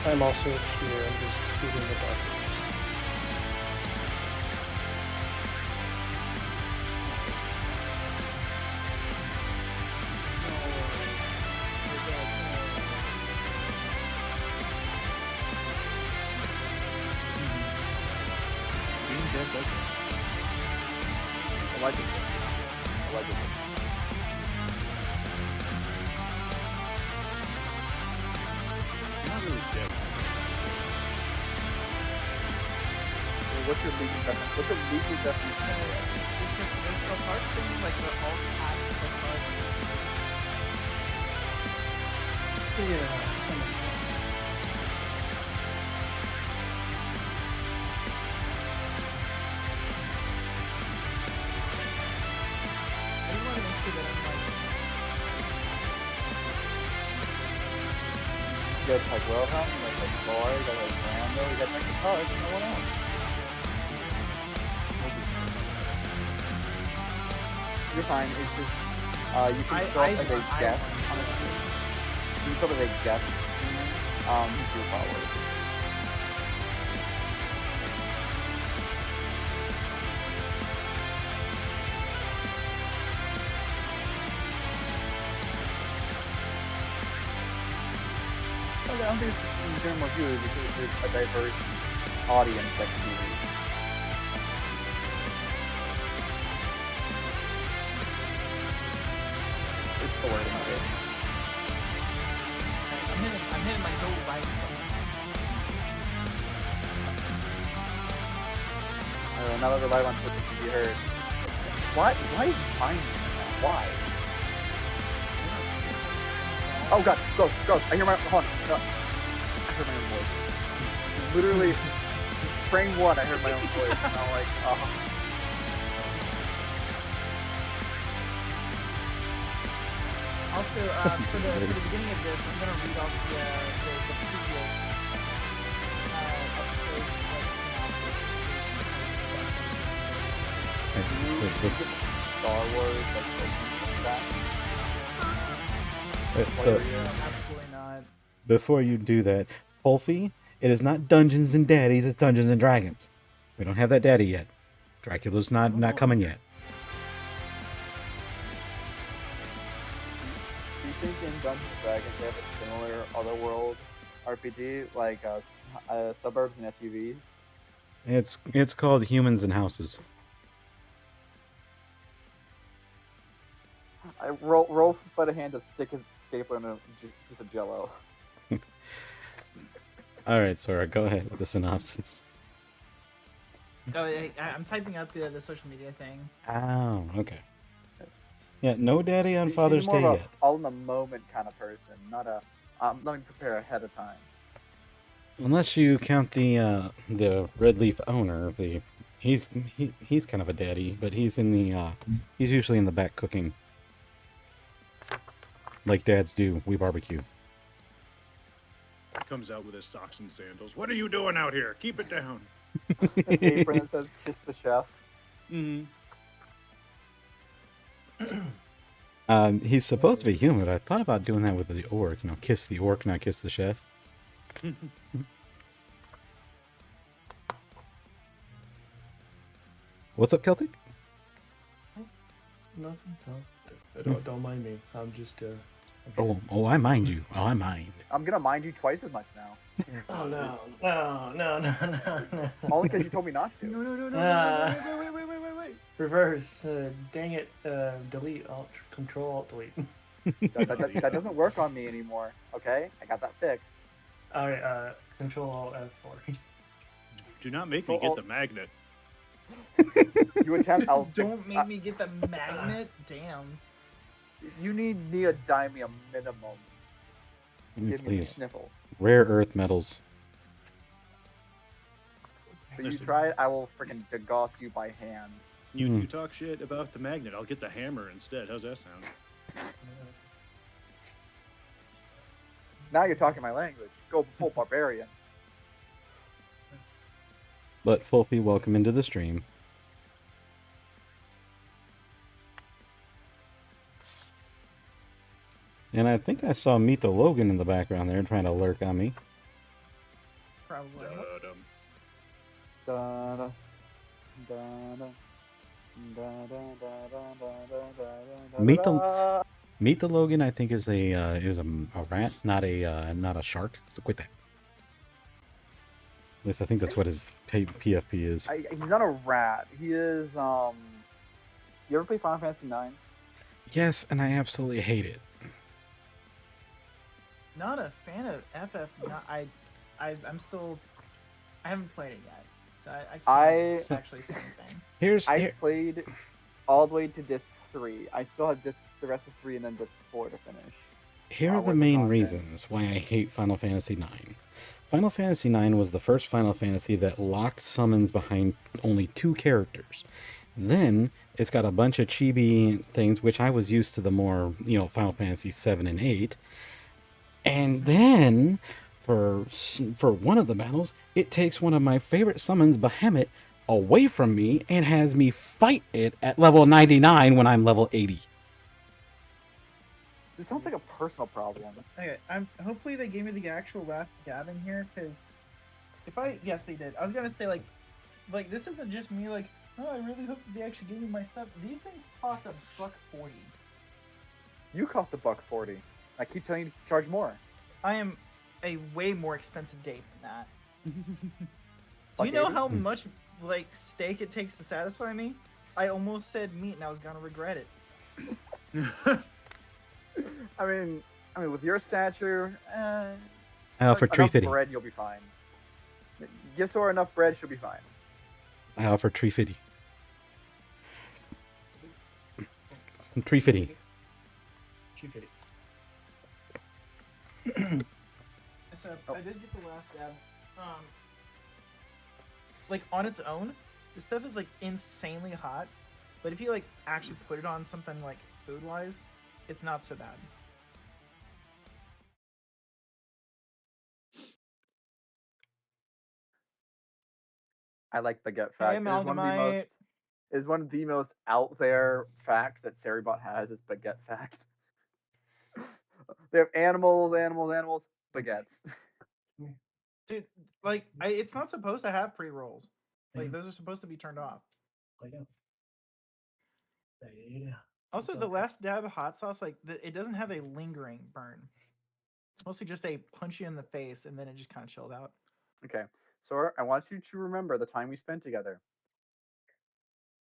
I'm also here. I'm just feeding the buffers. Being dead does it. Allegedly. Allegedly. You're not really dead. What's your legal definition? What's your legal definition of dead? There's the hard thing, like the all past the hard. Yeah. I just want to make sure that I'm like, You got like Wilhelm, you got like Thor, you got like Brando, you got like the Pug, and no one else. You're fine. It's just you can show up as a guest on a stream. You can show up as a guest streamer. To your followers. I don't think it's in general view because it's a diverse audience that can be reached. It's the word of it. I'm hitting my goal right. Now that we're live on Twitch, it can be heard. Why is mine now? Why? Oh god, gross. I hear my, hold on. No. I heard my own voice. Literally, frame one, I heard my own voice. And I'm like, Also, for the beginning of this, I'm gonna read off the previous episode synopsis. Star Wars, like, that. So, Absolutely not. before you do that, Wolfie, it is not Dungeons and Daddies, it's Dungeons and Dragons. We don't have that daddy yet. Dracula's not coming yet. Do you think in Dungeons & Dragons they have a similar otherworld RPG, like suburbs and SUVs? It's called Humans and Houses. I roll sleight of hand to stick his stapler in a piece of jello. All right, Sora, go ahead with the synopsis. Oh, I'm typing out the social media thing. Oh, okay. Yeah, no daddy on Father's She's more Day of a yet. all in the moment kind of person, not a let me prepare ahead of time. Unless you count the Red Leaf owner, he's kind of a daddy, but he's he's usually in the back cooking. Like dads do, we barbecue. Comes out with his socks and sandals. What are you doing out here? Keep it down. An apron that says "Kiss the Chef." He's supposed to be human. I thought about doing that with the orc. Kiss the orc, not kiss the chef. What's up, Celtic? Nothing. Don't mind me. I'm just Oh, I mind you. Oh, I mind. I'm gonna mind you twice as much now. Oh no. Only because you told me not to. Wait. Reverse. Dang it. Delete. Alt. Control. Alt. Delete. That doesn't work on me anymore. Okay, I got that fixed. All right. Control Alt F4. Do not make me get the magnet. You attempt. Don't make me get the magnet. Damn. You need neodymium minimum. Give me Please. sniffles. Rare earth metals. So you try it, I will freaking degauss you by hand. You talk shit about the magnet. I'll get the hammer instead. How's that sound? Now you're talking my language. Go full barbarian. But Fulpy, welcome into the stream. And I think I saw Meet the Logan in the background there trying to lurk on me. probably. Da-dum. Da-da, da-da, da-da-da-da-da-da-da-da-da-da. Meet the Meet the Logan. I think is a rat, not a shark. So quit that. At least I think that's what his PFP is. He's not a rat. He is. You ever play Final Fantasy IX? Yes, and I absolutely hate it. Not a fan of FF. I'm still. I haven't played it yet, so I can't actually say anything. I played all the way to disc 3. I still have the rest of 3 and then disc 4 to finish. Here are the main reasons why I hate Final Fantasy IX. Final Fantasy IX was the first Final Fantasy that locked summons behind only 2 characters. Then it's got a bunch of chibi things, which I was used to the more, Final Fantasy 7 and 8. And then for one of the battles, it takes one of my favorite summons, Behemoth, away from me and has me fight it at level 99 when I'm level 80. This sounds like a personal problem. Okay, hopefully they gave me the actual last dab in here, because yes, they did. I was gonna say like this isn't just me like, oh, I really hope they actually gave me my stuff. These things cost $1.40. You cost $1.40. I keep telling you to charge more. I am a way more expensive date than that. Do you know how much steak it takes to satisfy me? I almost said meat and I was gonna regret it. I mean, with your stature, I offer enough $3.50. bread, you'll be fine. Give Sora enough bread, she'll be fine. I offer $3.50. $3.50. So I did get the last dab. On its own, this stuff is insanely hot, but if you actually put it on something food-wise, it's not so bad. I like Baguette Fact. It's one of the most out there facts that Saribot has is Baguette Fact. They have animals, baguettes. Dude, it's not supposed to have pre-rolls. Those are supposed to be turned off. Also, the last dab of hot sauce, it doesn't have a lingering burn. It's mostly just a punch you in the face, and then it just kind of chilled out. Okay, Sora, I want you to remember the time we spent together.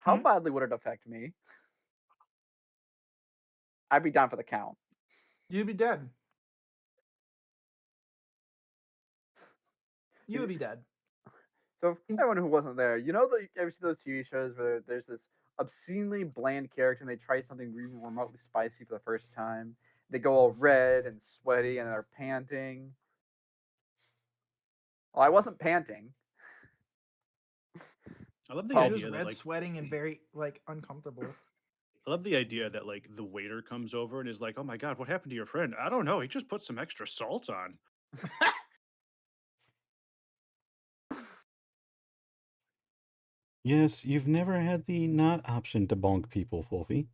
How badly would it affect me? I'd be down for the count. You'd be dead. You would be dead. So, for everyone who wasn't there, ever see those TV shows where there's this obscenely bland character and they try something really remotely spicy for the first time? They go all red and sweaty and they're panting. Well, I wasn't panting. I love the idea that red, sweating and very uncomfortable. I love the idea that the waiter comes over and is like, "Oh my god, what happened to your friend?" I don't know. He just put some extra salt on. Yes, you've never had the not option to bonk people, Wolfie.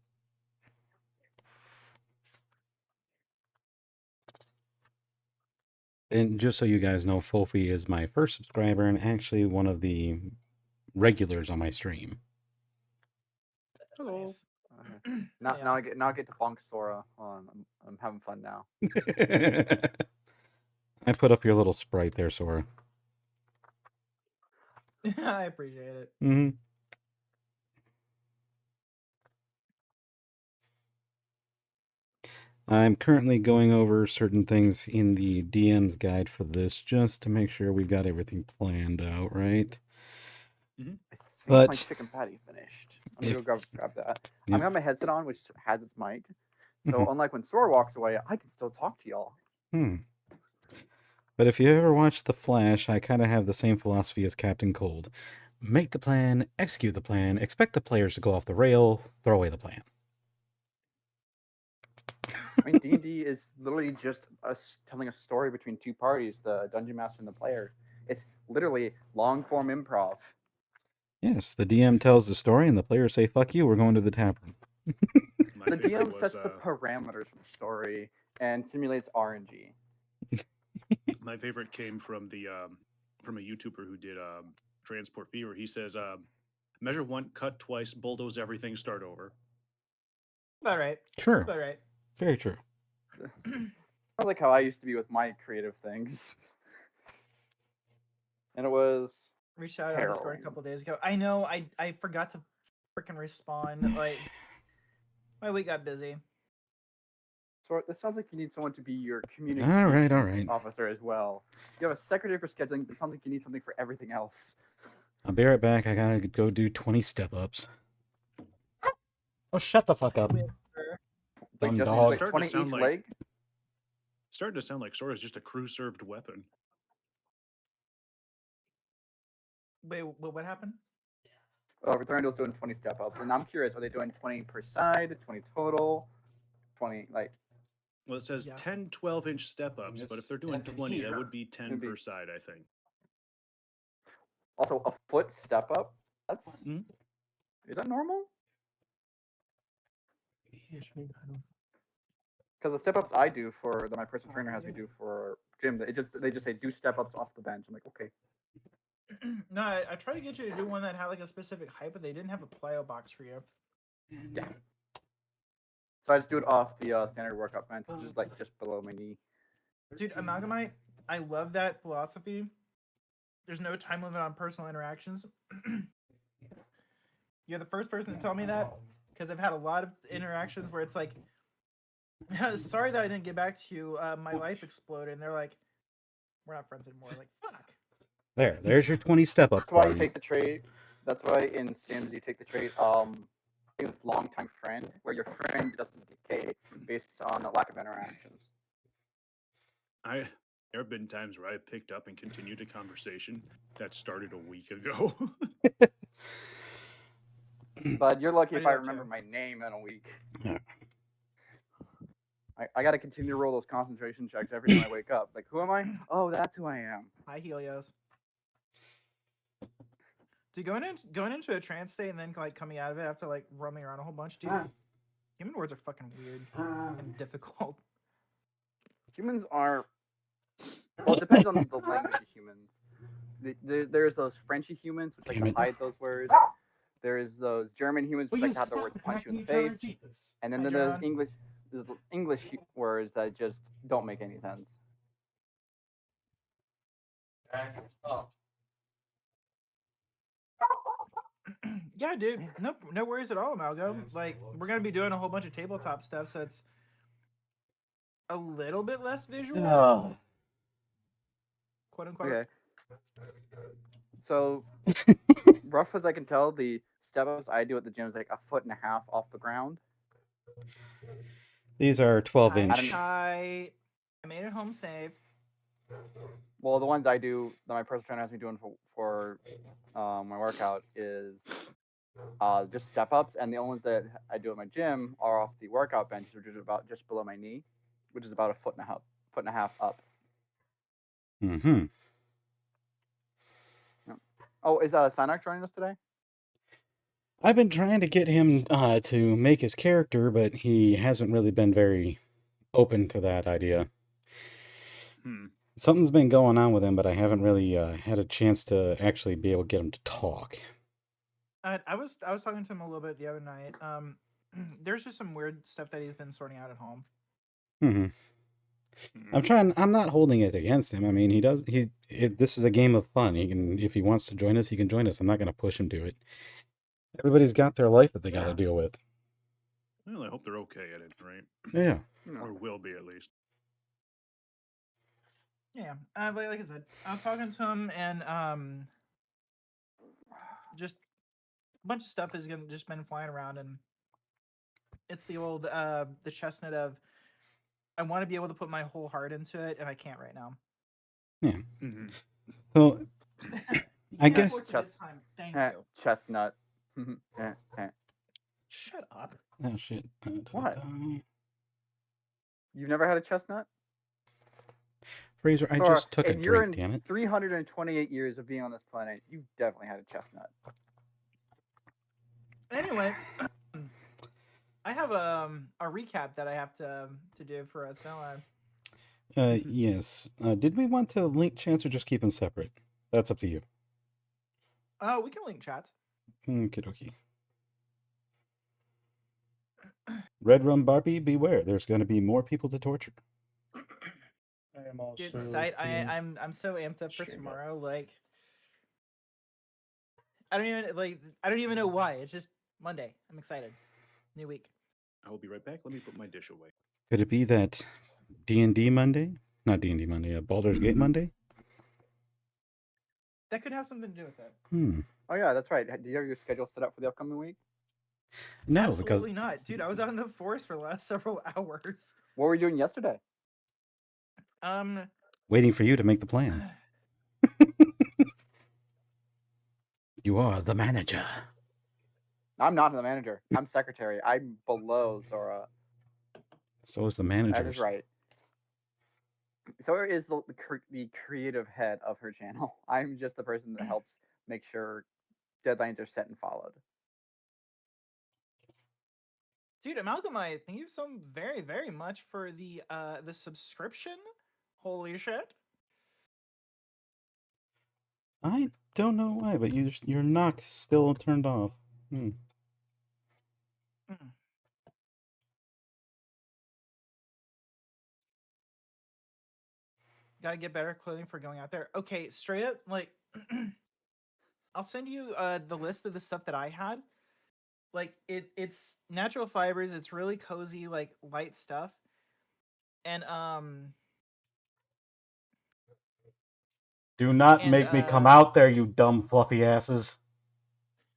And just so you guys know, Wolfie is my first subscriber and actually one of the regulars on my stream. Hello. Now I get to bonk Sora. I'm having fun now. I put up your little sprite there, Sora. I appreciate it. Mm-hmm. I'm currently going over certain things in the DM's guide for this, just to make sure we've got everything planned out, right? Mm-hmm. But my chicken patty finished. I'm gonna go grab that. Yeah. I'm gonna have my headset on, which has its mic. So unlike when Sora walks away, I can still talk to y'all. But if you ever watch The Flash, I kind of have the same philosophy as Captain Cold. Make the plan, execute the plan, expect the players to go off the rail, throw away the plan. I mean, D&D is literally just us telling a story between two parties, the dungeon master and the player. It's literally long-form improv. Yes, the DM tells the story and the players say, fuck you, we're going to the tavern. The DM sets the parameters for the story and simulates RNG. My favorite came from the from a YouTuber who did Transport Fever. He says, measure one, cut twice, bulldoze everything, start over. About right. True. About right. Very true. I like how I used to be with my creative things. And it was Reached out on Discord a couple days ago. I know, I forgot to freaking respond. Like, my week got busy. So this sounds like you need someone to be your community All right. officer as well. You have a secretary for scheduling, but it sounds like you need something for everything else. I'll be right back. I gotta go do 20 step-ups. Oh, shut the fuck up. Like Dumb just dog. like 20 each leg. Starting to sound like Sora's just a crew-served weapon. Wait, what happened? Returnal's doing 20 step-ups, and I'm curious, are they doing 20 per side, 20 total, 20, like... Well, it says 10, 12-inch step-ups, but if they're doing 20, that would be 10 per side, I think. Also, a foot step-up? That's... Is that normal? Because the step-ups I do that my personal trainer has me do for gym, they just say, do step-ups off the bench. I'm like, okay. No, I tried to get you to do one that had like a specific height, but they didn't have a plyo box for you. Yeah. So I just do it off the standard workout bench, which is like just below my knee. Dude, Amalgamite, I love that philosophy. There's no time limit on personal interactions. You're the first person to tell me that, because I've had a lot of interactions where it's like, sorry that I didn't get back to you. My life exploded, and they're like, we're not friends anymore. Like, fuck. There's your 20 step-up. That's why you take the trait. That's why in Sims you take the trait with longtime friend, where your friend doesn't decay based on a lack of interactions. There have been times where I picked up and continued a conversation that started a week ago. But you're lucky if I remember my name in a week. Yeah. I got to continue to roll those concentration checks every time I wake up. Like, who am I? Oh, that's who I am. Hi, Helios. Dude, going into a trance state and then like coming out of it after like roaming around a whole bunch, dude. Human words are fucking weird and difficult. Humans are. Well, it depends on the language of humans. There's those Frenchy humans which like to hide those words. There's those German humans which like to have their words punch you in the face, and then there's English words that just don't make any sense. Yeah, dude. No worries at all, Amalgam. Like, we're gonna be doing a whole bunch of tabletop stuff, so it's a little bit less visual. Quote unquote. Okay. So, rough as I can tell, the step-ups I do at the gym is like 1.5 feet off the ground. These are 12-inch. I made it home safe. Well, the ones I do that my personal trainer has me doing for my workout is just step-ups, and the only ones that I do at my gym are off the workout benches, which is about just below my knee, which is about 1.5 feet up. Mm-hmm. Oh, is Synox joining us today? I've been trying to get him to make his character, but he hasn't really been very open to that idea. Something's been going on with him, but I haven't really had a chance to actually be able to get him to talk. I was talking to him a little bit the other night. There's just some weird stuff that he's been sorting out at home. I'm not holding it against him. I mean, this is a game of fun. If he wants to join us, he can join us. I'm not going to push him to it. Everybody's got their life that they got to deal with. Well, I hope they're okay at it, right? Yeah. Or will be, at least. Yeah, like I said, I was talking to him, and just a bunch of stuff has just been flying around, and it's the old the chestnut of I want to be able to put my whole heart into it, and I can't right now. Yeah. So I guess Thank you. Chestnut. Shut up. Oh shit. What? You've never had a chestnut? Fraser, I just took a drink, damn it. 328 years of being on this planet, you've definitely had a chestnut. Anyway, I have a recap that I have to do for us, don't I? Yes. Did we want to link chats or just keep them separate? That's up to you. We can link chats. Okie dokie. Red Rum Barbie, beware. There's going to be more people to torture. I am also. Dude, sight. I'm so amped up for tomorrow. Like, I don't even know why. It's just Monday. I'm excited. New week. I will be right back. Let me put my dish away. Could it be that D&D Monday? Not D&D Monday, Baldur's Gate Monday? That could have something to do with it. Oh yeah, that's right. Do you have your schedule set up for the upcoming week? No, Absolutely not. Dude, I was out in the forest for the last several hours. What were you doing yesterday? Waiting for you to make the plan. You are the manager. I'm not the manager. I'm secretary. I'm below Zora. So is the manager. That is right. Zora is the creative head of her channel. I'm just the person that helps make sure deadlines are set and followed. Dude, Amalgamite, thank you so very, very much for the subscription. Holy shit. I don't know why, but your knock still turned off. Gotta get better clothing for going out there. Okay, straight up, like, I'll send you the list of the stuff that I had. Like, it's natural fibers. It's really cozy, like, light stuff. And, Do not make me come out there, you dumb fluffy asses.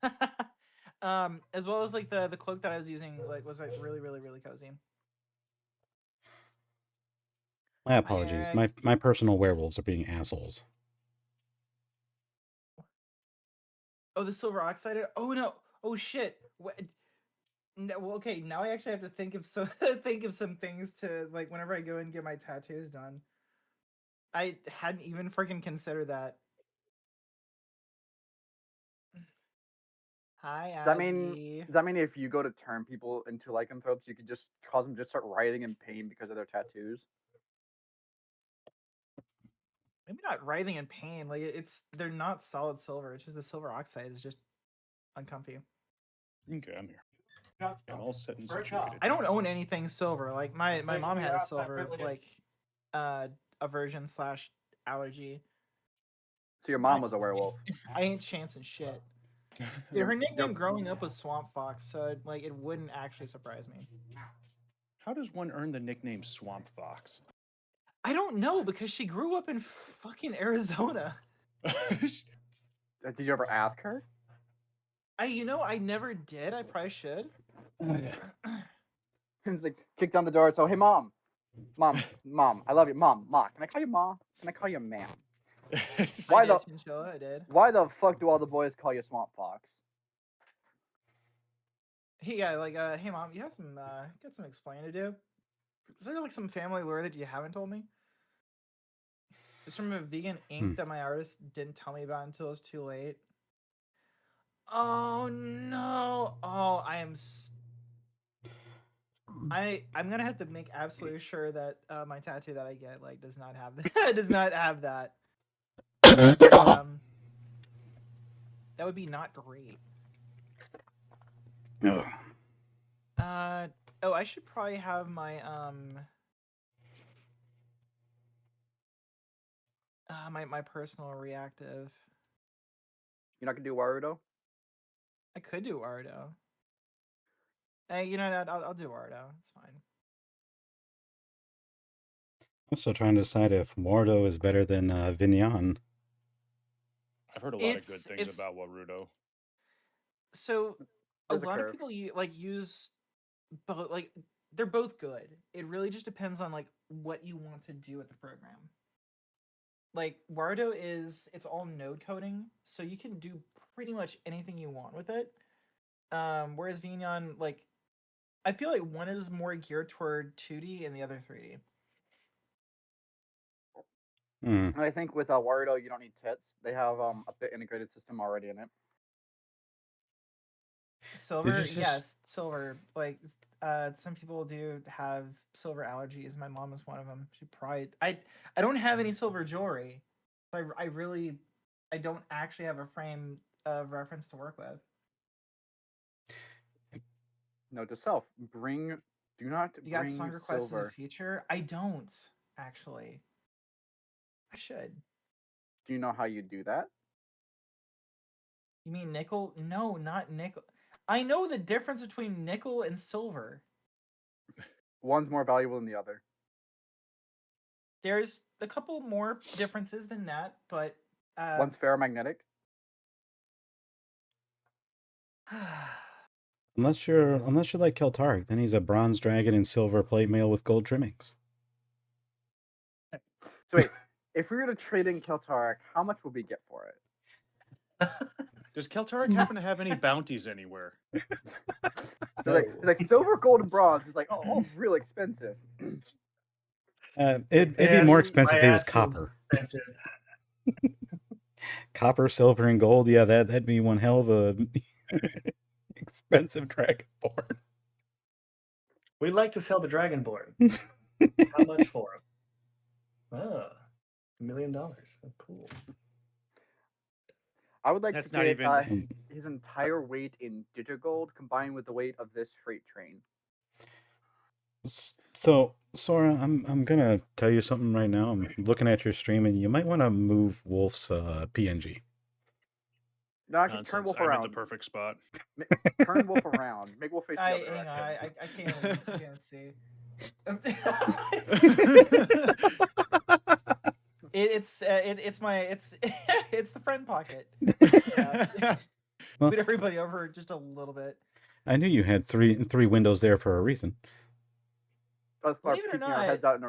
As well as, like, the cloak that I was using, like, was, like, really, really, really cozy. My apologies. My personal werewolves are being assholes. Oh, the silver oxide? Oh, no. Oh, shit. What? No, well, okay, now I actually have to think of some things to, like, whenever I go and get my tattoos done. I hadn't even freaking considered that. Hi, Azzy. Does that mean if you go to turn people into lycanthropes, you could just cause them to start writhing in pain because of their tattoos? Maybe not writhing in pain. Like, they're not solid silver. It's just the silver oxide is just uncomfy. Okay, I'm here. I'm all set and situated. I don't own anything silver. Like, my mom had a silver, like, aversion / allergy. So your mom was a werewolf. I ain't chancing shit. Dude, her nickname growing up was Swamp Fox, so like it wouldn't actually surprise me. How does one earn the nickname Swamp Fox? I don't know, because she grew up in fucking Arizona. Did you ever ask her? I never did. I probably should. It's like kick down the door. So hey, mom, I love you, mom. Can I call you mom? Can I call you ma'am? Why the fuck do all the boys call you Swamp Fox? Yeah, like, hey mom, you have some got some explaining to do. Is there like some family lore that you haven't told me? It's from a vegan ink that my artist didn't tell me about until it was too late. Oh no! Oh, I'm gonna have to make absolutely sure that my tattoo that I get like does not have that. Does not have that. That would be not great. Oh, I should probably have my my personal reactive. You're not gonna do Warudo? I could do Warudo. Hey, you know what? I'll do Warudo. It's fine. I'm still trying to decide if Warudo is better than Vignan. I've heard a lot of good things about Warudo. So a lot of people use both. Like, they're both good. It really just depends on like what you want to do with the program. Like, Warudo it's all node coding, so you can do pretty much anything you want with it. Whereas Vignan, like, I feel like one is more geared toward 2D and the other 3D. And I think with Warudo, you don't need tits. They have a bit integrated system already in it. Silver, yes, silver. Like, some people do have silver allergies. My mom is one of them. She probably I don't have any silver jewelry. So I really I don't actually have a frame of reference to work with. No, to self. Do not You got bring song requests as a silver. feature? I don't actually. I should. Do you know how you do that? You mean nickel? No, not nickel. I know the difference between nickel and silver. One's more valuable than the other. There's a couple more differences than that, but One's ferromagnetic. Unless you're like Keltaric, then he's a bronze dragon and silver plate mail with gold trimmings. So wait, if we were to trade in Keltaric, how much would we get for it? Does Keltaric happen to have any bounties anywhere? It's like silver, gold, and bronze. It's like, oh, really expensive. It'd be more expensive if it was copper. Copper, silver, and gold. Yeah, that'd be one hell of a expensive Dragonborn. We'd like to sell the Dragonborn. How much for him? $1 million. Oh, cool. I would like That's to not get even- his entire weight in Digigold combined with the weight of this freight train. So, Sora, I'm gonna tell you something right now. I'm looking at your stream, and you might want to move Wolf's PNG. No, actually, Nonsense. turn Wolf I'm around. in the perfect spot. Turn Wolf around. Make Wolf face the other hang on, direction. I can't see. It's the friend pocket. Well- Put everybody over just a little bit. I knew you had three windows there for a reason. Let's start Believe it or peeking our not- heads out.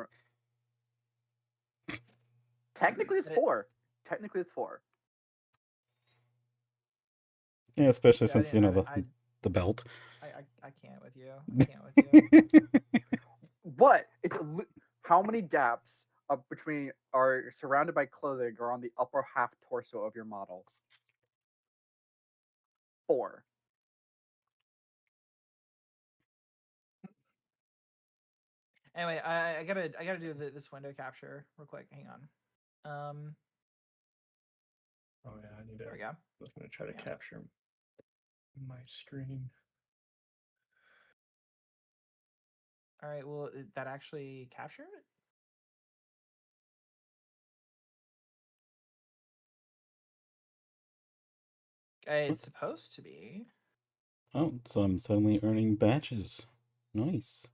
Technically, it's But 4. Technically, it's 4. Yeah, especially Yeah, since the belt. I can't with you. I can't with you. What? How many gaps between are surrounded by clothing are on the upper half torso of your model? 4. Anyway, I gotta do this window capture real quick. Hang on. Oh yeah, I need to. There we go. I was gonna try to Yeah. capture my screen. All right. Well, did that actually capture it? It's supposed to be. Oh, so I'm suddenly earning batches. Nice.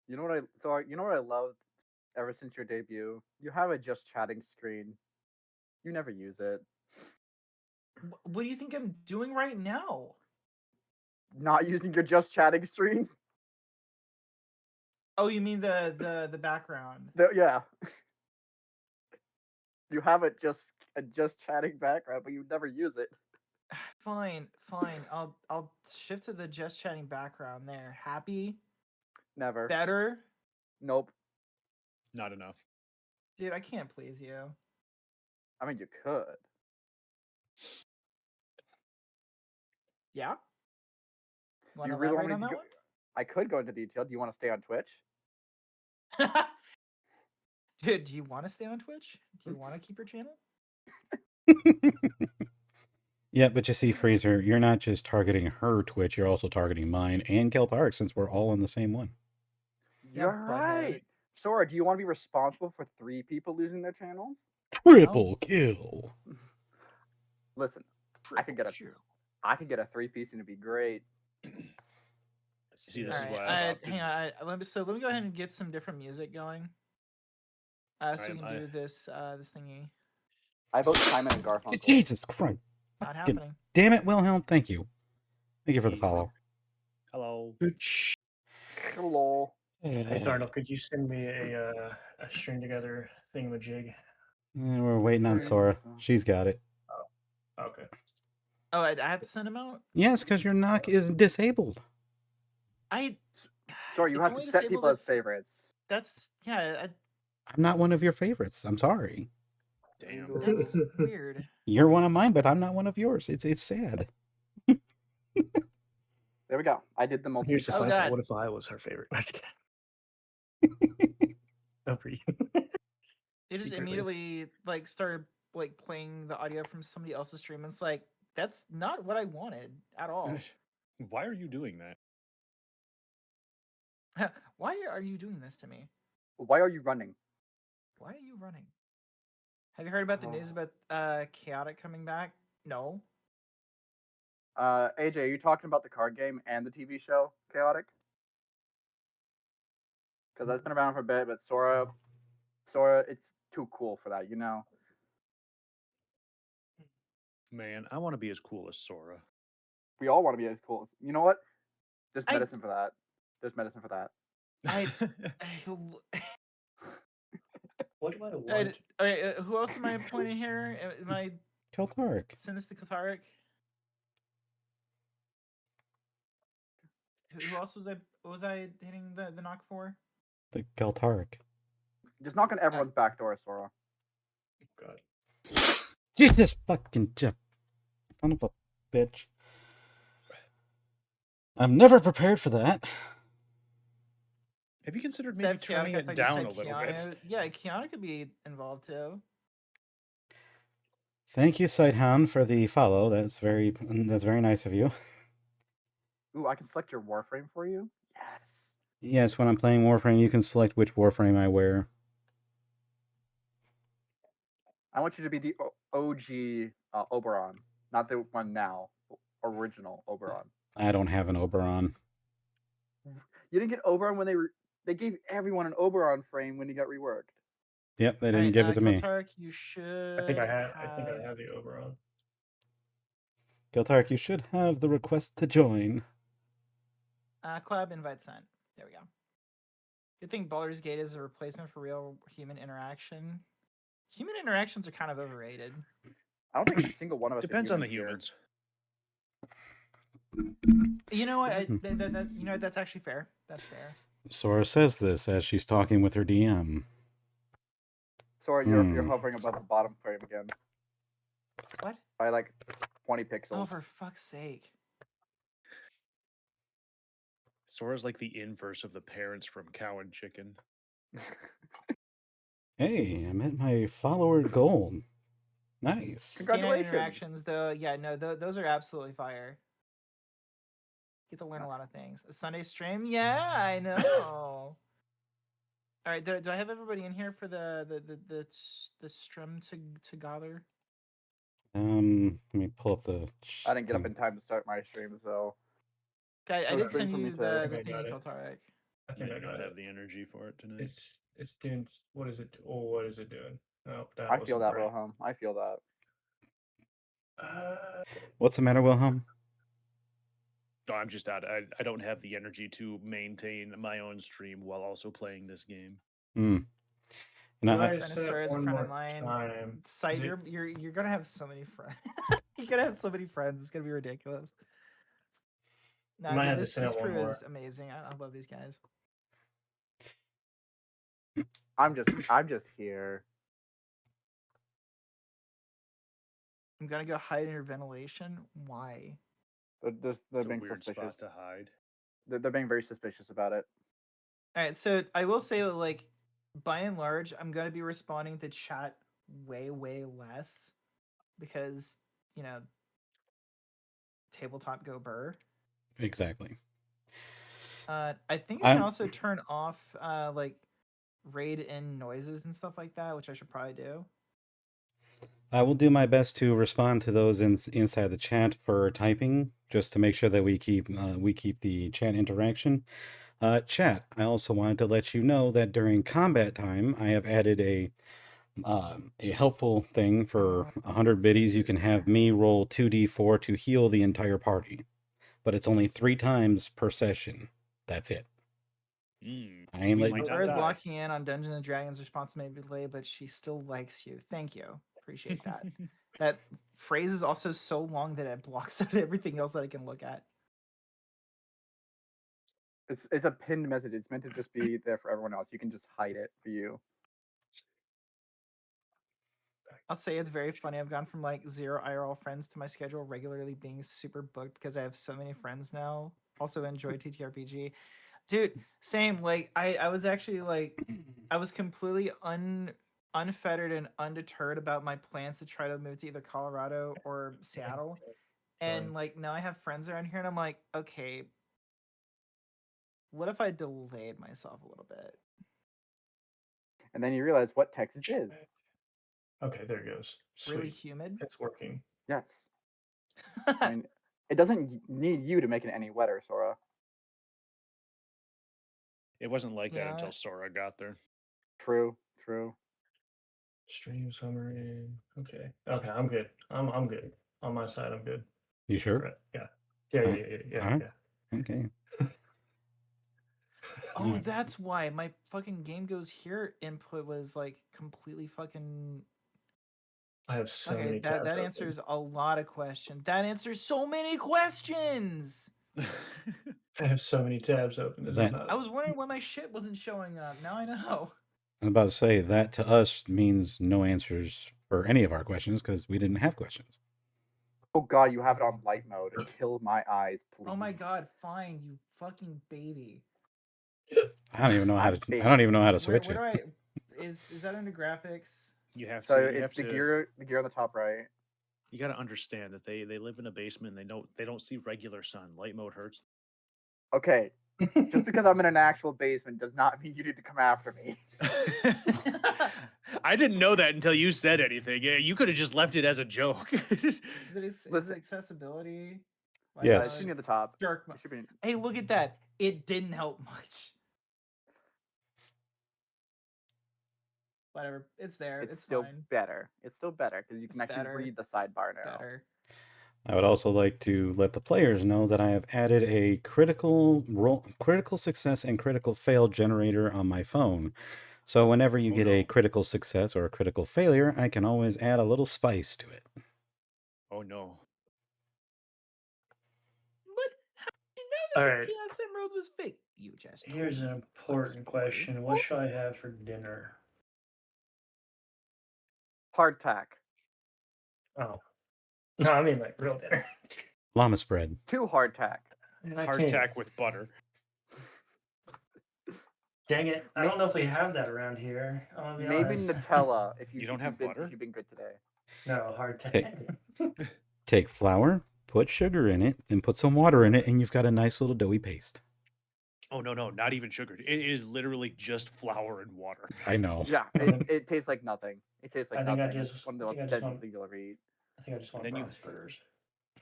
You know what I loved ever since your debut? You have a just chatting screen. You never use it. What do you think I'm doing right now? Not using your just chatting screen? Oh, you mean the background? Yeah. You have a just chatting background, but you never use it. Fine. I'll shift to the just chatting background there. Happy? Never. Better? Nope. Not enough. Dude, I can't please you. I mean, you could. Yeah? Want You to really elaborate want me on to that I could go into detail. Do you want to stay on Twitch? one? Dude, do you want to stay on Twitch? Do you want to keep your channel? Yeah, but you see, Fraser, you're not just targeting her Twitch, you're also targeting mine and Keltaric, since we're all in the same one. Yeah, You're butthead. right. Sora, do you want to be responsible for 3 people losing their channels? Triple kill. Listen, I could get a 3-piece and it'd be great. See, this All is right, why I opted. hang on. Let me go ahead and get some different music going. So we can do this thingy. I vote Simon and Garfunkel. Jesus Christ. Not Fucking happening. Damn it, Wilhelm. Thank you. Thank you for the follow. Hello. Hello. Hey Tharnell, could you send me a string together thingamajig? We're waiting on Sora. She's got it. Okay. Oh, I have to send him out. Yes, because your knock is disabled. Sora, you It's have to only set disabled people as if- favorites. That's yeah. I'm not one of your favorites. I'm sorry. Damn. That's weird. You're one of mine, but I'm not one of yours. It's sad. There we go. I did the multiple. Here's the Oh, fun. God. What if I was her favorite? over you. They just Secretly. immediately like started like playing the audio from somebody else's stream. It's like that's not what I wanted at all. Why are you doing that? Why are you doing this to me? Why are you running? Why are you running? Have you heard about the news about Chaotic coming back? No. AJ, are you talking about the card game and the TV show Chaotic? Because that's been around for a bit, but Sora, it's too cool for that, you know. Man, I want to be as cool as Sora. We all want to be as cool as. You know what? There's I- medicine for that. There's medicine for that. What do I want? Who else am I pointing here? Am I Keltaric. send this to Kataric? Who else was I hitting the knock for? The Keltaric. Just knocking everyone's back door, Sora. God. Jesus fucking Jeff. Son of a bitch. I'm never prepared for that. Have you considered Instead maybe of Chaotic, turning I it thought you down said a little Keanu. bit? Yeah, Keanu could be involved too. Thank you, Sighthound, for the follow. That's very nice of you. Ooh, I can select your Warframe for you? Yes. Yes, when I'm playing Warframe, you can select which Warframe I wear. I want you to be the OG Oberon, not the one now. Original Oberon. I don't have an Oberon. You didn't get Oberon when they gave everyone an Oberon frame when he got reworked. Yep, they didn't give it to me. Keltaric, you should. I think I have the Oberon. Keltaric, you should have the request to join. Collab invite sent. There we go. Good thing Baldur's Gate is a replacement for real human interaction. Human interactions are kind of overrated. I don't think a single one of us. Depends on the humans. You know what? You know what? That's actually fair. That's fair. Sora says this as she's talking with her DM. Sorry, you're hovering above the bottom frame again. What? By like 20 pixels. Oh, for fuck's sake. Sora's like the inverse of the parents from Cow and Chicken. Hey, I met my follower goal. Nice. Congratulations. Interactions, though, yeah, no, those are absolutely fire. Get to learn a lot of things. A Sunday stream? Yeah, I know. All right, do I have everybody in here for the stream to gather? Let me pull up the. I didn't get up in time to start my stream, so. Okay, I No did stream send for me you too. the I thing, got it. Keltaric. I think I I don't got have it. the energy for it tonight. It's doing. What is it? Oh, what is it doing? Oh, that I feel wasn't that, right. Wilhelm. I feel that. What's the matter, Wilhelm? No, I'm just out. I don't have the energy to maintain my own stream while also playing this game. And I, Dinosaur is a friend of mine. Sight, you're gonna have so many friends. You're gonna have so many friends. It's gonna be ridiculous. No, might have to this send out one crew more. is amazing. I love these guys. I'm just here. I'm gonna go hide in your ventilation. Why? They're It's a being weird suspicious. spot to hide. They're being very suspicious about it. All right, so I will say, like, by and large, I'm gonna be responding to chat way less because tabletop go burr. exactly. I think I can also turn off like raid in noises and stuff like that, which I should probably do. I will do my best to respond to those inside the chat for typing, just to make sure that we keep the chat interaction. Chat, I also wanted to let you know that during combat time, I have added a helpful thing for 100 biddies. You can have me roll 2d4 to heal the entire party, but it's only 3 times per session. That's it. I ain't letting. Sarah's locking in on Dungeons and Dragons responsibility, but she still likes you. Thank you. Appreciate that. That phrase is also so long that it blocks out everything else that I can look at. It's a pinned message. It's meant to just be there for everyone else. You can just hide it for you. I'll say it's very funny. I've gone from like 0 IRL friends to my schedule regularly being super booked because I have so many friends now. Also enjoy TTRPG. Dude, same. Like I was actually like I was completely unfettered and undeterred about my plans to try to move to either Colorado or Seattle. And like now I have friends around here and I'm like, okay, what if I delayed myself a little bit? And then you realize what Texas is. Okay, there it goes. Really Sweet. humid? It's working. Yes. I mean, it doesn't need you to make it any wetter, Sora. It wasn't like that Yeah. until Sora got there. True, true. Stream summary. Okay. Okay, I'm good. I'm good. On my side, I'm good. You sure? Right. Yeah. Yeah. Alright. Okay. Oh, that's why my fucking Game Goes Here input was like completely fucking. I have so Okay, many. that tabs open. answers a lot of questions. That answers so many questions. I have so many tabs open. This is That- not. I was wondering why my shit wasn't showing up. Now I know. I'm about to say that to us means no answers for any of our questions because we didn't have questions. Oh god, you have it on light mode. Kill my eyes, please. Oh my god, fine, you fucking baby. I don't even know how to. I'm I don't even know how to Where switch do it. I is that under graphics? You have So to. You have it's the to. gear on the top right. You got to understand that they live in a basement. And they don't see regular sun. Light mode hurts. Okay, just because I'm in an actual basement does not mean you need to come after me. I didn't know that until you said anything. Yeah, you could have just left it as a joke. Is it Listen. accessibility? Yes. It's near the top. Dark It mode. should be. Hey, look at that. It didn't help much. Whatever. It's there. It's It's still fine. better. It's still better because you can It's actually better. read the sidebar now. Better. I would also like to let the players know that I have added a critical success and critical fail generator on my phone. So whenever you get a critical success or a critical failure, I can always add a little spice to it. Oh no. But how did you know that All the right. PSM road was fake? You just told Here's me. an important question. What should I have for dinner? Hardtack. Oh. No, I mean like real dinner. Llama spread. 2 hardtack. Hardtack with butter. Dang it. I don't know if we have that around here. I'm gonna be Maybe honest. Nutella if You don't have butter? If you've been good today. No, hardtack. Hey. Take flour, put sugar in it, then put some water in it, and you've got a nice little doughy paste. Oh no, not even sugar. It is literally just flour and water. I know. Yeah, it tastes like nothing. It tastes like I think I nothing. just- It's one of I the think I most just deadly want- things you'll ever eat. I think I just want Then you- Bronx burgers.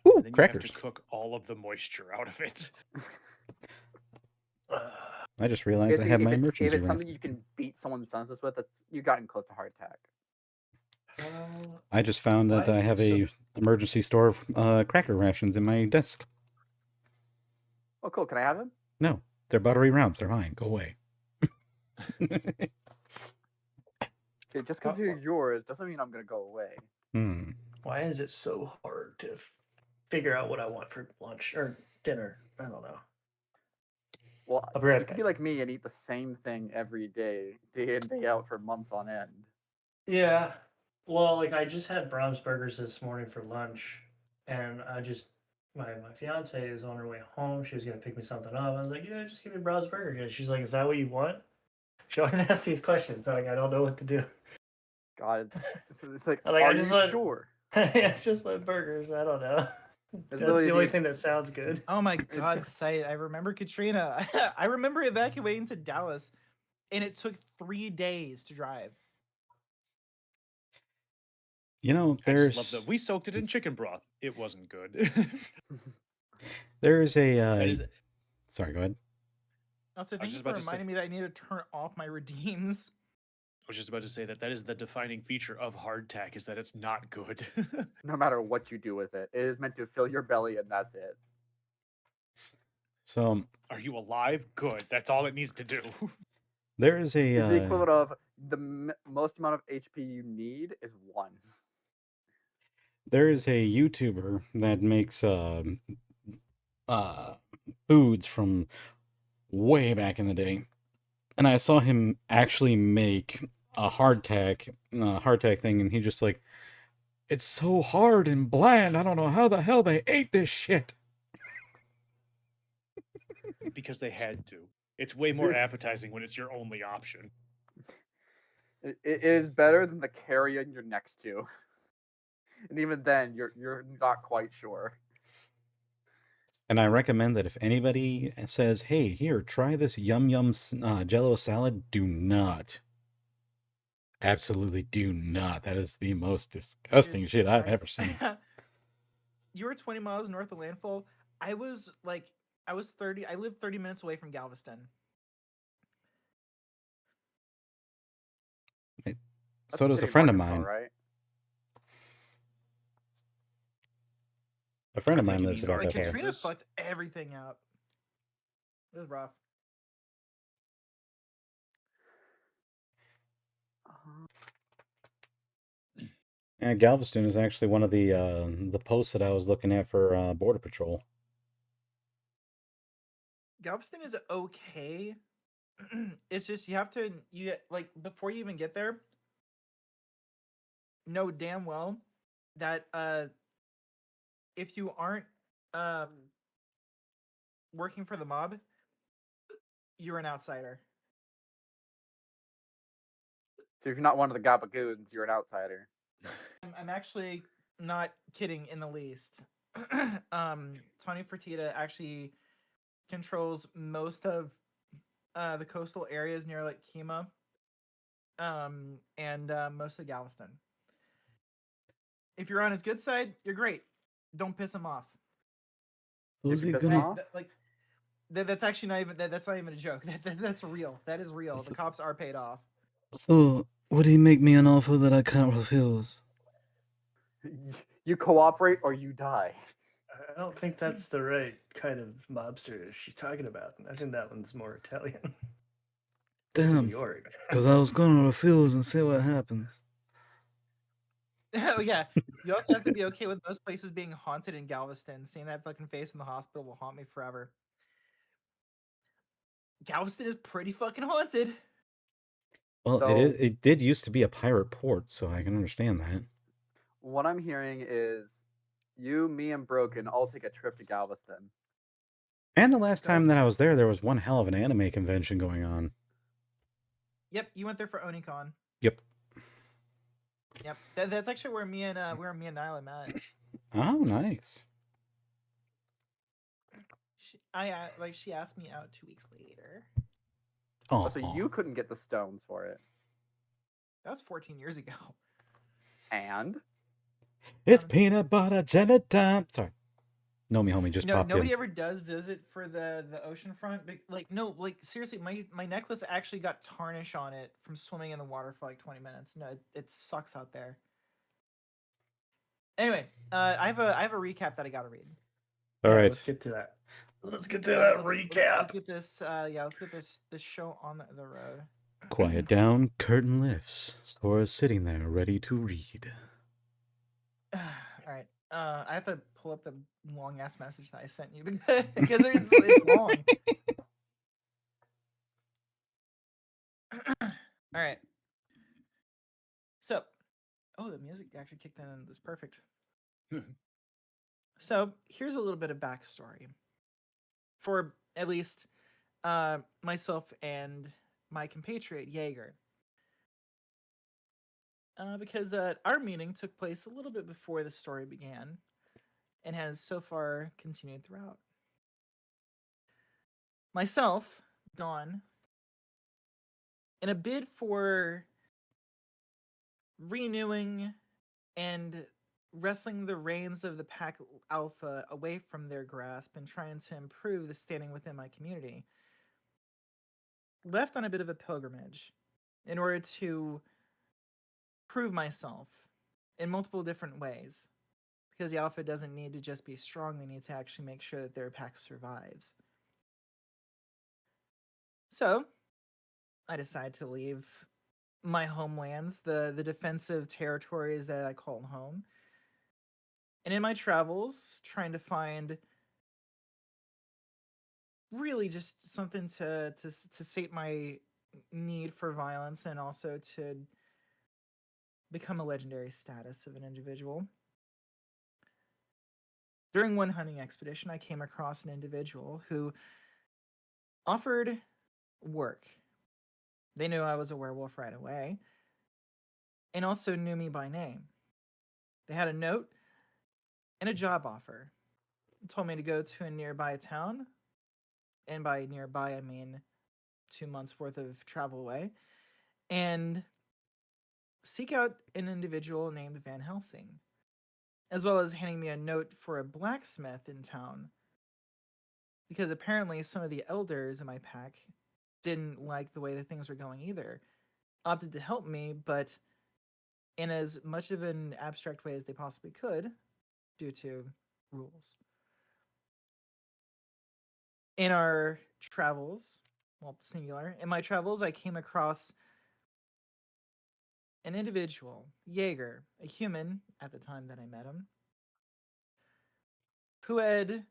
Ooh, And then crackers. you have to cook all of the moisture out of it. I just realized I Basically, have my if emergency it's rest. something you can beat someone's senses with, you've gotten close to hardtack. I just found that Why I have so- a emergency store of cracker rations in my desk. Oh, cool. Can I have them? No, they're buttery rounds. They're mine. Go away. Just because they're yours doesn't mean I'm gonna go away. Why is it so hard to figure out what I want for lunch or dinner? I don't know. Well, I'll be right you could back. be like me and eat the same thing every day, day in, day out for months on end. Yeah. Well, like I just had Brahms burgers this morning for lunch, and I just my fiance is on her way home. She was gonna pick me something up. I was like, yeah, just give me Brahms burger. And she's like, is that what you want? She always asks these questions. So like I don't know what to do. God, it's like, Like, I are just you want- sure? It's just my burgers. I don't know. That's really the only the- thing that sounds good. Oh my god, sight. I remember Katrina. I remember evacuating to Dallas and it took 3 days to drive. You know, I just there's love we soaked it in chicken broth. It wasn't good. there's a That is- sorry, go ahead. Also, I was thank you just for about to say- reminding me that I need to turn off my redeems. I was just about to say that is the defining feature of hardtack is that it's not good. No matter what you do with it, it is meant to fill your belly, and that's it. So Are you alive? Good. That's all it needs to do. there is a It's the equivalent of the most amount of HP you need is 1. there is a YouTuber that makes foods from way back in the day, and I saw him actually make a hardtack thing, and he just like, it's so hard and bland. I don't know how the hell they ate this shit. Because they had to. It's way more appetizing when it's your only option. It is better than the carrion you're next to, and even then, you're not quite sure. And I recommend that if anybody says, "Hey, here, try this yum yum Jello salad," do not. Absolutely do not. That is the most disgusting shit I've ever seen. You were 20 miles north of landfall. I was 30. I lived 30 minutes away from Galveston. So does a friend of mine. Right? A friend of mine lives about that far. Katrina fucked everything up. It was rough. Yeah, Galveston is actually one of the posts that I was looking at for Border Patrol. Galveston is okay. It's just you have to before you even get there, know damn well that if you aren't working for the mob, you're an outsider. So if you're not one of the Gabagoons, you're an outsider. I'm actually not kidding in the least. Tony Fertitta actually controls most of the coastal areas near like Kima, and most of Galveston. If you're on his good side, you're great. Don't piss him off. Who's he gonna? That's actually not even that's not even a joke. That's real. That is real. The cops are paid off. So would he make me an offer that I can't refuse? You cooperate or you die. I don't think that's the right kind of mobster she's talking about. I think that one's more Italian. Damn. Because I was gonna refuse and see what happens. Oh yeah. You also have to be okay with most places being haunted in Galveston. Seeing that fucking face in the hospital will haunt me forever. Galveston is pretty fucking haunted. Well, so, it did used to be a pirate port, so I can understand that. What I'm hearing is you, me, and Broken all take a trip to Galveston. And the last time that I was there was one hell of an anime convention going on. Yep, you went there for Onicon. Yep. Yep, that's actually where me and Nyla met. Oh, nice. She asked me out 2 weeks later. Oh, so you couldn't get the stones for it? That was 14 years ago. And it's peanut butter jelly time. Sorry, no, me homie just popped in. Nobody ever does visit for the oceanfront. Seriously, my necklace actually got tarnish on it from swimming in the water for like 20 minutes. No, it sucks out there. Anyway, I have a recap that I gotta read. All right, let's get to that. Let's get to that recap. Let's get this. Let's get this show on the road. Quiet down. Curtain lifts. Sora's sitting there, ready to read. All right. I have to pull up the long ass message that I sent you because it's long. All right. So, the music actually kicked in. That's perfect. So here's a little bit of backstory for at least myself and my compatriot Jaeger. Because our meeting took place a little bit before the story began and has so far continued throughout. Myself, Dawn, in a bid for renewing and wresting the reins of the Pack Alpha away from their grasp and trying to improve the standing within my community, left on a bit of a pilgrimage in order to prove myself in multiple different ways. Because the Alpha doesn't need to just be strong, they need to actually make sure that their pack survives. So, I decided to leave my homelands, the defensive territories that I call home. And in my travels, trying to find really just something to sate my need for violence and also to become a legendary status of an individual. During one hunting expedition, I came across an individual who offered work. They knew I was a werewolf right away, and also knew me by name. They had a note and a job offer. They told me to go to a nearby town, and by nearby I mean 2 months worth of travel away, and seek out an individual named Van Helsing, as well as handing me a note for a blacksmith in town, because apparently some of the elders in my pack didn't like the way that things were going either. Opted to help me, but in as much of an abstract way as they possibly could, due to rules. In our travels, well, singular, in my travels, I came across an individual, Jaeger, a human at the time that I met him, who had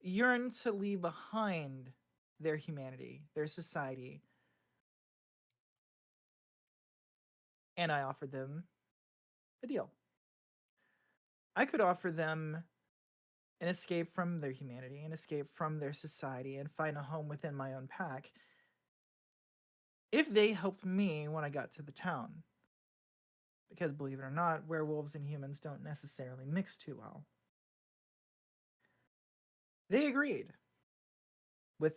yearned to leave behind their humanity, their society. And I offered them a deal. I could offer them an escape from their humanity, an escape from their society, and find a home within my own pack if they helped me when I got to the town. Because believe it or not, werewolves and humans don't necessarily mix too well. They agreed with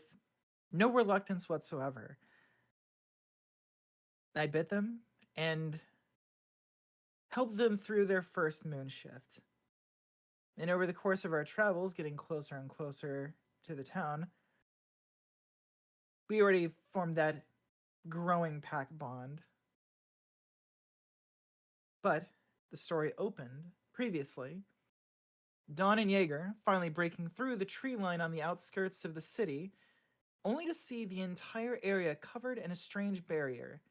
no reluctance whatsoever. I bit them and helped them through their first moon shift. And over the course of our travels, getting closer and closer to the town, we already formed that growing pack bond. But the story opened previously. Dawn and Jaeger finally breaking through the tree line on the outskirts of the city, only to see the entire area covered in a strange barrier,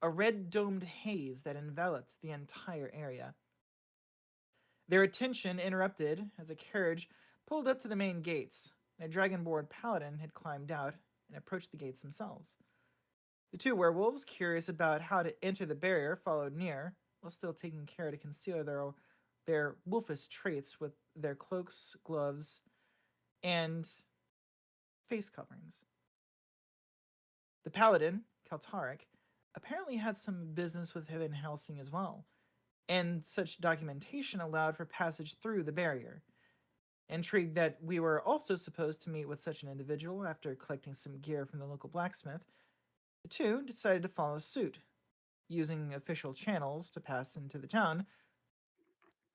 a red-domed haze that enveloped the entire area. Their attention interrupted as a carriage pulled up to the main gates, and a dragonborn paladin had climbed out and approached the gates themselves. The two werewolves, curious about how to enter the barrier, followed near, while still taking care to conceal their wolfish traits with their cloaks, gloves, and face coverings. The paladin, Kaltarik, apparently had some business with Van Helsing as well, and such documentation allowed for passage through the barrier. Intrigued that we were also supposed to meet with such an individual after collecting some gear from the local blacksmith, the two decided to follow suit. Using official channels to pass into the town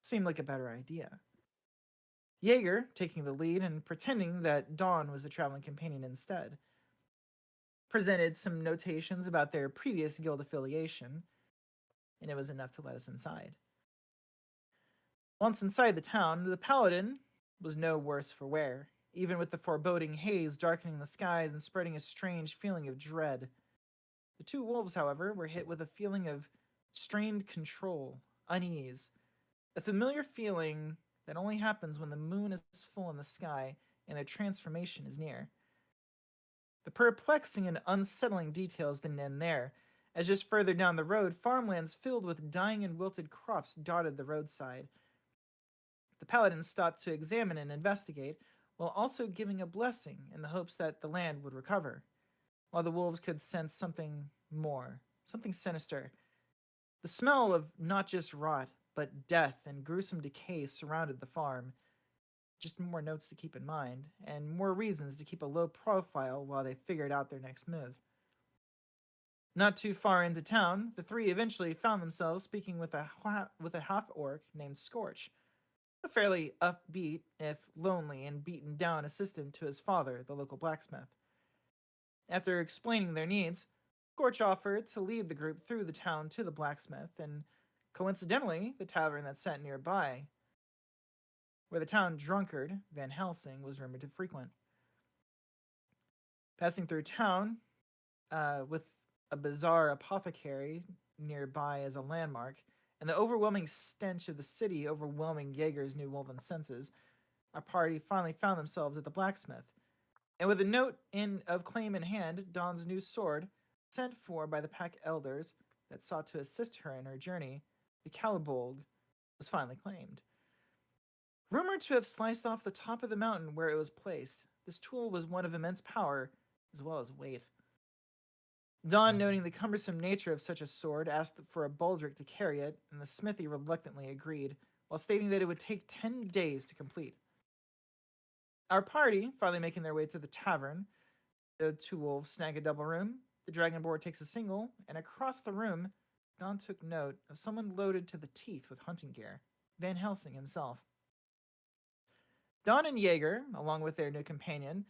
seemed like a better idea. Jaeger taking the lead and pretending that Dawn was the traveling companion instead. Presented some notations about their previous guild affiliation, and it was enough to let us inside. Once inside the town, the paladin was no worse for wear, even with the foreboding haze darkening the skies and spreading a strange feeling of dread. The two wolves, however, were hit with a feeling of strained control, unease, a familiar feeling that only happens when the moon is full in the sky and their transformation is near. The perplexing and unsettling details didn't end there, as just further down the road, farmlands filled with dying and wilted crops dotted the roadside. The paladin stopped to examine and investigate, while also giving a blessing in the hopes that the land would recover, while the wolves could sense something more, something sinister. The smell of not just rot, but death and gruesome decay surrounded the farm. Just more notes to keep in mind, and more reasons to keep a low profile while they figured out their next move. Not too far into town, the three eventually found themselves speaking with a half-orc named Scorch, a fairly upbeat, if lonely and beaten down assistant to his father, the local blacksmith. After explaining their needs, Scorch offered to lead the group through the town to the blacksmith, and coincidentally, the tavern that sat nearby, where the town drunkard, Van Helsing, was rumored to frequent. Passing through town, with a bizarre apothecary nearby as a landmark, and the overwhelming stench of the city overwhelming Jaeger's new woven senses, our party finally found themselves at the blacksmith. And with a note of claim in hand, Dawn's new sword, sent for by the pack elders that sought to assist her in her journey, the Calibolg, was finally claimed. Rumored to have sliced off the top of the mountain where it was placed, this tool was one of immense power, as well as weight. Don, noting the cumbersome nature of such a sword, asked for a baldric to carry it, and the smithy reluctantly agreed, while stating that it would take 10 days to complete. Our party, finally making their way to the tavern, the two wolves snag a double room, the dragonborn takes a single, and across the room, Don took note of someone loaded to the teeth with hunting gear, Van Helsing himself. Don and Jaeger, along with their new companion,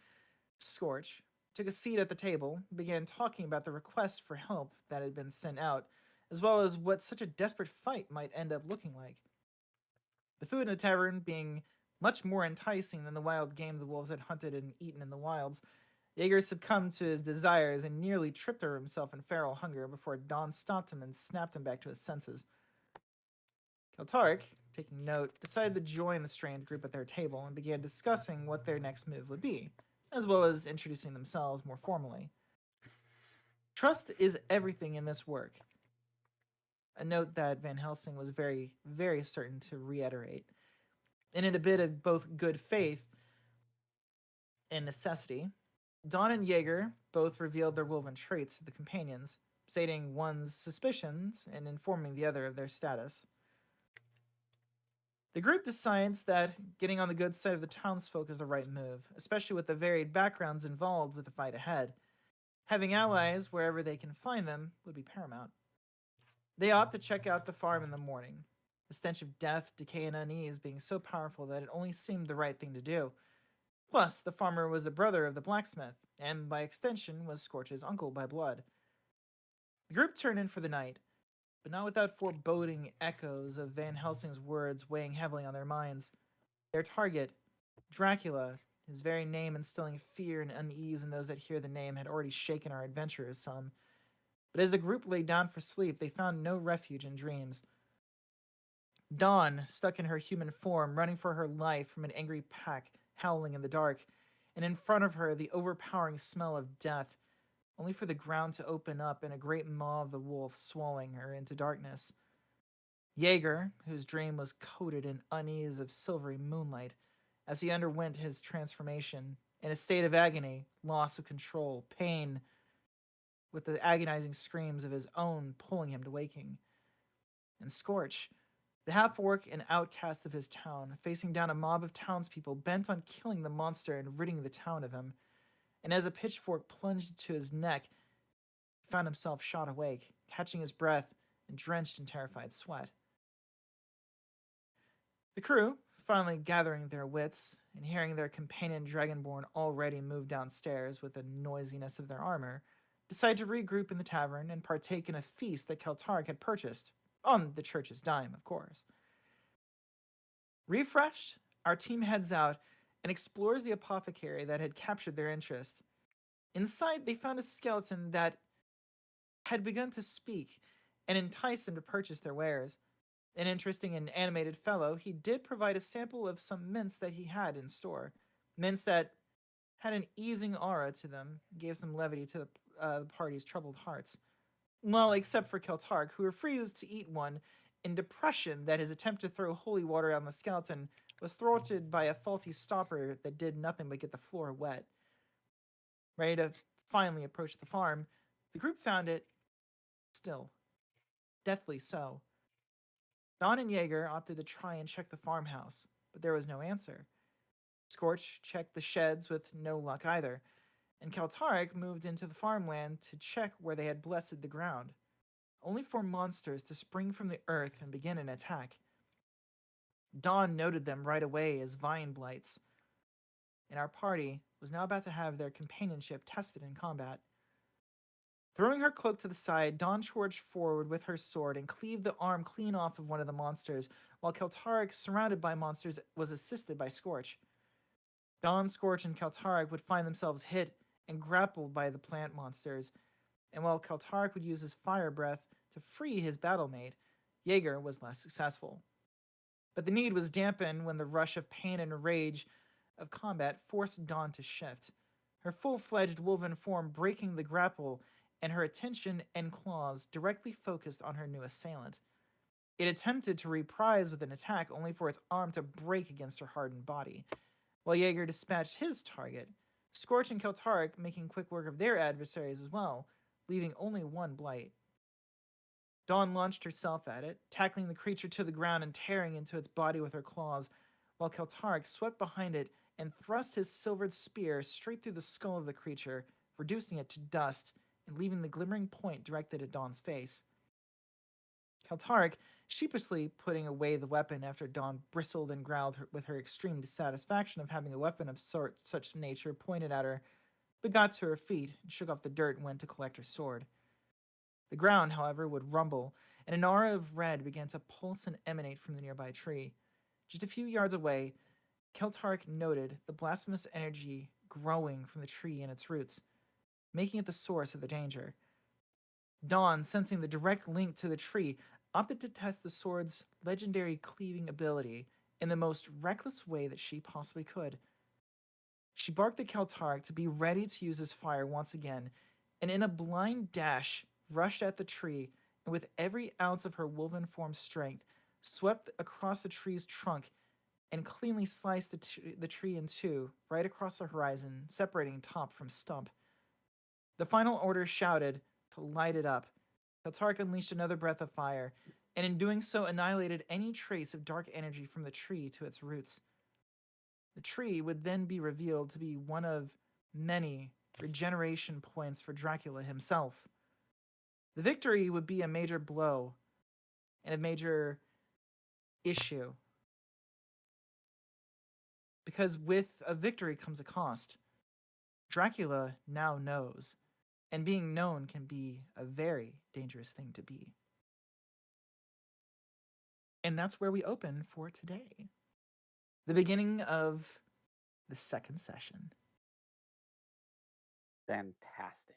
Scorch, took a seat at the table and began talking about the request for help that had been sent out, as well as what such a desperate fight might end up looking like. The food in the tavern being much more enticing than the wild game the wolves had hunted and eaten in the wilds, Jaeger succumbed to his desires and nearly tripped over himself in feral hunger before Don stopped him and snapped him back to his senses. Keltarik, taking note, decided to join the strange group at their table and began discussing what their next move would be, as well as introducing themselves more formally. Trust is everything in this work. A note that Van Helsing was very, very certain to reiterate. And in a bit of both good faith and necessity, Don and Jaeger both revealed their woven traits to the companions, stating one's suspicions and informing the other of their status. The group decides that getting on the good side of the townsfolk is the right move, especially with the varied backgrounds involved with the fight ahead. Having allies wherever they can find them would be paramount. They opt to check out the farm in the morning, the stench of death, decay, and unease being so powerful that it only seemed the right thing to do. Plus, the farmer was the brother of the blacksmith, and by extension was Scorch's uncle by blood. The group turned in for the night, but not without foreboding echoes of Van Helsing's words weighing heavily on their minds. Their target, Dracula, his very name instilling fear and unease in those that hear the name, had already shaken our adventurers some. But as the group lay down for sleep, they found no refuge in dreams. Dawn, stuck in her human form, running for her life from an angry pack howling in the dark, and in front of her the overpowering smell of death, only for the ground to open up and a great maw of the wolf swallowing her into darkness. Jaeger, whose dream was coated in unease of silvery moonlight, as he underwent his transformation, in a state of agony, loss of control, pain, with the agonizing screams of his own pulling him to waking. And Scorch, the half-orc and outcast of his town, facing down a mob of townspeople bent on killing the monster and ridding the town of him. And as a pitchfork plunged to his neck, he found himself shot awake, catching his breath and drenched in terrified sweat. The crew, finally gathering their wits and hearing their companion dragonborn already move downstairs with the noisiness of their armor, decided to regroup in the tavern and partake in a feast that Keltarik had purchased, on the church's dime, of course. Refreshed, our team heads out and explores the apothecary that had captured their interest. Inside, they found a skeleton that had begun to speak and enticed them to purchase their wares. An interesting and animated fellow, he did provide a sample of some mints that he had in store. Mints that had an easing aura to them, gave some levity to the party's troubled hearts. Well, except for Keltarik, who refused to eat one in depression that his attempt to throw holy water on the skeleton was thwarted by a faulty stopper that did nothing but get the floor wet. Ready to finally approach the farm, the group found it still. Deathly so. Don and Jaeger opted to try and check the farmhouse, but there was no answer. Scorch checked the sheds with no luck either, and Keltarik moved into the farmland to check where they had blessed the ground, only for monsters to spring from the earth and begin an attack. Dawn noted them right away as vine blights, and our party was now about to have their companionship tested in combat. Throwing her cloak to the side, Dawn charged forward with her sword and cleaved the arm clean off of one of the monsters, while Keltarik, surrounded by monsters, was assisted by Scorch. Dawn, Scorch, and Keltarik would find themselves hit and grappled by the plant monsters, and while Keltarik would use his fire breath to free his battlemate, Jaeger was less successful. But the need was dampened when the rush of pain and rage of combat forced Dawn to shift, her full-fledged woven form breaking the grapple and her attention and claws directly focused on her new assailant. It attempted to reprise with an attack only for its arm to break against her hardened body, while Jaeger dispatched his target, Scorch and Keltaric making quick work of their adversaries as well, leaving only one blight. Dawn launched herself at it, tackling the creature to the ground and tearing into its body with her claws, while Keltaric swept behind it and thrust his silvered spear straight through the skull of the creature, reducing it to dust and leaving the glimmering point directed at Dawn's face. Keltaric sheepishly putting away the weapon after Dawn bristled and growled with her extreme dissatisfaction of having a weapon of such nature pointed at her, but got to her feet and shook off the dirt and went to collect her sword. The ground, however, would rumble, and an aura of red began to pulse and emanate from the nearby tree. Just a few yards away, Keltaric noted the blasphemous energy growing from the tree and its roots, making it the source of the danger. Dawn, sensing the direct link to the tree, opted to test the sword's legendary cleaving ability in the most reckless way that she possibly could. She barked at Keltaric to be ready to use his fire once again, and in a blind dash, rushed at the tree, and with every ounce of her woven form strength, swept across the tree's trunk and cleanly sliced the tree in two, right across the horizon, separating top from stump. The final order shouted to light it up. Keltaric unleashed another breath of fire, and in doing so annihilated any trace of dark energy from the tree to its roots. The tree would then be revealed to be one of many regeneration points for Dracula himself. The victory would be a major blow and a major issue, because with a victory comes a cost. Dracula now knows, and being known can be a very dangerous thing to be. And that's where we open for today. The beginning of the second session. Fantastic.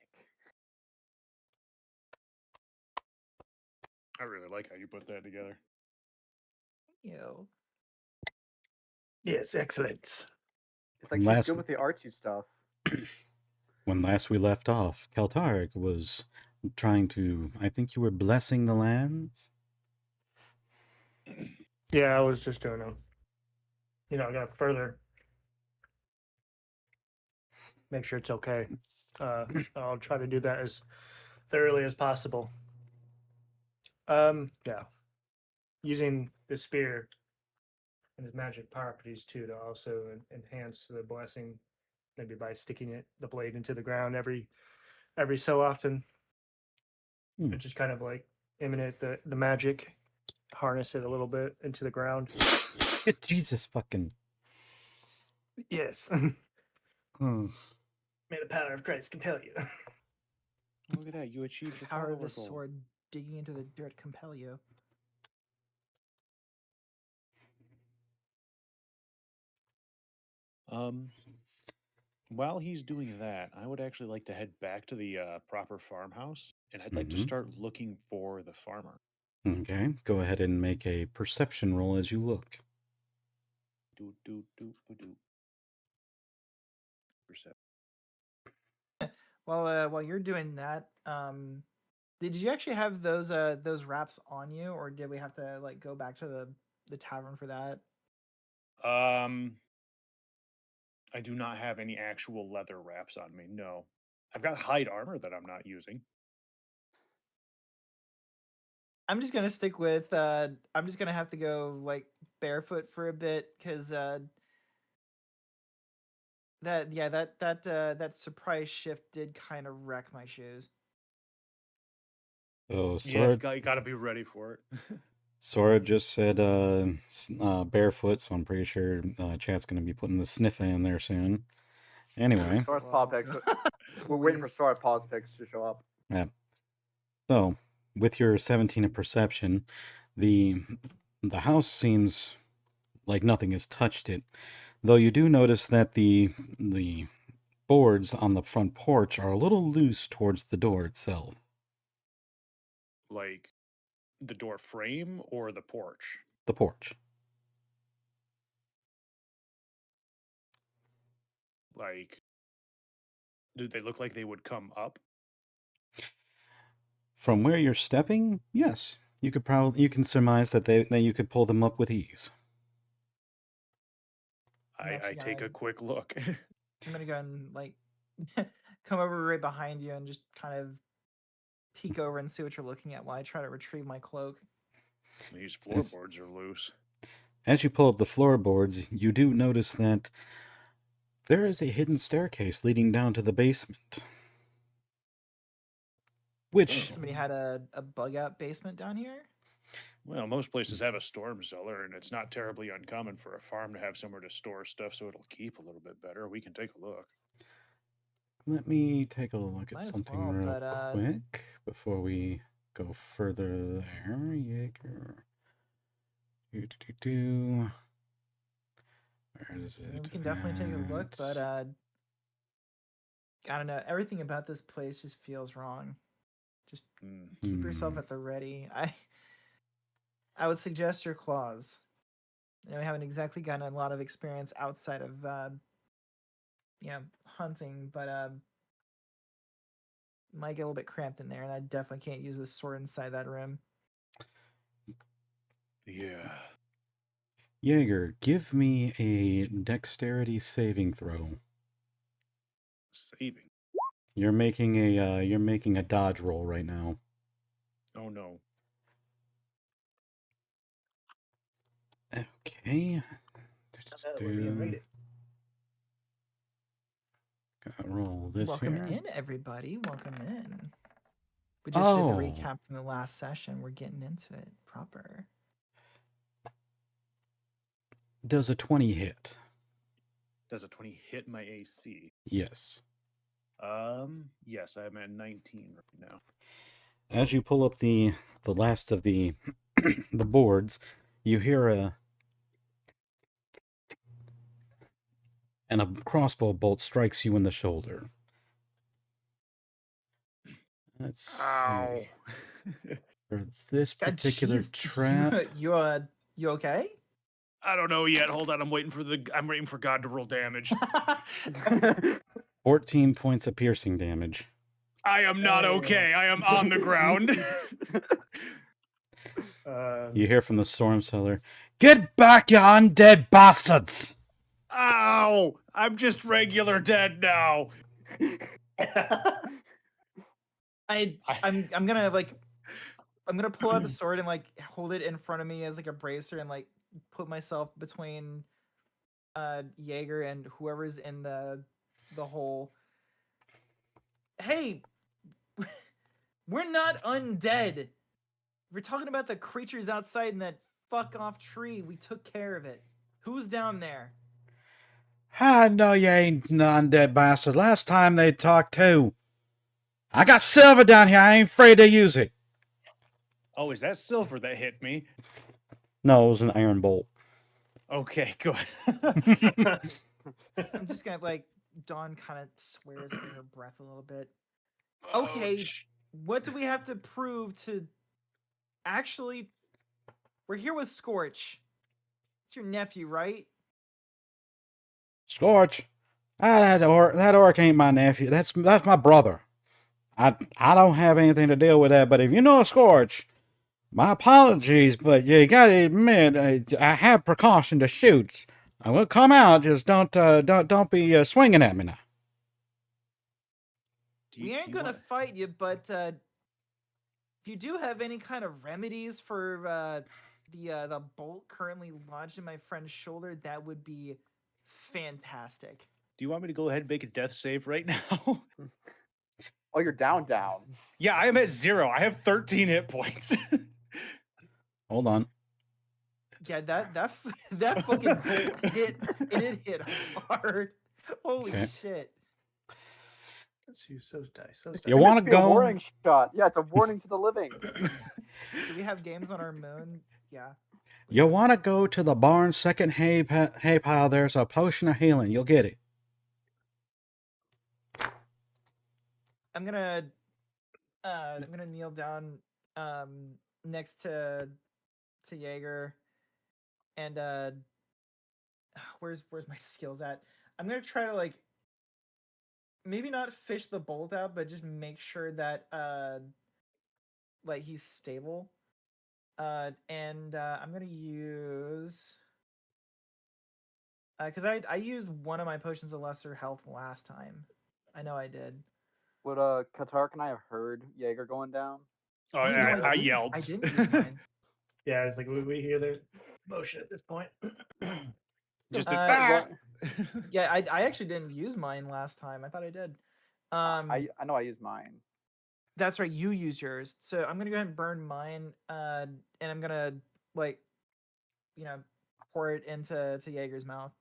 I really like how you put that together. Thank you. Yes, excellent. It's like she's good with the artsy stuff. When last we left off, Keltaric was trying to, I think you were blessing the lands? Yeah, I was just doing I gotta further make sure it's okay. I'll try to do that as thoroughly as possible. Yeah. Using the spear and his magic properties too to also enhance the blessing, maybe by sticking the blade into the ground every so often. And just kind of like emanate the magic, harness it a little bit into the ground. Jesus fucking. Yes. May the power of Christ compel you. Look at that, you achieved your Power of the goal. sword digging into the dirt compel you. While he's doing that, I would actually like to head back to the proper farmhouse, and I'd like to start looking for the farmer. Okay, go ahead and make a perception roll as you look. Perception. While you're doing that, did you actually have those wraps on you, or did we have to like go back to the tavern for that? I do not have any actual leather wraps on me. No, I've got hide armor that I'm not using. I'm just gonna stick with. I'm just gonna have to go like barefoot for a bit because that surprise shift did kind of wreck my shoes. Oh, Yeah, Sora, you gotta be ready for it. Sora just said barefoot, so I'm pretty sure Chat's going to be putting the sniffa in there soon. Anyway. Sora's paw picks. We're waiting for Sora's paw picks to show up. Yeah. So, with your 17 of perception, the house seems like nothing has touched it, though you do notice that the boards on the front porch are a little loose towards the door itself. Like the door frame or the porch? The porch. Like, do they look like they would come up? From where you're stepping, yes. You can surmise that you could pull them up with ease. I take a quick look. I'm gonna go and like come over right behind you and just kind of peek over and see what you're looking at while I try to retrieve my cloak. These floorboards are loose. As you pull up the floorboards, you do notice that there is a hidden staircase leading down to the basement. Which Somebody had a bug out basement down here? Well, most places have a storm cellar, and it's not terribly uncommon for a farm to have somewhere to store stuff so it'll keep a little bit better. We can take a look. let me take a look at Might as something well, real but, quick before we go further there. Jaeger. Do. Where is I mean, it? we can definitely take a look, but I don't know. Everything about this place just feels wrong. Just keep yourself at the ready. I would suggest your claws. You know, we haven't exactly gotten a lot of experience outside of hunting, but might get a little bit cramped in there, and I definitely can't use this sword inside that room. Yeah. Jaeger, give me a dexterity saving throw. Saving. You're making a dodge roll right now. Oh no. Okay. Rated. Gotta roll this Welcome here. in, everybody. Welcome in. We just did the Oh. recap from the last session. We're getting into it proper. Does a 20 hit? Does a 20 hit my AC? Yes. Yes, I'm at 19 right now. As you pull up the last of the the boards, you hear and a crossbow bolt strikes you in the shoulder. Let's see. For this particular trap, You okay? I don't know yet. Hold on, I'm waiting for God to roll damage. 14 points of piercing damage. I am not okay. I am on the ground. You hear from the storm cellar, "Get back, you undead bastards!" Ow! I'm just regular dead now. I'm gonna pull out the sword and like hold it in front of me as like a bracer and like put myself between Jaeger and whoever's in the hole. Hey, we're not undead. We're talking about the creatures outside in that fuck off tree. We took care of it. Who's down there? I know you ain't an undead bastard. Last time they talked too. I got silver down here. I ain't afraid to use it. Oh, is that silver that hit me? No, it was an iron bolt. Okay, good. I'm just gonna like Dawn kind of swears under her breath a little bit. Okay, what do we have to prove to actually? We're here with Scorch. It's your nephew, right? Scorch, that orc ain't my nephew. That's my brother. I don't have anything to deal with that. But if you know Scorch, my apologies. But you gotta admit, I have precaution to shoot. I will come out. Just don't be swinging at me now. We ain't gonna fight you, but if you do have any kind of remedies for the bolt currently lodged in my friend's shoulder, that would be fantastic. Do you want me to go ahead and make a death save right now? Oh, you're down. Yeah, I am at 0. I have 13 hit points. Hold on. Yeah, that fucking bolt hit. It hit hard. Holy shit! Let's use those dice. You want to go? A warning shot. Yeah, it's a warning to the living. Do we have games on our moon? Yeah. You want to go to the barn second hay pile? There's a potion of healing. You'll get it. I'm gonna kneel down next to Jaeger, and where's my skills at? I'm gonna try to like maybe not fish the bolt out, but just make sure that like he's stable. And I'm gonna use Because I used one of my potions of lesser health last time. I know I did. Would Katark and I have heard Jaeger going down? Oh, Oh, no, I didn't. yelled. I didn't use mine. Yeah, it's like we hear the motion at this point. Just Yeah, I actually didn't use mine last time. I thought I did. I know I used mine. That's right. You use yours. So I'm gonna go ahead and burn mine. And I'm gonna like, pour it into Jaeger's mouth.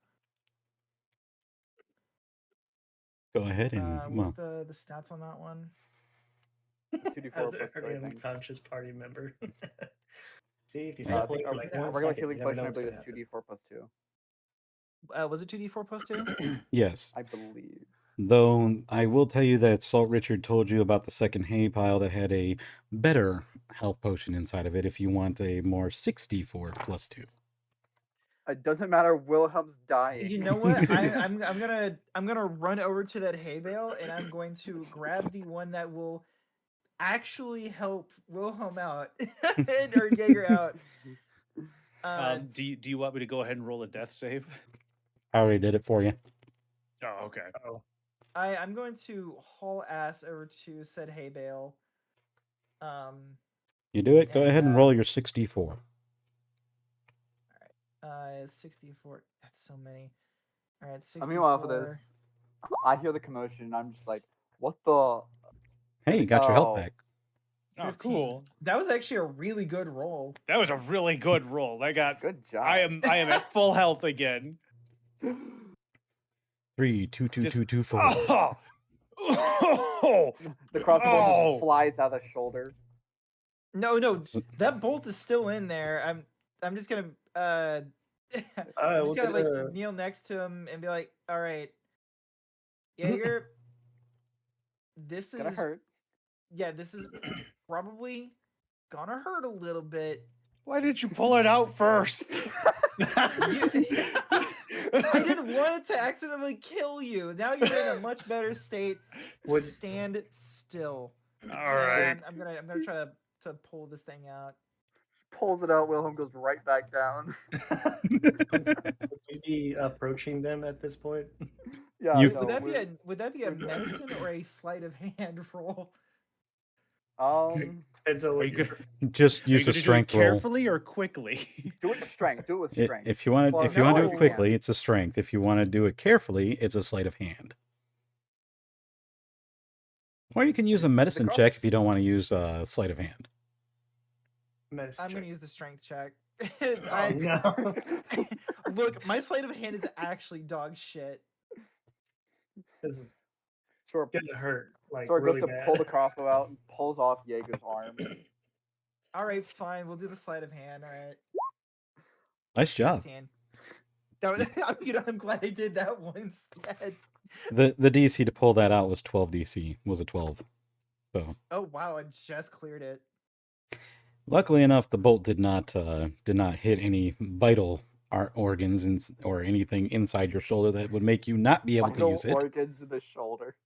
Go ahead and What's the stats on that one? 2d4 As plus 2, I an think. unconscious party member. See if you I stop think for like a 1 regular second, healing you never know potion, I what's believe, gonna is happen. 2d4 plus 2. Was it 2d4 plus 2? yes. I believe. Though I will tell you that Salt Richard told you about the second hay pile that had a better health potion inside of it if you want a more 64 plus 2. It doesn't matter. Wilhelm's dying. You know what? I'm gonna run over to that hay bale and I'm going to grab the one that will actually help Wilhelm out or Jaeger out. do you want me to go ahead and roll a death save? I already did it for you. Oh, okay. Oh, I'm going to haul ass over to said hay bale. You do it? Go And, ahead and roll your 64. 64. That's so many. All right, 64. Meanwhile, for this, I hear the commotion and I'm just like, what the? Hey, you got your health Oh. back. Oh, 15. cool. That was actually a really good roll. That was a really good roll. I got. Good job. I am at full health again. 3, 2, 2, Just- 2, 2, 4. Oh! Oh! The crossbow Oh. just flies out of the shoulder. No, that bolt is still in there. I'm just gonna I'm just gonna like kneel next to him and be like, all right, Jaeger, this is Gonna hurt. Yeah, this is probably gonna hurt a little bit. Why did you pull it out first? I didn't want it to accidentally kill you. Now you're in a much better state. Stand still. All right. I'm gonna try to pull this thing out. Pulls it out. Wilhelm goes right back down. Would you be approaching them at this point? Yeah. You- no, Would that be a medicine or a sleight of hand roll? Depends on Are what you you're gonna- Just Are you use a gonna do it strength roll. carefully or quickly? do it with strength. Do it with strength. If you want to, Well, if you want to do no. it quickly, it's a strength. If you want to do it carefully, it's a sleight of hand. Or you can use a medicine cross- check if you don't want to use sleight of hand. medicine I'm check. gonna use the strength check. Oh, no. Look, my sleight of hand is actually dog shit. This is Sora, gonna hurt. Like Sora really goes to bad. pull the crossbow out and pulls off Jaeger's arm. All right, fine. We'll do the sleight of hand. All right. Nice job. 15. That was, I'm glad I did that one instead. The DC to pull that out was 12 DC. Was a 12. So Oh wow, I just cleared it. luckily enough, the bolt did not hit any vital organs or anything inside your shoulder that would make you not be able to Vital use it. organs in the shoulder.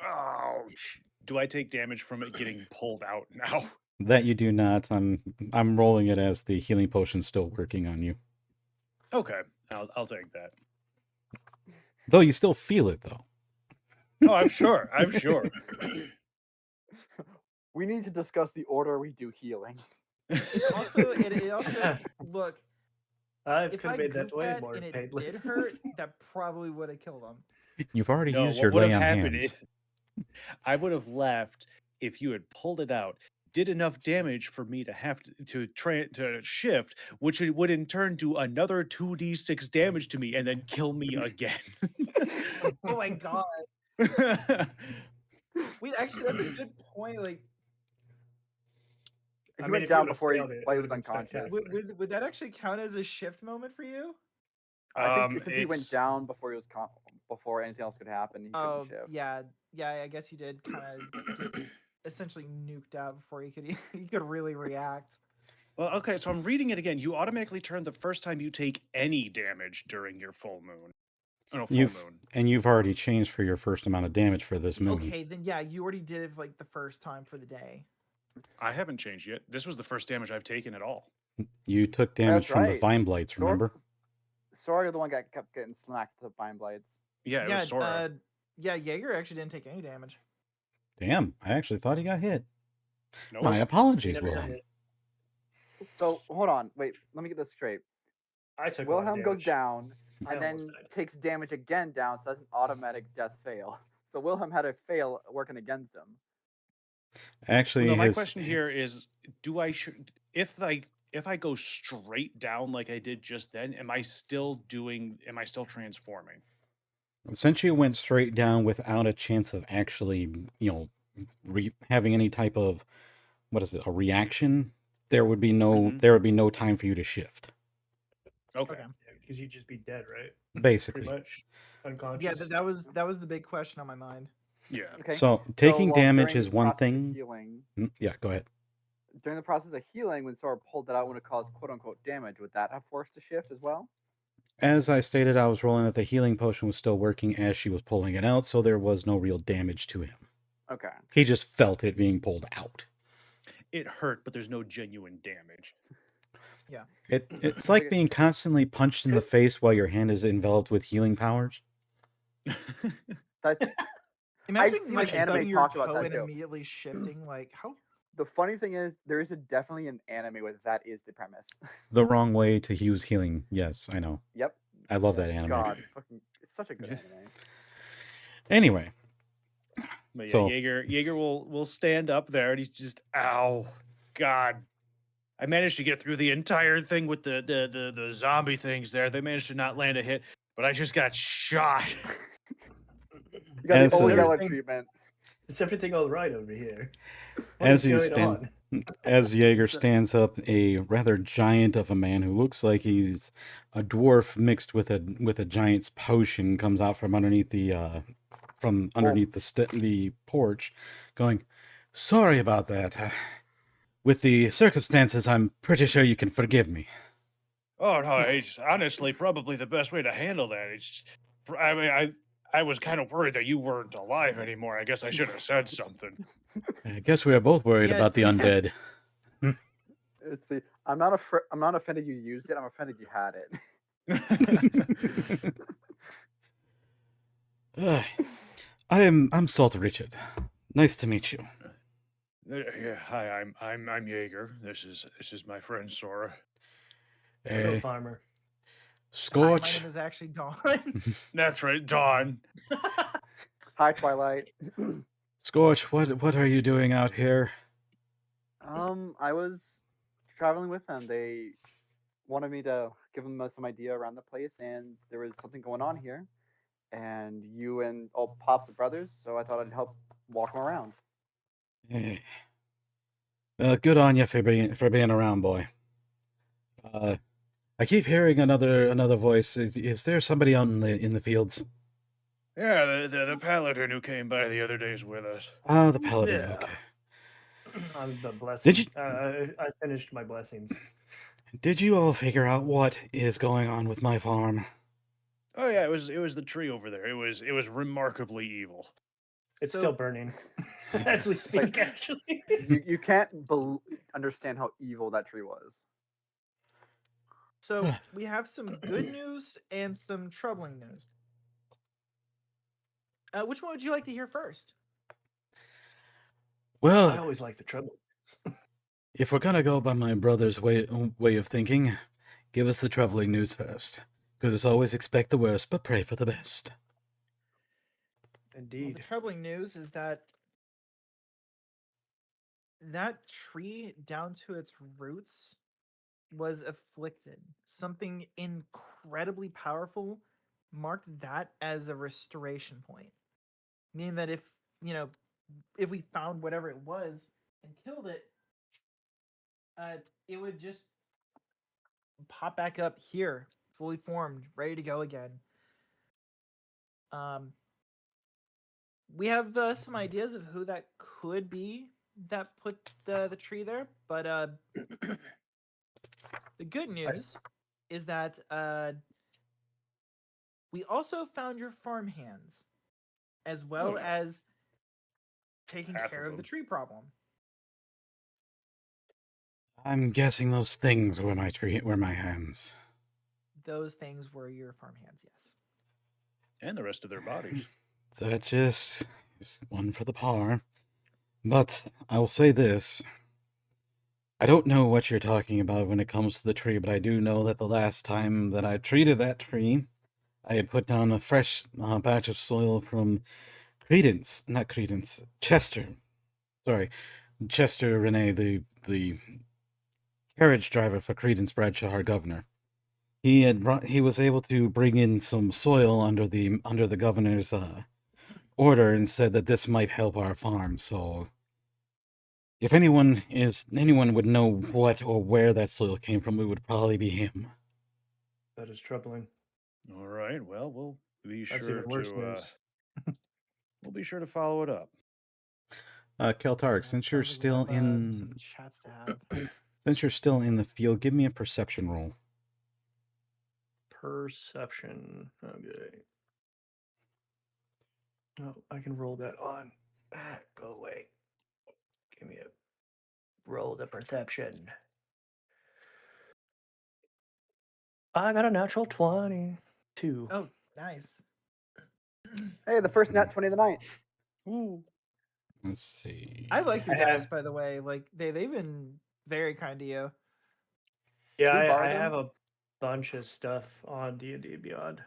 Ouch. Do I take damage from it getting pulled out now? That you do not. I'm rolling it as the healing potion's still working on you. Okay, I'll take that. Though you still feel it though. Oh, I'm sure. I'm sure. We need to discuss the order we do healing. It also look. I If could I have made that goofed way that more and it painless. did hurt, that probably would have killed him. You've already No, used what your would lay have on happened hands. if I would have left if you had pulled it out, did enough damage for me to have to shift, which would in turn do another 2d6 damage to me and then kill me again. Oh my god. Wait, actually, that's a good point. Like, He I mean, went if you down would've before he failed it, while he it was would've been unconscious. spectacular. would that actually count as a shift moment for you? I think since he went it's- down before he was before anything else could happen, he Oh, couldn't shift. yeah. I guess you did kind of get essentially nuked out before you could you could really react. Well, okay, so I'm reading it again. You automatically turn the first time you take any damage during your full moon. Oh, no, full moon. And you've already changed for your first amount of damage for this moon. Okay, then yeah, you already did it like the first time for the day. I haven't changed yet. This was the first damage I've taken at all. You took damage That's from the right. vine blights, remember? Sora the one that kept getting smacked with the Vine Blades? Yeah, it yeah, was Sora. yeah, Jaeger actually didn't take any damage. Damn, I actually thought he got hit. Nope. My apologies, Never got Wilhelm. hit. So hold on, wait, let me get this straight. I took a lot of Wilhelm goes damage. down I and almost then died. takes damage again down, so that's an automatic death fail. So Wilhelm had a fail working against him. Actually, No, my his question here is: do I if I go straight down like I did just then, am I still transforming? since you went straight down without a chance of actually, having any type of a reaction, there would be no time for you to shift. Okay. Because you'd just be dead, right? Basically. Pretty much unconscious. Yeah, that was the big question on my mind. Yeah. Okay. So taking damage during is the one process of thing. Healing, Yeah, go ahead. during the process of healing, when Sora pulled that out when it caused quote unquote damage, would that have forced a shift as well? As I stated, I was rolling that the healing potion was still working as she was pulling it out, so there was no real damage to him. Okay. He just felt it being pulled out. It hurt, but there's no genuine damage. Yeah. It's like being constantly punched in the face while your hand is enveloped with healing powers. That, Imagine seen like an anime stubbing your talk about toe that and too. immediately shifting. Like how? the funny thing is, there is definitely an anime where that is the premise. The wrong way to use healing. Yes, I know. Yep. I love that anime. God, fucking, it's such a good anime. Anyway, But yeah, So- Jaeger will stand up there and he's just, ow, God. I managed to get through the entire thing with the zombie things there. They managed to not land a hit, but I just got shot. You got As the old a- yellow treatment. Is everything all right over here? What As is you going stand- on? as Jaeger stands up, a rather giant of a man who looks like he's a dwarf mixed with a giant's potion comes out from underneath the the porch, going, "Sorry about that. With the circumstances, I'm pretty sure you can forgive me." Oh no, it's honestly probably the best way to handle that. I mean, I was kind of worried that you weren't alive anymore. I guess I should have said something. I guess we are both worried Yeah. about the undead. It's the I'm not offended you used it. I'm offended you had it. I'm Salt Richard. Nice to meet you. Yeah, hi, I'm Jaeger. This is my friend Sora. Hello, farmer. Hi, my Scorch. name is actually Dawn. That's right, Dawn. Hi, Twilight. Scorch, what are you doing out here? I was traveling with them. They wanted me to give them some idea around the place, and there was something going on here. And you and old Pops are brothers, so I thought I'd help walk them around. Eh. Good on you for being around, boy. I keep hearing another voice. Is there somebody out in the fields? Yeah, the paladin who came by the other day is with us. Oh, the paladin. Yeah. Okay. I'm the blessing. Did you- I finished my blessings. Did you all figure out what is going on with my farm? Oh yeah, it was the tree over there. It was remarkably evil. It's So- still burning. As we speak, actually. You can't understand how evil that tree was. So we have some good news and some troubling news. Which one would you like to hear first? I Well, always like the trouble. if we're gonna go by my brother's way of thinking, give us the troubling news first. Because it's always expect the worst, but pray for the best. Well, Indeed. the troubling news is that that tree down to its roots was afflicted. Something incredibly powerful marked that as a restoration point. Meaning that if we found whatever it was and killed it, it would just pop back up here, fully formed, ready to go again. We have some ideas of who that could be that put the tree there, but the good news is that we also found your farm hands, as well Oh. as taking Half care of of the them. tree problem. I'm guessing those things were my hands. those things were your farmhands, yes. And the rest of their bodies. That just is one for the par. But I will say this. I don't know what you're talking about when it comes to the tree, but I do know that the last time that I treated that tree, I had put down a fresh batch of soil from Chester. Sorry, Chester Renee, the carriage driver for Credence Bradshaw, our governor. He was able to bring in some soil under the governor's order and said that this might help our farm. So if anyone would know what or where that soil came from, it would probably be him. That is troubling. All right. Well, we'll be That's sure even worse to news. we'll be sure to follow it up. Keltark, since you're Sounds like we still have, in some chats to have. since you're still in the field, give me a perception roll. Perception. Okay. Oh, I can roll that on. Go away. Give me a roll the perception. I got a natural 22. Oh, nice. Hey, the first nat 20 of the night. Ooh. Let's see. I like your I dice, have- by the way. Like they've been very kind to you. Yeah, Who I borrowed them? have a bunch of stuff on D&D Beyond.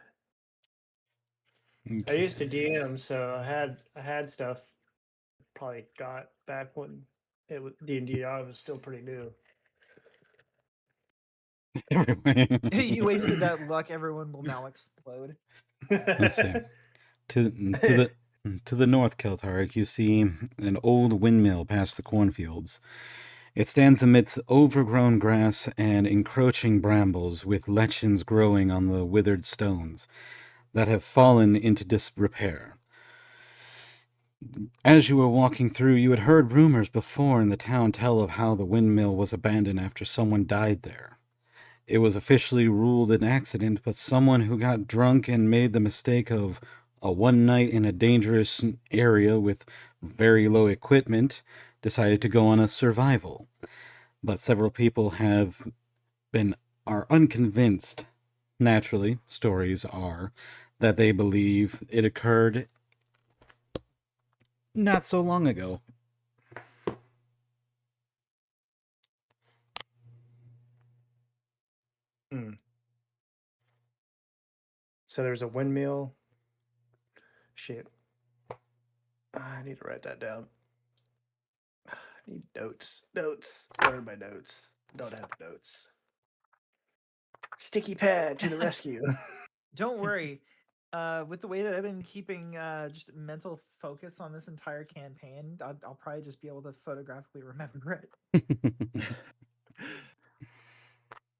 I used to DM, so I had stuff. Probably got back when it was D&D Beyond was still pretty new. You wasted that luck. Everyone will now explode. Let's see. To the north, Keltarik, you see an old windmill past the cornfields. It stands amidst overgrown grass and encroaching brambles, with lichens growing on the withered stones that have fallen into disrepair. As you were walking through, you had heard rumors before in the town tell of how the windmill was abandoned after someone died there. It was officially ruled an accident, but someone who got drunk and made the mistake of a one night in a dangerous area with very low equipment decided to go on a survival. But several people are unconvinced. Naturally, stories are that they believe it occurred not so long ago. So there's a windmill. Shit. I need to write that down. I need notes. Notes. Where are my notes? Don't have notes. Sticky pad to the rescue. Don't worry. With the way that I've been keeping just mental focus on this entire campaign, I'll probably just be able to photographically remember it.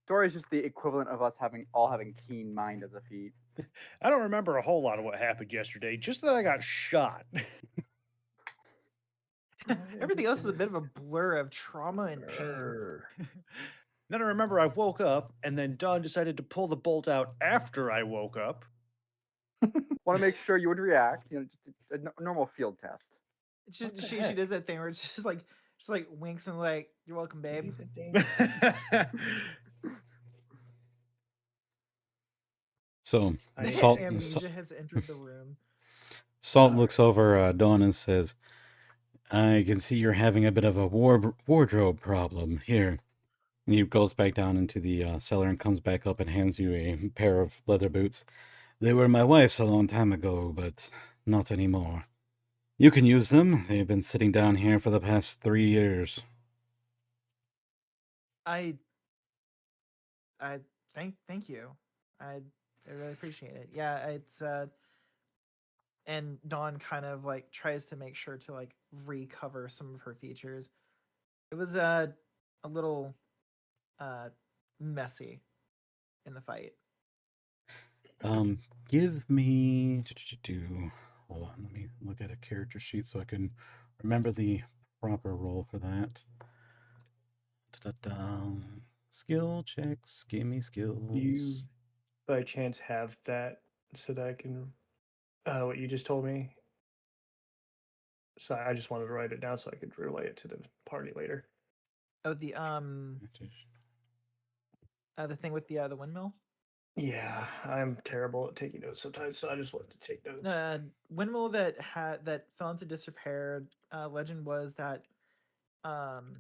Story is just the equivalent of us having keen mind as a feat. I don't remember a whole lot of what happened yesterday, just that I got shot. Everything else is a bit of a blur of trauma and pain. Then I remember I woke up, and then Dawn decided to pull the bolt out after I woke up. Want to make sure you would react. Just a normal field test. It's just What the she heck? does that thing where it's just like winks and like, "You're welcome, babe." So, I- Salt, Amnesia has entered the room. Salt looks over Dawn and says, I can see you're having a bit of a wardrobe problem here. And he goes back down into the cellar and comes back up and hands you a pair of leather boots. They were my wife's a long time ago, but not anymore. You can use them. They've been sitting down here for the past 3 years. I thank you. I really appreciate it. Yeah, it's and Dawn kind of like tries to make sure to like recover some of her features. It was a little messy in the fight. Give me hold on, let me look at a character sheet so I can remember the proper roll for that. Skill checks, give me skills. Do you by chance have that so that I can what you just told me? So I just wanted to write it down so I could relay it to the party later. Oh, the thing with the windmill. Yeah, I'm terrible at taking notes sometimes, so I just wanted to take notes. Windmill that fell into disrepair. Legend was that um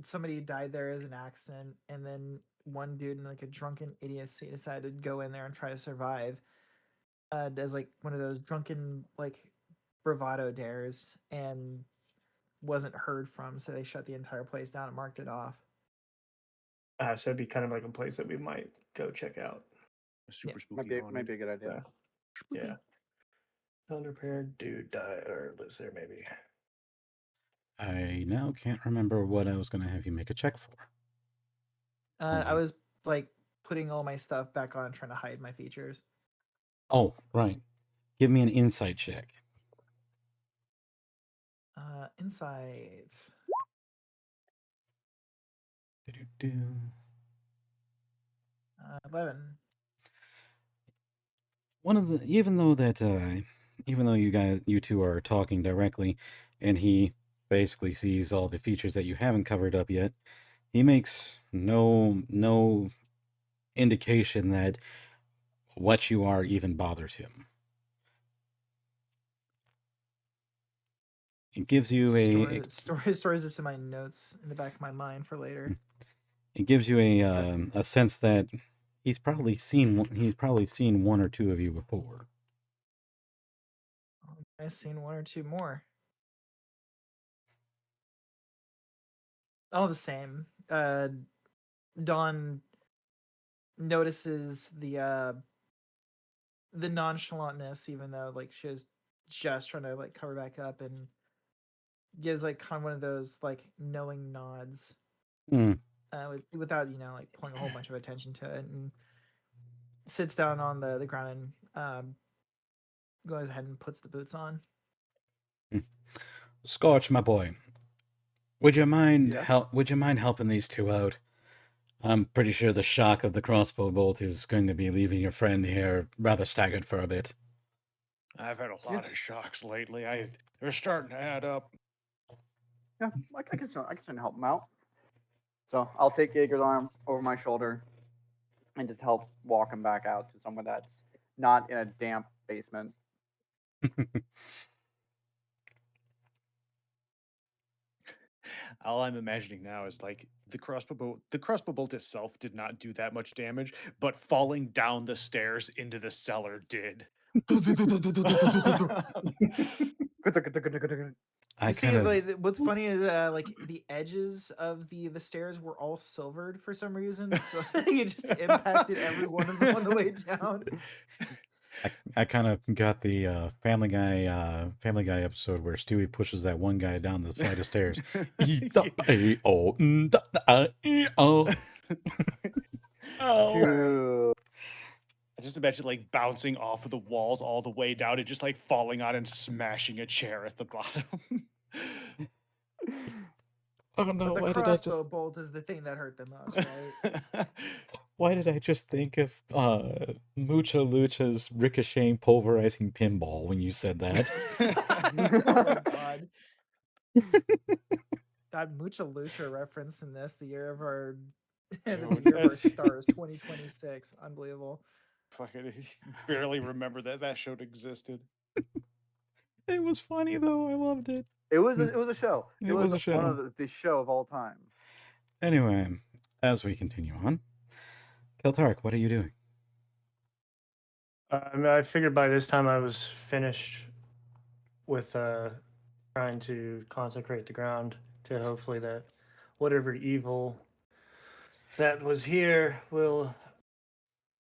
somebody died there as an accident, and then one dude in like a drunken idiocy decided to go in there and try to survive. As like one of those drunken like bravado dares, and wasn't heard from, so they shut the entire place down and marked it off. So it'd be kind of like a place that we might go check out. Super spooky. Might be a good idea. Yeah. Unrepaired dude died or lives there, maybe. I now can't remember what I was going to have you make a check for. I was like putting all my stuff back on, trying to hide my features. Oh, right. Give me an insight check. Insight. 11. One of the even though you two are talking directly, and he basically sees all the features that you haven't covered up yet, he makes no indication that what you are even bothers him. It gives you stores this in my notes in the back of my mind for later. It gives you a sense that he's probably seen one or two of you before. I've seen one or two more. All the same, Dawn notices the nonchalantness, even though like she was just trying to like cover back up, and gives like kind of one of those like knowing nods, without like pulling a whole bunch of attention to it, and sits down on the ground and goes ahead and puts the boots on. Scorch, my boy, would you mind helping these two out? I'm pretty sure the shock of the crossbow bolt is going to be leaving your friend here rather staggered for a bit. I've had a lot of shocks lately. They're starting to add up. Yeah, I can help him out. So I'll take Jaeger's arm over my shoulder and just help walk him back out to somewhere that's not in a damp basement. All I'm imagining now is like the crossbow bolt itself did not do that much damage, but falling down the stairs into the cellar did. What's funny is like the edges of the stairs were all silvered for some reason, so it just impacted every one of them on the way down. I kind of got the Family Guy episode where Stewie pushes that one guy down the flight of stairs. I just imagine like bouncing off of the walls all the way down and just like falling on and smashing a chair at the bottom. Oh no! But the crossbow bolt is the thing that hurt the most, right? Why did I just think of Mucha Lucha's ricocheting pulverizing pinball when you said that? Oh my god! That Mucha Lucha reference in this, the year of our stars, 2026, unbelievable. Fucking barely remember that show existed. It was funny though. I loved it. It was a show. It was a show. One of the show of all time. Anyway, as we continue on, Keltarik, what are you doing? I figured by this time I was finished with trying to consecrate the ground to hopefully that whatever evil that was here will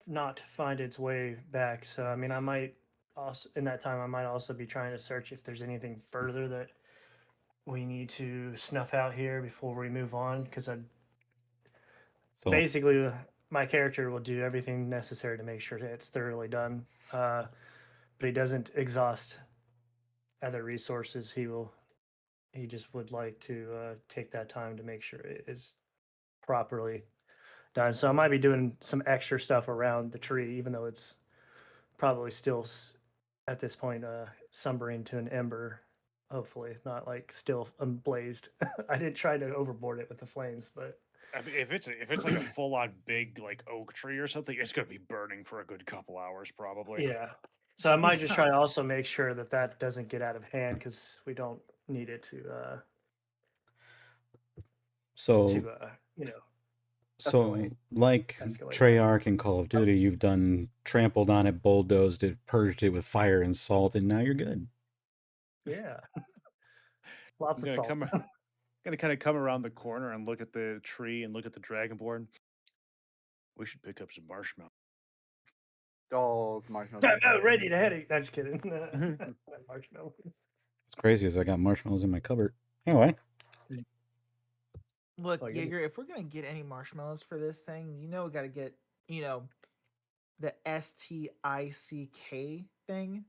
not find its way back. So I mean, I might also in that time I might also be trying to search if there's anything further that we need to snuff out here before we move on, because basically my character will do everything necessary to make sure that it's thoroughly done, but he doesn't exhaust other resources. He just would like to take that time to make sure it is properly done. So I might be doing some extra stuff around the tree, even though it's probably still at this point sumbering to an ember. Hopefully not like still blazed. I didn't try to overboard it with the flames, but I mean, if it's like a full on big like oak tree or something, it's gonna be burning for a good couple hours probably. Yeah. So I might just Yeah. try to also make sure that that doesn't get out of hand because we don't need it So you know, so Escalate. like escalate. Treyarch and Call of Duty, you've done trampled on it, bulldozed it, purged it with fire and salt, and now you're good. Yeah. Lots I'm of gonna salt. gonna kind of come around the corner and look at the tree and look at the dragonborn. We should pick up some marshmallow. Dolls, marshmallows. I'm are not great. ready to head it. I'm just kidding. Marshmallows. It's crazy as I got marshmallows in my cupboard. Anyway, Look, Oh, you're- Jaeger, if we're gonna get any marshmallows for this thing, we gotta get, the STICK thing.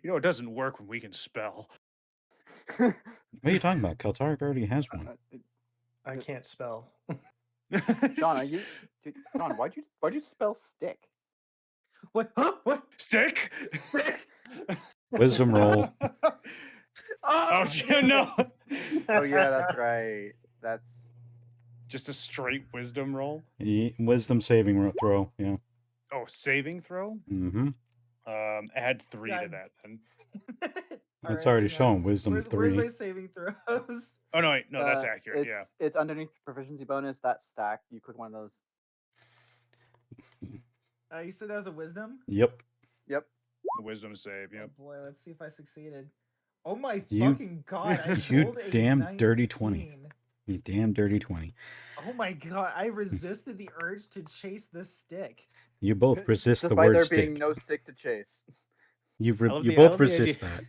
It doesn't work when we can spell. what are you talking about? Keltaric already has one. I can't spell. John, John, why'd you spell stick? What? Huh? What? Stick? Wisdom roll. Oh no! Oh yeah, that's right. That's Just a straight wisdom roll. Wisdom saving throw. Yeah. Oh, saving throw. Mm-hmm. Add 3 Yeah, to that then. That's already hang on. shown. Wisdom Where's 3. my saving throws? Oh no, wait, no, that's accurate. it's, Yeah. It's underneath the proficiency bonus. That stack. You click one of those. You said that was a wisdom? Yep. Yep. The wisdom save. Oh Yep. boy, let's see if I succeeded. Oh my You- fucking god! I you rolled a damn dirty 20. 19. You damn dirty 20. Oh my god! I resisted the urge to chase this stick. You both resist the Despite word there stick. being no stick to chase. You I love you the- I both love the resist idea-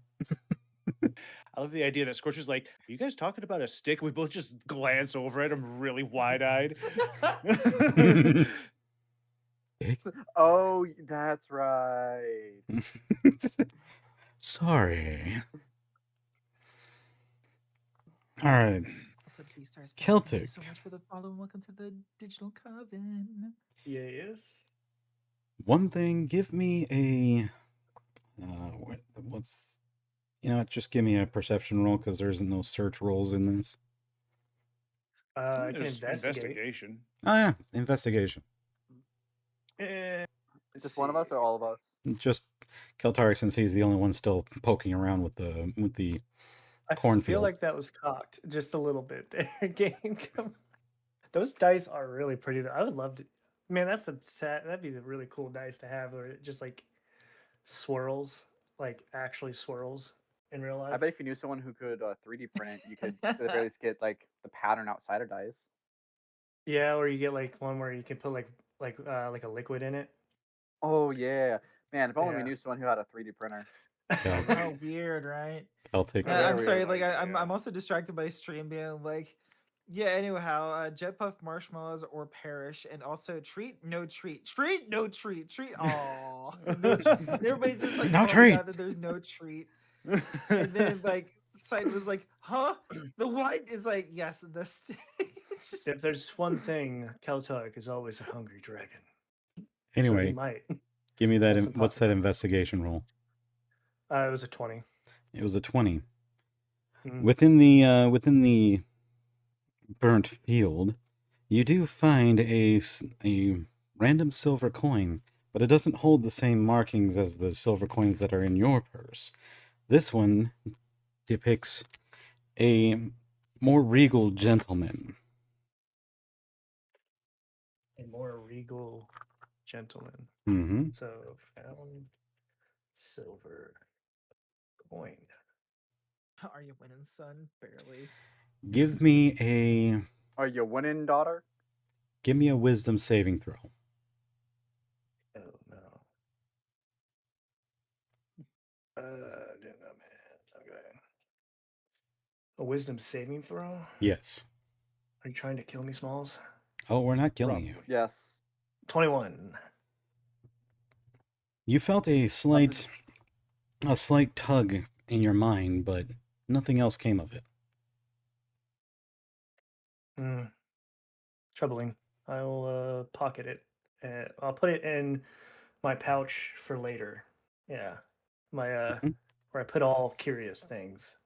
that. I love the idea that Scorch is like, "Are you guys talking about a stick?" We both just glance over at him, really wide-eyed. Oh, that's right. Sorry. All right. Also, Beastars, thank you Celtic. so much for the follow and welcome to the Digital Coven. Yes. One thing, give me a what's just give me a perception roll because there isn't no search rolls in this. I can There's investigate. investigation. Oh yeah, investigation. Just one of us or all of us? Just Keltaric, since he's the only one still poking around with the I feel cornfield. like that was cocked just a little bit there. Game. Those dice are really pretty. I would love to. Man, that'd be a really cool dice to have, where it just like swirls, like actually swirls in real life. I bet if you knew someone who could 3D print it, you could at the very least get like the pattern outside of dice. Yeah, or you get like one where you can put like a liquid in it. Oh yeah, man! If only we Yeah. knew someone who had a 3D printer. Yeah. Oh, weird, right? Celtic. Yeah, I'm weird, sorry. like, I'm yeah. also distracted by stream being like, yeah. Anyhow, Jet Puff marshmallows or perish, and also treat no treat, treat no treat, treat. Oh, everybody's just like, No oh treat. my god, that there's no treat. And then like Sight was like, huh? The white is like, yes, the stick. It's just If there's one thing, Keltaric is always a hungry dragon. So he Anyway, might. give me that. That's What's that investigation roll? It was a 20. It was a 20. Mm. Within the burnt field, you do find a random silver coin, but it doesn't hold the same markings as the silver coins that are in your purse. This one depicts a more regal gentleman. A more regal gentleman. Mm-hmm. So found silver coin. are you winning, son? Barely. Give me a Are you winning, daughter? wisdom saving throw. Oh no. Didn't know, man. Okay. A wisdom saving throw? Yes. Are you trying to kill me, Smalls? Oh, we're not killing you. Yes. 21. You felt a slight tug in your mind, but nothing else came of it. Troubling. I'll pocket it. I'll put it in my pouch for later. Yeah. My where I put all curious things.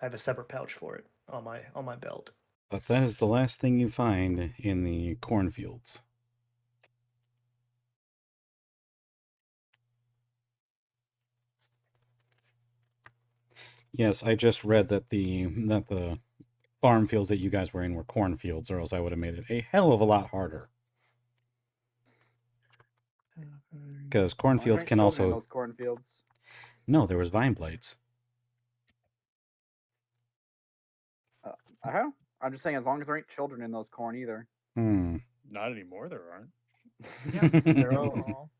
I have a separate pouch for it on my belt. But that is the last thing you find in the cornfields. Yes, I just read that the farm fields that you guys were in were cornfields, or else I would have made it a hell of a lot harder. Because cornfields Aren't can children in also those cornfields. no, there was vine blades. I'm just saying, as long as there ain't children in those corn either. Hmm. Not anymore. There aren't. Yeah, they're all.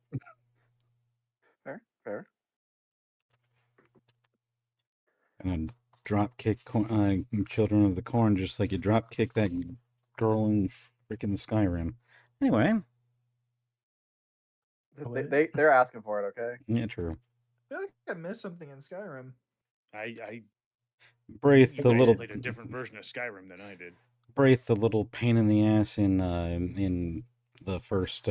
Fair. And then drop kick children of the corn, just like you drop kick that girl in freaking Skyrim. Anyway, They're asking for it, okay? yeah, true. I feel like I missed something in Skyrim. Braith, You the guys little played a different version of Skyrim than I did. Braith, the little pain in the ass in the first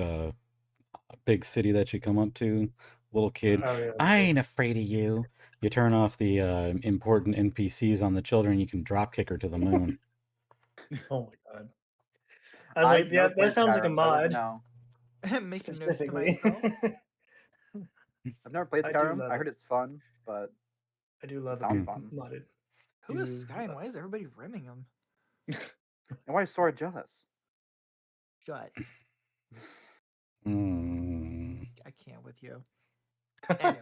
big city that you come up to, little kid. Oh, yeah, I ain't afraid of you. You turn off the important NPCs on the children, you can drop kick her to the moon. Oh my god. I was like, yeah, that sounds like a mod. No, Making notes to Specifically. myself. I've never played I do Skyrim. love I it. heard it's fun, but I do love sounds it. fun. Modded. Who is Do- Sky and why is everybody rimming him? And why is Sora jealous? Shut. Mm. I can't with you. Anyway.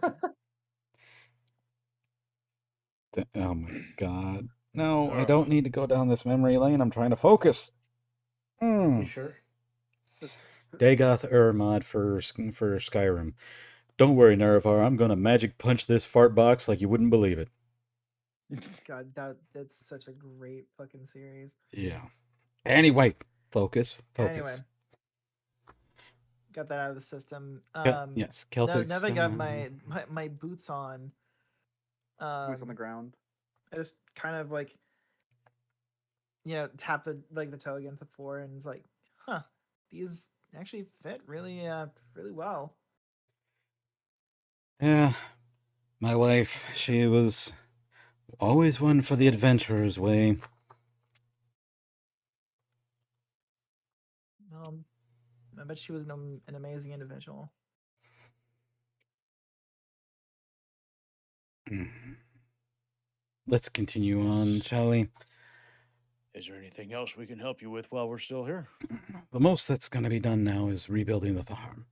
Oh my god. No, I Ugh. don't need to go down this memory lane. I'm trying to focus. You sure? Dagoth mod for Skyrim. Don't worry, Nerevar. I'm gonna magic punch this fart box like you wouldn't believe it. God, that's such a great fucking series. Yeah. Anyway, focus. Anyway, got that out of the system. Yes, Celtic. Now that I got my boots on. Boots on the ground. I just kind of like, tap the toe against the floor and it's like, huh, these actually fit really well. Yeah, my wife, she was always one for the adventurer's way. I bet she was an amazing individual. Let's continue on, shall we? Is there anything else we can help you with while we're still here? The most that's going to be done now is rebuilding the farm.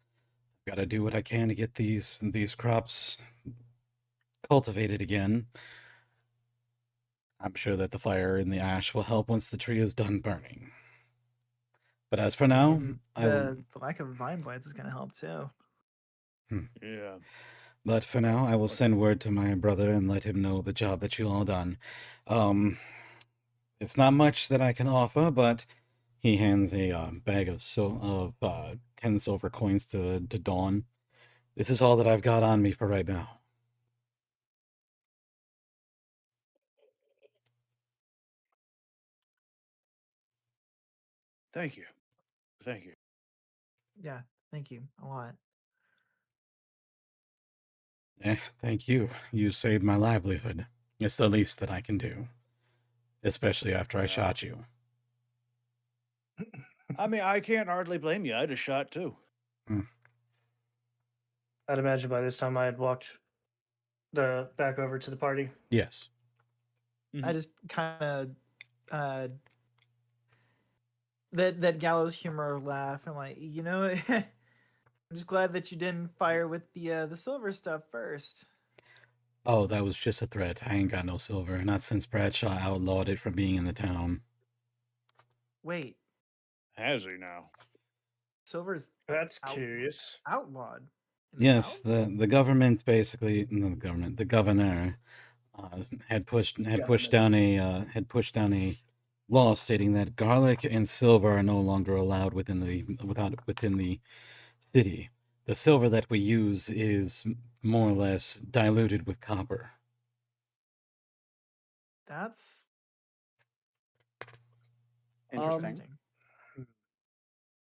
Got to do what I can to get these crops cultivated again. I'm sure that the fire and the ash will help once the tree is done burning. But as for now, the lack of vine blades is going to help too. Yeah. But for now, I will send word to my brother and let him know the job that you all done. It's not much that I can offer, but he hands a bag of 10 silver coins to Dawn. This is all that I've got on me for right now. Thank you. Thank you. Yeah, thank you a lot. Thank you. You saved my livelihood. It's the least that I can do. Especially after I shot you. I mean, I can't hardly blame you. I'd have shot too. I'd imagine by this time I had walked back over to the party. Yes. I just kind of that gallows humor laugh. I'm like, I'm just glad that you didn't fire with the silver stuff first. Oh, that was just a threat. I ain't got no silver. Not since Bradshaw outlawed it from being in the town. Wait, Has he now? silver's That's curious. outlawed. in the Yes, South? the government basically, not the government, the governor had pushed down a law stating that garlic and silver are no longer allowed within the city. The silver that we use is more or less diluted with copper. That's Interesting.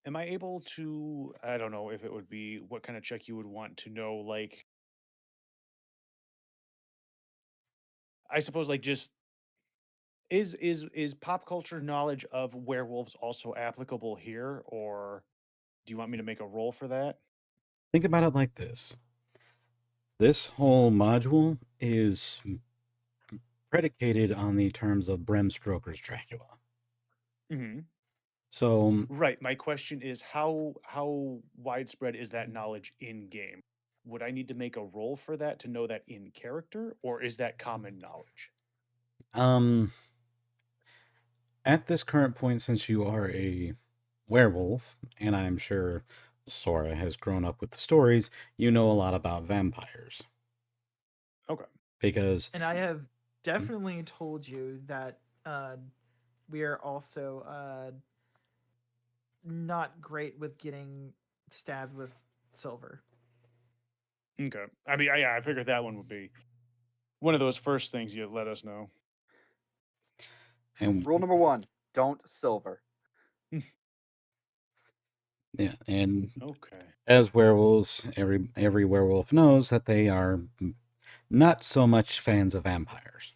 Am I able to, I don't know if it would be what kind of check you would want to know, like, I suppose, like, just Is pop culture knowledge of werewolves also applicable here, or do you want me to make a roll for that? Think about it like this. This whole module is predicated on the terms of Bram Stoker's Dracula. Mm-hmm. So, Right. My question is how widespread is that knowledge in game? Would I need to make a roll for that to know that in character, or is that common knowledge? at this current point, since you are a werewolf, and I'm sure Sora has grown up with the stories, you know a lot about vampires. Okay. Because And I have definitely told you that we are also not great with getting stabbed with silver. Okay. I mean, yeah, I figured that one would be one of those first things you let us know. and Rule number 1: don't silver. yeah, and Okay. as werewolves, every werewolf knows that they are not so much fans of vampires.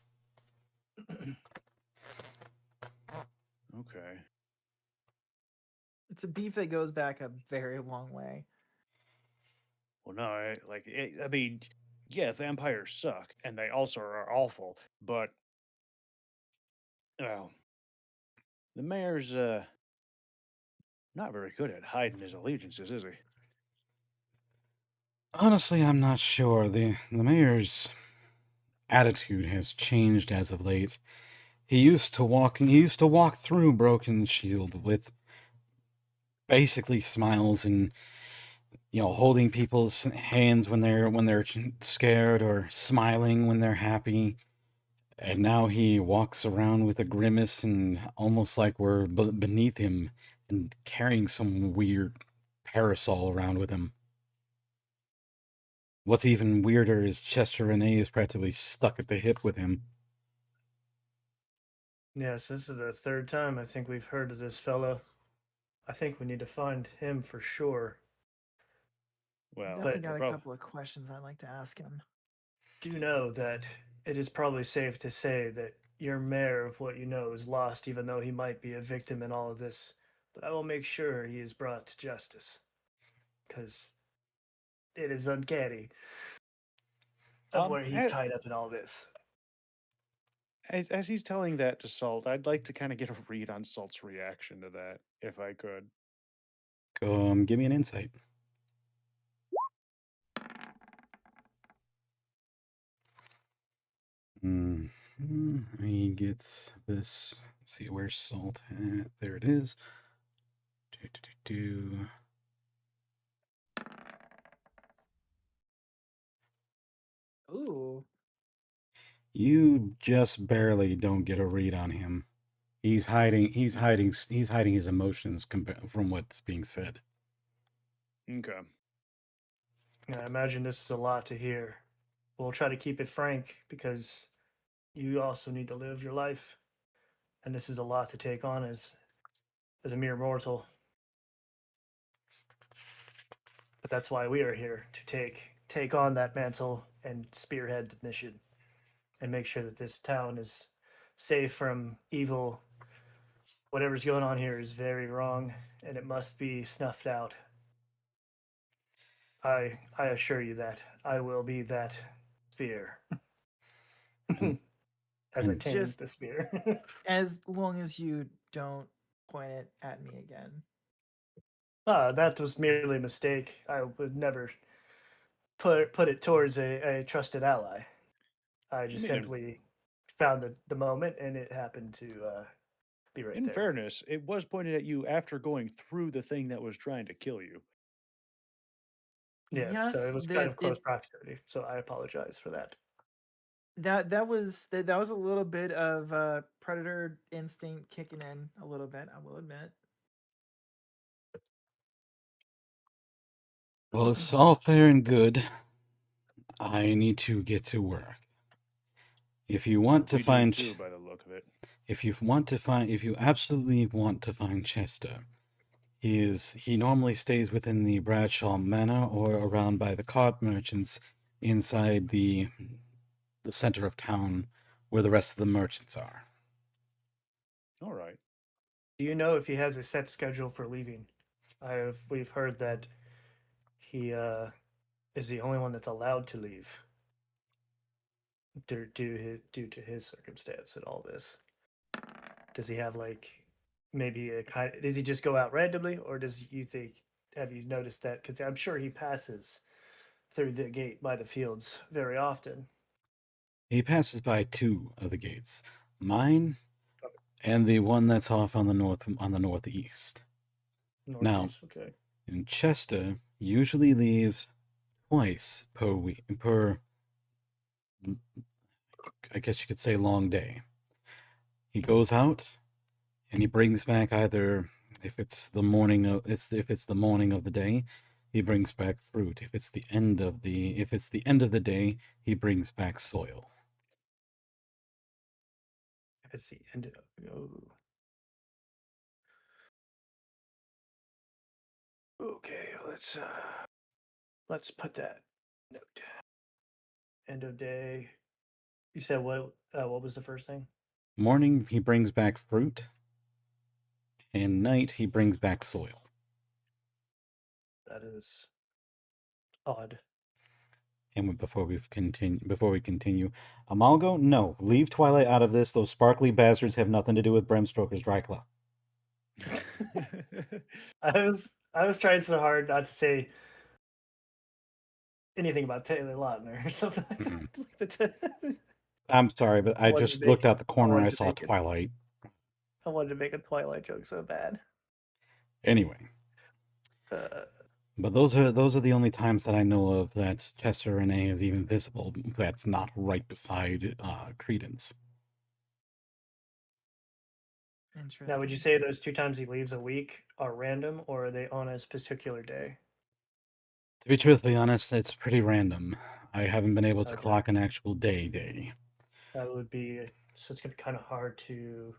Okay. It's a beef that goes back a very long way. Well, no, I mean, yeah, vampires suck, and they also are awful. But, well, the mayor's not very good at hiding his allegiances, is he? Honestly, I'm not sure. The mayor's attitude has changed as of late. He used to walk through Broken Shield with basically smiles and holding people's hands when they're scared or smiling when they're happy. And now he walks around with a grimace and almost like we're beneath him and carrying some weird parasol around with him. What's even weirder is Chester Renee is practically stuck at the hip with him. Yes, this is the third time I think we've heard of this fellow. I think we need to find him for sure. Well, Definitely but got a couple of questions I'd like to ask him. do know that it is probably safe to say that your mayor of what you know is lost, even though he might be a victim in all of this. But I will make sure he is brought to justice, because it is uncanny of where he's tied up in all this. as he's telling that to Salt, I'd like to kind of get a read on Salt's reaction to that, if I could. Give me an insight. He gets this. See where's Salt at? There it is. Ooh. You just barely don't get a read on him. He's hiding his emotions from what's being said. Okay. And I imagine this is a lot to hear. We'll try to keep it frank because you also need to live your life, and this is a lot to take on as a mere mortal. But that's why we are here, to take on that mantle and spearhead the mission and make sure that this town is safe from evil. Whatever's going on here is very wrong, and it must be snuffed out. I assure you that I will be that spear. As I tame Just the spear. as long as you don't point it at me again. That was merely a mistake. I would never put it towards a trusted ally. I just simply found the moment, and it happened to be right In there. fairness, it was pointed at you after going through the thing that was trying to kill you. Yes, so it was kind of close proximity. So I apologize for that. That was a little bit of predator instinct kicking in a little bit, I will admit. Well, it's all fair and good. I need to get to work. If you want to find, too, by the look of it. If you absolutely want to find Chester, he normally stays within the Bradshaw Manor or around by the cart merchants inside the center of town where the rest of the merchants are. All right. Do you know if he has a set schedule for leaving? We've heard that he is the only one that's allowed to leave due to his circumstance and all this. Does he have like maybe a kind? Does he just go out randomly, or does you think? Have you noticed that? Because I'm sure he passes through the gate by the fields very often. He passes by two of the gates, mine and the one that's off on the northeast. Northeast, okay. And Chester usually leaves twice per week per. I guess you could say long day. He goes out, and he brings back either if it's the morning of the day, he brings back fruit. If it's the end of the day, he brings back soil. If it's the end of okay, let's put that note. End of day. You said what was the first thing? Morning he brings back fruit, and night he brings back soil. That is odd. And before we continue, Amalgo, no, leave Twilight out of this. Those sparkly bastards have nothing to do with Bram Stoker's Dracula. I was trying so hard not to say anything about Taylor Lautner or something like that. I'm sorry, but I wanted just to looked make out the corner and I wanted to saw make it- Twilight. I wanted to make a Twilight joke so bad. Anyway, but those are the only times that I know of that Chester Renee is even visible. That's not right beside Credence. Interesting. Now, would you say those 2 times he leaves a week are random, or are they on a particular day? To be truthfully honest, it's pretty random. I haven't been able to Okay. clock an actual day. That would be so. It's gonna be kind of hard to.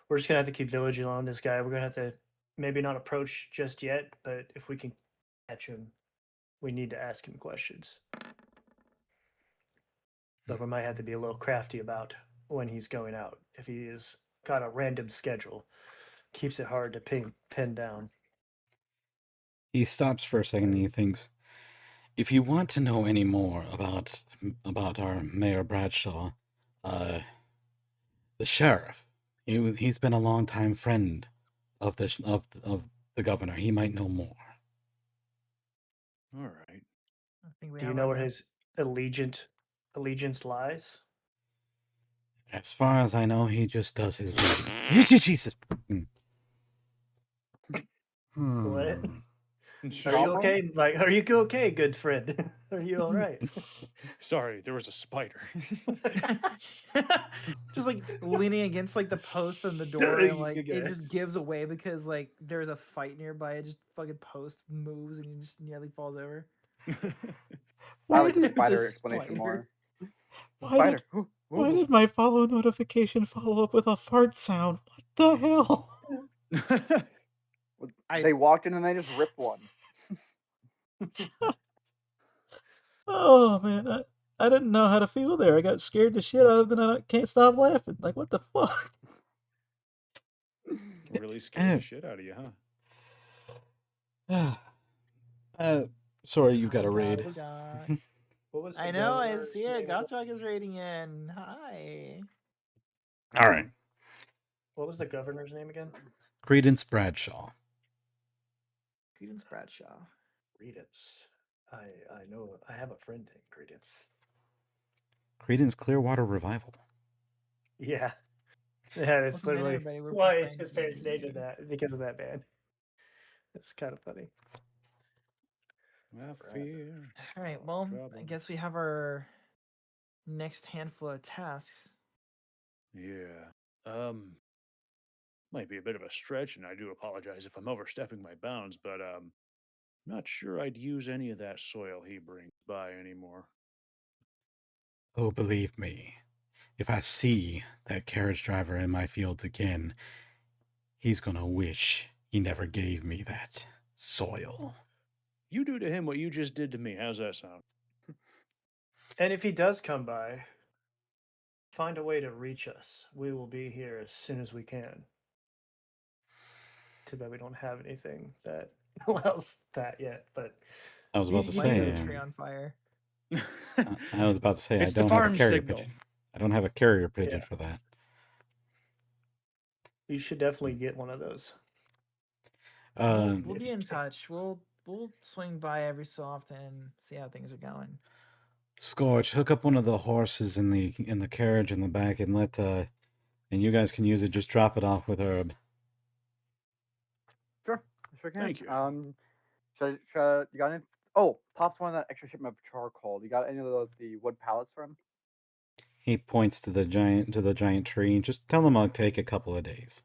We're just gonna have to keep vigilant on this guy. We're gonna have to maybe not approach just yet, but if we can catch him, we need to ask him questions. But we might have to be a little crafty about when he's going out. If he is got a random schedule, keeps it hard to pin down. He stops for a second and he thinks, if you want to know any more about our Mayor Bradshaw, the sheriff, he's been a longtime friend of the governor. He might know more. All right. I think we Do you have know our where man. his allegiance lies? As far as I know, he just does his Jesus. What? Are you Problem? okay? Like, are you okay, good friend? Are you all right? Sorry, there was a spider. Just like leaning against like the post and the door, and like Good it guy. just gives away because like there's a fight nearby. It just fucking post moves and he just nearly falls over. I like the It's a spider explanation spider. more. It's a Why spider. did- Ooh, Why ooh. did my follow notification follow up with a fart sound? What the hell? They walked in and they just ripped one. Oh man, I didn't know how to feel there. I got scared the shit out of it, and I can't stop laughing. Like, what the fuck? Really scared the shit out of you, huh? Sorry, you've got a Hi, raid. Gottschalk. What was the I know, I governor's see name it. again? Gottschalk is raiding in. Hi. All right, What was the governor's name again? Credence Bradshaw. Credence Bradshaw. Credence. I know. I have a friend named Credence. Credence Clearwater Revival. Yeah. Yeah, it's Welcome in, literally everybody. We're why playing his parents named D&D. him that because of that band. It's kind of funny. I fear. All right, well, I trouble. guess we have our next handful of tasks. Yeah. Might be a bit of a stretch, and I do apologize if I'm overstepping my bounds, but not sure I'd use any of that soil he brings by anymore. Oh, believe me, if I see that carriage driver in my fields again, he's gonna wish he never gave me that soil. You do to him what you just did to me. How's that sound? And if he does come by, find a way to reach us. We will be here as soon as we can. too bad we don't have anything that allows that yet. But I was about to You light say. a tree on fire. I was about to say It's I the don't have a farm carrier signal. pigeon. I don't have a carrier pigeon Yeah. for that. you should definitely get one of those. We'll if be you in can. touch. We'll swing by every so often and see how things are going. Scorch, hook up one of the horses in the carriage in the back and let and you guys can use it. Just drop it off with Herb. Sure, sure can. Thank you. Should you got any? Oh, Pop's wanted that extra shipment of charcoal. You got any of the wood pallets for him? He points to the giant tree. Just tell him I'll take a couple of days.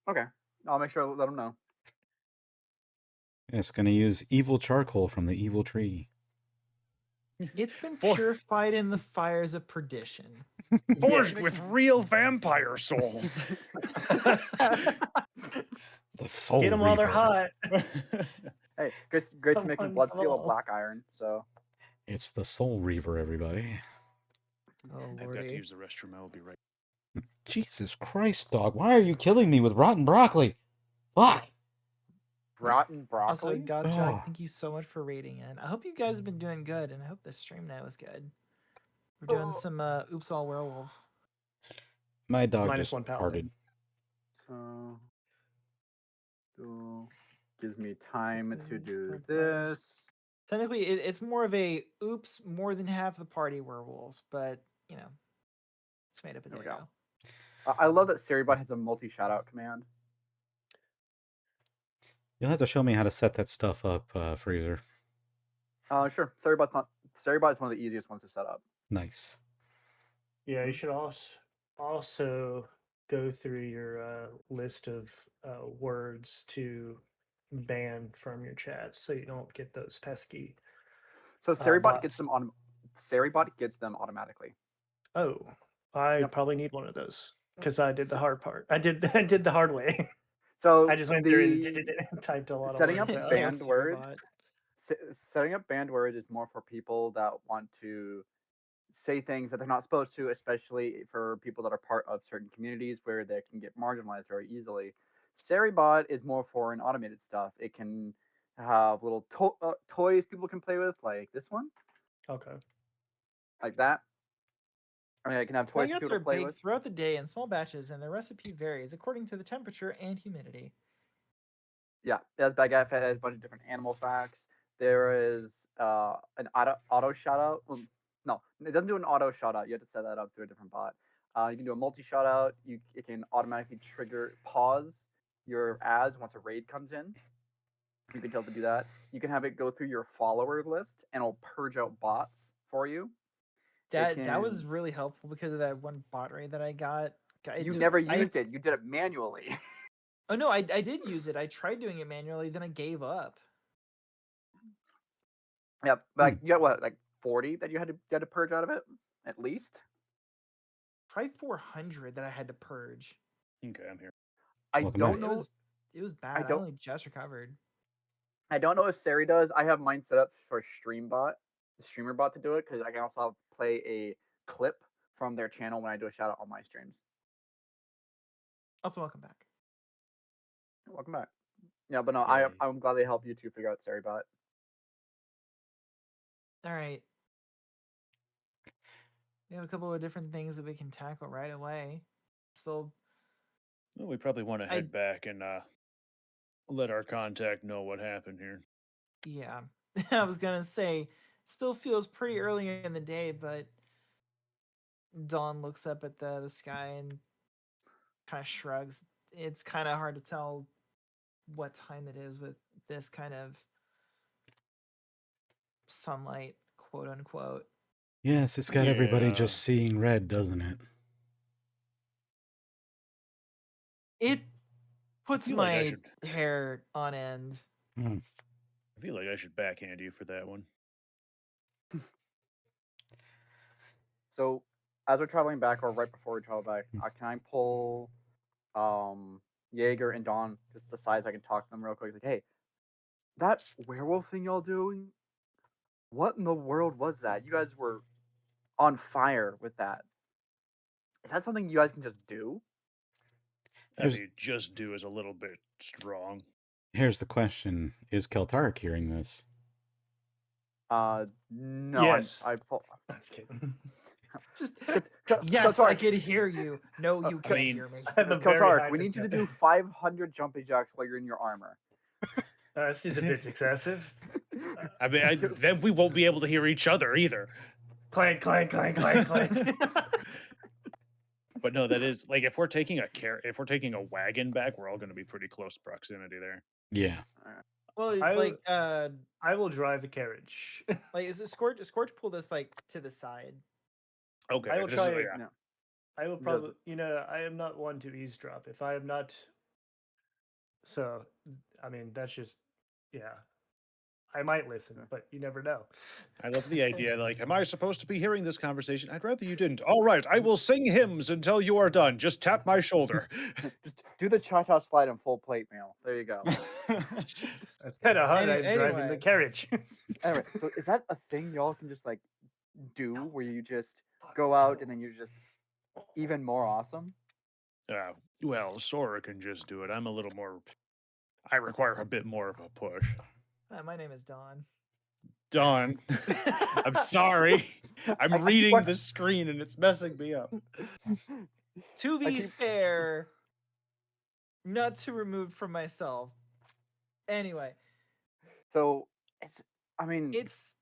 Okay, I'll make sure to let him know. It's gonna use evil charcoal from the evil tree. It's been For- purified in the fires of perdition. Forged Yes. with real vampire souls. The soul. Get them while they're Reaver. hot. Hey, great to make Come from blood on, steel come of black iron. So It's the Soul Reaver, everybody. Oh I've got to lordy. use the restroom. I will be right. Jesus Christ, dog! Why are you killing me with rotten broccoli? Fuck! rotten Also, broccoli. Godjack, Oh. thank you so much for rating in. I hope you guys have been doing good, and I hope the stream night was good. We're doing some Oops All Werewolves. My dog Minus just one paladin. farted. So gives me time to do Vampires. this. Technically, it's more of a oops, more than half the party werewolves, but you know, it's made up There we potato. go. I love that Seribot has a multi shoutout command. You'll have to show me how to set that stuff up, Freezer. Sure. Seribot is one of the easiest ones to set up. Nice. Yeah, you should also go through your list of words to ban from your chats, so you don't get those pesky. So Seribot bots. gets them on. Seribot gets them automatically. Oh, I Yep. probably need one of those because I did the hard part. I did the hard way. So I just went through and typed a lot setting of up words out. banned Yes, words. Seribot. Setting up banned words is more for people that want to say things that they're not supposed to, especially for people that are part of certain communities where they can get marginalized very easily. Seribot is more for an automated stuff. It can have little toys people can play with, like this one, Okay. like that. I mean, it can have toys for Spaghettis people are to play baked with. throughout the day in small batches, and their recipe varies according to the temperature and humidity. Yeah, it has baguette, it has a bunch of different animal facts. There is an auto shout out. Well, no, it doesn't do an auto shout out. You have to set that up through a different bot. You can do a multi shout out. It can automatically pause your ads once a raid comes in. You can tell it to do that. You can have it go through your follower list and it'll purge out bots for you. That was really helpful because of that one bot raid that I got. You never used it. You did it manually. Oh no, I did use it. I tried doing it manually, then I gave up. Yep. But like, you got what, like 40 that you had to purge out of it, at least. Try 400 that I had to purge. Okay, I'm here. I Welcome don't back. know. It was bad. I don't- only just recovered. I don't know if Sari does. I have mine set up for the streamer bot to do it, because I can also play a clip from their channel when I do a shout out on my streams. Also, welcome back. Welcome back. Yeah, but no, Yay. I'm glad they helped you to figure out Sari bot. All right. We have a couple of different things that we can tackle right away. Still, Well, we probably want to I- head back and let our contact know what happened here. yeah. I was gonna say, still feels pretty early in the day, but Dawn looks up at the sky and kind of shrugs. It's kind of hard to tell what time it is with this kind of sunlight, quote unquote. Yes, it's got everybody Yeah. just seeing red, doesn't it? It puts feel like I my should- hair on end. Hmm. I feel like I should backhand you for that one. So as we're traveling back, or right before we travel back, Hmm. can I pull Jaeger and Dawn just aside so I can talk to them real quick? Like, hey, that werewolf thing y'all doing? What in the world was that? You guys were on fire with that. Is that something you guys can just do? I Here's- mean, just do is a little bit strong. Here's the question: is Keltaric hearing this? No. Yes. I pull. I'm just kidding. Just Kel- yes, I Keltaric, could hear you. No, you couldn't mean, hear me. I have a very high Keltaric, we need you to do perception. 500 jumping jacks while you're in your armor. That seems a bit excessive. I mean, then we won't be able to hear each other either. Clank, clank, clank, clank, clank. But no, that is like if we're taking a wagon back, we're all going to be pretty close proximity there. Yeah. Well, I like I will drive the carriage. like is it Scorch pull this like to the side? Okay, I will this is- try. yeah. No. I will Does probably, it? I am not one to eavesdrop. If I am not, so I mean, that's just, yeah. I might listen, but you never know. I love the idea. Like, am I supposed to be hearing this conversation? I'd rather you didn't. All right, I will sing hymns until you are done. Just tap my shoulder. Just do the cha-cha slide in full plate mail. There you go. That's kind of hard. I'm driving the Anyway. carriage. Anyway, so is that a thing y'all can just like do where you just go out and then you're just even more awesome? Well, Sora can just do it. I'm a little more. I require a bit more of a push. My name is Don. Dawn, I'm sorry. I I'm keep reading watch- the screen and it's messing me up. To I be keep- fair, not too removed from myself. Anyway, So it's, I mean, it's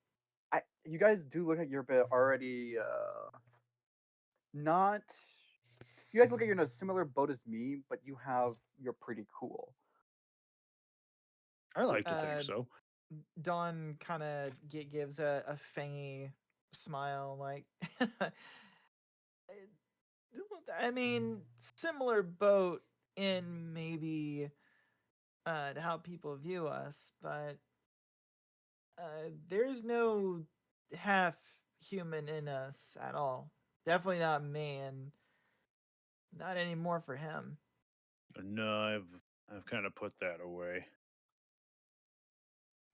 you guys do look like you're a bit already not. You guys look like you're in a similar boat as me, but you're pretty cool. I like to think so. Dawn kind of gives a fangy smile, like, I mean, similar boat in maybe to how people view us, but there's no half human in us at all. Definitely not me, and not anymore for him. No, I've kind of put that away.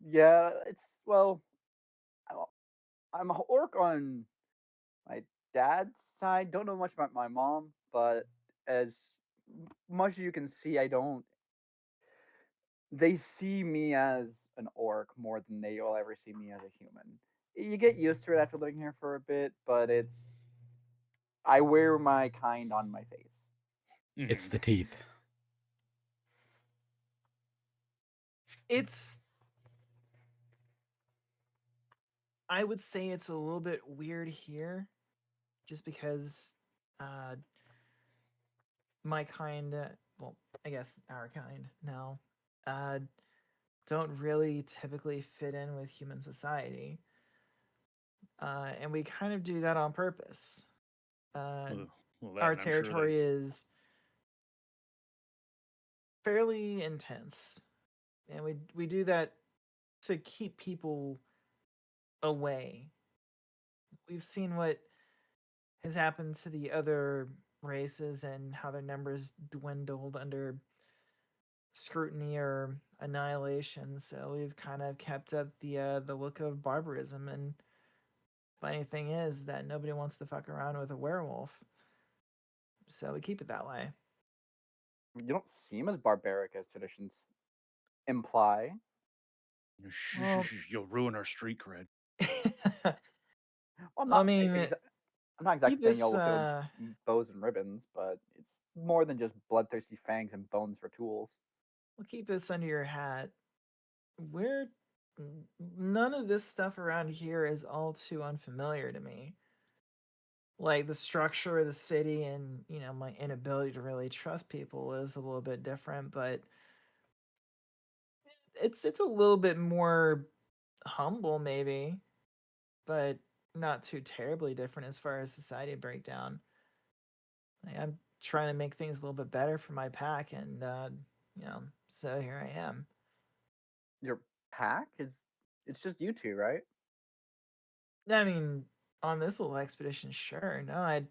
Yeah, well, I'm a orc on my dad's side. Don't know much about my mom, but as much as you can see, I don't. They see me as an orc more than they will ever see me as a human. You get used to it after living here for a bit, but I wear my kind on my face. It's Mhm. the teeth. I would say it's a little bit weird here, just because my kind, well, I guess our kind now, don't really typically fit in with human society. And we kind of do that on purpose. Well, that, Our and I'm sure territory is fairly intense, and we do that to keep people away. We've seen what has happened to the other races and how their numbers dwindled under scrutiny or annihilation. So we've kind of kept up the look of barbarism. And funny thing is that nobody wants to fuck around with a werewolf, so we keep it that way. You don't seem as barbaric as traditions imply. Shh, Well- shh, shh, you'll ruin our street cred. Well, I mean, I'm not exactly keep saying this, y'all will with bows and ribbons, but it's more than just bloodthirsty fangs and bones for tools. we'll keep this under your hat. None of this stuff around here is all too unfamiliar to me. Like the structure of the city and, my inability to really trust people is a little bit different, but it's a little bit more humble maybe, but not too terribly different as far as society breakdown. Like, I'm trying to make things a little bit better for my pack, and so here I am. Your pack it's just you two, right? I mean, on this little expedition, sure. No,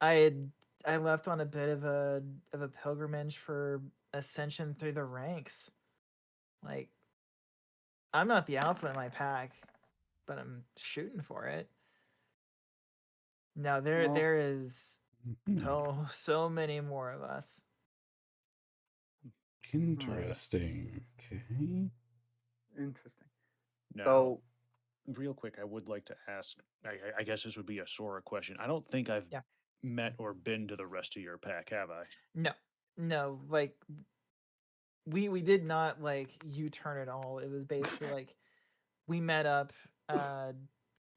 I left on a bit of a pilgrimage for ascension through the ranks. Like, I'm not the alpha in my pack, but I'm shooting for it. Now Well- there is Mhm. Oh, so many more of us. Interesting. Okay. Interesting. Now, So real quick, I would like to ask. I guess this would be a Sora question. I don't think I've Yeah. met or been to the rest of your pack, have I? No, no, like we did not like U-turn at all. It was basically like we met up,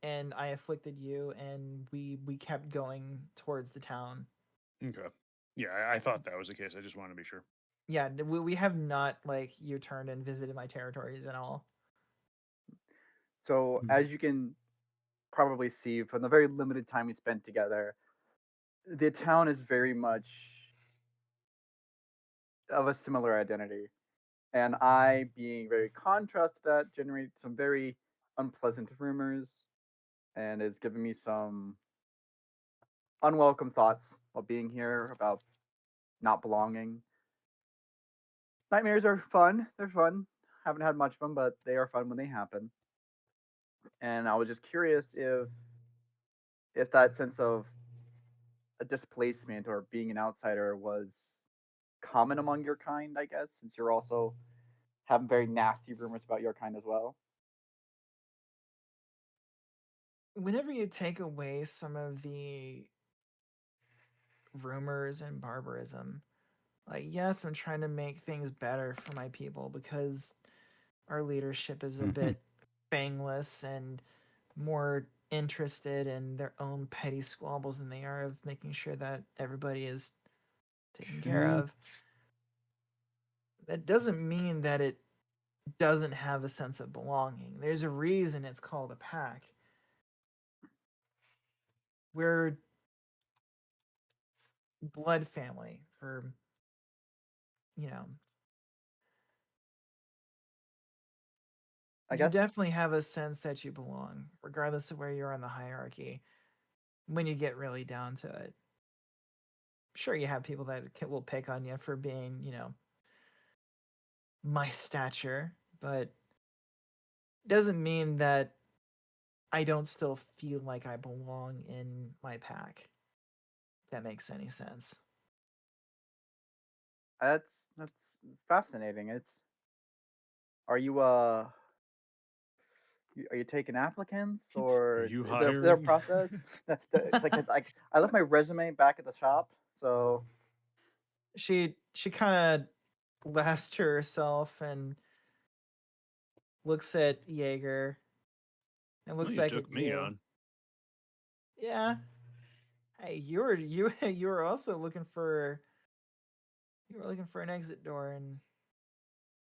and I afflicted you, and we kept going towards the town. Okay. Yeah, I thought that was the case. I just wanted to be sure. Yeah, we have not like U-turned and visited my territories at all. so Hmm. as you can probably see from the very limited time we spent together, the town is very much of a similar identity. And I, being very contrast to that, generate some very unpleasant rumors and is giving me some unwelcome thoughts while being here about not belonging. Nightmares are fun. They're fun. Haven't had much of them, but they are fun when they happen. And I was just curious if that sense of a displacement or being an outsider was common among your kind, I guess, since you're also having very nasty rumors about your kind as well. Whenever you take away some of the rumors and barbarism, like yes, I'm trying to make things better for my people because our leadership is a Mhm. bit bangless and more interested in their own petty squabbles than they are of making sure that everybody is taken care Okay. of. That doesn't mean that it doesn't have a sense of belonging. There's a reason it's called a pack. We're blood family for, you know, I you guess definitely have a sense that you belong, regardless of where you're on the hierarchy, when you get really down to it. Sure, you have people that will pick on you for being, my stature, but doesn't mean that I don't still feel like I belong in my pack. If that makes any sense. that's fascinating. It's are you are you taking applicants Are or you their hiring? process? It's like I left my resume back at the shop, so She kind of laughs to herself and looks at Jaeger and Well, looks you back at took me you. on. Yeah. Hey, you were also looking for an exit door, and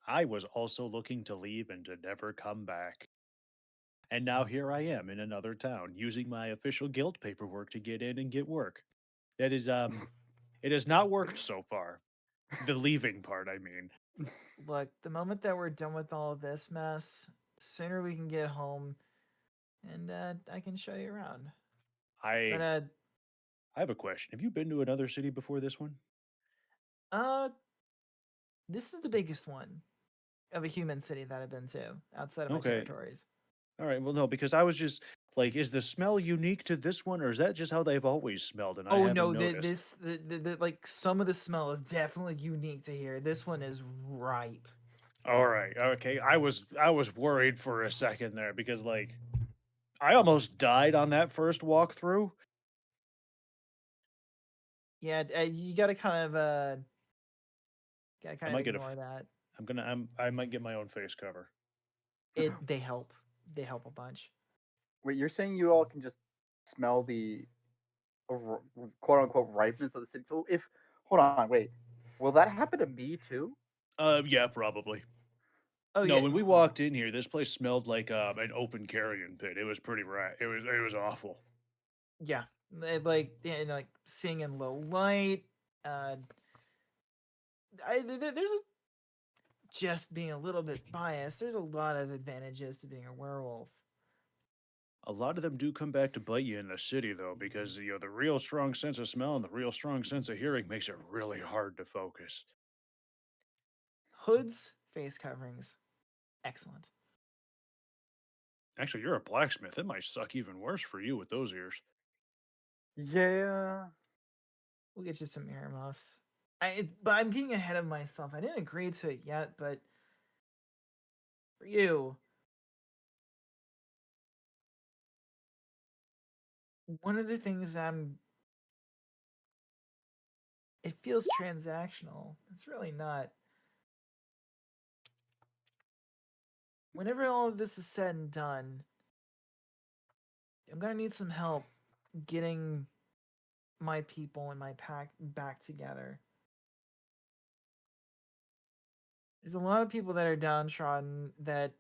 I was also looking to leave and to never come back. And now here I am in another town using my official guild paperwork to get in and get work. That is it has not worked so far. The leaving part, I mean. look, the moment that we're done with all of this mess, sooner we can get home, and I can show you around. But I I have a question. Have you been to another city before this one? uh, this is the biggest one of a human city that I've been to outside of my Okay. territories. All right. Well, no, because I was just like, is the smell unique to this one, or is that just how they've always smelled and I Oh haven't no, noticed? like some of the smell is definitely unique to here. This one is ripe. All right. Okay. I was worried for a second there because like I almost died on that first walkthrough. Yeah, you gotta I kind of might get ignore that. I might get my own face cover. They help. They help a bunch. wait, you're saying you all can just smell the quote unquote ripeness of the city. So if hold on, wait, will that happen to me too? Yeah, probably. Oh No, yeah, when we walked in here, this place smelled like an open carrion pit. It was pretty it was awful. yeah. Like like seeing in low light. Uh, there's just being a little bit biased. There's a lot of advantages to being a werewolf. A lot of them do come back to bite you in the city though, because the real strong sense of smell and the real strong sense of hearing makes it really hard to focus. Hoods, face coverings, excellent. Actually, you're a blacksmith. It might suck even worse for you with those ears. Yeah, We'll get you some earmuffs. But I'm getting ahead of myself. I didn't agree to it yet, but for you, one of the things it feels transactional. It's really not. Whenever all of this is said and done, I'm gonna need some help getting my people and my pack back together. There's a lot of people that are downtrodden that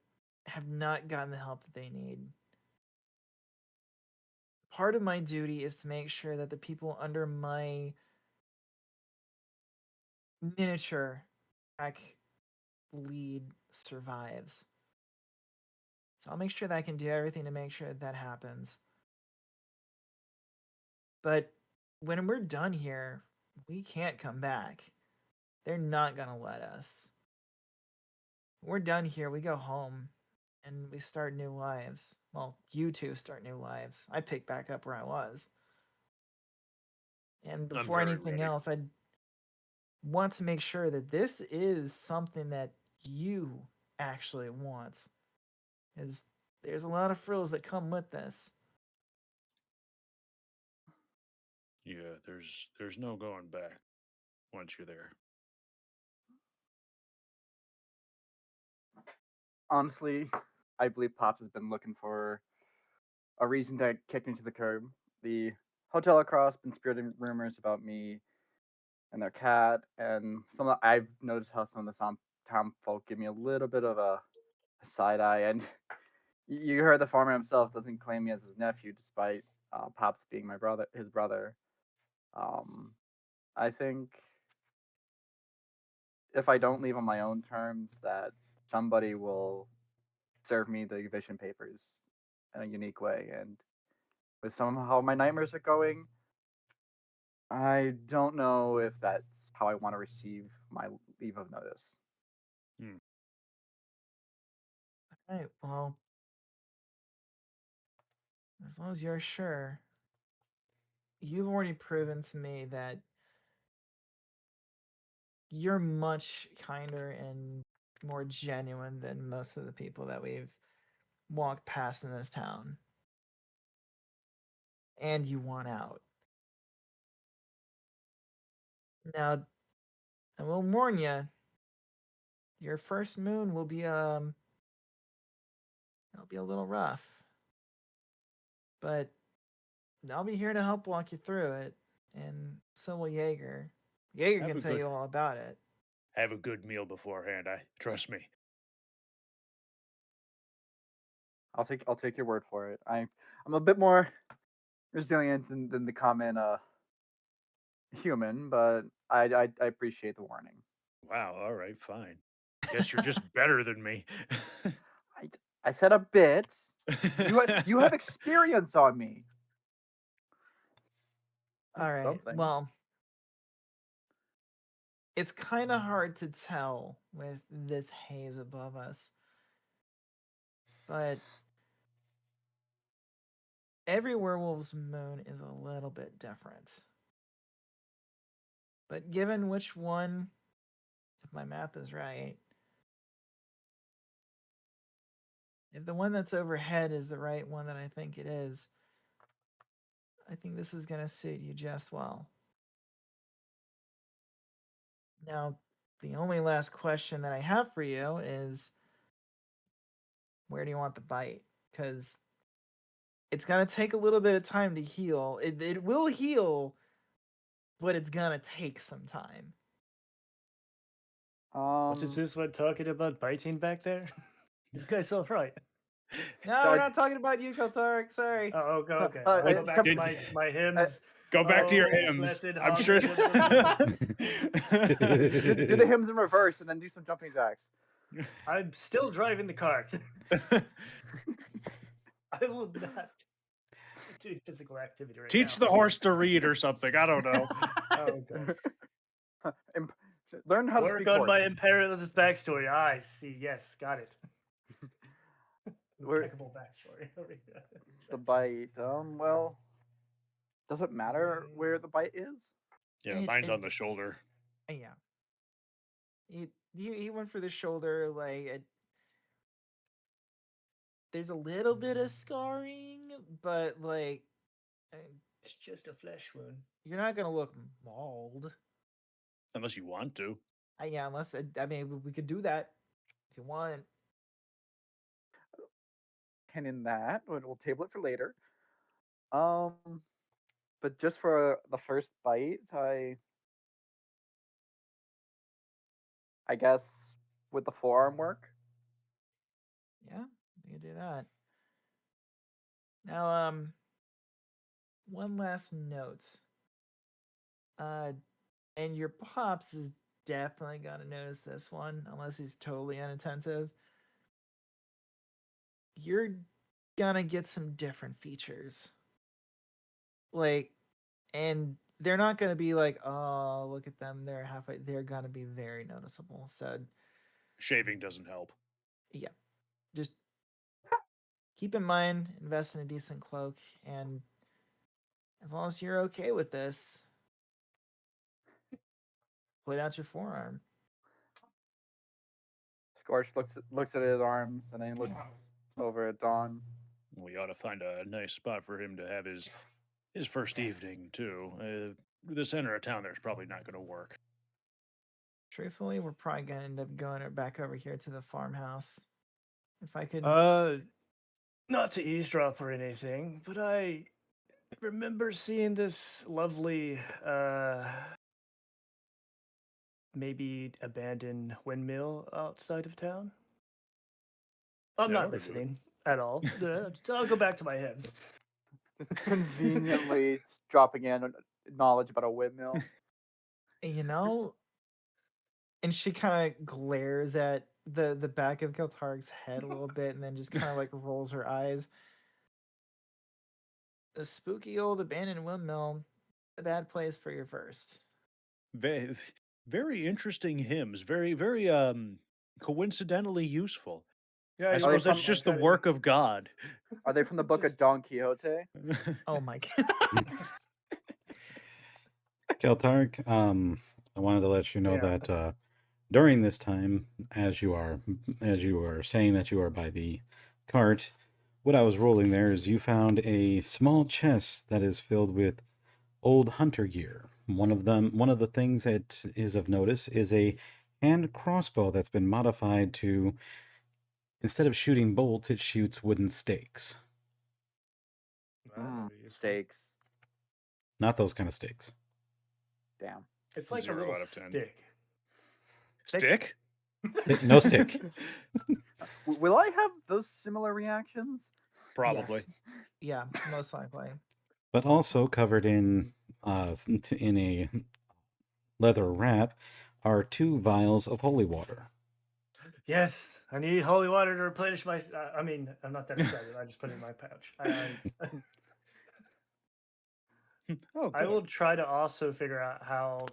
have not gotten the help that they need. Part of my duty is to make sure that the people under my miniature pack lead survives. So I'll make sure that I can do everything to make sure that happens. But when we're done here, we can't come back. They're not gonna let us. When we're done here, we go home and we start new lives. Well, you two start new lives. I pick back up where I was. And before very anything ready. else, I'd want to make sure that this is something that you actually want. Because there's a lot of frills that come with this. Yeah, there's no going back once you're there. Honestly, I believe Pops has been looking for a reason to kick me to the curb. The hotel across been spreading rumors about me and their cat, and I've noticed how some of the town folk give me a little bit of a side eye, and you heard the farmer himself doesn't claim me as his nephew, despite Pops being his brother. I think if I don't leave on my own terms, that somebody will serve me the eviction papers in a unique way. And with somehow my nightmares are going, I don't know if that's how I want to receive my leave of notice. Alright, well, as long as you're sure, you've already proven to me that you're much kinder and more genuine than most of the people that we've walked past in this town. And you want out. Now, I will warn you, your first moon will be it'll be a little rough. But I'll be here to help walk you through it, and so will Jaeger. Jaeger Have can a tell good- you all about it. Have a good meal beforehand. Trust me. I'll take your word for it. I'm a bit more resilient than the common human, but I appreciate the warning. Wow. All right. Fine. Guess you're just better than me. I said a bit. You have experience on me. All right. Something. Well, it's kind of hard to tell with this haze above us. But every werewolf's moon is a little bit different. But given which one, if my math is right, if the one that's overhead is the right one that I think it is, I think this is going to suit you just well. Now, the only last question that I have for you is, where do you want the bite? Because it's going to take a little bit of time to heal. It will heal, but it's going to take some time. What is this one talking about biting back there? You guys all right? No, we're not talking about you, Kotarik. Sorry. Oh, okay, okay. Uh, I'll go back to did- my hymns. Go back to your Oh, hymns. blessed I'm sure. do the hymns in reverse and then do some jumping jacks. I'm still driving the cart. I will not do physical activity right Teach now. the horse to read or something. I don't know. Oh, God. Learn how to Work speak on horse. my imperialist backstory. I see. Yes, got it. We're- Impeccable backstory. The bite. Well, does it matter where the bite is? Yeah, It- mine's on it- the shoulder. Yeah. He went for the shoulder. There's a little bit of scarring, but It's just a flesh wound. you're not gonna look mauled. Unless you want to. Yeah, unless I mean we could do that if you want. And in that, we'll table it for later. But just for the first bite, I guess with the forearm work. Yeah, we could do that. Now, one last note. And your pops is definitely gonna notice this one, unless he's totally inattentive. You're gonna get some different features. And they're not gonna be like, oh, look at them, they're halfway. They're gonna be very noticeable. So, Shaving doesn't help. yeah, just keep in mind, invest in a decent cloak, and as long as you're okay with this, put out your forearm. Scorch looks at his arms and then looks over at Dawn. We ought to find a nice spot for him to have his first evening too. The center of town there's probably not going to work. Truthfully, we're probably gonna end up going back over here to the farmhouse. If I could, Not to eavesdrop or anything, but I remember seeing this lovely, maybe abandoned windmill outside of town. I'm Yeah, not we're doing- listening at all. I'll go back to my hymns. Conveniently dropping in knowledge about a windmill. you know, and she kind of glares at the back of Keltarg's head a little bit, and then just kind of like rolls her eyes. A spooky old abandoned windmill, a bad place for your first. Very, very interesting hymns. Very, very coincidentally useful. Yeah, I you suppose from- that's just the work of God. Are they from the book of Don Quixote? Oh my god! Keltark, I wanted to let you know Yeah. that during this time, as you are saying that you are by the cart, what I was rolling there is you found a small chest that is filled with old hunter gear. One of the things that is of notice is a hand crossbow that's been modified to, instead of shooting bolts, it shoots wooden stakes. Steaks. Not those kind of stakes. Damn. It's like 0 a little out of 10. stick. Stick? No stick. Will I have those similar reactions? Probably. Yeah, most likely. But also covered in a leather wrap are 2 vials of holy water. Yes, I need holy water to replenish my. I mean, I'm not that excited. I just put it in my pouch. Oh, I good. will try to also figure out how,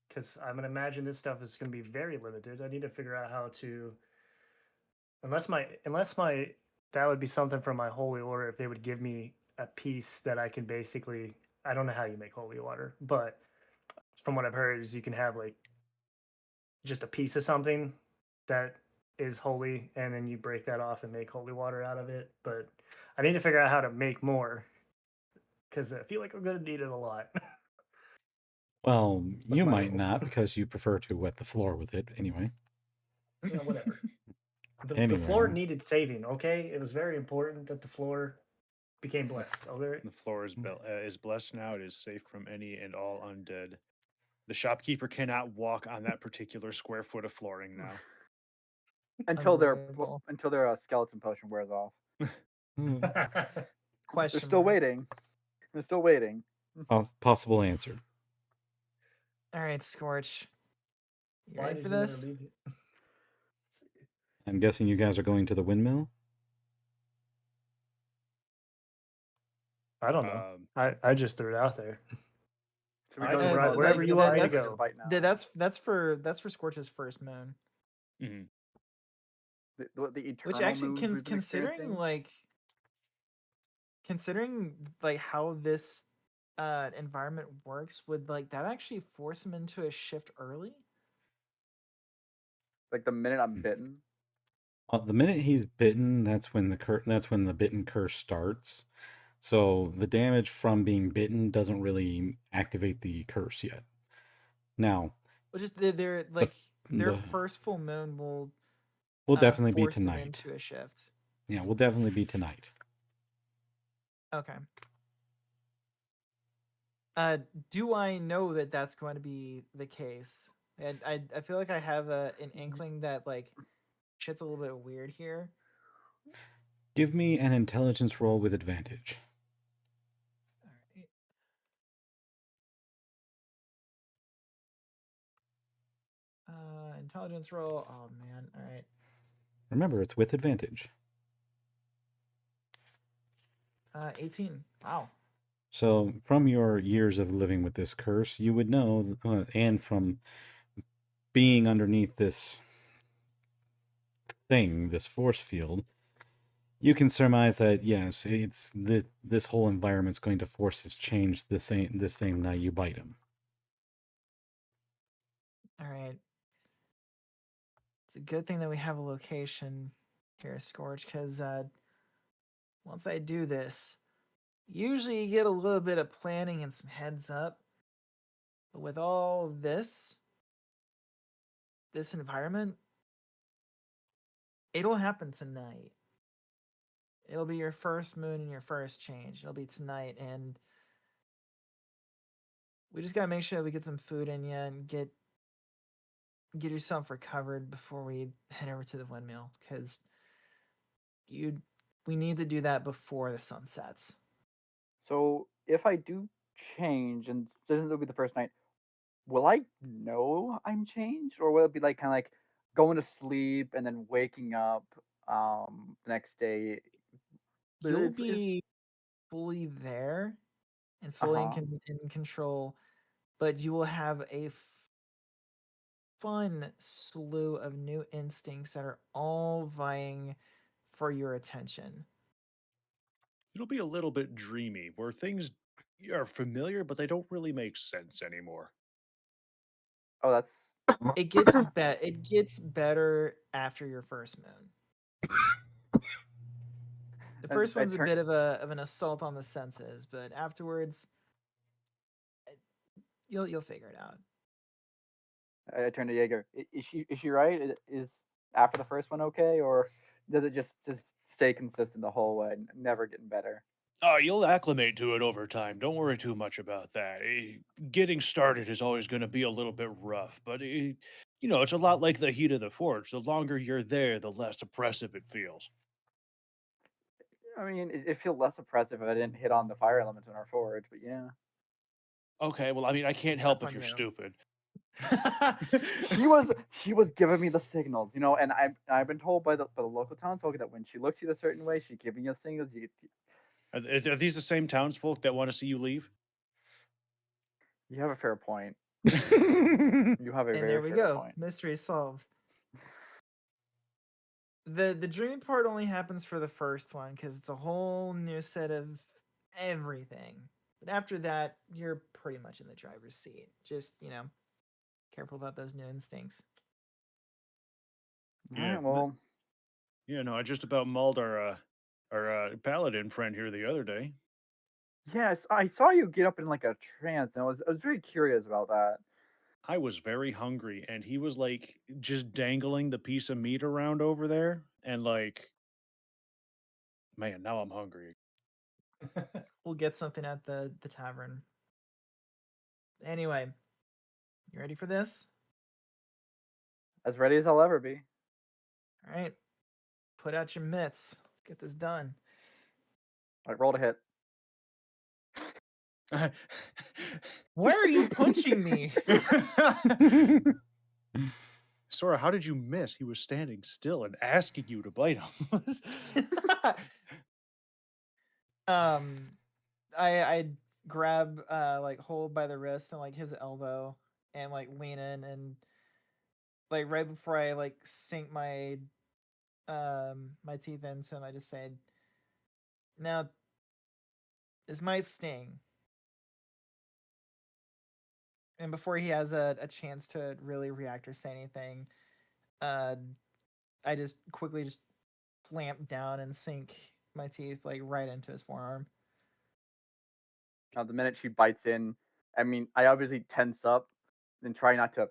because I'm gonna imagine this stuff is gonna be very limited. I need to figure out how to, unless my that would be something from my holy order. If they would give me a piece that I can basically, I don't know how you make holy water, but from what I've heard is you can have like just a piece of something that is holy, and then you break that off and make holy water out of it. But I need to figure out how to make more, because I feel like I'm gonna need it a lot. Well, you my might own. not because you prefer to wet the floor with it anyway. You know, whatever. The floor Anyway. needed saving. Okay, it was very important that the floor became blessed. Okay. The floor is blessed now. It is safe from any and all undead. The shopkeeper cannot walk on that particular square foot of flooring now. Until Unbelievable. their skeleton potion wears off. Hmm, Question. They're still mark. waiting. They're still waiting. Possible answer. All right, Scorch. You Why ready did for you never this? leave it? I'm guessing you guys are going to the windmill? I don't know. I just threw it out there. Should we I go can to ride the- wherever the- you the want me to bite- go. the bite now? That's for Scorch's first moon. Mhm. The eternal Which actually, moons we've been considering experiencing? like how this environment works, would like that actually force him into a shift early? Like the minute I'm bitten. The minute he's bitten, that's when the bitten curse starts. So the damage from being bitten doesn't really activate the curse yet. Now, Well, just they're like their the first full moon will definitely be force them tonight. into a shift. Yeah, will definitely be tonight. Okay. Do I know that that's going to be the case? And I feel like I have an inkling that like shit's a little bit weird here. Give me an intelligence roll with advantage. All right. Intelligence roll. Oh man. All right. Remember, it's with advantage. 18. Wow. So, from your years of living with this curse, you would know, and from being underneath this thing, this force field, you can surmise that yes, it's this whole environment's going to force its change the same night you bite him. All right. It's a good thing that we have a location here, Scorch, because once I do this, usually you get a little bit of planning and some heads up. But with all this environment, it'll happen tonight. It'll be your first moon and your first change. It'll be tonight, and we just gotta make sure that we get some food in you and get yourself recovered before we head over to the windmill, because we need to do that before the sun sets. So if I do change, and this will be the first night, will I know I'm changed, or will it be like kind of like going to sleep and then waking up the next day? But You'll it's be fully there and fully in control, but you will have a fun slew of new instincts that are all vying for your attention. It'll be a little bit dreamy, where things are familiar, but they don't really make sense anymore. oh, that's It gets better after your first moon. The and first I one's a turn bit of an assault on the senses, but afterwards, you'll figure it out. I turn to Jaeger. Is she right? Is after the first one okay, or does it just stay consistent the whole way, never getting better? Oh, you'll acclimate to it over time. Don't worry too much about that. Getting started is always going to be a little bit rough, but it's a lot like the heat of the forge. The longer you're there, the less oppressive it feels. I mean, it feels less oppressive if I didn't hit on the fire elements in our forge, but yeah. Okay, well, I mean, I can't help That's if you're on you. stupid. She was giving me the signals, and I've been told by the local townsfolk that when she looks at you a certain way, she's giving you signals. Are these the same townsfolk that want to see you leave? You have a fair point. You have a And very there we fair go. point. Mystery solved. The dream part only happens for the first one because it's a whole new set of everything. But after that, you're pretty much in the driver's seat. Just, careful about those new instincts. All Yeah. right, well, Yeah, no, I just about mauled our paladin friend here the other day. yes, I saw you get up in like a trance, and I was very curious about that. I was very hungry, and he was like just dangling the piece of meat around over there, and like, man, now I'm hungry. We'll get something at the tavern. Anyway, you ready for this? As ready as I'll ever be. All right. Put out your mitts. Let's get this done. I rolled a hit. Why are you punching me? Sora, how did you miss? He was standing still and asking you to bite him. I grab like hold by the wrist and like his elbow and like lean in, and like right before I like sink my my teeth into him, I just said, "Now this might sting, And before he has a chance to really react or say anything, I just quickly just clamp down and sink my teeth like right into his forearm. Now, the minute she bites in, I mean, I obviously tense up and try not to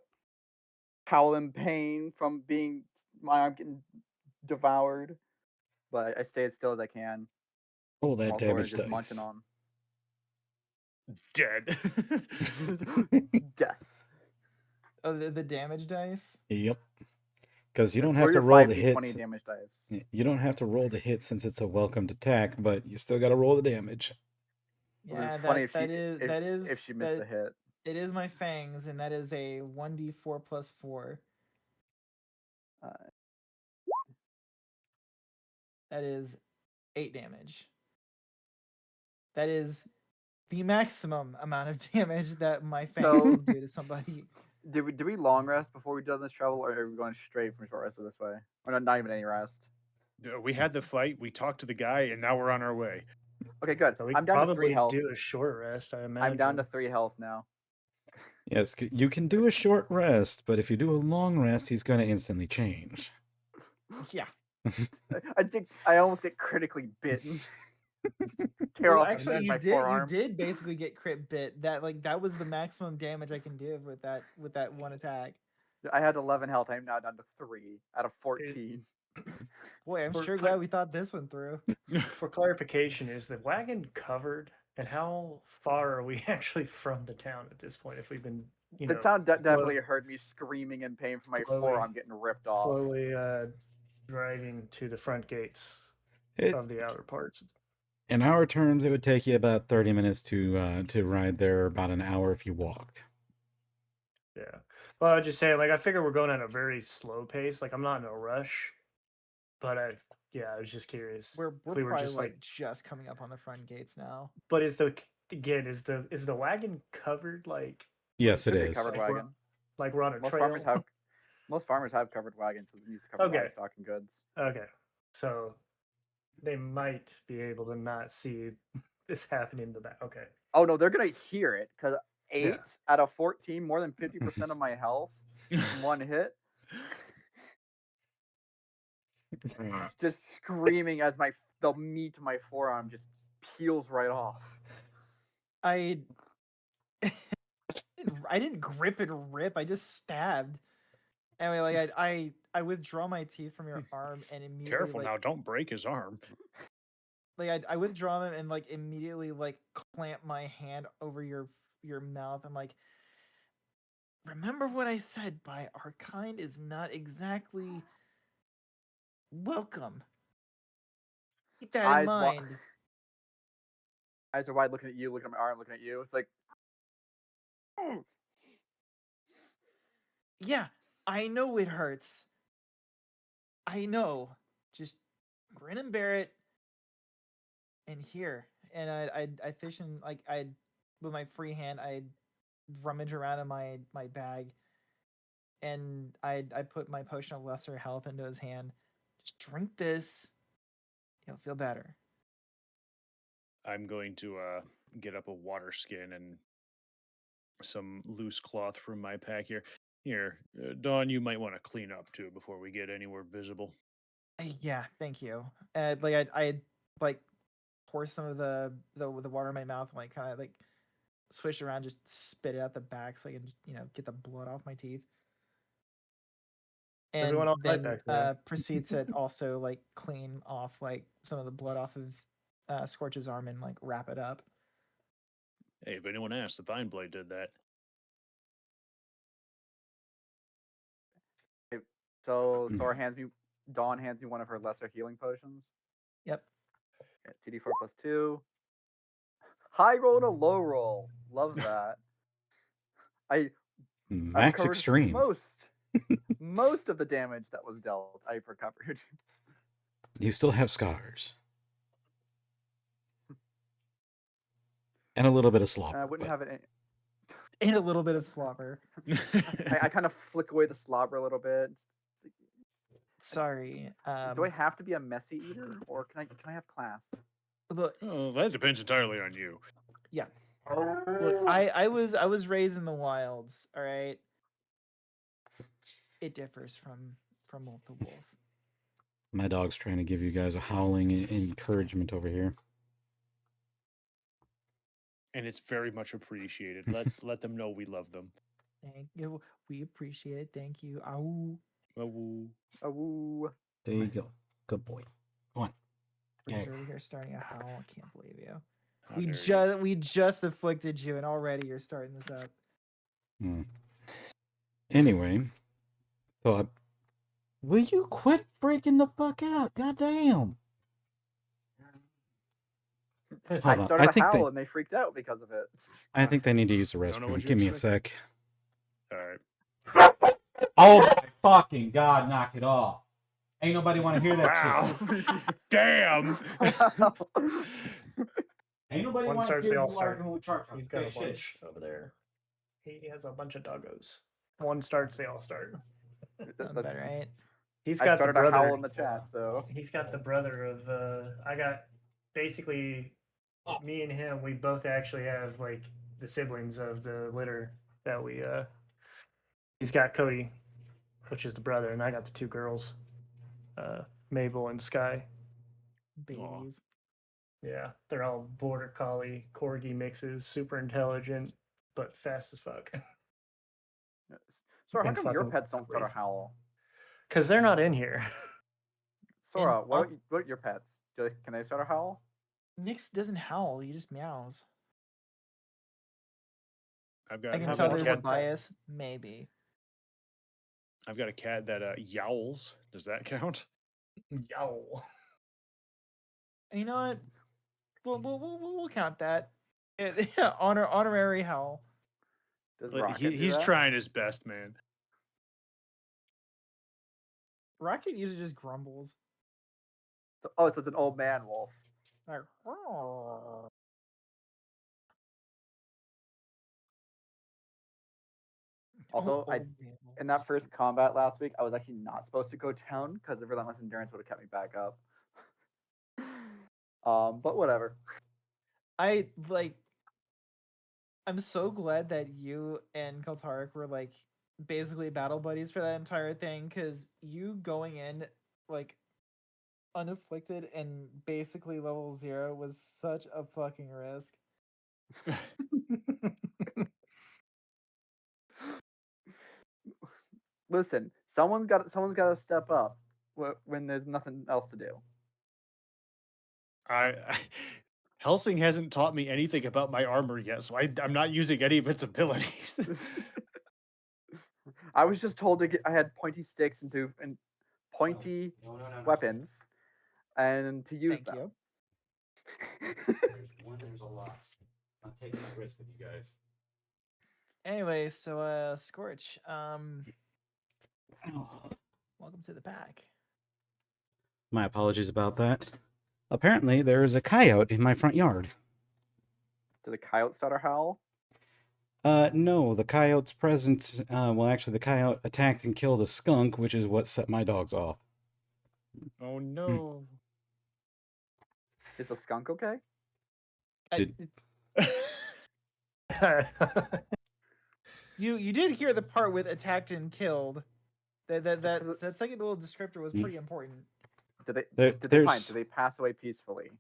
howl in pain from being my arm getting devoured, but I stay as still as I can. Roll that Also, damage just dice. munching on Dead. death. Oh, the damage dice. Yep. Because you don't Or have to your roll the 5d20 hits. damage dice. You don't have to roll the hit since it's a welcomed attack, but you still got to roll the damage. It would be Yeah, funny if she missed the hit. It is my fangs, and that is a 1d4 plus 4. That is 8 damage. That is the maximum amount of damage that my fangs So- can do to somebody. Did we long rest before we done this travel, or are we going straight from short rest of this way? Or not even any rest? We had the fight. We talked to the guy, and now we're on our way. Okay, good. So we I'm down to 3 probably health. do a short rest, I imagine. I'm down to 3 health now. Yes, you can do a short rest, but if you do a long rest, he's going to instantly change. Yeah. I think I almost get critically bitten. Tear Well, off actually, my you forearm. did basically get crit bit. That was the maximum damage I can do with that one attack. I had 11 health. I'm now down to 3 out of 14. Boy, I'm For sure glad we thought this one through. For clarification, is the wagon covered, and how far are we actually from the town at this point? If we've been, The town definitely heard me screaming in pain from my slowly- forearm getting ripped off. slowly driving to the front gates It, of the outer parts. in our terms, it would take you about 30 minutes to ride there, about an hour if you walked. Yeah. Well, I was just saying, like, I figure we're going at a very slow pace. Like, I'm not in a rush, but I was just curious. We're we were probably just, like like- just coming up on the front gates now. But is the wagon covered like Yes, it Should be is. covered Like we're- wagon. like we're on a Most trail? farmers have covered wagons, so they use to cover Okay. livestock and goods. Okay, so they might be able to not see this happening in the back. Okay. Oh no, they're gonna hear it because 8 Yeah. out of 14, more than 50% of my health in one hit. Just screaming as the meat of my forearm just peels right off. I didn't grip and rip. I just stabbed. Anyway, like I withdraw my teeth from your arm and immediately Careful like, now, don't break his arm. like I withdraw them and like immediately like clamp my hand over your mouth. I'm like, remember what I said, by our kind is not exactly welcome. Keep that Eyes in wa- mind. Eyes are wide, looking at you, looking at my arm, looking at you. It's like, Yeah, I know it hurts. I know. Just grin and bear it. And here, and I fish in like with my free hand, I rummage around in my bag, and I put my potion of lesser health into his hand. Just drink this. You'll feel better. I'm going to get up a water skin and some loose cloth from my pack here. Here, Dawn, you might want to clean up too before we get anywhere visible. Yeah, thank you. Like I like pour some of the water in my mouth and like kind of like swish around, just spit it out the back so I can just, get the blood off my teeth. And Everyone all right then back there? proceeds to also like clean off like some of the blood off of Scorch's arm and like wrap it up. Hey, if anyone asks, the Vine Blade did that. so Dawn hands me one of her lesser healing potions. Yep. Okay, 2d4 plus 2. High roll to low roll. Love that. I've Max recovered extreme. most of the damage that was dealt. I've recovered. You still have scars. And a little bit of slop. I wouldn't have it. And a little bit of slobber. I kind of flick away the slobber a little bit. Sorry. Do I have to be a messy eater, or can I have class? Look, Oh, that depends entirely on you. yeah. Look, I was raised in the wilds. All right. It differs from wolf to wolf. My dog's trying to give you guys a howling encouragement over here. And it's very much appreciated. Let them know we love them. Thank you. We appreciate it. Thank you. Ow. Oh, Oh, There you go. Good boy. Come on. He's Okay. over here starting a howl. I can't believe you. how dare you. We just afflicted you, and already you're starting this up. Anyway, so will you quit freaking the fuck out? Goddamn. I Hold on. started I a think howl they, and they freaked out because of it. I think they need to use the Don't know what restroom. you Give me a expect. sec. All right. Oh my fucking god! Knock it off. Ain't nobody want to hear that Wow. shit. Damn. Ain't nobody One want to starts, hear they all you start. arguing with Char. He's got a bunch over there. He has a bunch of doggos. One starts, they all start. Sounds about right. He's I got the started a howl brother. in the chat, so He's got the brother of. I got basically me and him. We both actually have like the siblings of the litter that we. He's got Cody, which is the brother, and I got the two girls, Mabel and Sky. Babies. Yeah, they're all border collie corgi mixes, super intelligent but fast as fuck. Sora, how And come your fucking pets don't start a crazy. howl? Because they're not in here. Sora, And what are your pets? Can they start a howl? Nyx doesn't howl. He just meows. I've got. I can I've tell got a there's a cat. bias. Maybe. I've got a cat that yowls. Does that count? Yowl. You know what? We'll count that. Honorary howl. Does Like, Rocket do he's that? trying his best, man. Rocket usually just grumbles. Oh, so it's an old man wolf. Like, Also, oh, I man. in that first combat last week, I was actually not supposed to go down because the relentless endurance would have kept me back up. But whatever. I'm so glad that you and Kaltarik were like basically battle buddies for that entire thing, because you going in like unafflicted and basically level 0 was such a fucking risk. Listen, someone's got to step up when there's nothing else to do. Helsing hasn't taught me anything about my armor yet, so I'm not using any of its abilities. I was just told I had pointy sticks and pointy weapons, and to use Thank them. you. There's a lot. I'm taking a risk with you guys. Anyway, so Scorch, welcome to the pack. My apologies about that. Apparently, there is a coyote in my front yard. Did the coyote start a howl? No, the coyote's present. Well, actually, the coyote attacked and killed a skunk, which is what set my dogs off. Oh no. Is the skunk okay? You did hear the part with attacked and killed. That second little descriptor was Mm. pretty important. Did There- they there's- Did they pass away peacefully?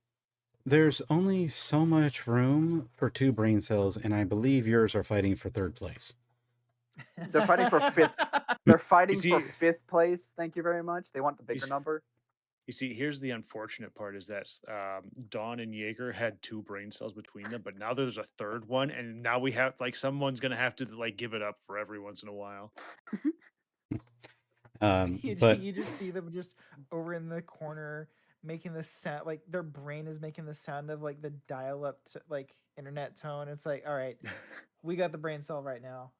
There's only so much room for 2 brain cells, and I believe yours are fighting for 3rd place. They're fighting for fifth. They're fighting see- for 5th place. Thank you very much. They want the bigger see- number. You see, here's the unfortunate part: is that Dawn and Jaeger had 2 brain cells between them, but now there's a 3rd one, and now we have someone's gonna have to give it up for every once in a while. But You just see them just over in the corner making the sound, like their brain is making the sound of like the dial-up internet tone. It's like, all right, we got the brain cell right now.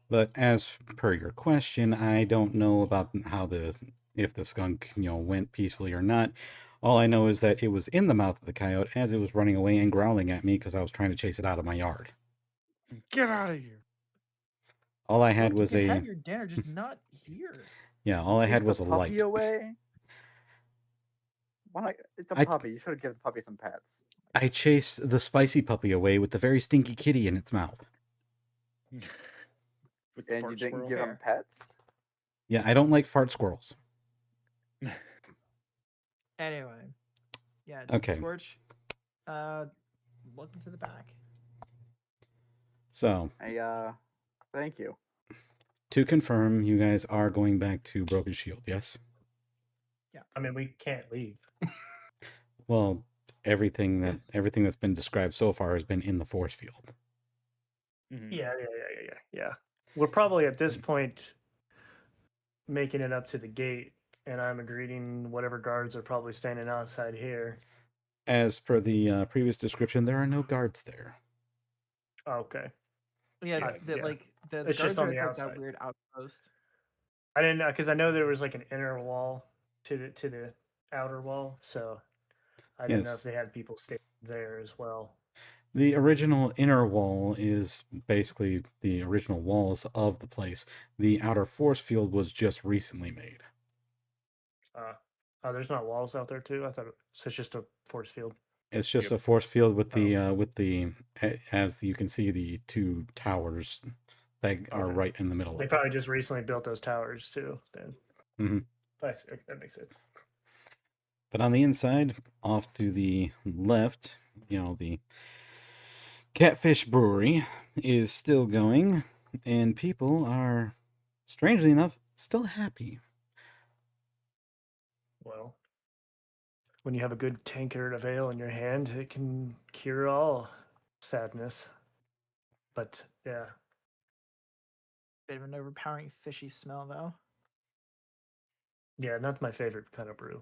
But as per your question, I don't know about if the skunk went peacefully or not. All I know is that it was in the mouth of the coyote as it was running away and growling at me because I was trying to chase it out of my yard. Get out of here! All I had Look, was you can a have your dinner, just not here. all I had Chase was the a puppy light. away. Why not? It's a I- puppy. You should have given the puppy some pets. I chased the spicy puppy away with the very stinky kitty in its mouth. With the And you fart didn't squirrel. give him pets? Yeah, I don't like fart squirrels. Anyway, yeah. Okay. Scorch, welcome to the back. So, Thank you. to confirm, you guys are going back to Broken Shield, yes? I mean, we can't leave. Well, everything that's been described so far has been in the force field. Mhm. Yeah. We're probably at this point making it up to the gate, and I'm greeting whatever guards are probably standing outside here. As per the previous description, there are no guards there. Okay. Yeah, Yeah, the yeah. like the It's just guards on are the at, like, that outside. weird outpost. I didn't know because I know there was like an inner wall to the outer wall, so I didn't know Yes. if they had people stay there as well. The original inner wall is basically the original walls of the place. The outer force field was just recently made. There's not walls out there too. I thought so. It's just a force field. It's just Yep. a force field with the as you can see, the two towers that are Okay. right in the middle They of it. probably just recently built those towers too. Then Mhm. that makes sense. But on the inside, off to the left, the Catfish Brewery is still going, and people are, strangely enough, still happy. Well, when you have a good tankard of ale in your hand, it can cure all sadness. But yeah, Bit of an overpowering fishy smell, though. yeah, not my favorite kind of brew.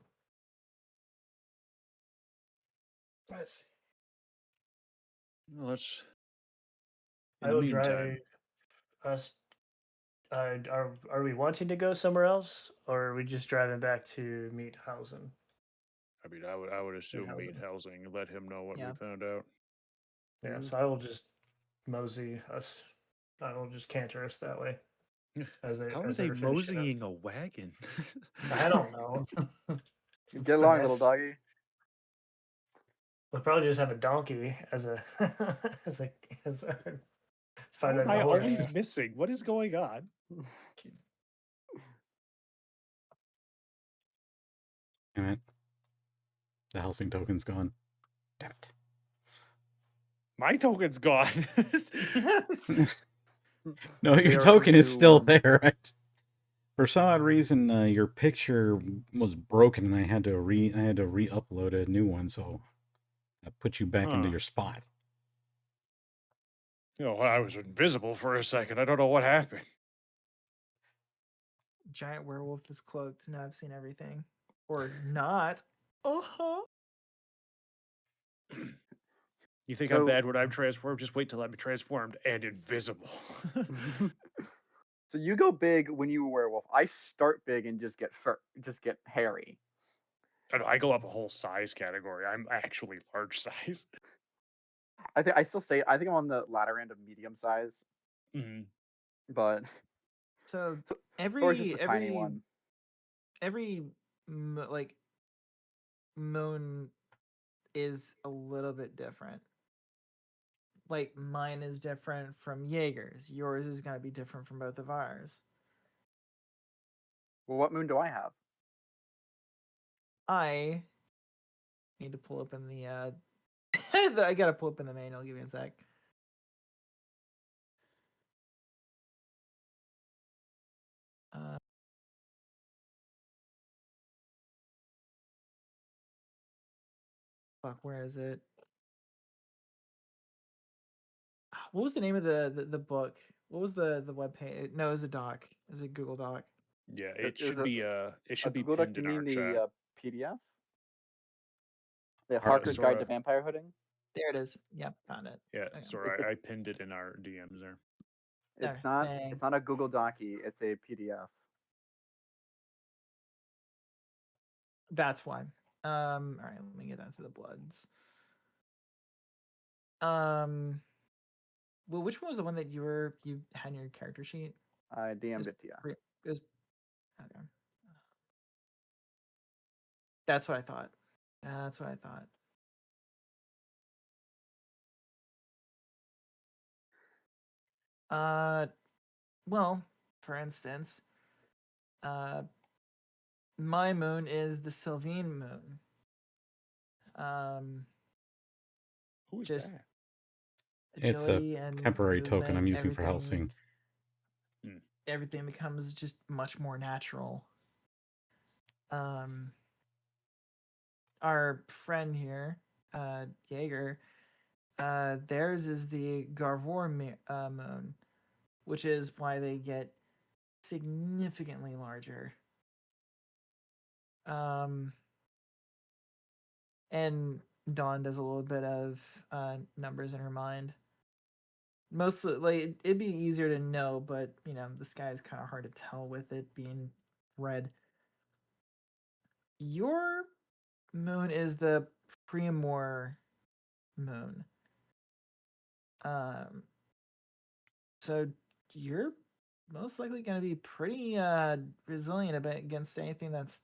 Let's see. Well, let's. In I the will meantime, drive us. Are we wanting to go somewhere else, or are we just driving back to Meathausen? I mean, I would assume housing. meet housing and let him know what Yeah. we found out. Yeah, Mhm. so I will just mosey us. I will just canter us that way. As How are as they they're finishing up. moseying a wagon? I don't know. Get along, little Finesse. doggy. We'll probably just have a donkey as a as a as a. How Find am out I the horse. always missing? What is going on? Damn it. The housing token's gone. Damn it. My token's gone. No, your Zero token is two still one. there, right? For some odd reason, your picture was broken, and I had to re-upload a new one, so I put you back into Huh. your spot. I was invisible for a second. I don't know what happened. Giant werewolf is cloaked. Now I've seen everything. Or not. Uh-huh. You think So- I'm bad when I'm transformed? Just wait till I'm transformed and invisible. So you go big when you a werewolf. I start big and just get hairy. I go up a whole size category. I'm actually large size. I think I'm on the latter end of medium size, Mhm. but So Thor's just a tiny one. every moon is a little bit different. Like mine is different from Jaeger's. Yours is gonna be different from both of ours. Well, what moon do I have? I need to pull up in the I gotta pull up in the manual. Give me a sec. Fuck, where is it? What was the name of the book? What was the web page? No, it was a doc. It was a Google Doc. Yeah, Is it should it be Google Doc, pinned you in our mean chat. the PDF? The Yeah, Harker's Guide Sora. to Vampire Hooding? There it is. Yep, found it. Yeah, Okay. sorry, I pinned it in our DMs there. It's There, not dang. it's not a Google Docy, it's a PDF. That's why. All right, let me get that to the Bloods. Well, which one was the one that you had in your character sheet? I DM'd it to you. It was okay. That's what I thought. That's what I thought. Well, for instance, my moon is the Sylvine moon. Who is Just that? It's a agility and temporary token I'm movement, using for Helsing. everything becomes just much more natural. Our friend here, Jaeger, theirs is the Garvor moon, which is why they get significantly larger. And Dawn does a little bit of numbers in her mind. Mostly, like, it'd be easier to know, but you know, the sky is kind of hard to tell with it being red. Your moon is the Primor moon. So you're most likely going to be pretty resilient against anything that's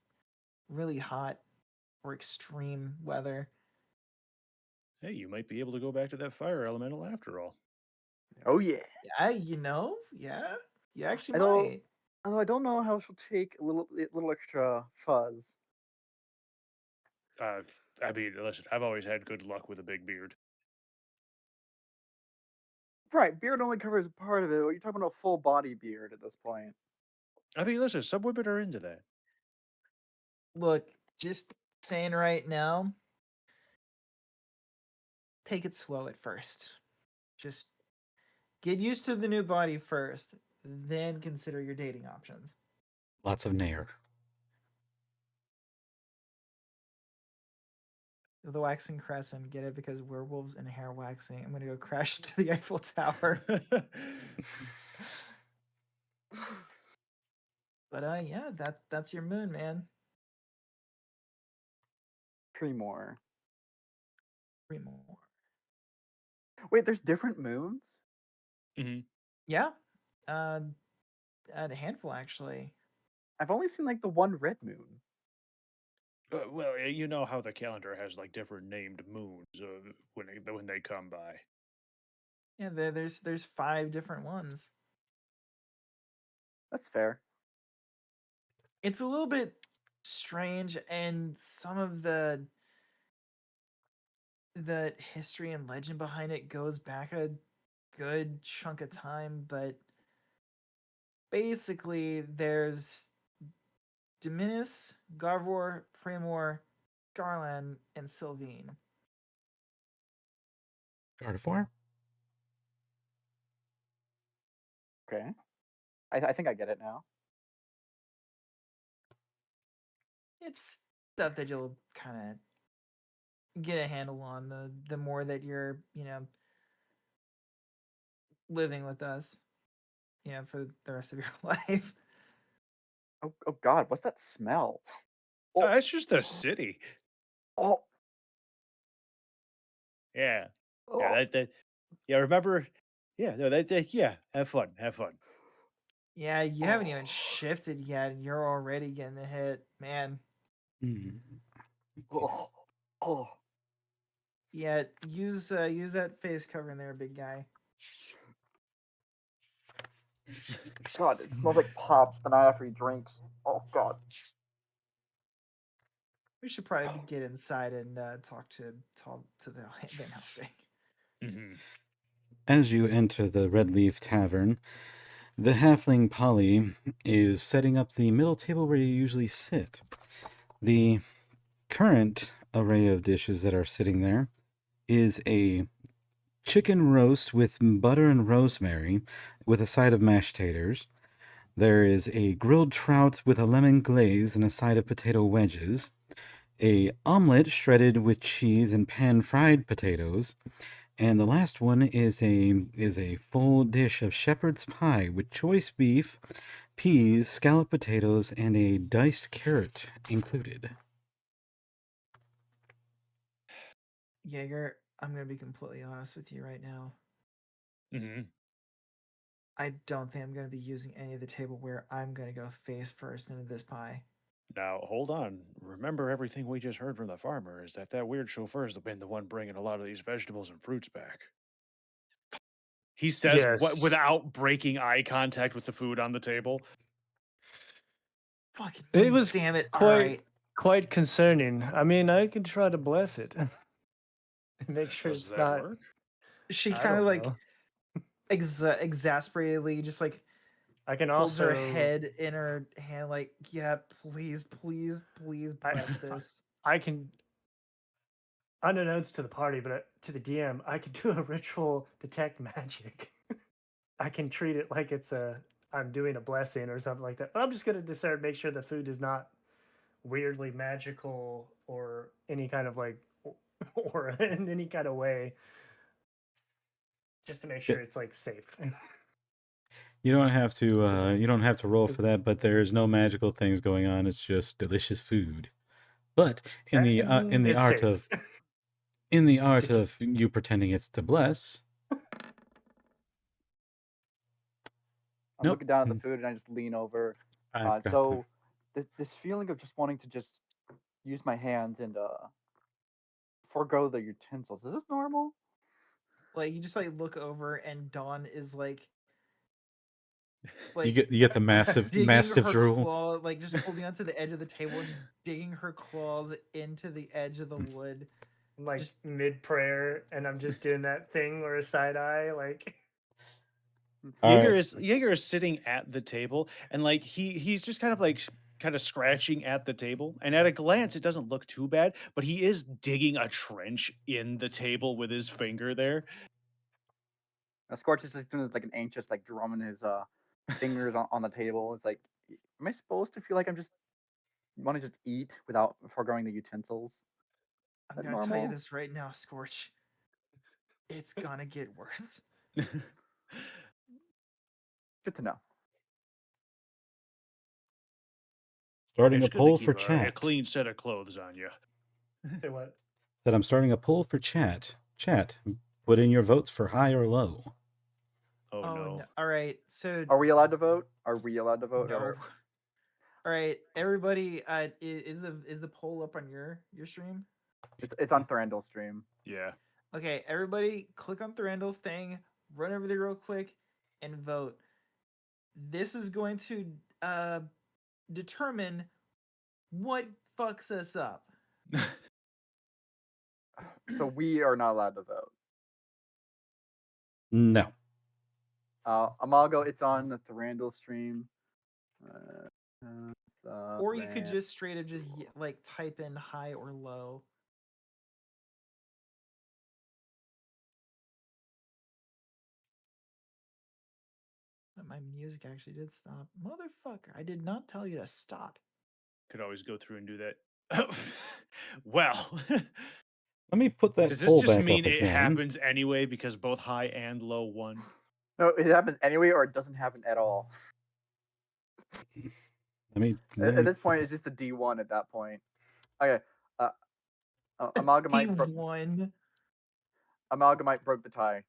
really hot or extreme weather. Hey, you might be able to go back to that fire elemental after all. Oh yeah. Yeah, yeah, you actually Although, might. I don't know how she'll take a little extra fuzz. I mean, listen, I've always had good luck with a big beard. Right, beard only covers part of it. You're talking about a full body beard at this point. I mean, listen, some women are into that. Look, just saying right now, take it slow at first. Just get used to the new body first, then consider your dating options. Lots of nair. The waxing crescent, get it? Because werewolves and hair waxing. I'm gonna go crash into the Eiffel Tower. But yeah, that's your moon, man. Three more. More. Wait, there's different moons? Mm-hmm. Yeah. A handful actually. I've only seen like the one red moon. Well, you know how the calendar has like different named moons when they come by. Yeah, there's 5 different ones. That's fair. It's a little bit strange, and some of the history and legend behind it goes back a good chunk of time, but basically there's Dominus, Garvor, Primor, Garland, and Sylvine. Gardevoir? Okay. I think I get it now. It's stuff that you'll kind of get a handle on the more that you're, living with us, for the rest of your life. Oh God, what's that smell? Oh, it's just the city. Oh. Yeah. Oh. Yeah. Yeah. Remember? Yeah. No. Yeah. Have fun. Have fun. Yeah, you haven't even shifted yet, and you're already getting the hit, man. Oh. Yeah, use that face covering there, big guy. God, it smells like pops the night after he drinks. Oh God. We should probably get inside and talk to the Van Helsing. Mm-hmm. As you enter the Red Leaf Tavern, the halfling Polly is setting up the middle table where you usually sit. The current array of dishes that are sitting there is a chicken roast with butter and rosemary with a side of mashed taters. There is a grilled trout with a lemon glaze and a side of potato wedges, a omelet shredded with cheese and pan-fried potatoes, and the last one is a full dish of shepherd's pie with choice beef, peas, scalloped potatoes, and a diced carrot included. Jaeger, I'm gonna be completely honest with you right now. Mm-hmm. I don't think I'm gonna be using any of the tableware. I'm gonna go face first into this pie. Now, hold on. Remember everything we just heard from the farmer is that weird chauffeur's been the one bringing a lot of these vegetables and fruits back. He says what Yes. without breaking eye contact with the food on the table. Fucking It was damn it. quite Alright. quite concerning. I mean, I can try to bless it. Make sure Does it's that not. work? She I kind of don't like know. exasperatedly just like I can holds also her head in her hand like, yeah, please, please, please bless this. I can, unannounced to the party, but to the DM, I can do a ritual detect magic. I can treat it like I'm doing a blessing or something like that. But I'm just gonna discern, make sure the food is not weirdly magical or any kind of like or in any kind of way, just to make sure it's like safe. You don't have to. Is it- You don't have to roll is- for that. But there's no magical things going on. It's just delicious food. But in the It's art safe. of you pretending it's to bless. I'm Nope. looking down at the food and I just lean over. I forgot So this feeling of just wanting to just use my hands and forego the utensils. Is this normal? Like you just like look over and Dawn is like you get the massive digging mastiff her drool. claw, like just holding onto the edge of the table, just digging her claws into the edge of the wood. Like Just- mid prayer, and I'm just doing that thing or a side eye, like. Jaeger is sitting at the table and like he's just kind of scratching at the table, and at a glance it doesn't look too bad, but he is digging a trench in the table with his finger there. Scorch is just doing like an anxious like drumming his fingers on the table. It's like, am I supposed to feel like I'm just want to just eat without foregoing the utensils? I'm That gonna tell you normal? this right now, Scorch. It's gonna get worse. Good to know. Starting It's a good to poll keep for a chat. clean set of clothes on you. Say what? Said I'm starting a poll for chat. Chat, put in your votes for high or low. Oh no. All right, so Are we allowed to vote? Are we allowed to vote? no. Or... All right, everybody. Is the poll up on your stream? It's on Thranduil's stream. Yeah. Okay, everybody, click on Thranduil's thing, run over there real quick, and vote. This is going to determine what fucks us up. So we are not allowed to vote. No. Amago, it's on the Thranduil stream. Or you could just straight up just like type in high or low. My music actually did stop. Motherfucker, I did not tell you to stop. Could always go through and do that. Well, Let me put that does this poll just back mean up it again. happens anyway because both high and low won? No, it happens anyway, or it doesn't happen at all. At this point, it's just a D1 at that point. Okay. Amalgamite. D1. Amalgamite broke the tie.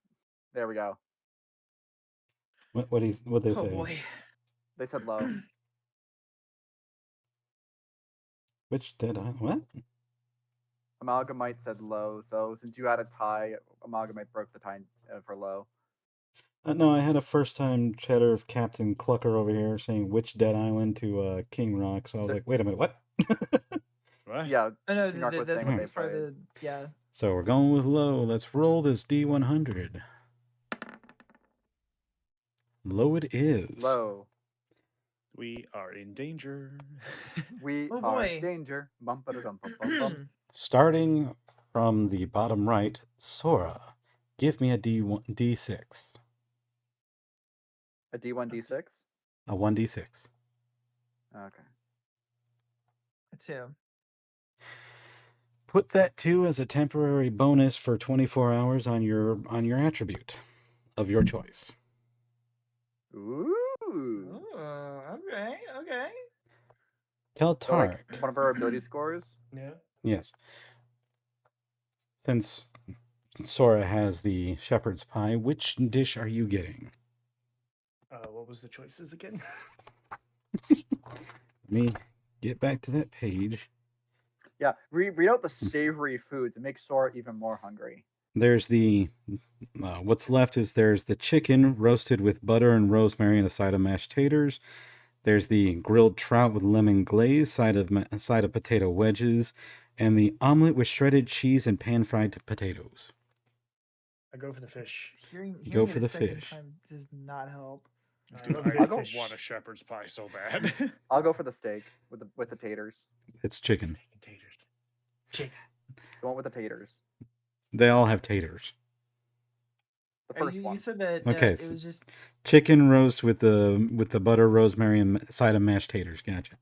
There we go. What they say? Oh boy. They said low. Which did I? What? Amalgamite said low. So since you had a tie, Amalgamite broke the tie for low. No, I had a first-time chatter of Captain Clucker over here saying which Dead Island to King Rock. So I was like, wait a minute, what? What? Yeah. I know King Rock was that's saying what they part of played. the yeah. So we're going with low. Let's roll this D100. Low it is. Low. We are in danger. We Oh, are boy. in danger. Bum, ba-da-dum, bum, bum, bum. Starting from the bottom right, Sora, give me a D6. A D1, D6? A 1D6. Okay. Two. Put that 2 as a temporary bonus for 24 hours on your attribute of your choice. Ooh. Oh, okay. So Keltark. like one of our ability scores? Yeah. Yes. Since Sora has the shepherd's pie, which dish are you getting? What was the choices again? Let me get back to that page. Yeah, read out the savory foods and make Sora even more hungry. There's the what's left is there's the chicken roasted with butter and rosemary and a side of mashed taters. There's the grilled trout with lemon glaze, side of potato wedges, and the omelet with shredded cheese and pan-fried potatoes. I go for the fish. Hearing Go it for a the second fish. time does not help. Dude, love I big don't fish. want a shepherd's pie so bad. I'll go for the steak with the taters. It's chicken. Steak and taters. Chicken. The one with the taters. They all have taters. The first You one. said that Okay, it was just Chicken roast with the butter, rosemary, and side of mashed taters. Gotcha.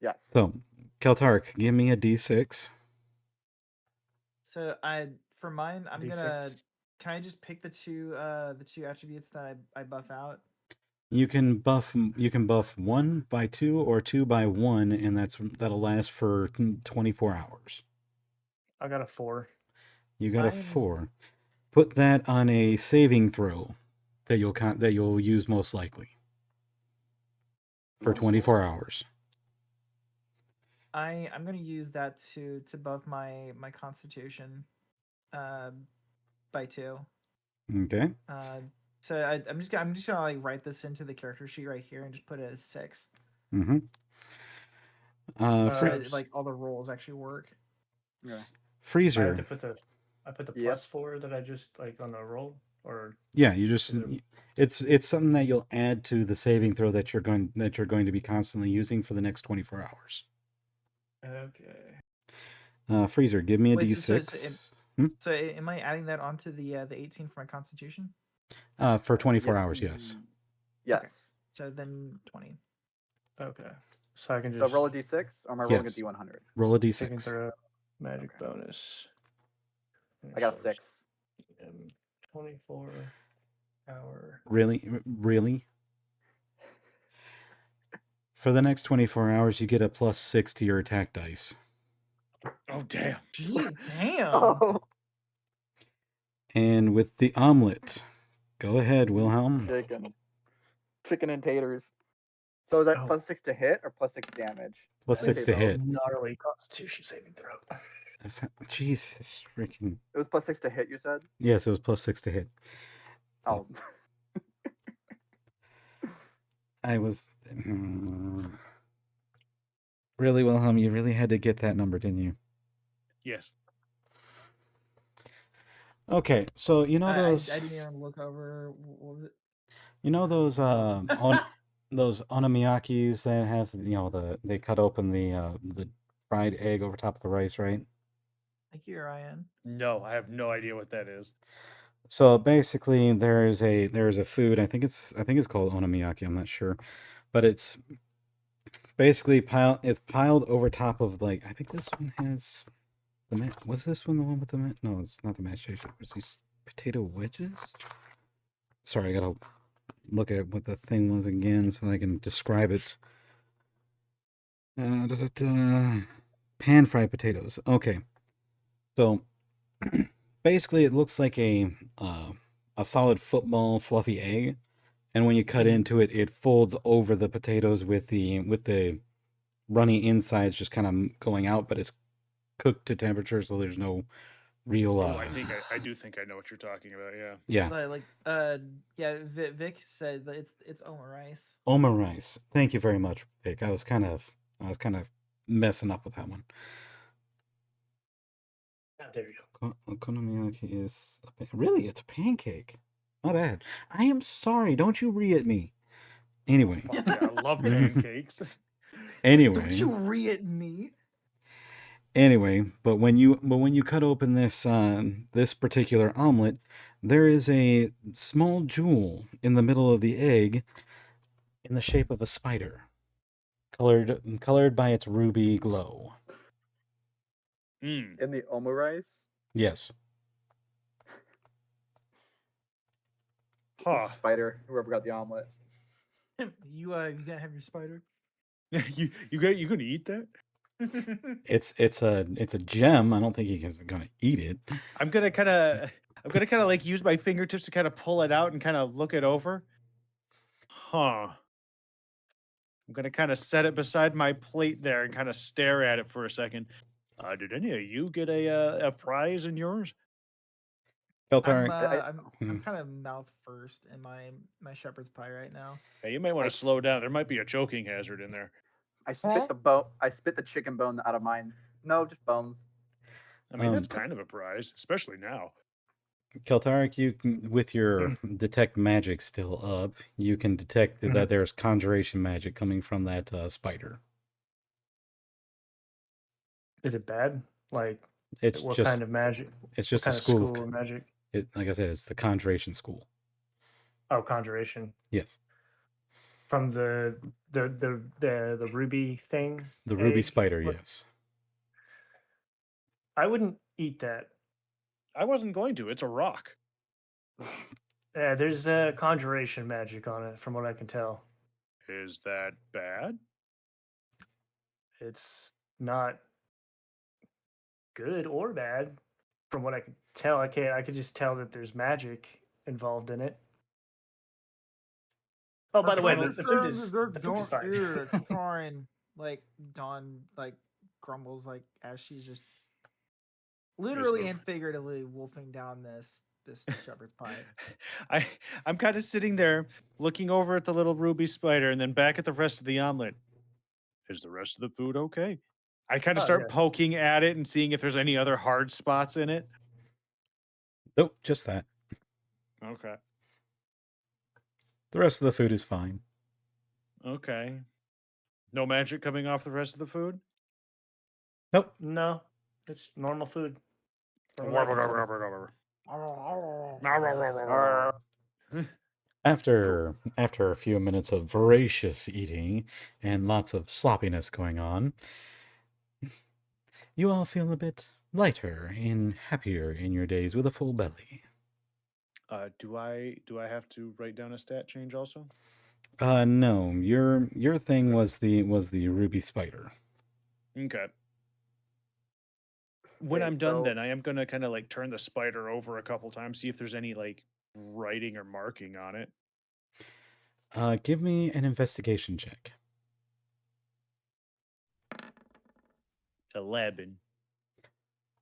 Yes. So, Keltark, give me a D6. so for mine I'm D6. gonna can I just pick the two attributes that I buff out? You can buff 1 by 2 or 2 by 1, and that'll last for 24 hours. I got a 4. You got a Mine- 4. Put that on a saving throw that you'll use most likely for 24 hours. I'm gonna use that to buff my constitution by 2. Okay. So I'm just gonna like write this into the character sheet right here and just put it as 6. Mm-hmm. So like all the rolls actually work. Yeah. I have Freezer. to put the Yep. +4 that I just like on the roll, or Yeah, you just Is it's something that you'll add to the saving throw that you're going to be constantly using for the next 24 hours. okay. Freezer, give me a Wait, D6 So am I adding that onto the 18 for my constitution? for 24 Yep. hours. Yes. Yes. So then 20. Okay. So I can just So roll a d6, or am I rolling Yes. a d100? Roll a saving D6. throw, magic Okay. bonus. I got a So 6. 24-hour. Really? For the next 24 hours, you get a +6 to your attack dice. Oh, damn. Gee, damn. Oh, And with the omelet, go ahead, Wilhelm. chicken and taters. So is that Oh. +6 to hit or +6 damage? +6 to hit. Gnarly Constitution saving throw. Jesus freaking. It was +6 to hit. You said. Yes, it was +6 to hit. Oh. I was. Really, Wilhelm, you really had to get that number, didn't you? Yes. Okay, so you know I those. didn't even look over. What was it? You know those those onomiyakis that have they cut open the fried egg over top of the rice, right? Thank you, Ryan. No, I have no idea what that is. So basically, there is a food. I think it's called onomiyaki. I'm not sure, but it's basically piled over top of, like, I think this one has the was this one the one with the no, it's not the mashed potatoes. It's these potato wedges. Sorry, I gotta look at what the thing was again so I can describe it. Pan fried potatoes. Okay, so basically it looks like a solid football fluffy egg, and when you cut into it, it folds over the potatoes with the runny insides just kind of going out, but it's cooked to temperature, so there's no real. Oh, I do think I know what you're talking about. Yeah. Yeah. Vic said that it's Oma rice. Oma rice. Thank you very much, Vic. I was kind of messing up with that one. There you go. Okonomiyaki is really, it's a pancake. My bad. I am sorry. Don't you re at me. Anyway. Fuck yeah, I love pancakes. Anyway. Don't you re-at me? Anyway, but when you cut open this this particular omelet, there is a small jewel in the middle of the egg, in the shape of a spider, colored by its ruby glow. Mm. In the Oma rice. Yes. Huh. Spider. Whoever got the omelet. You gonna have your spider? you gonna eat that? It's a gem. I don't think he's gonna eat it. I'm gonna kind of like use my fingertips to kind of pull it out and kind of look it over. Huh. I'm gonna kind of set it beside my plate there and kind of stare at it for a second. Did any of you get a prize in yours? Keltari, I'm kind of mouth first in my shepherd's pie right now. Hey, you might want to slow down. There might be a choking hazard in there. I spit the bone. I spit the chicken bone out of mine. No, just bones. I mean, that's kind of a prize, especially now. Keltaric, you can, with your detect magic still up, you can detect that there's conjuration magic coming from that spider. Is it bad? Like, It's what just kind of magic? It's just What a kind school of magic? Like I said, it's the conjuration school. Oh, conjuration. Yes, From the ruby thing. the ruby egg? spider. What- Yes. I wouldn't eat that. I wasn't going to. It's a rock. Yeah, there's conjuration magic on it, from what I can tell. Is that bad? It's not good or bad, from what I can tell. I could just tell that there's magic involved in it. Oh, by the way, the food is fine. Fine. Like Dawn like grumbles like as she's just literally and figuratively wolfing down this shepherd's pie. I'm kind of sitting there looking over at the little ruby spider and then back at the rest of the omelet. Is the rest of the food okay? I kind of start poking at it and seeing if there's any other hard spots in it. Nope, just that. Okay. The rest of the food is fine. Okay. No magic coming off the rest of the food? Nope. No, it's normal food. After a few minutes of voracious eating and lots of sloppiness going on, you all feel a bit lighter and happier in your days with a full belly. Do I have to write down a stat change also? No, your thing was the ruby spider. Okay. When I'm done, then I am gonna kind of like turn the spider over a couple times, see if there's any like writing or marking on it. Give me an investigation check. 11.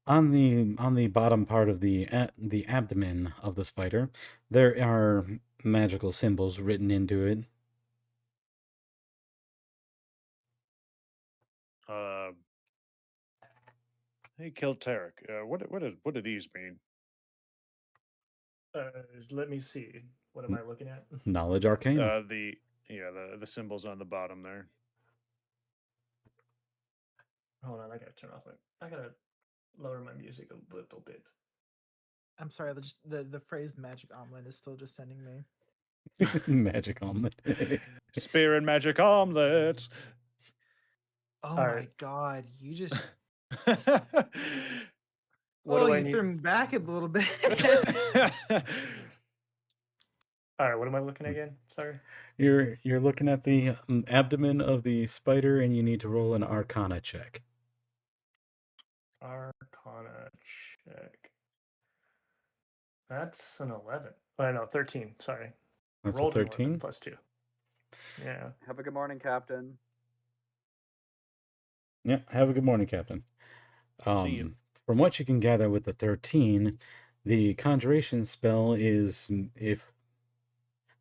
On the bottom part of the abdomen of the spider, there are magical symbols written into it. Hey, Keltaric, what do these mean? Let me see. What am I looking at? Knowledge Arcana. The symbols on the bottom there. Hold on, I gotta lower my music a little bit. I'm sorry, the phrase magic omelet is still just sending me. Magic omelet. Spear and magic omelet. Oh my god, you just What do I you need? threw me back a little bit. All right, what am I looking at again? Sorry. You're looking at the abdomen of the spider, and you need to roll an Arcana check. Arcana check. That's an 11. Oh, no, 13. Sorry. That's Rolled a an 11 13. plus 2. Yeah. Have a good morning, Captain. Yeah. Have a good morning, Captain. See you. From what you can gather with the 13, the conjuration spell is if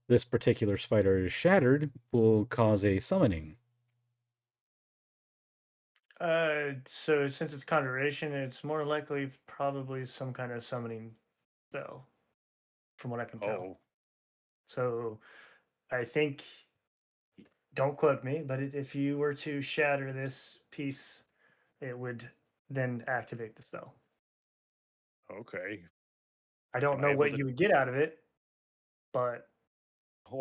this particular spider is shattered, will cause a summoning. So since it's conjuration, it's more likely probably some kind of summoning spell, from what I can tell. Oh. So I think, don't quote me, but if you were to shatter this piece, it would then activate the spell. Okay. I don't know what you would get out of it, but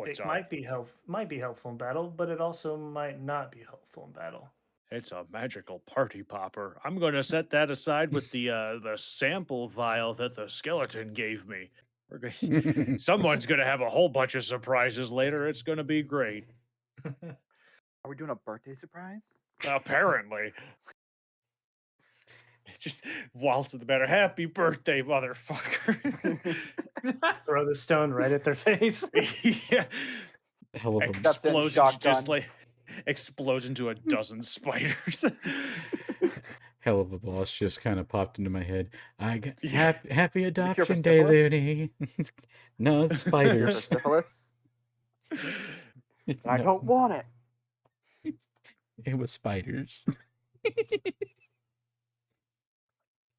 it's it might be helpful in battle, but it also might not be helpful in battle. It's a magical party popper. I'm going to set that aside with the sample vial that the skeleton gave me. Someone's going to have a whole bunch of surprises later. It's going to be great. Are we doing a birthday surprise? Apparently. Just waltz to the better. Happy birthday, motherfucker. Throw the stone right at their face. Yeah. Hell of a Explosions just like explodes into a dozen spiders. Hell of a boss just kind of popped into my head. I got Yeah. happy cure for adoption day, syphilis? Looney. No, it's Cure for spiders. syphilis? I No, don't want it. it was spiders.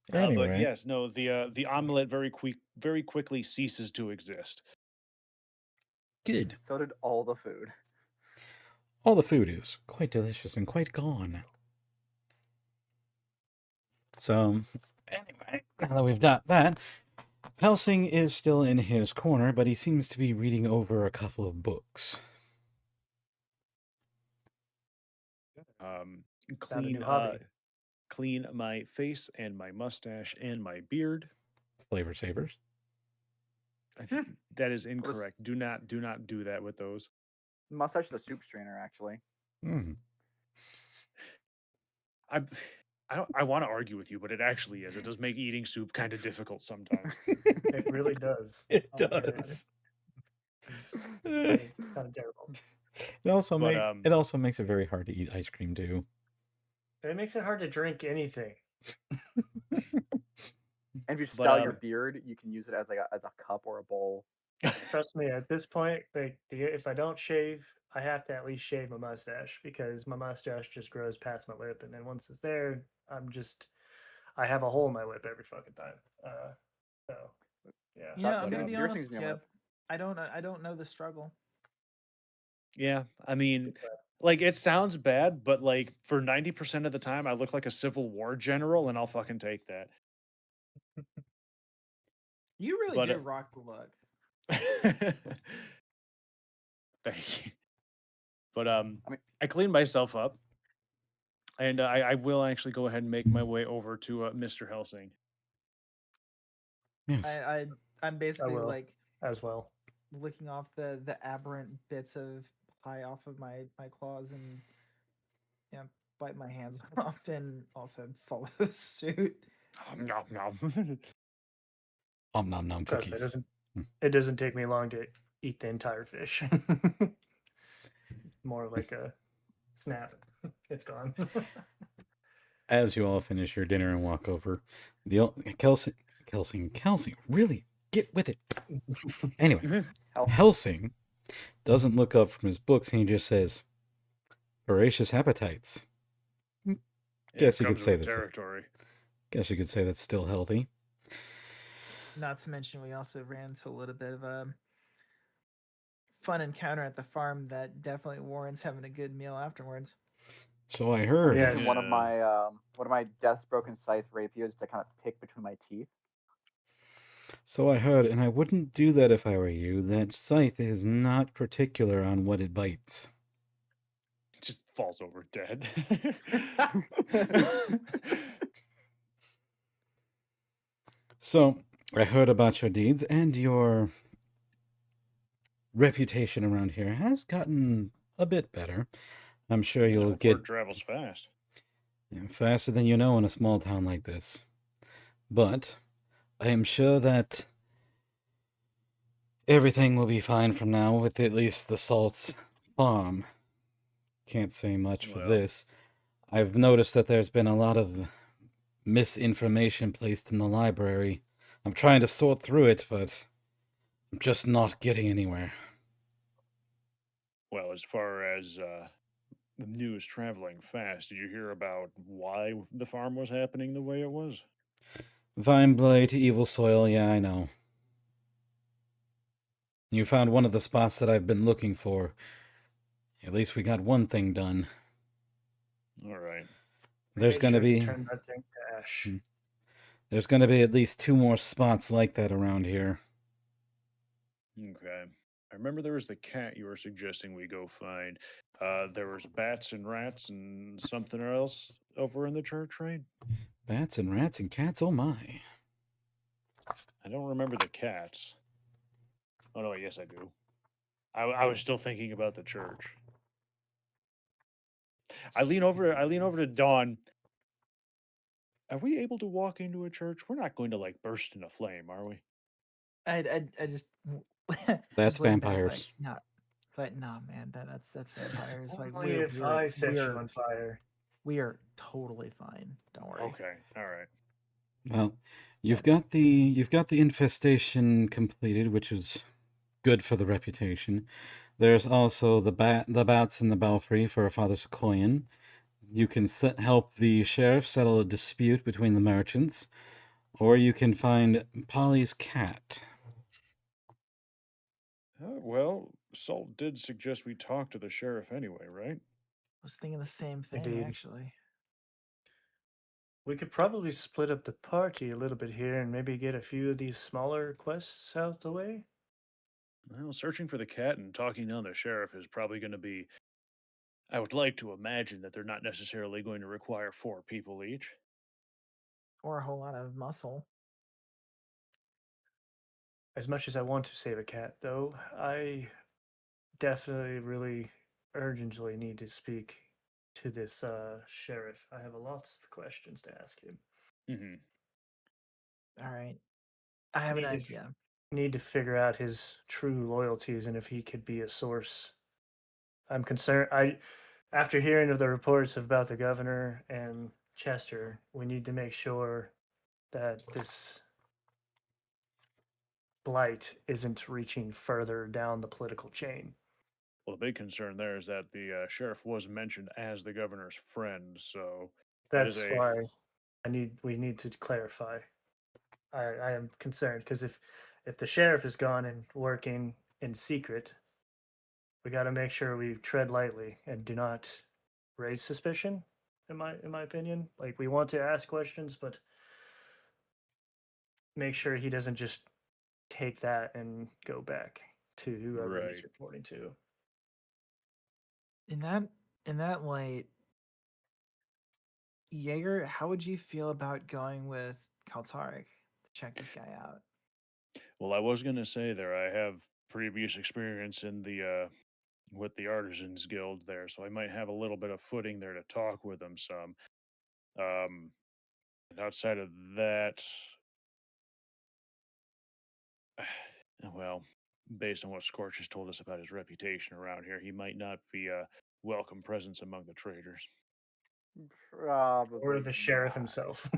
But Anyway, yes, no, the omelet very quickly ceases to exist. good. So did all the food. All the food is quite delicious and quite gone. So, anyway, now that we've got that, Helsing is still in his corner, but he seems to be reading over a couple of books. Found a Clean new hobby. clean my face and my mustache and my beard. Flavor savers. I think that is incorrect. Do not do that with those. Mustache is a soup strainer, actually. Mm. I want to argue with you, but it actually is. It does make eating soup kind of difficult sometimes. It really does. It I'll give it. does. It's kind of terrible. It also But, makes it very hard to eat ice cream too. It makes it hard to drink anything. And if you But, style your beard, you can use it as a cup or a bowl. Trust me, at this point, like if I don't shave, I have to at least shave my mustache because my mustache just grows past my lip, and then once it's there, I have a hole in my lip every fucking time. So yeah. You know, That- I'm gonna that be beard honest, thing's gonna Kev. I don't know the struggle. Yeah, I mean, like it sounds bad, but like for 90% of the time, I look like a Civil War general, and I'll fucking take that. You really But, did rock the look. Thank you. But mean- I cleaned myself up, and I will actually go ahead and make my way over to Mr. Helsing. Yes. I'm basically will. like As well. licking off the aberrant bits of pie off of my claws and bite my hands off and also follow suit. No, no. Om nom nom Trust me, cookies. it doesn't take me long to eat the entire fish. More like a snap. It's gone. As you all finish your dinner and walk over, Kelsing, really get with it. Anyway, Helsing doesn't look up from his books and he just says, "Voracious appetites." Guess you could comes say with that's territory. Guess you could say that's still healthy. Not to mention, we also ran into a little bit of a fun encounter at the farm that definitely warrants having a good meal afterwards. So I heard. Yeah. And one of my Death's Broken Scythe rapiers to kind of pick between my teeth. So I heard, and I wouldn't do that if I were you, that Scythe is not particular on what it bites. Just falls over dead. So I heard about your deeds, and your reputation around here has gotten a bit better. I'm sure you'll Word get travels fast. faster than you know in a small town like this. But I am sure that everything will be fine from now with at least the Salt's farm. Can't say much for Well. this. I've noticed that there's been a lot of misinformation placed in the library. I'm trying to sort through it, but I'm just not getting anywhere. Well, as far as the news traveling fast, did you hear about why the farm was happening the way it was? Vine Blight, Evil Soil, yeah, I know. You found one of the spots that I've been looking for. At least we got one thing done. All right. There's Make gonna sure you be turn that thing to ash. there's gonna be at least 2 more spots like that around here. Okay. I remember there was the cat you were suggesting we go find. There was bats and rats and something else over in the church, right? Bats and rats and cats, oh my. I don't remember the cats. Oh no, yes I do. I was still thinking about the church. I lean over to Dawn. Are we able to walk into a church? We're not going to like burst in a flame, are we? I just That's just lean back, vampires. like, It's like, nah, man, that's vampires. Like Only if I set you we're on fire. we are totally fine. Don't worry. Okay, all right. Well, you've got the infestation completed, which is good for the reputation. There's also the bats in the belfry for Father Sequoian. You can help the sheriff settle a dispute between the merchants, or you can find Polly's cat. Well, Salt did suggest we talk to the sheriff anyway, right? I was thinking the same thing, Indeed. actually. We could probably split up the party a little bit here and maybe get a few of these smaller quests out the way. Well, searching for the cat and talking to the sheriff is probably going to be. I would like to imagine that they're not necessarily going to require 4 people each. Or a whole lot of muscle. As much as I want to save a cat, though, I definitely really urgently need to speak to this sheriff. I have lots of questions to ask him. Mm-hmm. All right. I have an Need to- idea. Need to figure out his true loyalties and if he could be a source. I'm concerned. After hearing of the reports about the governor and Chester, we need to make sure that this blight isn't reaching further down the political chain. Well, the big concern there is that the sheriff was mentioned as the governor's friend, so that is That's a. why we need to clarify. I am concerned because if the sheriff is gone and working in secret, we got to make sure we tread lightly and do not raise suspicion. In my opinion, like we want to ask questions, but make sure he doesn't just take that and go back to whoever he's Right. reporting to. In that light, Jaeger, how would you feel about going with Kaltarik to check this guy out? Well, I was going to say there, I have previous experience in the with the Artisans Guild there, so I might have a little bit of footing there to talk with them some. And outside of that, well, based on what Scorch has told us about his reputation around here, he might not be a welcome presence among the traders. Probably. Or the sheriff not. himself.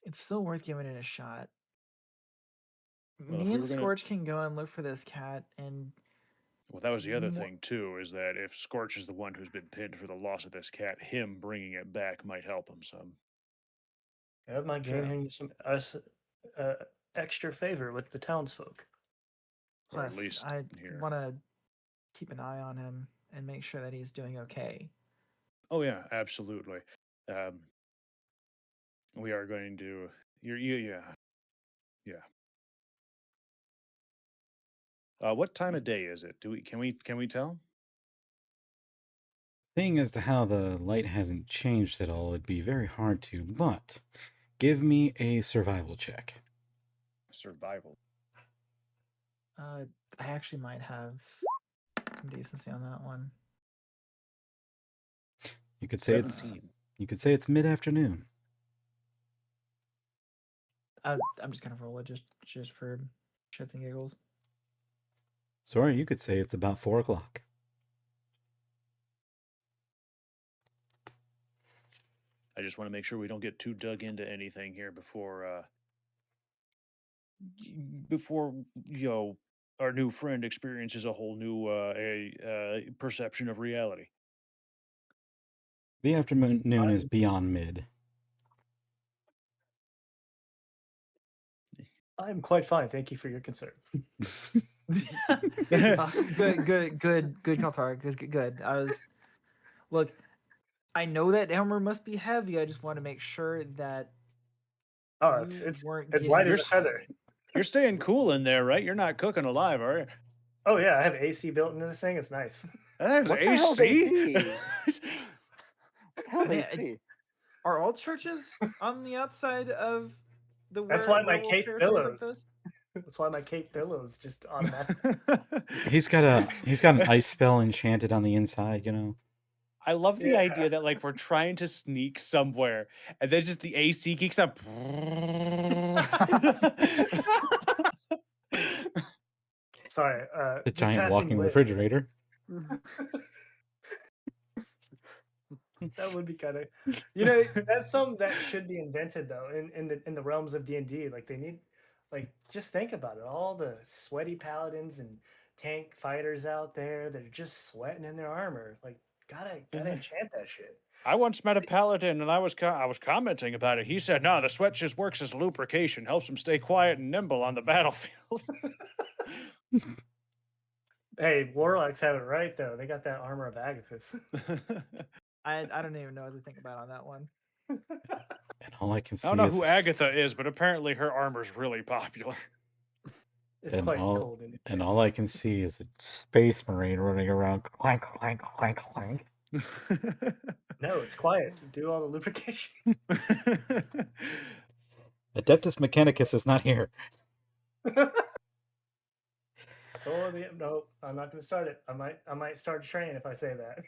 It's still worth giving it a shot. Well, if Me we and were gonna- Scorch can go and look for this cat, and Well, that was the other Mo- thing too, is that if Scorch is the one who's been pinned for the loss of this cat, him bringing it back might help him some. That might gain him some extra favor with the townsfolk. Or at plus least I here. want to keep an eye on him and make sure that he's doing okay. Oh yeah, absolutely. We are going to. Yeah. What time of day is it? Can we tell? Seeing as to how the light hasn't changed at all, it'd be very hard to, but give me a survival check. Survival. I actually might have some decency on that one. You could say 17. it's mid-afternoon. I'm just gonna roll it just for shits and giggles. Sorry, you could say it's about 4 o'clock. I just want to make sure we don't get too dug into anything here before our new friend experiences a whole new perception of reality. The afternoon is beyond mid. I'm quite fine. Thank you for your concern. Good, Kaltar. Good. Look, I know that armor must be heavy. I just want to make sure that Oh, you it's weren't as light getting as a feather. You're staying cool in there, right? You're not cooking alive, are you? Oh yeah, I have AC built into this thing. It's nice. That's What the hell's AC. AC? What the hell Man, they see? Are all churches on the outside of the? That's why my werewolf cape territories like billows. this? That's why my cape billows just automatic. He's got an ice spell enchanted on the inside, you know. I love the Yeah. idea that like we're trying to sneak somewhere, and then just the AC kicks up. Sorry. The just giant passing walking wit. refrigerator. That would be kind of, you know, that's something that should be invented though in the realms of D&D. Like they need, like just think about it. All the sweaty paladins and tank fighters out there that are just sweating in their armor. Like gotta enchant that shit. I once met a paladin, and I was commenting about it. He said, "No, the sweat just works as lubrication, helps him stay quiet and nimble on the battlefield." Hey, warlocks have it right though. They got that armor of Agathis. I don't even know what to think about on that one. And all I can see I don't know is who Agatha is, but apparently her armor's really popular. It's and quite all, cold in it. and all I can see is a space marine running around clank, clank, clank, clank. No, it's quiet. Do all the lubrication. Adeptus Mechanicus is not here. Oh no, I'm not gonna start it. I might start a train if I say that.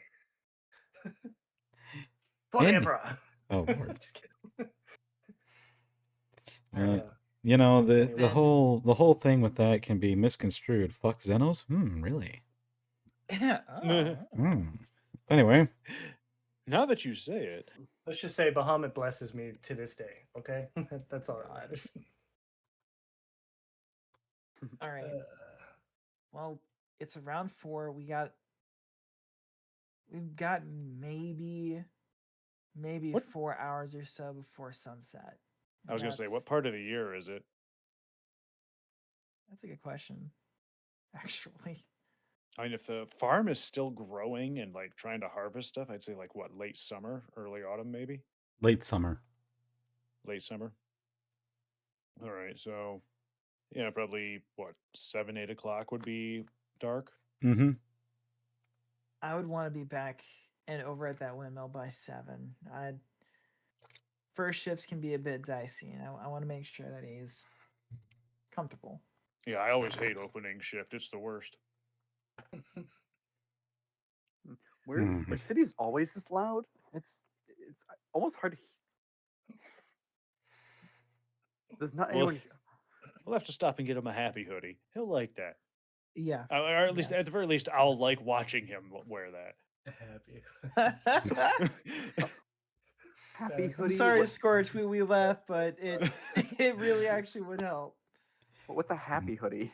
For the And- Emperor. Oh, Lord. Just kidding. Uh, You know, the Anyway. whole thing with that can be misconstrued. Fuck Xenos? Really? Oh. Anyway, Now that you say it, Let's just say Bahamut blesses me to this day. Okay, that's all that matters. All right. Uh, Well, it's around 4. We've got maybe What? 4 hours or so before sunset. I was going to say, what That's- part of the year is it? That's a good question. Actually, I mean, if the farm is still growing and like trying to harvest stuff, I'd say like what, late summer, early autumn, maybe late summer. late summer. All right, so yeah, probably what 7, 8 o'clock would be dark. Mm-hmm. I would want to be back and over at that windmill by 7. First shifts can be a bit dicey, and I want to make sure that he's comfortable. Yeah, I always hate opening shift. It's the worst. Our city's always this loud. It's almost hard to. There's not Well, anyone. We'll have to stop and get him a happy hoodie. He'll like that. Yeah. Or at least, at the very least, I'll like watching him wear that. happy. Happy I'm hoodie. I'm sorry, What, Scorch, we left, but it really actually would help. what's a happy hoodie?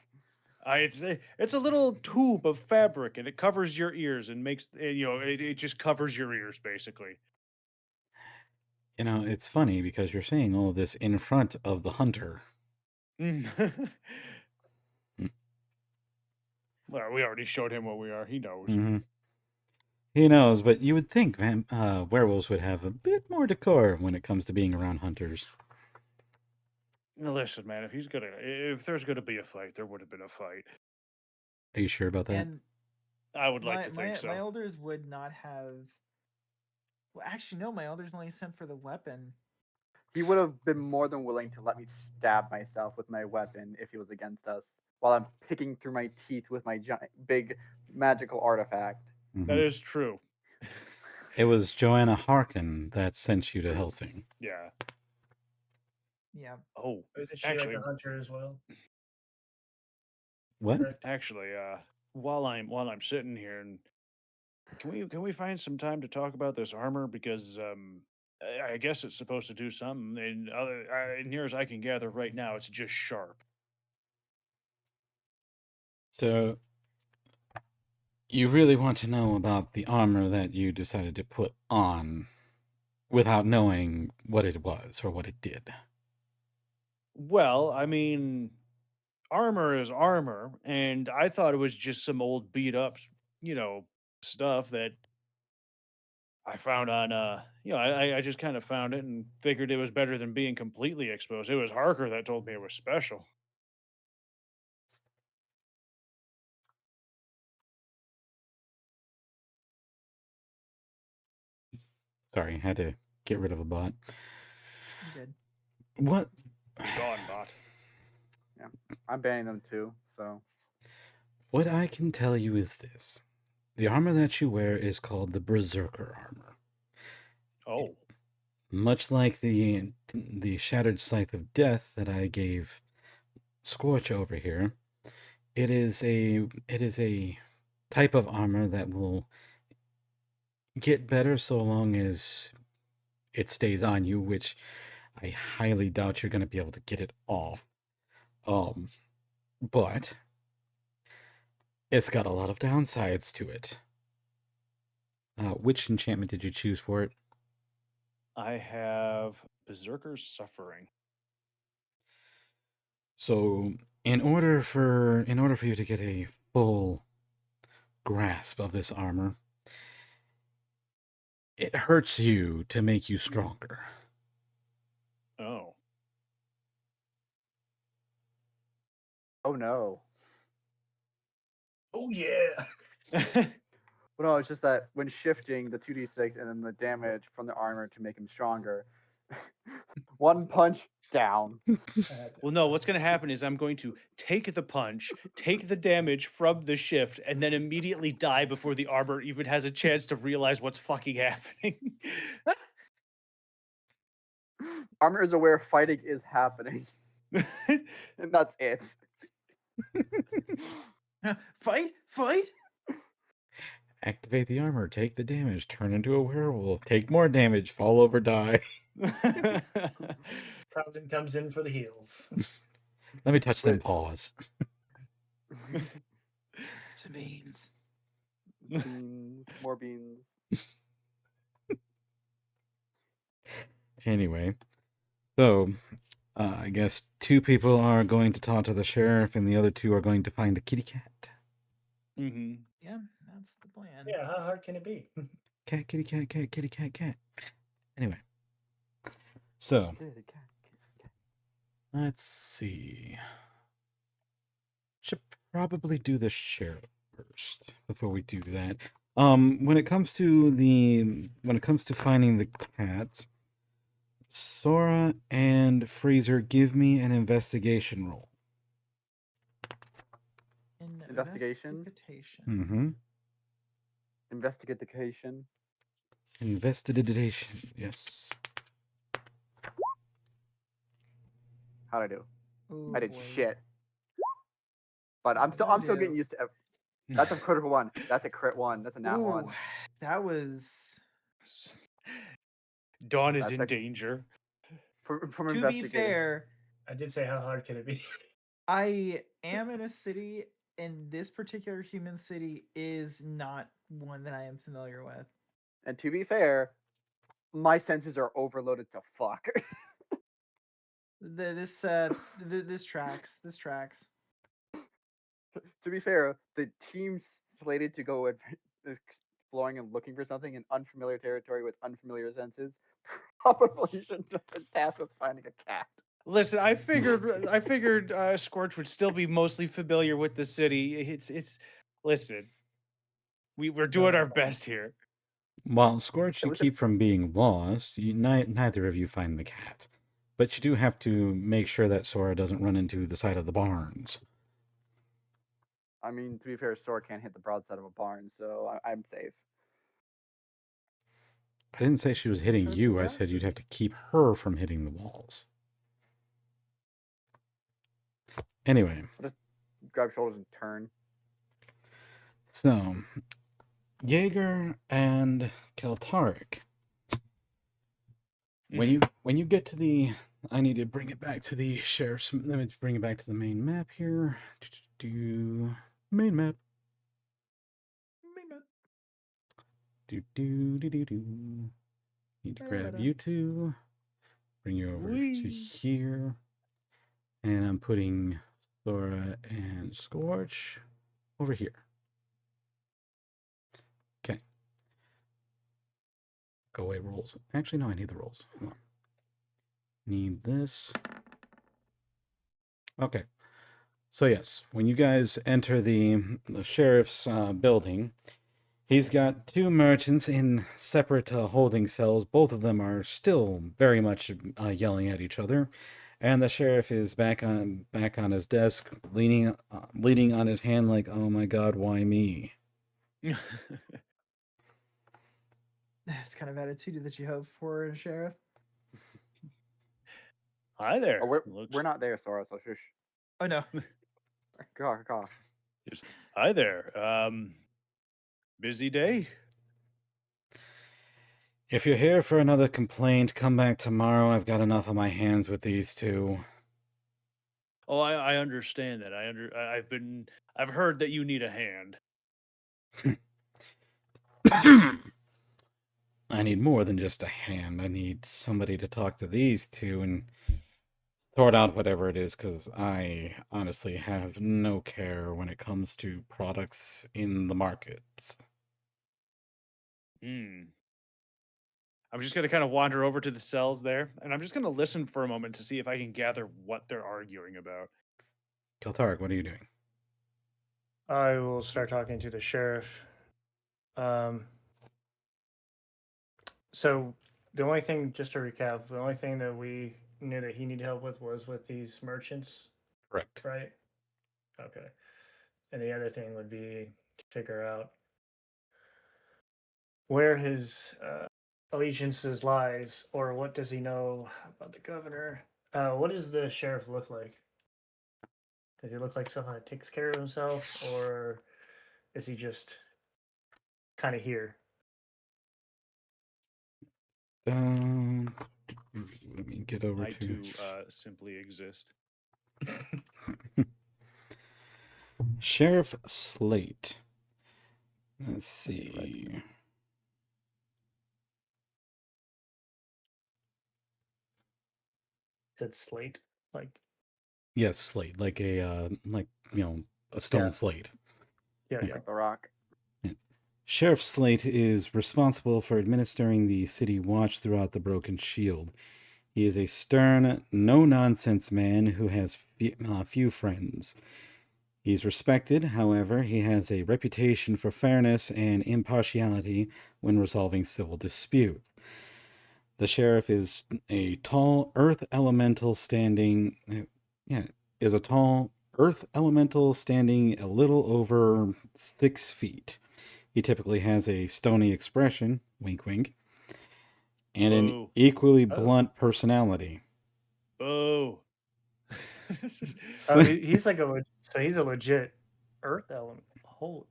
It's a little tube of fabric, and it covers your ears and makes it just covers your ears basically. You know, it's funny because you're saying all of this in front of the hunter. Well, we already showed him what we are. He knows. Mm-hmm. He knows, but you would think werewolves would have a bit more decor when it comes to being around hunters. Now, listen, man, if there's gonna be a fight, there would have been a fight. Are you sure about that? And I would like to think so. my elders would not have. Well, actually, no. My elders only sent for the weapon. He would have been more than willing to let me stab myself with my weapon if he was against us, while I'm picking through my teeth with my giant, big magical artifact. That is true. It was Joanna Harkin that sent you to Helsing. Yeah. Yeah. Oh, Isn't she actually, like a hunter as well? What? Correct. actually, while I'm sitting here, and can we find some time to talk about this armor because I guess it's supposed to do something, and near as I can gather right now, it's just sharp. So, you really want to know about the armor that you decided to put on without knowing what it was or what it did? Well, I mean, armor is armor, and I thought it was just some old beat up, stuff that I found on I just kind of found it and figured it was better than being completely exposed. It was Harker that told me it was special. Sorry, I had to get rid of a bot. I'm good. What? Gone, bot. I'm banning them too, so. What I can tell you is this. The armor that you wear is called the Berserker armor. Oh, Much like the Shattered Scythe of Death that I gave Scorch over here, it is a type of armor that will get better so long as it stays on you, which I highly doubt you're going to be able to get it off. But it's got a lot of downsides to it. Which enchantment did you choose for it? I have Berserker's Suffering. So, in order for you to get a full grasp of this armor, it hurts you to make you stronger. Oh. Oh no. Oh yeah. Well, no, it's just that when shifting the 2d6 and then the damage from the armor to make him stronger, one punch down. Well, no, what's going to happen is I'm going to take the punch, take the damage from the shift, and then immediately die before the armor even has a chance to realize what's fucking happening. Armor is aware fighting is happening, and that's it. Fight! Activate the armor, take the damage, turn into a werewolf, take more damage, fall over, die. Paladin comes in for the heals. Let me touch them paws. Beans. Beans, more beans. Anyway, so I guess 2 people are going to talk to the sheriff, and the other 2 are going to find a kitty cat. Mm-hmm. Yeah, that's the plan. Yeah, how hard can it be? Cat, kitty cat, cat, kitty cat, cat. Anyway, so let's see. Should probably do the sheriff first before we do that. When it comes to finding the cat, Sora and Freezer, give me an investigation roll. Investigation? Mm-hmm. Investigation. Investigation, yes. How'd I do? Ooh, I did boy. shit. But I'm still getting used to. That's a critical one. That's a crit one. That's a nat one. That was. Dawn is That's in a- danger. From To be investigating. fair, I did say how hard can it be? I am in a city, and this particular human city is not one that I am familiar with. And to be fair, my senses are overloaded to fuck. This tracks. This tracks. To be fair, the team slated to go exploring and looking for something in unfamiliar territory with unfamiliar senses probably shouldn't have been tasked with finding a cat. Listen, I figured Scorch would still be mostly familiar with the city. It's listen. We're doing our best here. While Scorch, It you was a- keep from being lost, neither of you find the cat. But you do have to make sure that Sora doesn't run into the side of the barns. I mean, to be fair, Sora can't hit the broadside of a barn, so I'm safe. I didn't say she was hitting Her you. I said you'd have to keep her from hitting the walls. Anyway. Just grab shoulders and turn. So, Jaeger and Keltarik. When you get to the, I need to bring it back to the sheriff's. Let me bring it back to the main map here. Main map. Need to grab you 2. Bring you over to here. And I'm putting Sora and Scorch over here. Okay. Go away rolls. Actually, no, I need the rolls. Hold on. Need this. Okay. So yes, when you guys enter the sheriff's building, he's got 2 merchants in separate holding cells. Both of them are still very much yelling at each other. And the sheriff is back on his desk, leaning on his hand like, "Oh my God, why me?" That's kind of attitude that you hope for in a sheriff. Hi there. Oh, we're not there, Sora, so shush. Oh no. Gosh. Hi there. Busy day? If you're here for another complaint, come back tomorrow. I've got enough on my hands with these two. Oh, I understand that. I've heard that you need a hand. I need more than just a hand. I need somebody to talk to these two and sort out whatever it is, because I honestly have no care when it comes to products in the market. I'm just going to kind of wander over to the cells there, and I'm just going to listen for a moment to see if I can gather what they're arguing about. Keltarik, what are you doing? I will start talking to the sheriff. So the only thing, just to recap, the only thing that we knew that he needed help with was with these merchants, Correct. right? Okay. And the other thing would be to figure out where his allegiances lies, or what does he know about the governor. What does the sheriff look like? Does he look like someone that takes care of himself, or is he just kind of here? Let me get over I to... too simply exist. Sheriff Slate. Let's see. Said slate, like Yes, slate, like a a stone Yeah. slate. yeah. Like the Rock. Sheriff Slate is responsible for administering the city watch throughout the Broken Shield. He is a stern, no-nonsense man who has few friends. He's respected, however, he has a reputation for fairness and impartiality when resolving civil disputes. The sheriff is a tall earth elemental standing a little over 6 feet. He typically has a stony expression, wink wink, and an Boo. equally Oh. blunt personality. Boo. Oh, he's like he's a legit earth element. Holy.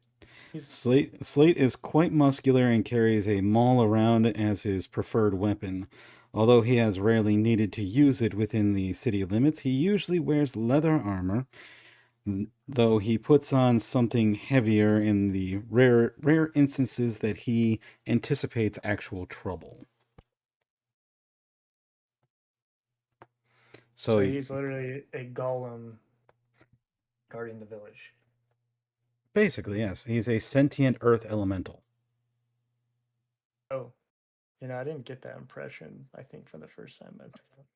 Slate is quite muscular and carries a maul around as his preferred weapon. Although he has rarely needed to use it within the city limits, he usually wears leather armor, though he puts on something heavier in the rare instances that he anticipates actual trouble. So he's literally a golem guarding the village. Basically, yes. He's a sentient earth elemental. Oh. I didn't get that impression, I think, from the first time.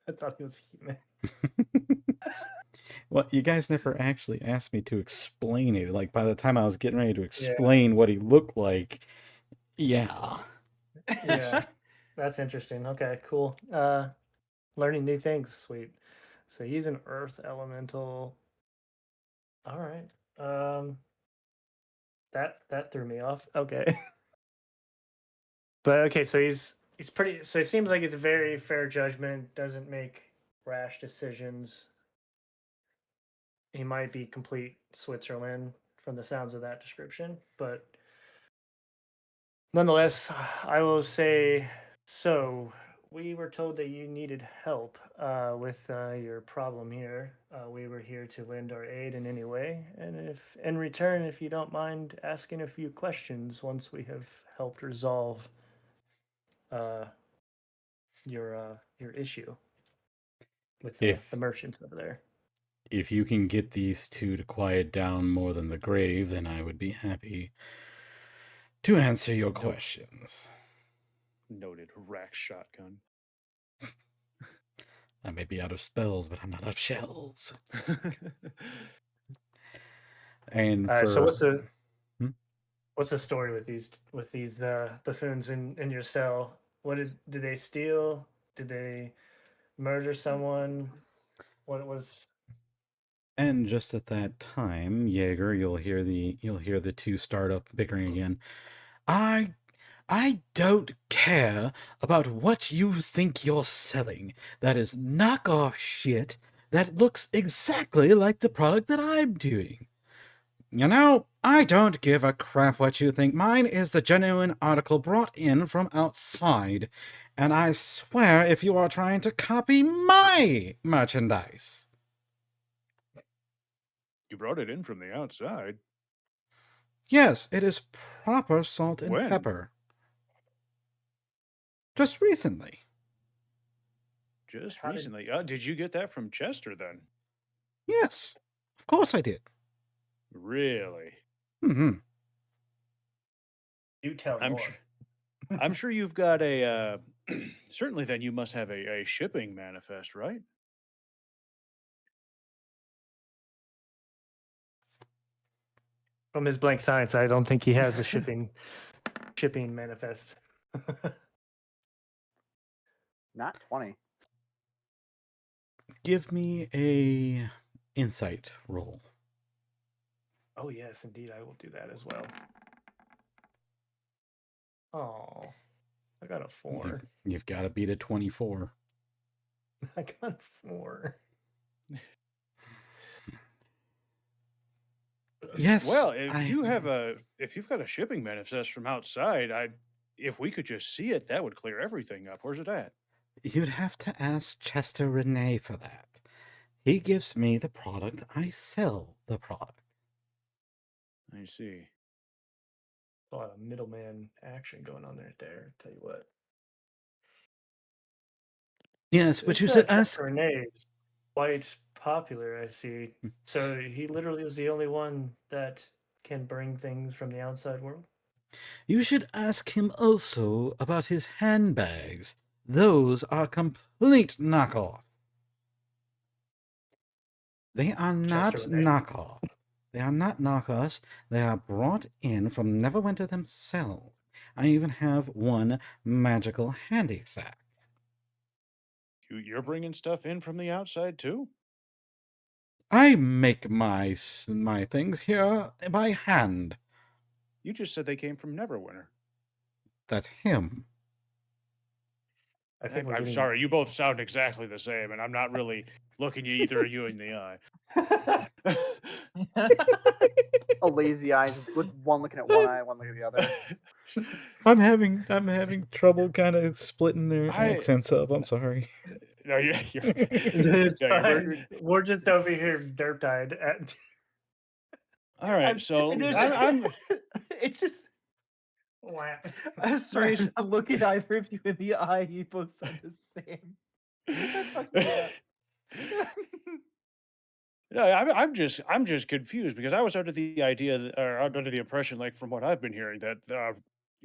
I thought he was human. Well, you guys never actually asked me to explain it. Like, by the time I was getting ready to explain what he looked like, yeah. Yeah. That's interesting. Okay, cool. Learning new things, sweet. So he's an earth elemental. All right. That threw me off. Okay. But okay, so he's pretty, so it seems like it's a very fair judgment, doesn't make rash decisions. He might be complete Switzerland from the sounds of that description, but nonetheless, I will say, so we were told that you needed help with your problem here. We were here to lend our aid in any way, and if in return, if you don't mind asking a few questions once we have helped resolve your issue with the merchants over there. If you can get these two to quiet down more than the grave, then I would be happy to answer your questions. Noted. Rack shotgun. I may be out of spells, but I'm not out of shells. And so what's the story with these buffoons in your cell? What did they steal? Did they murder someone? What was? And just at that time, Jaeger, you'll hear the two start up bickering again. I don't care about what you think you're selling. That is knockoff shit that looks exactly like the product that I'm doing. You know, I don't give a crap what you think. Mine is the genuine article brought in from outside. And I swear if you are trying to copy my merchandise. You brought it in from the outside. Yes, it is proper salt and When? pepper. Just recently. Just How did- recently. Did you get that from Chester then? Yes, of course I did. Really? Mm-hmm. Do tell I'm more. sure. I'm sure you've got a. Certainly, then you must have a shipping manifest, right? From his blank science, I don't think he has a shipping manifest. Not 20. Give me a insight roll. Oh yes, indeed, I will do that as well. Oh, I got a 4. You've got to beat a 24. I got a 4. Yes. Well, if you've got a shipping manifest from outside, if we could just see it, that would clear everything up. Where's it at? You'd have to ask Chester Renee for that. He gives me the product, I sell the product. I see. A lot of middleman action going on there. Tell you what. Yes, but This, you should ask. Chester Renee is quite popular, I see. So he literally is the only one that can bring things from the outside world. You should ask him also about his handbags. Those are complete knockoffs. They are not Chester Renee. knockoff. They are not knockoffs. They are brought in from Neverwinter themselves. I even have one magical handy sack. You're bringing stuff in from the outside too? I make my things here by hand. You just said they came from Neverwinter. That's him. I think I'm sorry, you both sound exactly the same, and I'm not really looking either of you in the eye. A lazy eyes with one looking at one eye, one looking at the other. I'm having trouble kind of splitting their accents up. I'm sorry. No, It's no, fine. We're just over here derp-eyed at. all right. So I'm It's just. Wow. I'm sorry. I'm looking either of you in the eye. You both said the same. No, I'm just confused because I was under the idea or under the impression, like from what I've been hearing, that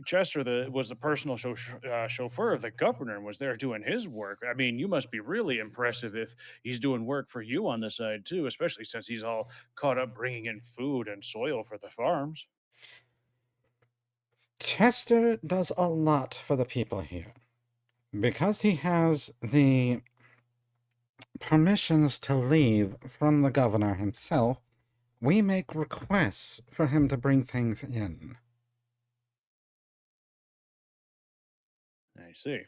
Chester was the personal chauffeur of the governor and was there doing his work. I mean, you must be really impressive if he's doing work for you on the side too, especially since he's all caught up bringing in food and soil for the farms. Chester does a lot for the people here. Because he has the permissions to leave from the governor himself, we make requests for him to bring things in. I see.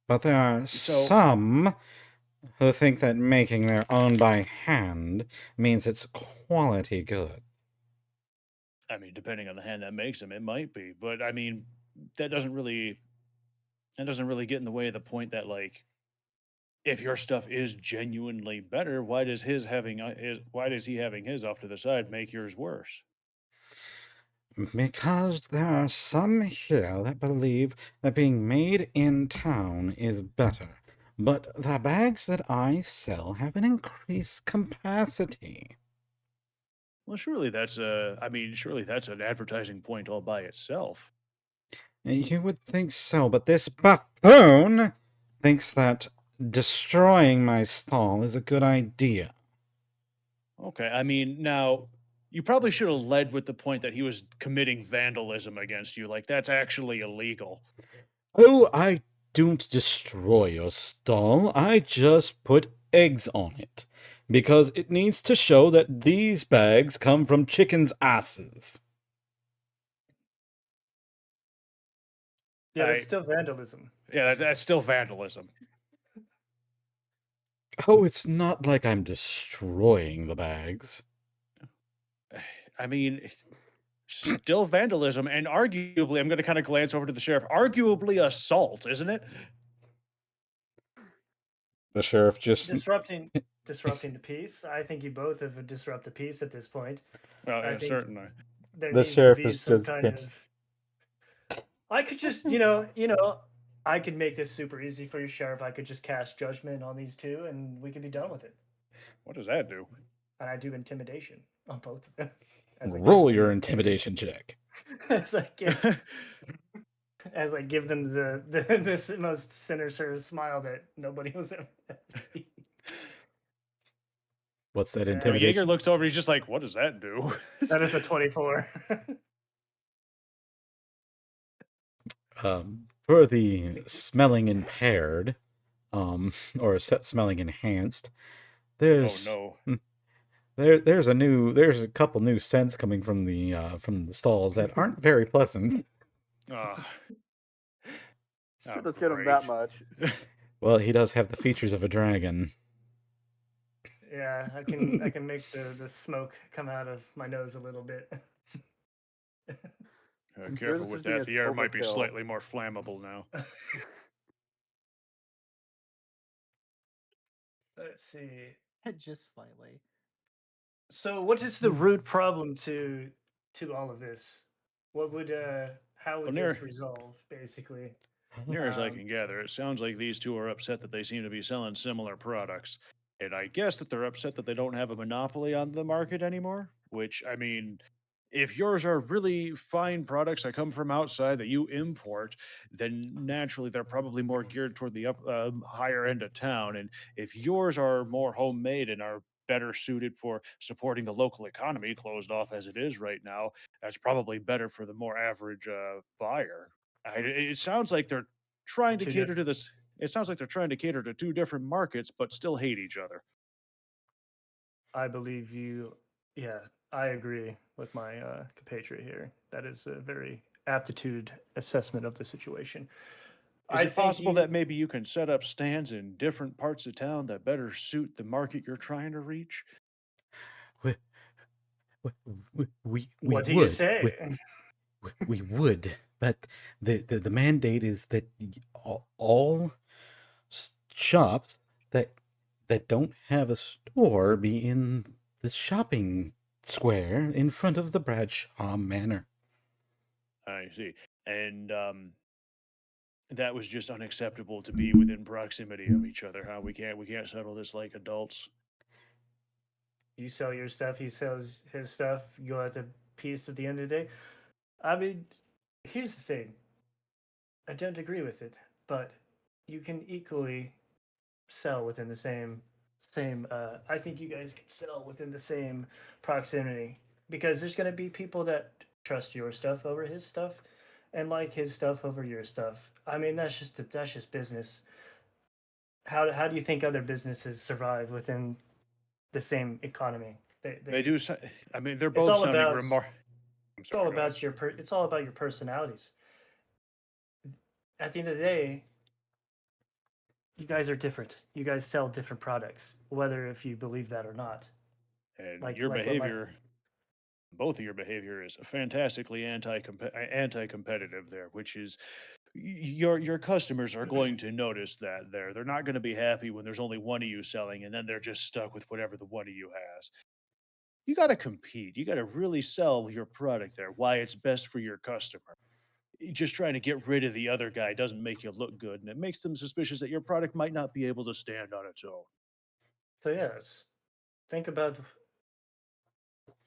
But there are some who think that making their own by hand means it's quality good. I mean, depending on the hand that makes them, it might be. But I mean, that doesn't really get in the way of the point that, like, if your stuff is genuinely better, why does he having his off to the side make yours worse? Because there are some here that believe that being made in town is better. But the bags that I sell have an increased capacity. Well, surely that's an advertising point all by itself. You would think so, but this buffoon thinks that destroying my stall is a good idea. Okay, I mean, now you probably should have led with the point that he was committing vandalism against you. Like that's actually illegal. Oh, I don't destroy your stall. I just put eggs on it. Because it needs to show that these bags come from chickens' asses. Yeah, that's still vandalism. Yeah, that's still vandalism. Oh, it's not like I'm destroying the bags. I mean, still vandalism, and arguably, I'm going to kind of glance over to the sheriff. Arguably assault, isn't it? The sheriff just disrupting the peace. I think you both have disrupted the peace at this point. Well, I yeah, think certainly. there The needs to sheriff be is some just kind pissed. of. I could just, I could make this super easy for you, sheriff. I could just cast judgment on these two, and we could be done with it. What does that do? And I do intimidation on both of them. As I give Roll them your the- intimidation check. as I give them this most sinister smile that nobody was ever seen. What's that Yeah. intimidation? Jaeger looks over. He's just like, "What does that do?" That is a 24. For the smelling impaired, or smelling enhanced, Oh there's no! there's a couple new scents coming from the stalls that aren't very pleasant. Ah. Should just get him that great. much. Well, he does have the features of a dragon. Yeah, I can make the smoke come out of my nose a little bit. Careful with thinking that. it's The air might be overkill. slightly more flammable now. Let's see. Just slightly. So, what is the root problem to all of this? What would how would Well, this resolve, basically? Near as I Um, can gather, it sounds like these two are upset that they seem to be selling similar products. And I guess that they're upset that they don't have a monopoly on the market anymore. Which, I mean, if yours are really fine products that come from outside that you import, then naturally they're probably more geared toward the higher end of town. And if yours are more homemade and are better suited for supporting the local economy, closed off as it is right now, that's probably better for the more average buyer. It sounds like they're trying to Two cater to this. It sounds like they're trying to cater to two different markets, but still hate each other. I believe you. Yeah, I agree with my compatriot here. That is a very aptitude assessment of the situation. Is I it think possible you- that maybe you can set up stands in different parts of town that better suit the market you're trying to reach? We What do you would. say? We would, but the mandate is that all shops that don't have a store be in the shopping square in front of the Bradshaw Manor. I see. And that was just unacceptable to be within proximity of each other, huh? We can't settle this like adults. You sell your stuff, he sells his stuff, you go at the peace at the end of the day. I mean, here's the thing. I don't agree with it, but you can equally sell within the same I think you guys can sell within the same proximity because there's going to be people that trust your stuff over his stuff and like his stuff over your stuff. I mean, that's just business. How do you think other businesses survive within the same economy? They do. I mean, they're It's both all sounding about- remarkable. It's all about it's all about your personalities. At the end of the day, you guys are different. You guys sell different products, whether if you believe that or not. And like your what my- behavior, both of your behavior is fantastically anti-competitive there, which is your customers are going to notice that they're not going to be happy when there's only one of you selling and then they're just stuck with whatever the one of you has. You got to compete. You got to really sell your product there, why it's best for your customer. Just trying to get rid of the other guy doesn't make you look good, and it makes them suspicious that your product might not be able to stand on its own. So yes, think about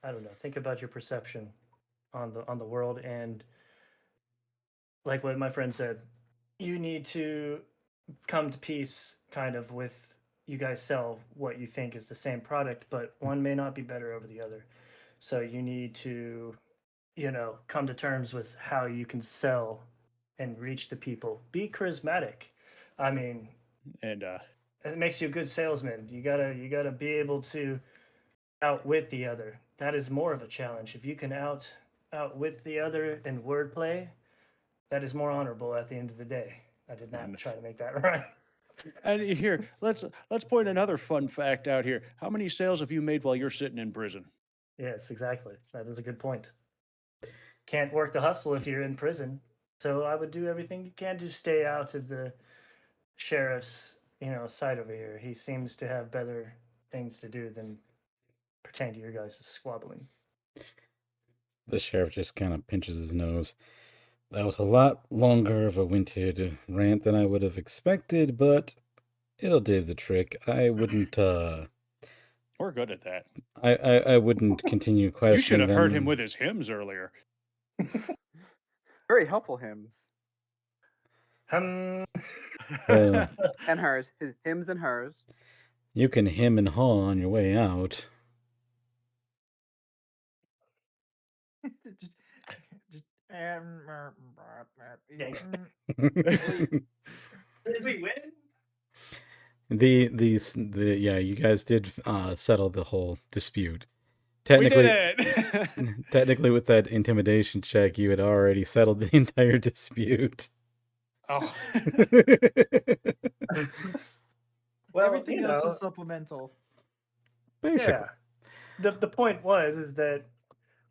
I don't know. Think about your perception on the world, and like what my friend said, you need to come to peace kind of with you guys sell what you think is the same product, but one may not be better over the other. So you need to, come to terms with how you can sell and reach the people. Be charismatic. I mean, And it makes you a good salesman. You gotta be able to outwit the other. That is more of a challenge. If you can outwit the other in wordplay, that is more honorable at the end of the day. I did not And- try to make that right. And here, let's point another fun fact out here. How many sales have you made while you're sitting in prison? Yes, exactly. That is a good point. Can't work the hustle if you're in prison. So I would do everything you can to stay out of the sheriff's, side over here. He seems to have better things to do than pertain to your guys' squabbling. The sheriff just kind of pinches his nose. That was a lot longer of a winded rant than I would have expected, but it'll do the trick. I wouldn't, We're good at that. I wouldn't continue questioning You should have heard him them. with his hymns earlier. Very helpful hymns. Well, And hers. His hymns and hers. you can hem and haw on your way out. just, Did we win? Yeah, you guys did settle the whole dispute. We Technically, did it. technically, with that intimidation check, you had already settled the entire dispute. Oh. Well, everything else was supplemental. Basically. Yeah. The point is that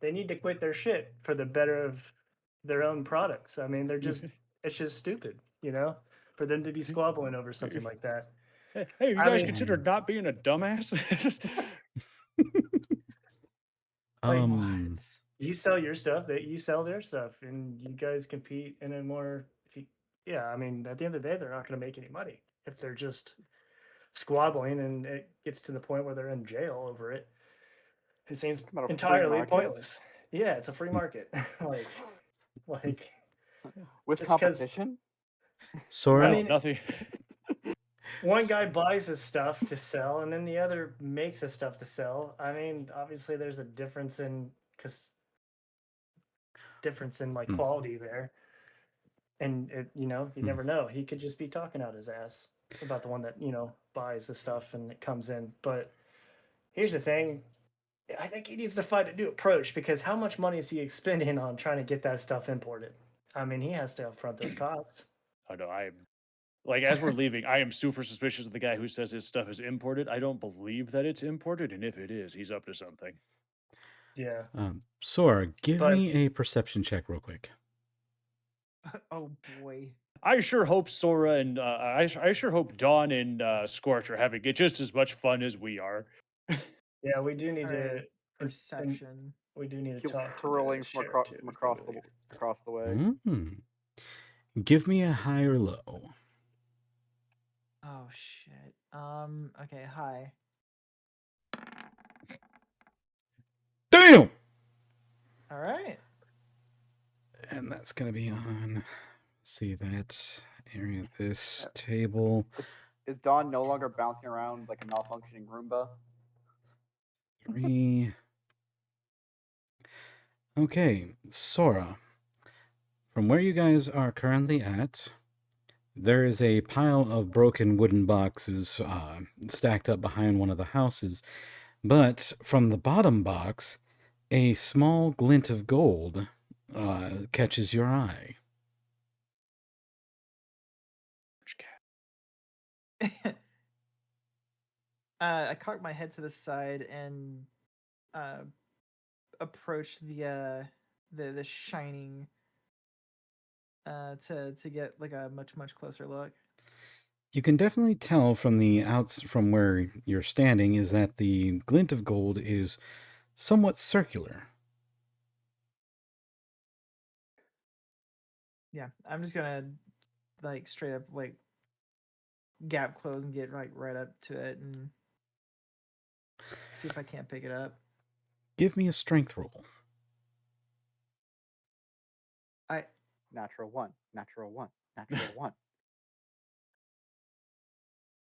they need to quit their shit for the better of their own products. I mean, it's just stupid, for them to be squabbling over something like that. Hey, you guys consider not being a dumbass? You sell your stuff, you sell their stuff, and you guys compete in a more. I mean, at the end of the day, they're not going to make any money if they're just squabbling, and it gets to the point where they're in jail over it. It seems entirely pointless. Yeah, it's a free market. like with competition. Sora, I mean, nothing. One guy buys his stuff to sell, and then the other makes his stuff to sell. I mean, obviously, there's a difference in like quality there, and you never know. He could just be talking out his ass about the one that buys the stuff and it comes in. But here's the thing: I think he needs to find a new approach, because how much money is he expending on trying to get that stuff imported? I mean, he has to upfront those costs. Oh no, as we're leaving, I am super suspicious of the guy who says his stuff is imported. I don't believe that it's imported, and if it is, he's up to something. Yeah. Sora, give me a perception check real quick. Oh boy. I sure hope Sora and I sure hope Dawn and Scorch are having just as much fun as we are. Yeah, we do need to perception. We do need to talk. Hurling from across the way. Give me a high or low. Oh shit. Okay, high. Damn. All right. And that's gonna be on. See that area of this table. Is Dawn no longer bouncing around like a malfunctioning Roomba? 3. Okay, Sora. From where you guys are currently at, there is a pile of broken wooden boxes stacked up behind one of the houses. But from the bottom box, a small glint of gold catches your eye. I cock my head to the side and approach the shining to get like a much closer look. You can definitely tell from from where you're standing is that the glint of gold is somewhat circular. Yeah, I'm just gonna like straight up like gap close and get like right up to it and see if I can't pick it up. Give me a strength roll. Natural one.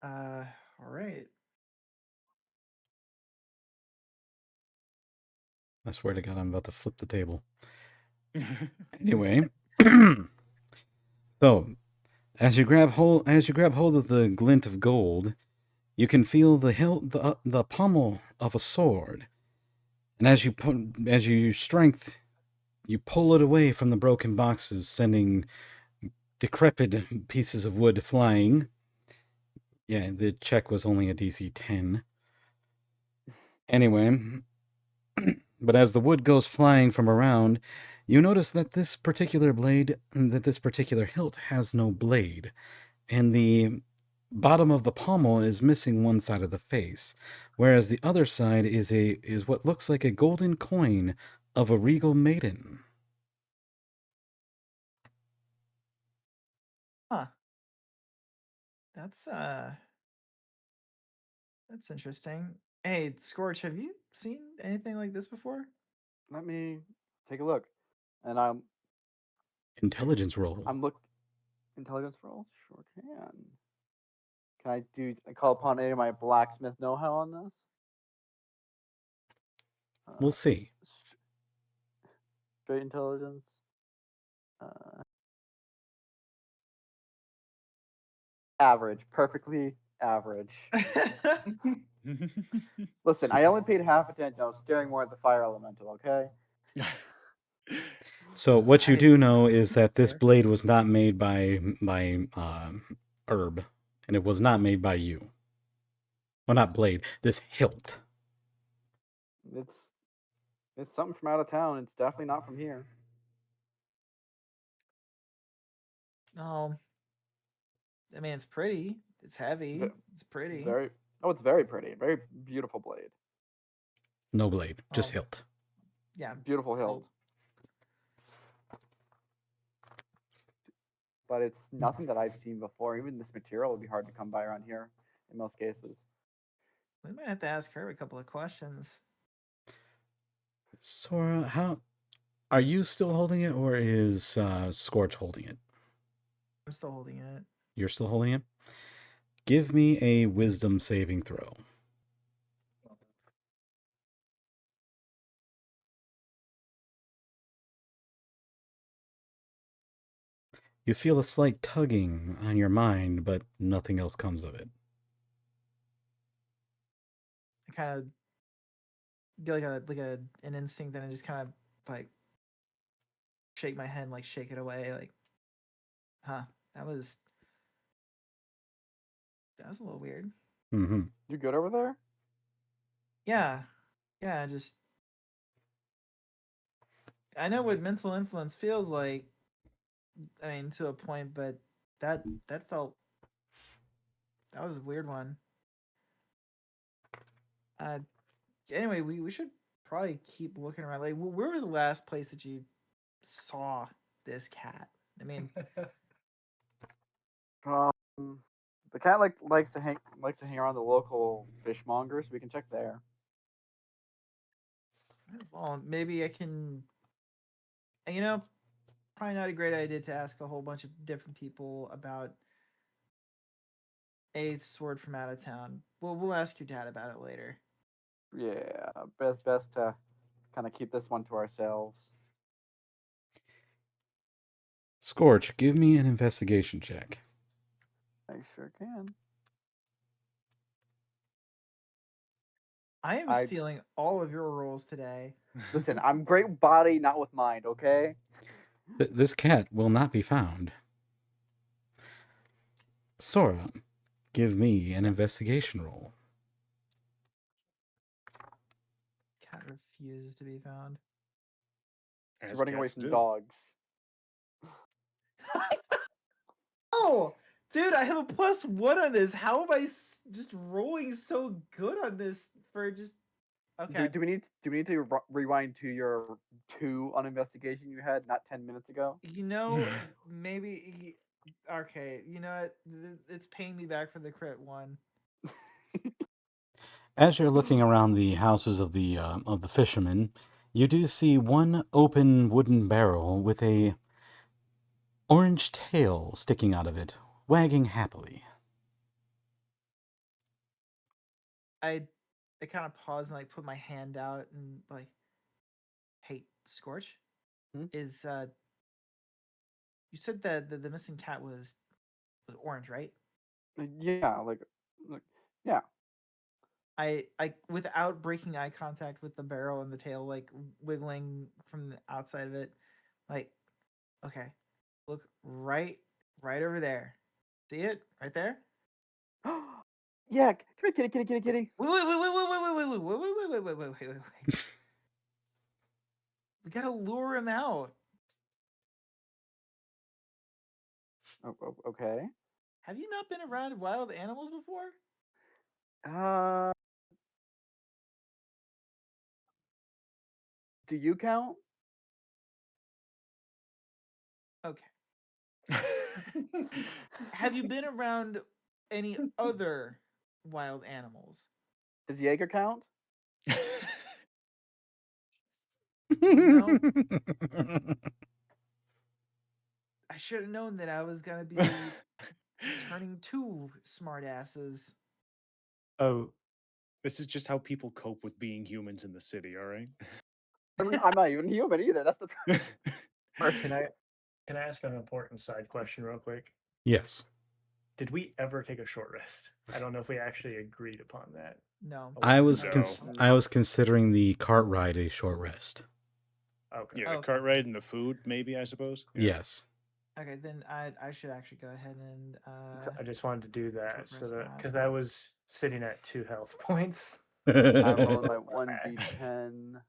All right. I swear to God, I'm about to flip the table. Anyway, so as you grab hold of the glint of gold, you can feel the pommel of a sword, and as you strength, you pull it away from the broken boxes, sending decrepit pieces of wood flying. Yeah, the check was only a DC 10. Anyway, but as the wood goes flying from around, you notice that this particular hilt has no blade, and the bottom of the pommel is missing one side of the face, whereas the other side is what looks like a golden coin of a regal maiden. Huh. That's interesting. Hey, Scorch, have you seen anything like this before? Let me take a look. And I'm Intelligence roll. intelligence roll? Sure can. Can I call upon any of my blacksmith know-how on this? We'll see. Straight intelligence. Average, perfectly average. Listen, I only paid half attention. I was staring more at the fire elemental. Okay. So what you do know is that this blade was not made by Herb, and it was not made by you. Well, not blade. This hilt. It's something from out of town. It's definitely not from here. I mean, it's pretty. It's heavy. It's pretty. It's very pretty. Very beautiful blade. No blade, just hilt. Yeah, beautiful hilt. But it's nothing that I've seen before. Even this material would be hard to come by around here in most cases. We might have to ask her a couple of questions. Sora, how are you still holding it, or is Scorch holding it? I'm still holding it. You're still holding it? Give me a wisdom saving throw. You feel a slight tugging on your mind, but nothing else comes of it. I kind of get an instinct, and I just kind of like shake my head, like shake it away, like, huh? That was a little weird. Mm-hmm. You good over there? Yeah. Just I know what mental influence feels like. I mean, to a point, but that was a weird one. Anyway, we should probably keep looking around. Like, where was the last place that you saw this cat? I mean, the cat likes to hang around the local fishmonger, so we can check there. well, maybe I can. Probably not a great idea to ask a whole bunch of different people about a sword from out of town. We'll ask your dad about it later. Yeah, best to kind of keep this one to ourselves. Scorch, give me an investigation check. I sure can. I am stealing all of your rolls today. Listen, I'm great body, not with mind, okay? This cat will not be found. Sora, give me an investigation roll. Cat refuses to be found. She's running away from dogs. Oh, dude, I have a +1 on this. How am I just rolling so good on this for just? Okay. Do we need to rewind to your 2 on investigation you had not 10 minutes ago? Maybe. Okay, you know what? It's paying me back for the crit 1. As you're looking around the houses of the fishermen, you do see one open wooden barrel with a orange tail sticking out of it, wagging happily. I kind of pause and put my hand out and hey, Scorch, is you said that the missing cat was orange, right? Yeah, yeah. I without breaking eye contact with the barrel and the tail wiggling from the outside of it, okay, look right over there. See it right there? Yeah, come here, kitty, kitty, kitty, kitty. Wait. We gotta lure him out. Okay. Have you not been around wild animals before? Do you count? Okay. Have you been around any other wild animals? Does Jaeger count? No. I should have known that I was gonna be turning two smartasses. Oh, this is just how people cope with being humans in the city. All right. I mean, I'm not even human either. That's the. Can I ask an important side question real quick? Yes. Did we ever take a short rest? I don't know if we actually agreed upon that. No. I was No. I was considering the cart ride a short rest. Okay. Yeah, the Okay. cart ride and the food, maybe, I suppose. Yeah. Yes. Okay, then I should actually go ahead and I just wanted to do that short so rest that that. because I was sitting at 2 health points. I'm rolling my Max. 1d10.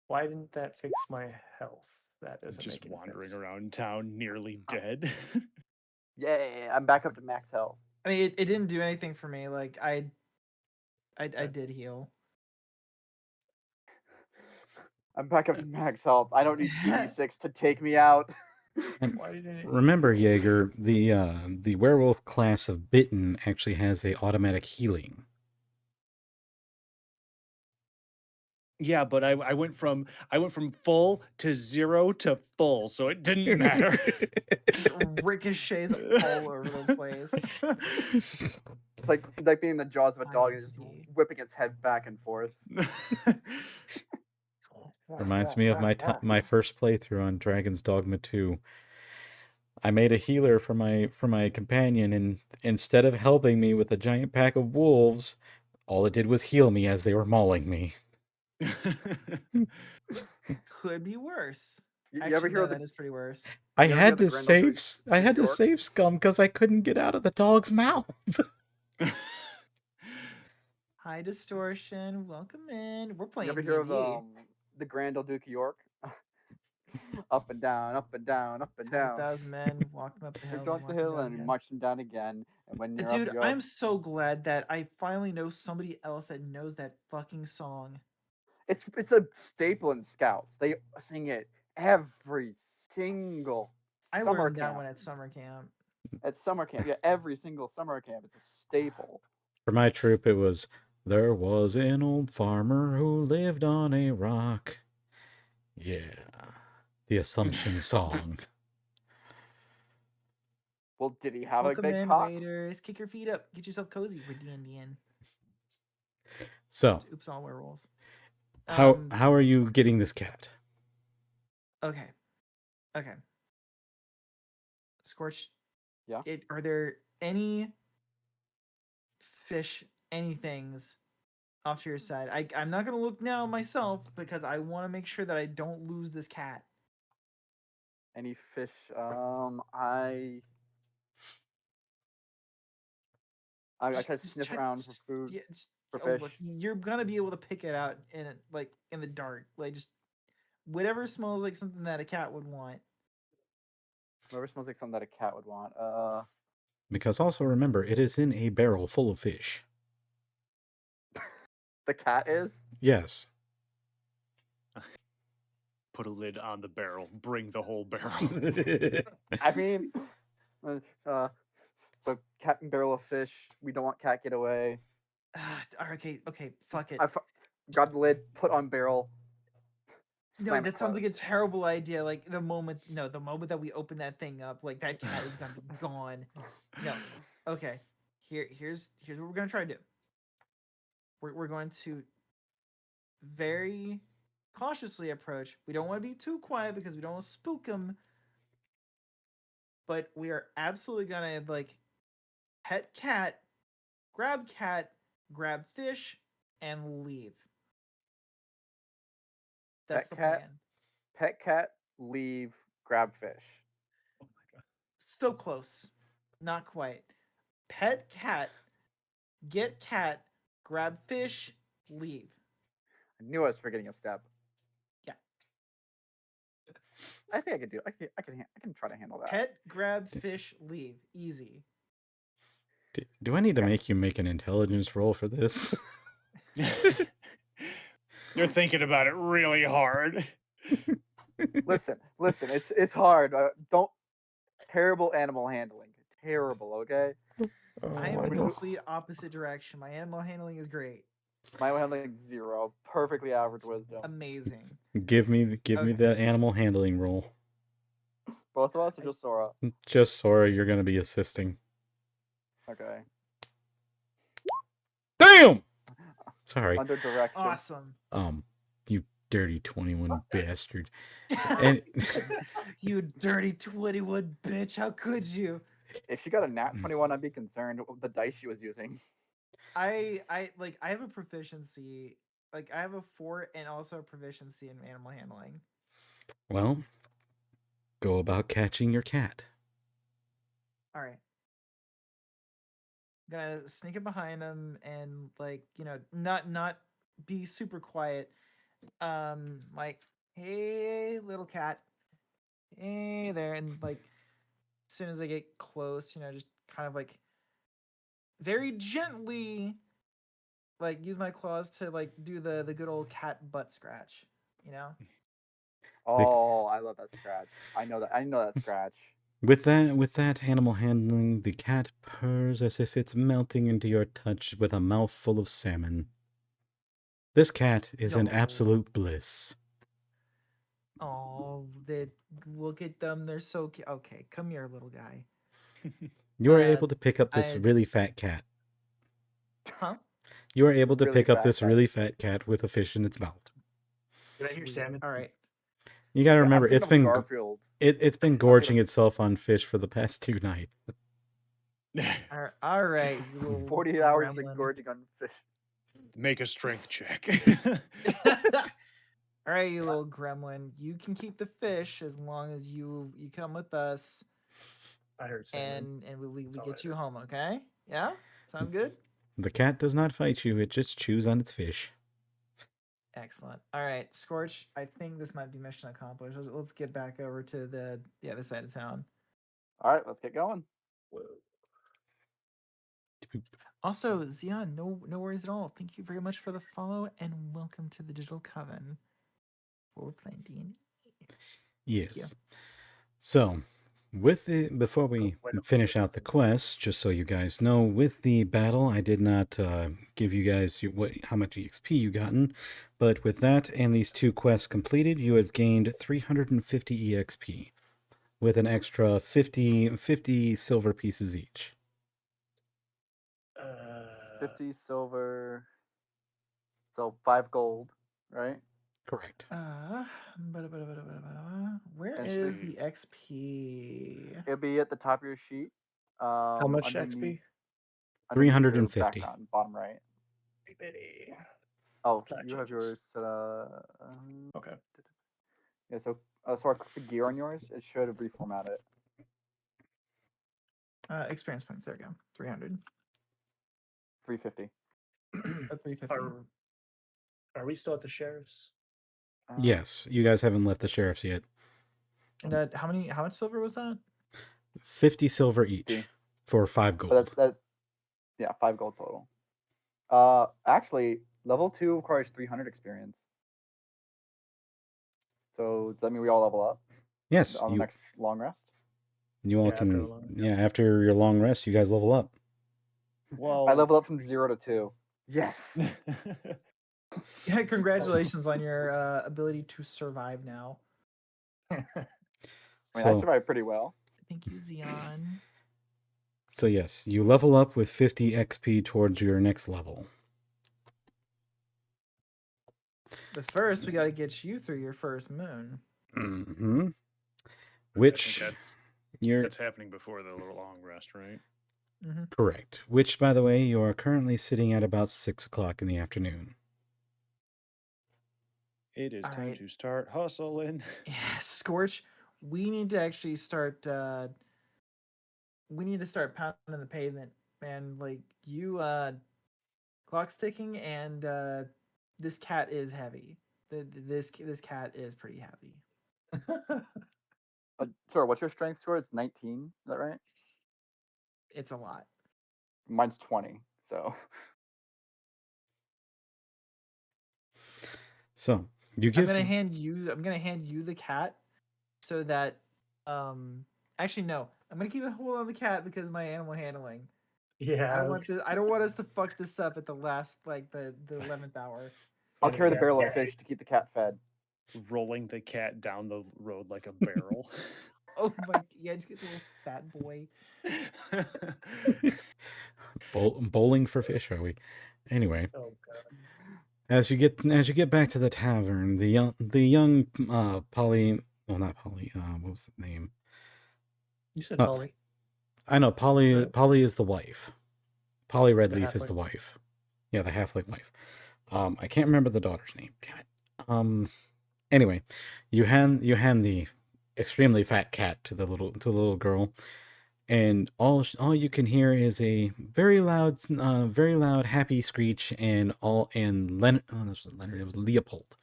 Why didn't that fix my health? That doesn't Just make any wandering sense. around town, nearly dead. Yay! I'm back up to max health. I mean it didn't do anything for me. Like I did heal. I'm back up to max health. I don't need 2d6 to take me out. Why didn't it? Remember, Jaeger, the werewolf class of bitten actually has a automatic healing. Yeah, but I went from full to 0 to full, so it didn't matter. It ricochets all over the place. It's like being in the jaws of a dog and just INTP. whipping its head back and forth. Reminds me of my first playthrough on Dragon's Dogma 2. I made a healer for my companion, and instead of helping me with a giant pack of wolves, all it did was heal me as they were mauling me. Could be worse. You Actually, ever hear no, of the that is pretty worse. I You ever had hear the to Grendel Duke save. I had to York? save Scum because I couldn't get out of the dog's mouth. Hi, Distortion. Welcome in. We're You playing ever hear of D&D. the Grendel Duke York? Up and down, up and down, up and down. 1,000 men walking up the hill. We go up the hill and march them down again. And when you're Dude, up, you're I'm up. so glad that I finally know somebody else that knows that fucking song. It's a staple in Scouts. They sing it every single I summer learned that camp. one at summer camp. At summer camp, yeah, every single summer camp. It's a staple. For my troop, it was, there was an old farmer who lived on a rock. Yeah. The Assumption song. Well, did he have Welcome a big in, cock? Raiders. Kick your feet up. Get yourself cozy. We're D&D in. So, Oops, all werewolves. how are you getting this cat? Okay. Scorch. Yeah. Are there any fish, anythings off to your side? I'm not gonna look now myself because I want to make sure that I don't lose this cat. Any fish? I try to sniff around for food. Yeah, for look, fish. you're gonna be able to pick it out in the dark. Like just whatever smells like something that a cat would want. Whatever smells like something that a cat would want. Because also remember, it is in a barrel full of fish. The cat is? Yes. Put a lid on the barrel. Bring the whole barrel. I mean, so cat and barrel of fish. We don't want cat get away. Okay, fuck it. Got the lid, put on barrel. No, that sounds like a terrible idea. Like the moment that we open that thing up, like that cat is gonna be gone. No. Okay. Here's what we're gonna try to do. We're going to very cautiously approach. We don't want to be too quiet because we don't want to spook him. But we are absolutely gonna pet cat, grab fish, and leave. That's the plan. Pet cat, leave, grab fish. Oh my god. So close. Not quite. Pet cat, get cat, grab fish, leave. I knew I was forgetting a step. Yeah. I think I can do. I can try to handle that. Pet, grab fish, leave. Easy. Do I need to make you make an intelligence roll for this? You're thinking about it really hard. Listen. It's hard. Don't terrible animal handling. Terrible. Okay. I am Oh, in the no. complete opposite direction. My animal handling is great. My handling 0. Perfectly average wisdom. Amazing. Give me Okay. that animal handling roll. Both of us or just Sora? Just Sora, you're gonna be assisting. Okay. Damn! Sorry. Under direction. Awesome. You dirty 21 bastard. And You dirty 21 bitch. How could you? If she got a nat 21, I'd be concerned with the dice she was using. I have a proficiency. Like I have a 4 and also a proficiency in animal handling. well, go about catching your cat. All right. Gonna sneak up behind him and not be super quiet. Like, hey, little cat, hey there, and like, as soon as I get close, just kind of like, very gently, like, use my claws to like do the good old cat butt scratch. Oh, I love that scratch. I know that scratch. With that animal handling, the cat purrs as if it's melting into your touch with a mouthful of salmon. This cat is in Yo. absolute bliss. Oh, look at them. They're so cute. Okay, come here, little guy. You are able to pick up this I- really fat cat. Huh? You are able to Really pick up fat this cat. really fat cat with a fish in its mouth. Did I hear Sweet. salmon? All right. You gotta Yeah, I'm remember, thinking it's of been Garfield. it's been gorging itself on fish for the past 2 nights. All right. You little 48 hours of gremlin. gorging on fish. Make a strength check. All right, you little gremlin. You can keep the fish as long as you come with us, I heard salmon. and we That's all get I you heard. home. Okay? Yeah. Sound good? The cat does not fight you; it just chews on its fish. Excellent. All right, Scorch. I think this might be mission accomplished. Let's get back over to the other side of town. All right, let's get going. Whoa. Also, Zion, no worries at all. Thank you very much for the follow, and welcome to the Digital Coven. We're playing D&D. Yes. So, before we finish out the quest, just so you guys know, with the battle, I did not give you guys how much EXP you gotten, but with that and these 2 quests completed, you have gained 350 EXP, with an extra 50 silver pieces each. 50 silver. So 5 gold, right? Correct. Where And is three- the XP? It'll be at the top of your sheet. How much underneath- XP? underneath your 350. background, bottom right. Bitty. Oh, That you have changes. yours set Okay. yeah, so I click the gear on yours. It should have reformatted it. Experience points. There we go. 300. 350. 350. Are we still at the sheriff's? Yes, you guys haven't left the sheriff's yet. And how much silver was that? 50 silver each 50. for 5 But gold. yeah, 5 gold total. Actually, level 2 requires 300 experience. So does that mean we all level up Yes, on the next long rest? you all Yeah, after a can. long- Yeah, after your long rest, you guys level up. Well, I level up from 0 to 2. Yes. Yeah, congratulations on your ability to survive now. I mean, I So, survived pretty well. Thank you, Zion. so yes, you level up with 50 XP towards your next level. But first, we got to get you through your first moon. Mm-hmm. I Which think you're that's happening before the long rest, right? correct. Which, by the way, you are currently sitting at about 6 o'clock in the afternoon. It is All time right. to start hustling. Yeah, Scorch. We need to actually start. We need to start pounding the pavement, man. Like you Clock's ticking, and this cat is heavy. This cat is pretty heavy. Sorry, what's your strength score? It's 19. Is that right? It's a lot. Mine's 20. So So you give. I'm gonna hand you the cat, so that actually no, I'm gonna keep a hold on the cat because of my animal handling. Yeah. I don't want us to fuck this up at the last the 11th hour. I'll Yeah, carry the yeah, barrel yeah. of fish to keep the cat fed. Rolling the cat down the road like a barrel. Oh my, yeah, just get the little fat boy. Bowling for fish, are we? Anyway, Oh god. as you get back to the tavern, the young Polly, well, not Polly, what was the name? You said Oh, Polly. I know Polly. Right. Polly is the wife. Polly Redleaf is halfling. the wife. Yeah, the halfling wife. I can't remember the daughter's name. Damn it. Anyway, you hand the extremely fat cat to the little girl, and all you can hear is a very loud happy screech, and Leonard. Oh, this was Leonard. It was Leopold.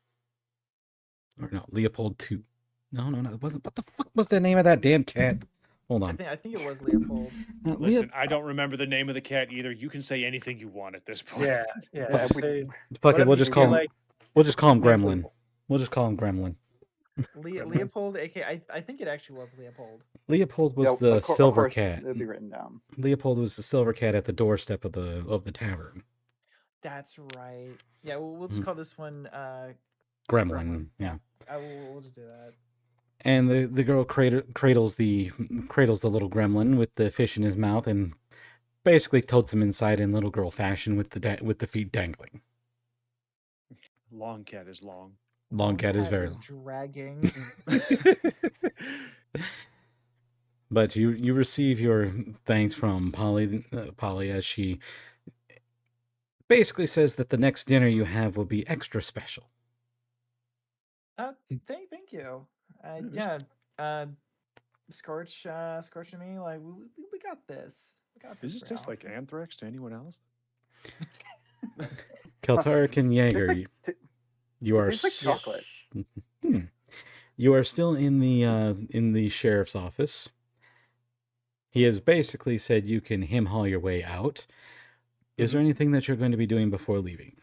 Or no, Leopold 2. No, it wasn't. What the fuck was the name of that damn cat? Hold on. I think it was Leopold. Listen, I don't remember the name of the cat either. You can say anything you want at this point. Yeah, Yeah, we- say Fuck it. whatever We'll you just feel call him. like. We'll just call him Leopold. Gremlin. We'll just call him Gremlin. Leopold, aka I think it actually was Leopold. Leopold was yeah, the of silver course, cat. It'll be written down. Leopold was the silver cat at the doorstep of the tavern. That's right. Yeah, we'll just call this one Gremlin. Yeah. We'll just do that. And the girl cradles the little gremlin with the fish in his mouth and basically totes him inside in little girl fashion with the feet dangling. Long cat is long. Long cat is very long. Dragging. But you receive your thanks from Polly as she basically says that the next dinner you have will be extra special. Thank you. Yeah. Scorch and me, like we got this. We got this. Does this taste like anthrax to anyone else? Keltaric and Jaeger, you are It's like chocolate. You are still in the sheriff's office. He has basically said you can haul your way out. Is there anything that you're going to be doing before leaving?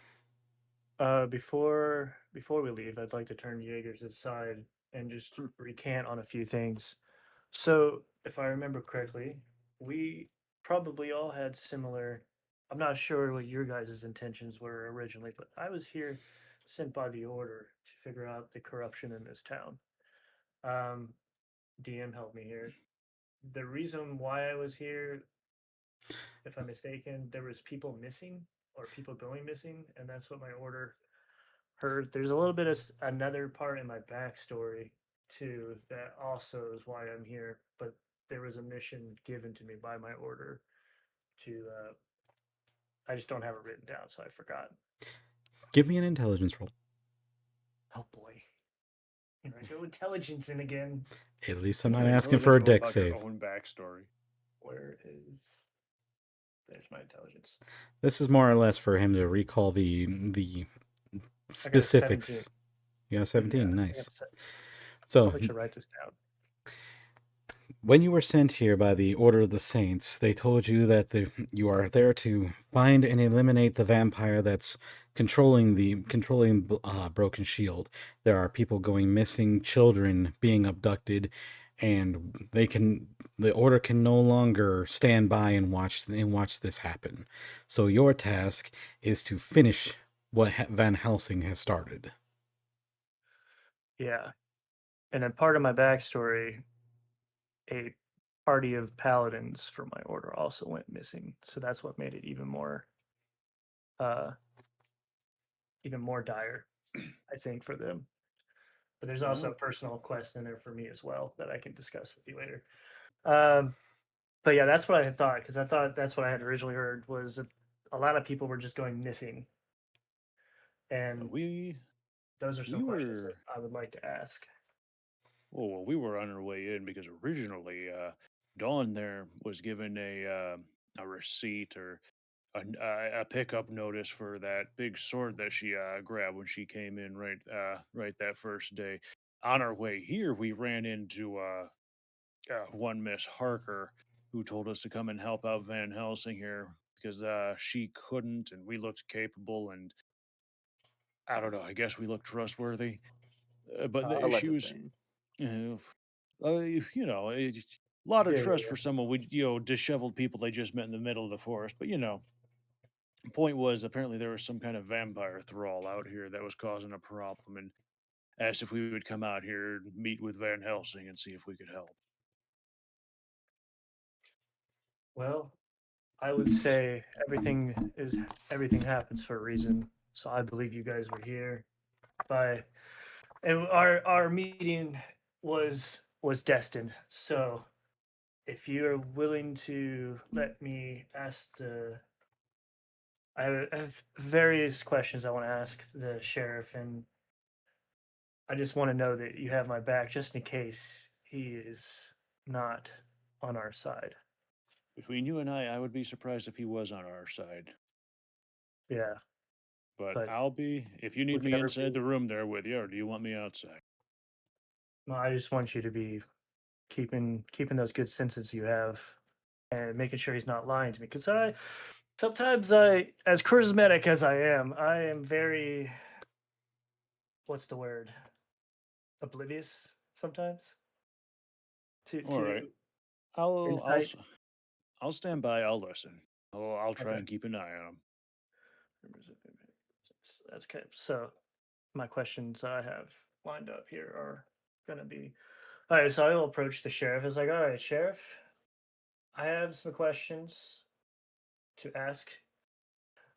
Before we leave, I'd like to turn Jaeger's aside and just recant on a few things. So, if I remember correctly, we probably all had similar. I'm not sure what your guys' intentions were originally, but I was here sent by the order to figure out the corruption in this town. DM helped me here. The reason why I was here, if I'm mistaken, there was people missing or people going missing, and that's what my order heard. There's a little bit of another part in my backstory too that also is why I'm here, but there was a mission given to me by my order to I just don't have it written down, so I forgot. Give me an intelligence roll. Oh boy. Here I go intelligence in again. At least I'm not asking for a deck save. Your own backstory. Where is there's my intelligence. This is more or less for him to recall the specifics. 17. You got 17, Yeah, nice. So So I should write this down. when you were sent here by the Order of the Saints, they told you that you are there to find and eliminate the vampire that's controlling Broken Shield. There are people going missing, children being abducted, and the Order can no longer stand by and watch this happen. So your task is to finish what Van Helsing has started. Yeah. And then part of my backstory, a party of paladins from my order also went missing. So that's what made it even more dire, I think, for them. But there's also a personal quest in there for me as well that I can discuss with you later. But yeah, that's what I had thought, because I thought that's what I had originally heard was a lot of people were just going missing. And those are some questions that I would like to ask. Oh, well, we were on our way in because originally Dawn there was given a receipt or a pickup notice for that big sword that she grabbed when she came in right that first day. On our way here, we ran into one Miss Harker who told us to come and help out Van Helsing here because she couldn't, and we looked capable, and I don't know. I guess we looked trustworthy, but she was, Allegedly. uh, a lot of Yeah, yeah, trust yeah. for someone with disheveled people they just met in the middle of the forest. But point was apparently there was some kind of vampire thrall out here that was causing a problem, and asked if we would come out here and meet with Van Helsing and see if we could help. Well, I would say everything happens for a reason. So I believe you guys were here. And our meeting was destined. So if you're willing to let me ask I have various questions I want to ask the sheriff, and I just want to know that you have my back just in case he is not on our side. Between you and I would be surprised if he was on our side. Yeah, But but I'll be if you we need can me never inside be. the room there with you, or do you want me outside? No, I just want you to be keeping those good senses you have, and making sure he's not lying to me. Because sometimes as charismatic as I am very, what's the word? Oblivious sometimes All to right. I'll I'll insight. s- I'll stand by. I'll listen. I'll try Okay, and keep an eye on him. that's okay. So my questions I have lined up here are gonna be all right. So I will approach the sheriff. It's like, all right, sheriff, I have some questions to ask.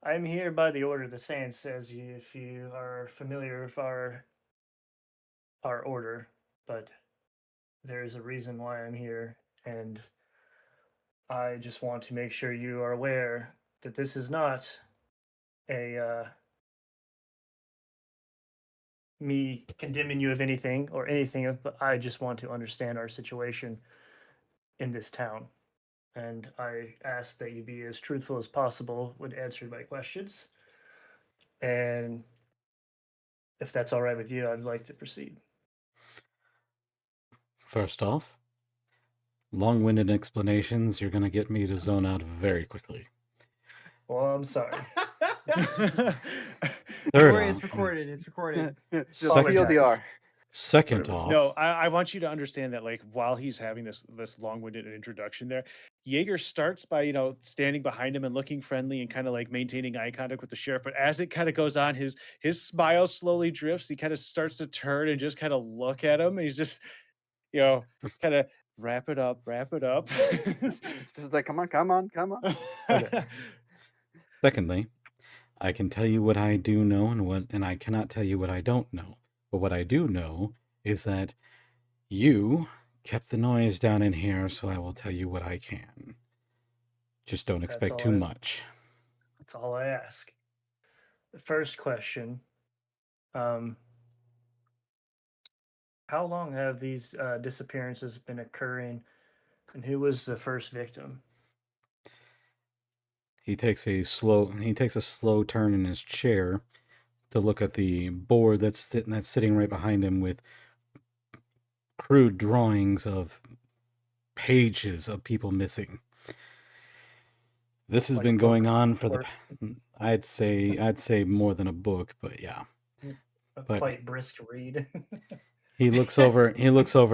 I'm here by the order of the Saints, as you, if you are familiar with our order, but there is a reason why I'm here, and I just want to make sure you are aware that this is not a me condemning you of anything or anything, but I just want to understand our situation in this town. And I ask that you be as truthful as possible when answering my questions. And if that's all right with you, I'd like to proceed. First off, long-winded explanations, you're going to get me to zone out very quickly. Well, I'm sorry. Third Corey, it's off, recorded. It's recorded. Just Second- TLDR. second off, No, I want you to understand that like while he's having this long-winded introduction there, Jaeger starts by, standing behind him and looking friendly and kind of like maintaining eye contact with the sheriff. But as it kind of goes on, his smile slowly drifts. He kind of starts to turn and just kind of look at him. And he's just, kind of wrap it up, wrap it up. Just like, come on. Okay. secondly, I can tell you what I do know and I cannot tell you what I don't know. But what I do know is that you kept the noise down in here, so I will tell you what I can. Just don't expect all too I- much. That's all I ask. The first question, how long have these disappearances been occurring, and who was the first victim? He takes a slow turn in his chair to look at the board that's sitting right behind him with crude drawings of pages of people missing. This has Like been a going book on for or I'd say more than a book, but yeah. a But quite brisk read? he looks over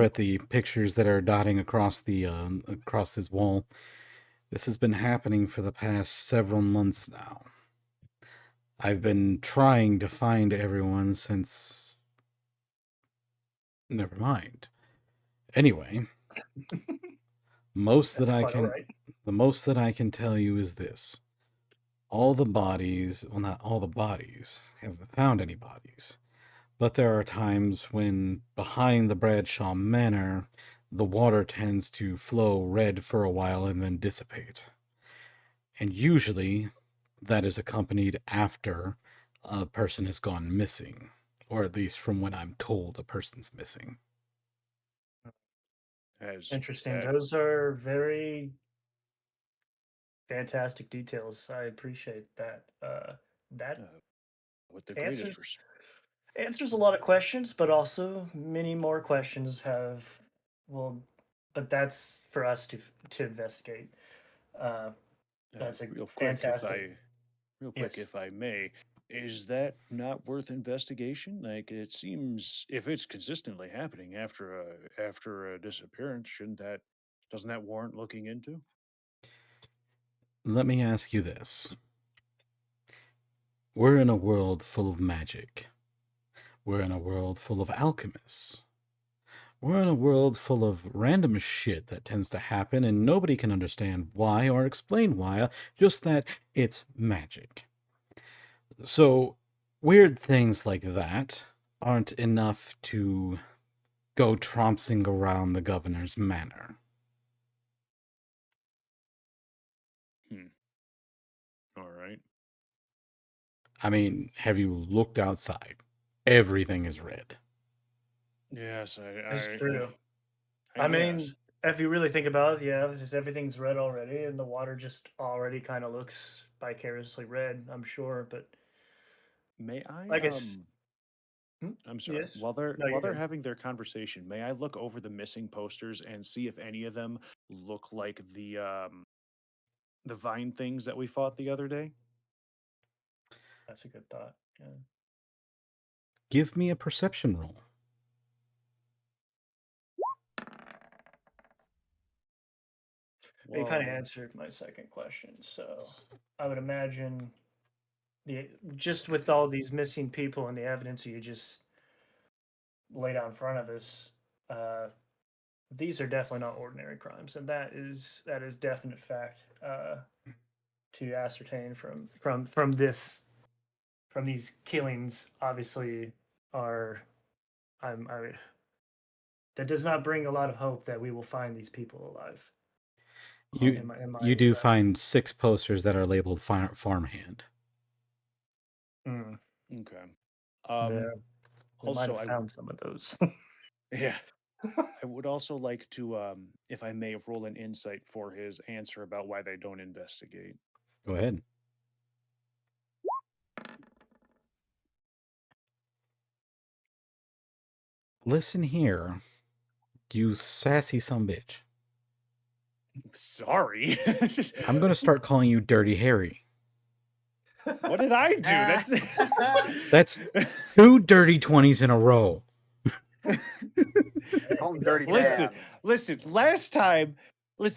at the pictures that are dotting across his wall. This has been happening for the past several months now. I've been trying to find everyone since. Never mind. Anyway, most that That's I quite can, alright. the most that I can tell you is this: all the bodies, well, not all the bodies, haven't found any bodies, but there are times when behind the Bradshaw Manor, the water tends to flow red for a while and then dissipate, and usually that is accompanied after a person has gone missing, or at least from when I'm told a person's missing. As Interesting. that Those are very fantastic details. I appreciate that. That With the answers greatest answers a lot of questions, but also many more questions have well, but that's for us to investigate. Uh, that's a real quick, fantastic. Yes. if I may, is that not worth investigation? Like, it seems if it's consistently happening after a disappearance, doesn't that warrant looking into? Let me ask you this. We're in a world full of magic. We're in a world full of alchemists. We're in a world full of random shit that tends to happen and nobody can understand why or explain why, just that it's magic. So, weird things like that aren't enough to go trouncing around the governor's manor. All right. I mean, have you looked outside? Everything is red. Yes, That's true. I I mean, guess. if you really think about it, yeah, it's just everything's red already, and the water just already kind of looks vicariously red, I'm sure. But May I like it's I'm sorry. yes, no, While you're they're good. having their conversation, may I look over the missing posters and see if any of them look like the vine things that we fought the other day? That's a good thought. Yeah. Give me a perception roll. You kind of Well, answered my second question, so I would imagine the just with all these missing people and the evidence you just laid out in front of us, uh, these are definitely not ordinary crimes, and that is definite fact to ascertain from these killings. Obviously, are I that does not bring a lot of hope that we will find these people alive. You Am you I do find 6 posters that are labeled farmhand. mm, okay. yeah, we might Also, have found some of those. yeah, I would also like to, if I may, roll an insight for his answer about why they don't investigate. Go ahead. Listen here, you sassy sumbitch. Sorry. I'm going to start calling you Dirty Harry. What did I do? That's 2 dirty 20s in a row. Call him Dirty Listen, Dan. listen.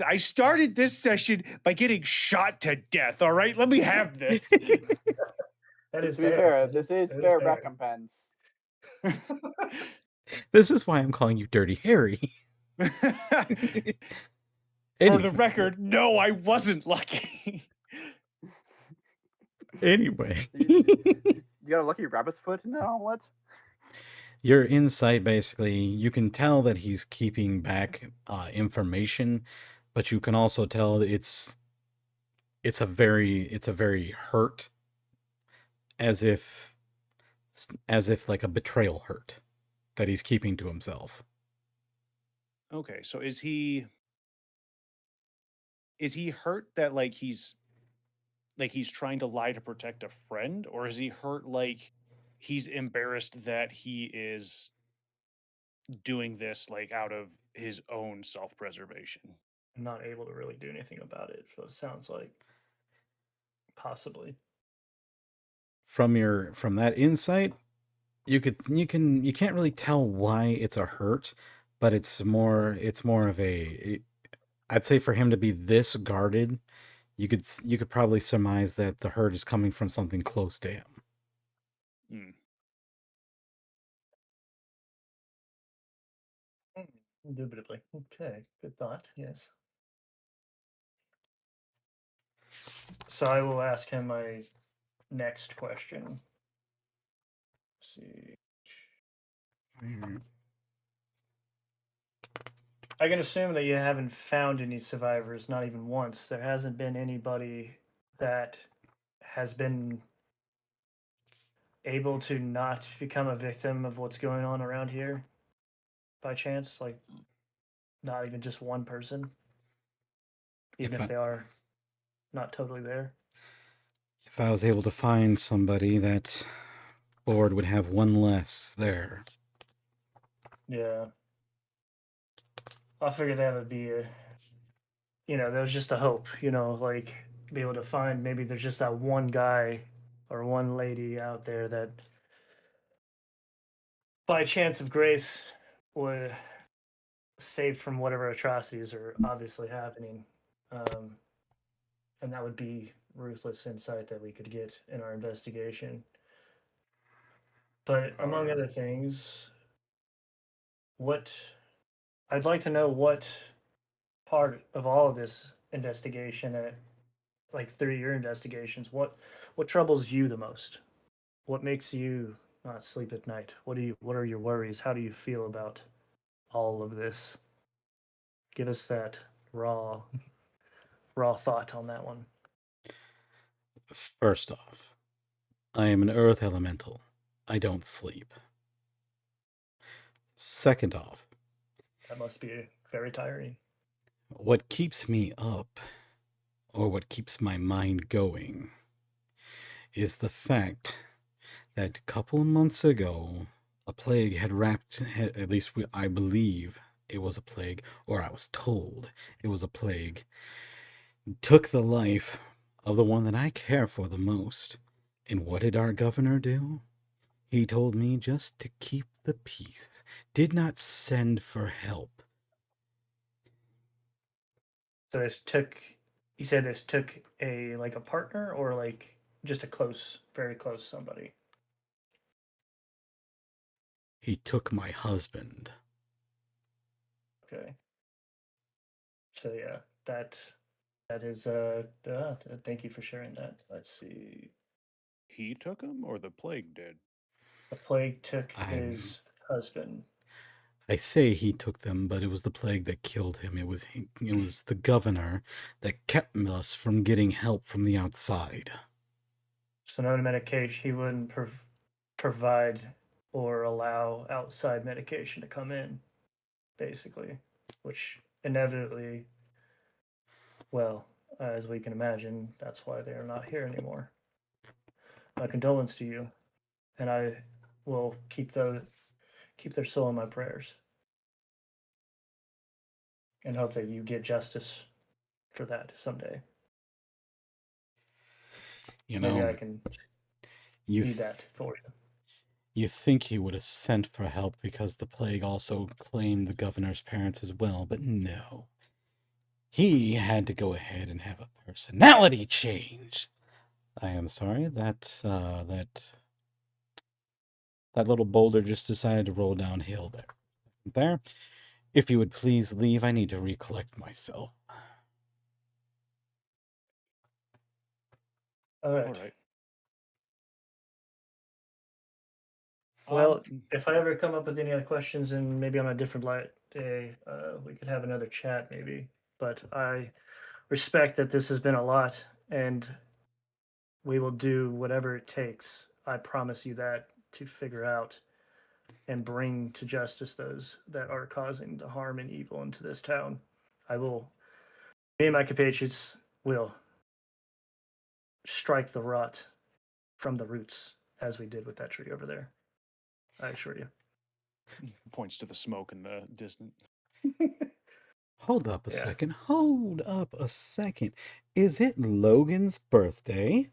I started this session by getting shot to death. All right, let me have this. That To is be fair. fair, this is That fair fair. recompense. This is why I'm calling you Dirty Harry. For Anyway, the record, no, I wasn't lucky. anyway. You got a lucky rabbit's foot in that omelet? Your insight, basically, you can tell that he's keeping back information, but you can also tell that it's a very hurt, as if like a betrayal hurt that he's keeping to himself. Okay, so is he hurt that he's trying to lie to protect a friend, or is he hurt like he's embarrassed that he is doing this out of his own self-preservation? I'm not able to really do anything about it, so it sounds like possibly. From that insight, you can't really tell why it's a hurt, but it's more of I'd say for him to be this guarded, you could probably surmise that the hurt is coming from something close to him. Hmm. Indubitably. Okay, good thought. Yes. So I will ask him my next question. Let's see. I can assume that you haven't found any survivors, not even once. There hasn't been anybody that has been able to not become a victim of what's going on around here by chance? Like, not even just one person? Even if they are. not totally there. If I was able to find somebody, that board would have one less there. Yeah. I figured that would be a, there was just a hope, like be able to find maybe there's just that one guy or one lady out there that by chance of grace was saved from whatever atrocities are obviously happening. And that would be ruthless insight that we could get in our investigation. But among other things, what I'd like to know what part of all of this investigation, like through your investigations, what troubles you the most? What makes you not sleep at night? What are your worries? How do you feel about all of this? Give us that raw thought on that one. First off, I am an earth elemental. I don't sleep. Second off, That must be very tiring. what keeps me up, or what keeps my mind going, is the fact that a couple of months ago, a plague had at least I believe it was a plague, or I was told it was a plague, took the life of the one that I care for the most. And what did our governor do? He told me just to keep the peace, did not send for help. So you said this took a partner or like just a very close somebody? He took my husband. Okay. So yeah, that is thank you for sharing that. Let's see. He took him, or the plague did? The plague took his husband. I say he took them, but it was the plague that killed him. It was the governor that kept us from getting help from the outside. So no medication. He wouldn't provide or allow outside medication to come in, basically, which inevitably, well, as we can imagine, that's why they are not here anymore. My condolence to you, and I will keep their soul in my prayers, and hope that you get justice for that someday. Maybe I can be that for you. You think he would have sent for help because the plague also claimed the governor's parents as well, but no. He had to go ahead and have a personality change. I am sorry that little boulder just decided to roll downhill there. If you would please leave, I need to recollect myself. All right. All right. Well, if I ever come up with any other questions, and maybe on a different day, we could have another chat, maybe. But I respect that this has been a lot, and we will do whatever it takes. I promise you that, to figure out and bring to justice those that are causing the harm and evil into this town. Me and my compatriots will strike the rot from the roots, as we did with that tree over there. I assure you. Points to the smoke in the distance. Hold up a second. Hold up a second. Is it Logan's birthday?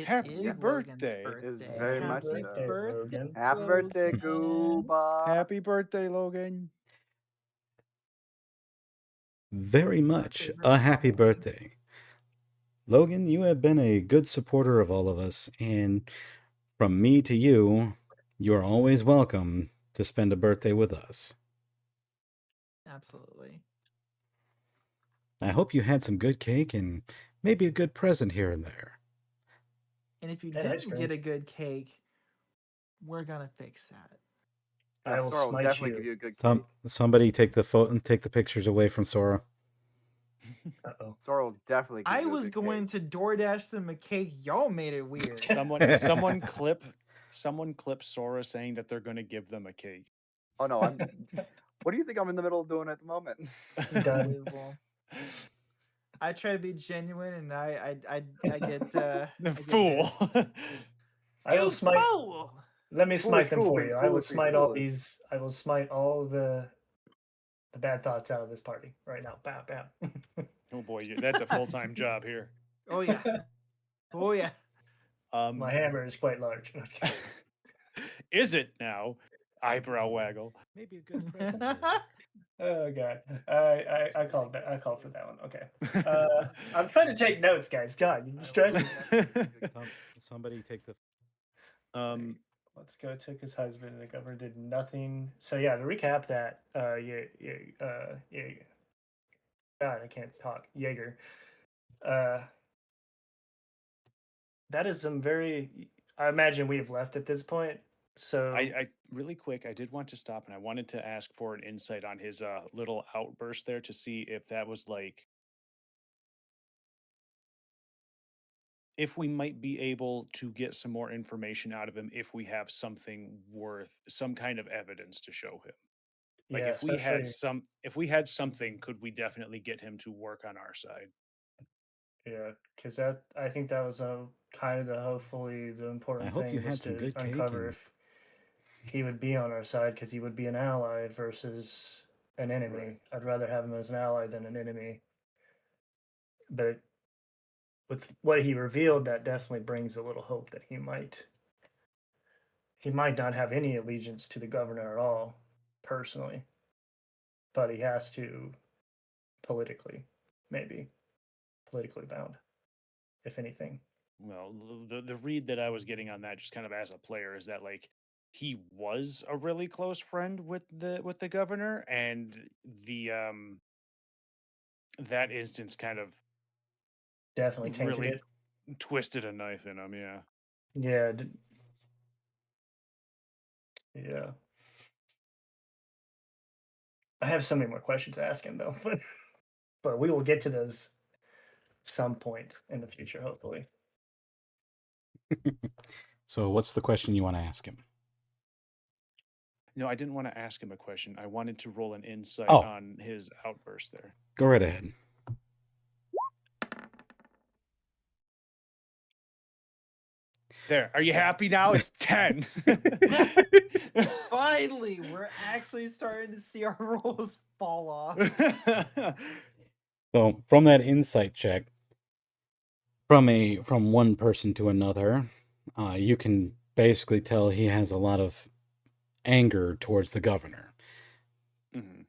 Happy birthday. It is very much so. Logan. Happy birthday, Gooba. Happy birthday, Logan. Very much a happy birthday. Logan, you have been a good supporter of all of us, and from me to you, you are always welcome to spend a birthday with us. Absolutely. I hope you had some good cake and maybe a good present here and there. And if you didn't get a good cake, we're gonna fix that. I will Sora will smite definitely you. give you a good cake. Somebody take the photo and take the pictures away from Sora. Uh-oh. Sora will definitely give I you a was good going cake. to DoorDash them a cake. Y'all made it weird. Someone clip Sora saying that they're going to give them a cake. Oh no, what do you think I'm in the middle of doing at the moment? Done. Unbelievable. I try to be genuine, and I get The I get fool. pissed. I will You smite. fool! Let me smite them for Foolish, you. I will foolish, smite all foolish. these. I will smite all the bad thoughts out of this party right now. Bam, bam. Oh boy, that's a full-time job here. Oh yeah, oh yeah. My hammer is quite large. Is it now? Eyebrow waggle. Maybe a good present. for Oh god, I called that. I called for that one. Okay. I'm trying to take notes, guys. God, you distracted me. Somebody take the. Let's go. Took his husband, and the governor did nothing. So yeah, to recap that, yeah. God, I can't talk. Jaeger. That is some very. I imagine we have left at this point. So I really quick, I did want to stop and I wanted to ask for an insight on his little outburst there to see if that was like if we might be able to get some more information out of him if we have something worth some kind of evidence to show him. Like yeah, especially if we had something, could we definitely get him to work on our side? yeah, because that I think that was kind of hopefully the I important hope you thing was had some to good cake uncover and if he would be on our side because he would be an ally versus an enemy. Right. I'd rather have him as an ally than an enemy. But with what he revealed, that definitely brings a little hope that he might not have any allegiance to the governor at all, personally, but he has to politically, maybe politically bound, if anything. Well, the read that I was getting on that just kind of as a player is that like he was a really close friend with the governor and the that instance kind of Definitely tainted really it. twisted a knife in him, yeah. Yeah, yeah. I have so many more questions to ask him though, but we will get to those some point in the future, hopefully. So, what's the question you want to ask him? No, I didn't want to ask him a question. I wanted to roll an insight Oh. on his outburst there. Go right ahead. There. Are you happy now? It's 10. Finally, we're actually starting to see our rolls fall off. So, from that insight check, from one person to another, you can basically tell he has a lot of anger towards the governor. Mhm.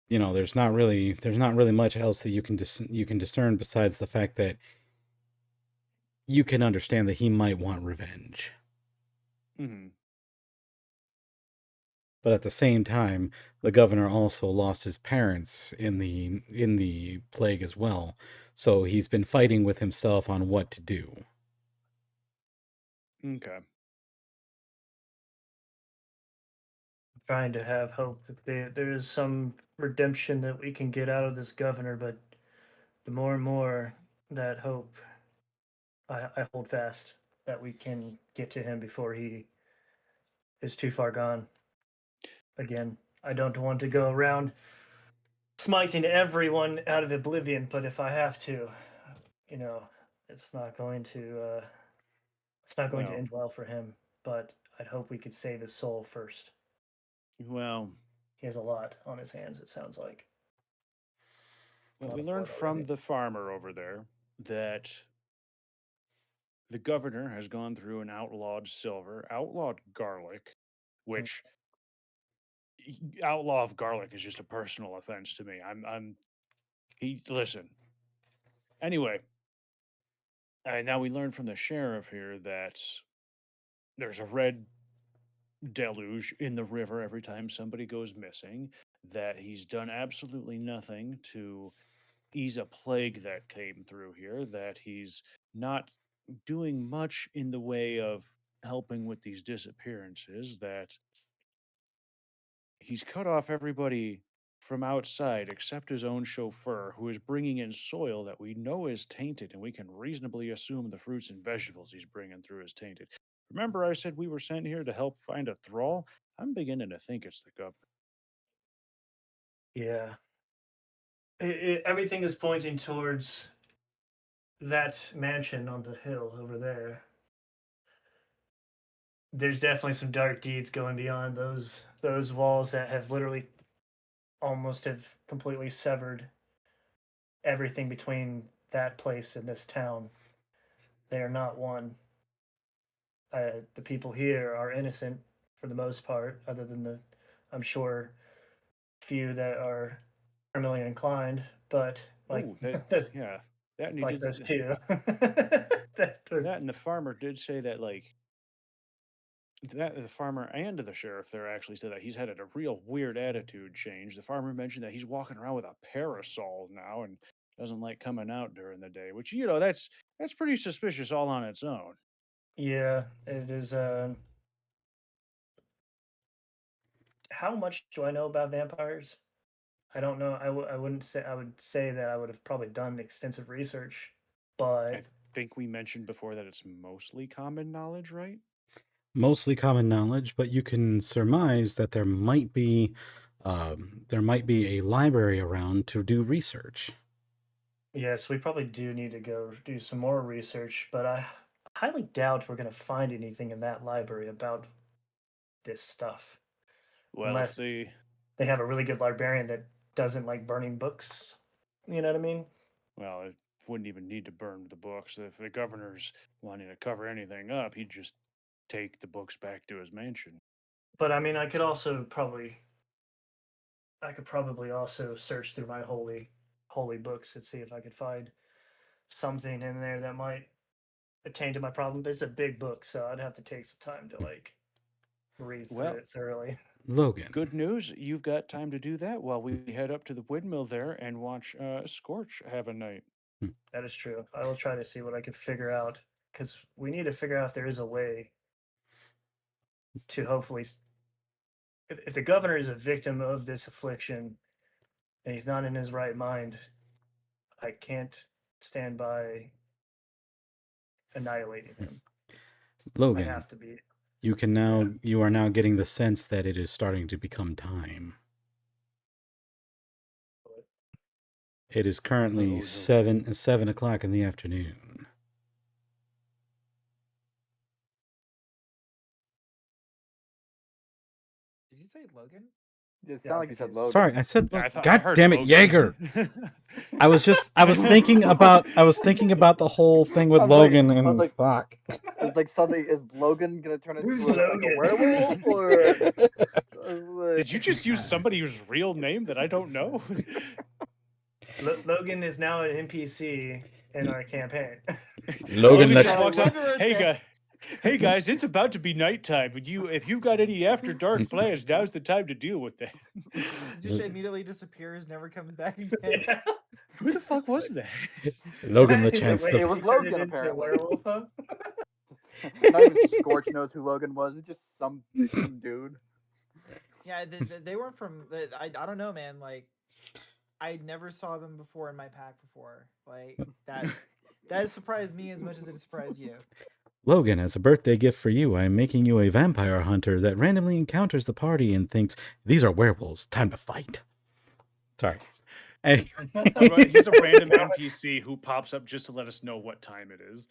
You know, there's not really much else that you can discern besides the fact that you can understand that he might want revenge. Mhm. But at the same time, the governor also lost his parents in the plague as well. So he's been fighting with himself on what to do. Okay. Trying to have hope that there is some redemption that we can get out of this governor, but the more and more that hope I hold fast that we can get to him before he is too far gone. Again, I don't want to go around smiting everyone out of oblivion, but if I have to, you know, it's not going to No. end well for him. But I'd hope we could save his soul first. Well, He has a lot on his hands, it sounds like. well, Lot we of learned blood from already. the farmer over there that the governor has gone through and outlawed silver, outlawed garlic, which outlaw of garlic is just a personal offense to me. He listen. Anyway, now we learned from the sheriff here that there's a red deluge in the river every time somebody goes missing, that he's done absolutely nothing to ease a plague that came through here, that he's not doing much in the way of helping with these disappearances, that he's cut off everybody from outside except his own chauffeur, who is bringing in soil that we know is tainted, and we can reasonably assume the fruits and vegetables he's bringing through is tainted. Remember, I said we were sent here to help find a thrall? I'm beginning to think it's the governor. Yeah. Everything is pointing towards that mansion on the hill over there. There's definitely some dark deeds going beyond those walls that have literally almost have completely severed everything between that place and this town. They are not one. The people here are innocent for the most part, other than the, I'm sure, few that are criminally inclined. But like, Ooh, that, there's, yeah, that and he like did those s- two. that are, that, and the farmer did say that that the farmer and the sheriff there actually said that he's had a real weird attitude change. The farmer mentioned that he's walking around with a parasol now and doesn't like coming out during the day, which that's pretty suspicious all on its own. yeah, it is. How much do I know about vampires? I don't know. I wouldn't say. I would say that I would have probably done extensive research, I but think we mentioned before that it's mostly common knowledge, right? Mostly common knowledge, but you can surmise that there might be a library around to do research. yes, we probably do need to go do some more research. But I highly doubt we're going to find anything in that library about this stuff, Well, if unless they they have a really good librarian that doesn't like burning books. You know what I mean? well, it wouldn't even need to burn the books. If the governor's wanting to cover anything up, he'd just take the books back to his mansion. But I mean, I could probably also search through my holy books and see if I could find something in there that might attain to my problem. But it's a big book, so I'd have to take some time to like read through Well, it thoroughly. Logan, good news, you've got time to do that while we head up to the windmill there and watch Scorch have a night. That is true. I will try to see what I can figure out because we need to figure out if there is a way to hopefully, if the governor is a victim of this affliction and he's not in his right mind, I can't stand by annihilating him. I Logan, have to be. you are now getting the sense that it is starting to become time. It is currently Oh, no. 7 o'clock in the afternoon. Did you say Logan? It Yeah, sounded I'm like you said confused. Logan. Sorry, I said I thought I God heard damn it, Logan. Jaeger. I was thinking about the whole thing with I was like- Logan I was and like- fuck. It's like something. Is Logan gonna turn into Who's like a Logan? werewolf or? I was Did you just use somebody's real name that I don't know? Logan is now an NPC in our campaign. Logan, let's just walks up. Wonder Hey if guys, hey guys, it's about to be nighttime. If you've got any after dark plans, now's the time to deal with that. Did you say immediately disappears, never coming back again? Yeah. Who the fuck was that? Logan the Is chance way It to was he turned Logan, into a apparently. werewolf, huh? Not even Scorch knows who Logan was. It's just some dude. Yeah, they weren't from. I don't know, man. Like, I never saw them before in my pack before. Like that. That surprised me as much as it surprised you. Logan, as a birthday gift for you, I am making you a vampire hunter that randomly encounters the party and thinks, these are werewolves, time to fight. Sorry. Anyway. He's a random NPC who pops up just to let us know what time it is.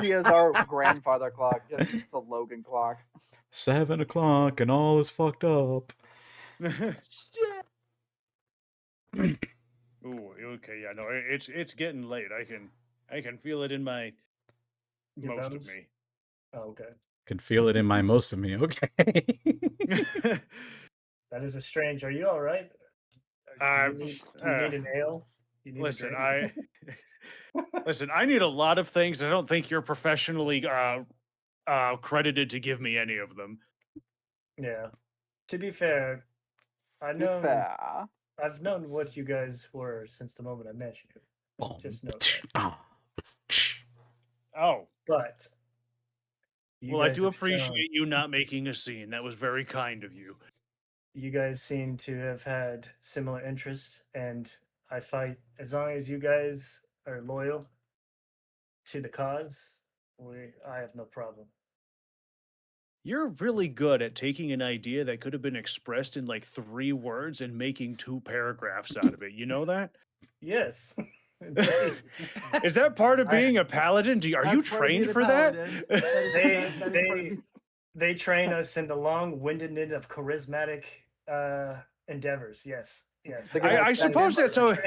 He is our grandfather clock. Just the Logan clock. 7 o'clock and all is fucked up. Shit. Ooh, okay, yeah, no, it's getting late. I can feel it in my Your most bones? of me. Oh, okay. Can feel it in my most of me, okay. That is a strange. Are you all right? Do you need an ale? You need a Listen, drink? listen. I need a lot of things. I don't think you're professionally credited to give me any of them. Yeah. To be fair, To be fair, I've known what you guys were since the moment I met you. Just know that. Oh, But you well, I guys do have appreciate shown- you not making a scene. That was very kind of you. you guys seem to have had similar interests, and I fight as long as you guys are loyal to the cause. I have no problem. You're really good at taking an idea that could have been expressed in like 3 words and making 2 paragraphs out of it. You know that? Yes. Indeed. Is that part of I- being a paladin? Are you That's part of being trained a for that? paladin. They train us in the long-windedness of charismatic endeavors. Yes. Yes. They're gonna I send suppose him- that's so.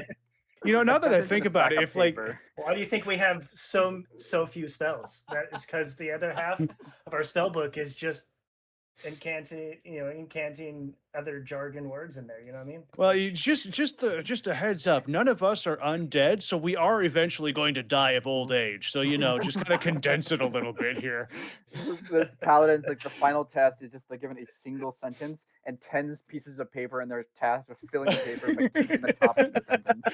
You know, now that I Send him think a about stack it, of if like paper. Why do you think we have so few spells? That is because the other half of our spell book is just incanting other jargon words in there. You know what I mean? well, just a heads up, none of us are undead, so we are eventually going to die of old age. So you know, just kind of condense it a little bit here. This paladin's like the final test is just like given a single sentence and 10 pieces of paper, and they're tasked with filling the paper and like keeping the top of the sentence.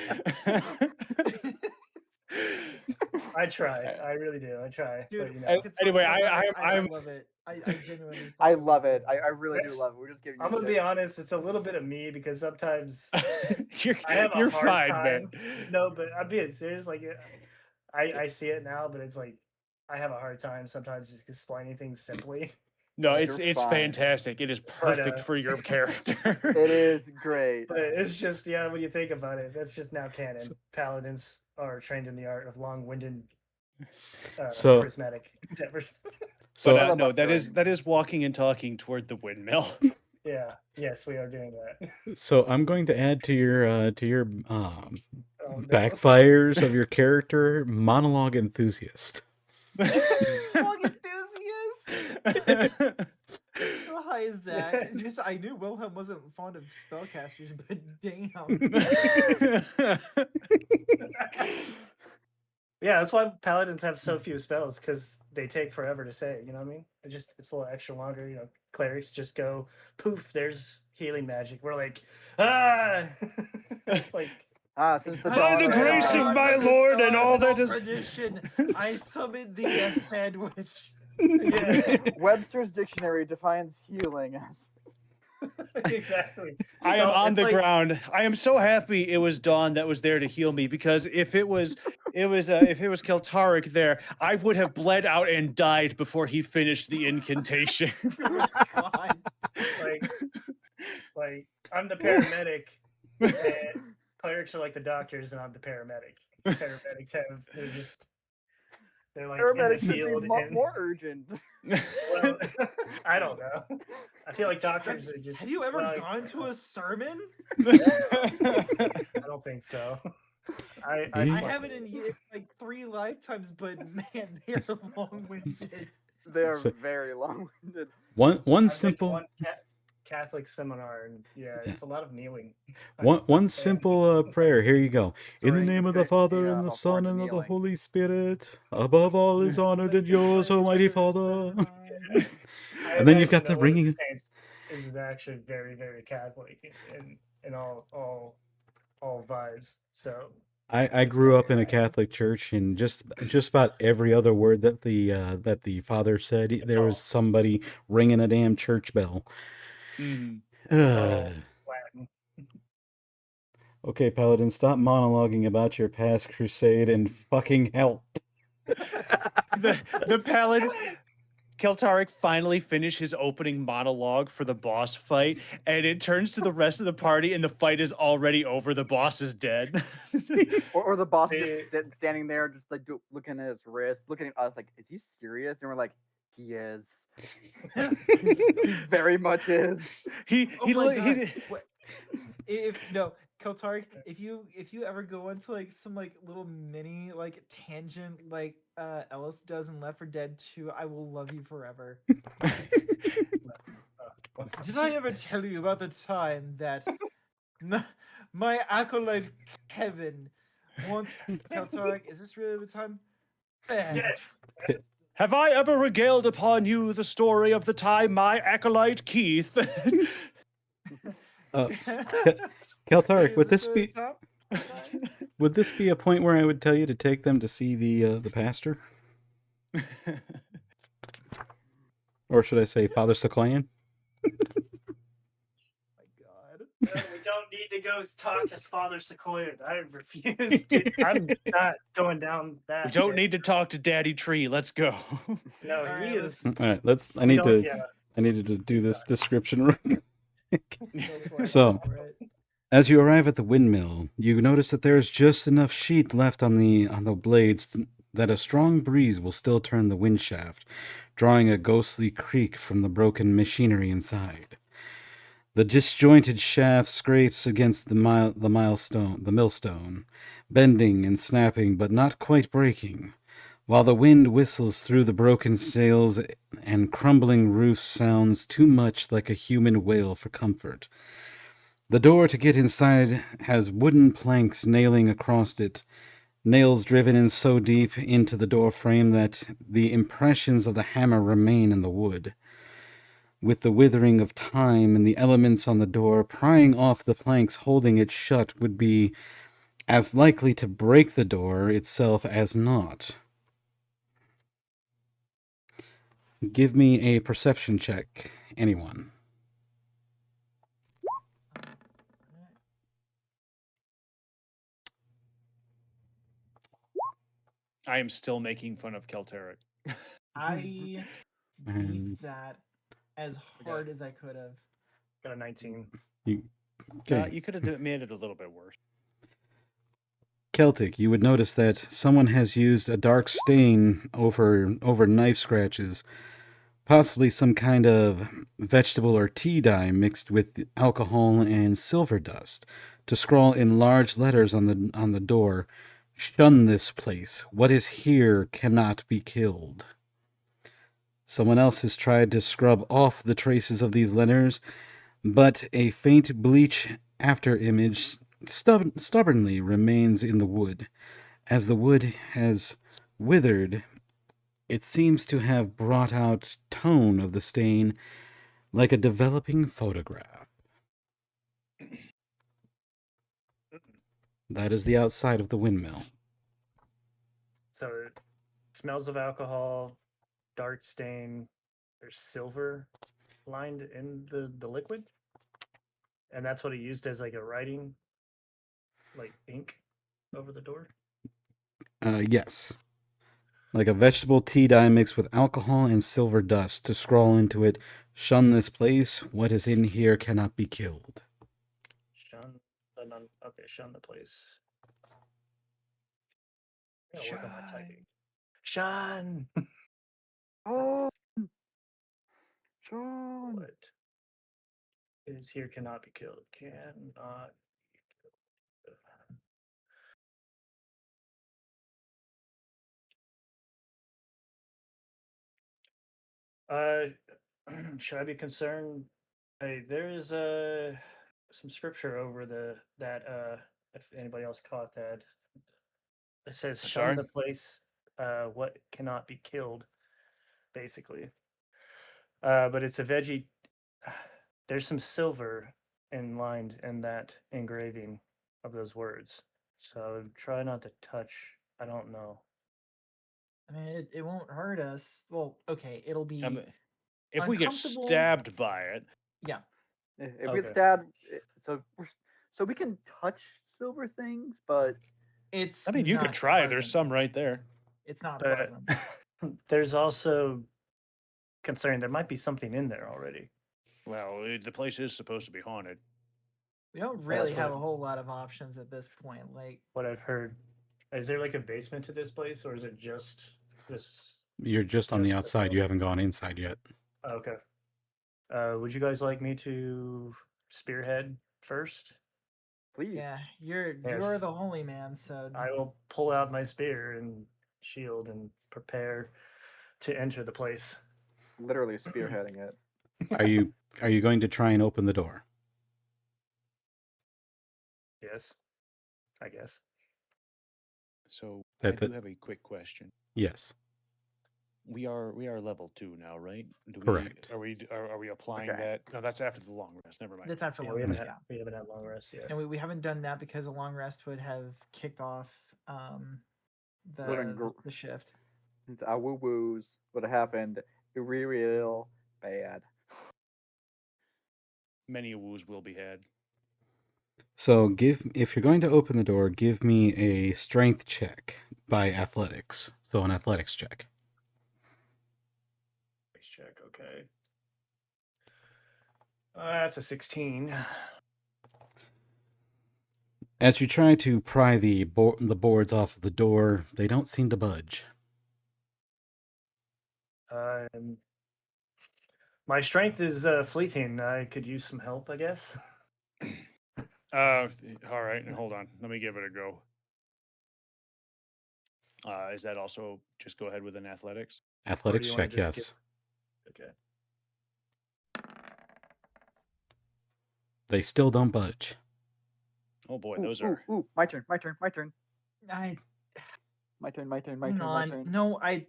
I try. I really do. I try. Dude, but, you know, Anyway, I I'm love it. I genuinely. I love it. I really do That's- love it. We're just giving you I'm gonna shit. be honest. It's a little bit of me because sometimes you're, I have a you're hard fine, time. man. No, but I'm being serious. Like, I see it now, but it's like I have a hard time sometimes just explaining things simply. No, You're it's fine. fantastic. It is perfect for your character. It is great. But it's just when you think about it, that's just now canon. Paladins are trained in the art of long-winded, So- charismatic endeavors. So But All of no, us that is walking and talking toward the windmill. Yeah. Yes, we are doing that. so I'm going to add to your Oh, no. backfires of your character monologue enthusiast. Dog enthusiast. So hi, Zach. Just I knew Wilhelm wasn't fond of spellcasters, but damn. Yeah, that's why paladins have so few spells because they take forever to say. You know what I mean? It's a little extra longer. You know, clerics just go poof. There's healing magic. We're like it's like Since the By the dawn grace time, of my lord and all that is- Tradition, I summoned the sandwich. yeah, Webster's dictionary defines healing as exactly. I am So on it's the like- ground. I am so happy it was Dawn that was there to heal me because if it was Keltaric there, I would have bled out and died before he finished the incantation. God. like I'm the paramedic, and clerics are like the doctors, and I'm the paramedic. Paramedics they're like paramedics in the should field. be and- more urgent. well, I don't know. I feel like doctors are just. Have you ever well, gone to a sermon? I don't think so. I I I slept haven't with in it. like 3 lifetimes, but man, they're long-winded. They are So- very long-winded. One I've been to simple one Catholic seminar, and it's a lot of kneeling. one simple prayer. Here you go. In the During name of the drinking, Father and the before Son and of the kneeling. Holy Spirit, above all is honored and yours, Almighty Father. I And then you've imagine got the one of ringing- saints is actually very, very Catholic in all vibes. So I grew up in a Catholic church, and just about every other word that the father said, there was somebody ringing a damn church bell. Mhm. Latin. Okay, Paladin, stop monologuing about your past crusade and fucking help. The paladin Keltaric finally finished his opening monologue for the boss fight, and it turns to the rest of the party, and the fight is already over. The boss is dead. Or the boss is They- just standing there, just like looking at his wrist, looking at us like, is he serious? And we're like, he is. He very much is. he Oh he, my li- God. he What- If no, Keltaric, if you ever go into like some like little mini like tangent like Ellis does in Left 4 Dead 2, I will love you forever. Did I ever tell you about the time that my acolyte Kevin once Keltaric? Is this really the time? Yes. Have I ever regaled upon you the story of the time my acolyte Keith? Keltaric, would Is this really be the time? would this be a point where I would tell you to take them to see the pastor, or should I say Father Seclan? My God. We don't need to go talk to Father Sequoia. I refuse to. I'm not going down that. We don't pit. need to talk to Daddy Tree. Let's go. No, All he right, is. All right, let's. I we need don't- to. Yeah. I needed to do this Sorry. description real quick. Go for it, So- go for it. As you arrive at the windmill, you notice that there is just enough sheet left on the blades that a strong breeze will still turn the wind shaft, drawing a ghostly creak from the broken machinery inside. The disjointed shaft scrapes against the millstone, bending and snapping, but not quite breaking, while the wind whistles through the broken sails and crumbling roof sounds too much like a human wail for comfort. The door to get inside has wooden planks nailing across it, nails driven in so deep into the door frame that the impressions of the hammer remain in the wood. With the withering of time and the elements on the door prying off the planks holding it shut would be as likely to break the door itself as not. Give me a perception check, anyone. I am still making fun of Kelteric. I And beat that as hard as I could have. Got a 19. okay. You could have made it a little bit worse. Celtic, you would notice that someone has used a dark stain over knife scratches, possibly some kind of vegetable or tea dye mixed with alcohol and silver dust, to scrawl in large letters on the door, "Shun this place. What is here cannot be killed." Someone else has tried to scrub off the traces of these letters, but a faint bleach after image stubbornly remains in the wood. As the wood has withered, it seems to have brought out tone of the stain like a developing photograph. That is the outside of the windmill. So it smells of alcohol, dark stain. There's silver lined in the liquid, and that's what he used as like a writing, like ink, over the door. Yes. Like a vegetable tea dye mixed with alcohol and silver dust to scrawl into it, "Shun this place. What is in here cannot be killed." Shun okay, shun the place. I gotta work on my typing. Shun. Oh, Sean. What is here cannot be killed. Cannot be killed. Should I be concerned? Hey, there is some scripture over that if anybody else caught that. It says shun Sorry? the place what cannot be killed, basically. But it's a veggie. There's some silver lined in that engraving of those words. So try not to touch. I don't know. I mean, it won't hurt us. Well, okay, it'll be. If we get Uncomfortable. stabbed by it, Yeah. If we Okay. get stabbed, so we can touch silver things, but It's. I mean, you could not try. There's pleasant. some right there. It's not But pleasant. there's also concern there might be something in there already. Well, the place is supposed to be haunted. We don't really what- have a whole lot of options at this point. Like, What I've heard. Is there like a basement to this place, or is it just this? You're just on the Just the outside. You building. haven't gone inside yet. Okay. Would you guys like me to spearhead first? please. yeah, you're Yes. the holy man, so I will pull out my spear and shield and prepare to enter the place. Literally spearheading it. Are you going to try and open the door? Yes, I guess. So That- I do that- have a quick question. Yes. We are level 2 now, right? Correct. Are we applying Okay. that? No, that's after the long rest. Never mind. that's after Yeah, long we haven't rest. had, Yeah, we haven't had long rest yet. and we haven't done that because a long rest would have kicked off Wouldn't gr- the shift. Our woo woos would have happened real bad. Many woos will be had. So if you're going to open the door, give me a strength check by athletics. So an athletics check. Let's check. Okay. That's a 16. As you try to pry the boards off of the door, they don't seem to budge. My strength is fleeting. I could use some help, I guess. All right, hold on. Let me give it a go. Is that also just go ahead with an athletics? Athletics you wanna check, just yes. Okay. They still don't budge. Oh boy, Ooh, those ooh, are. ooh, my turn. My turn. I My turn. My hang on. turn. No, I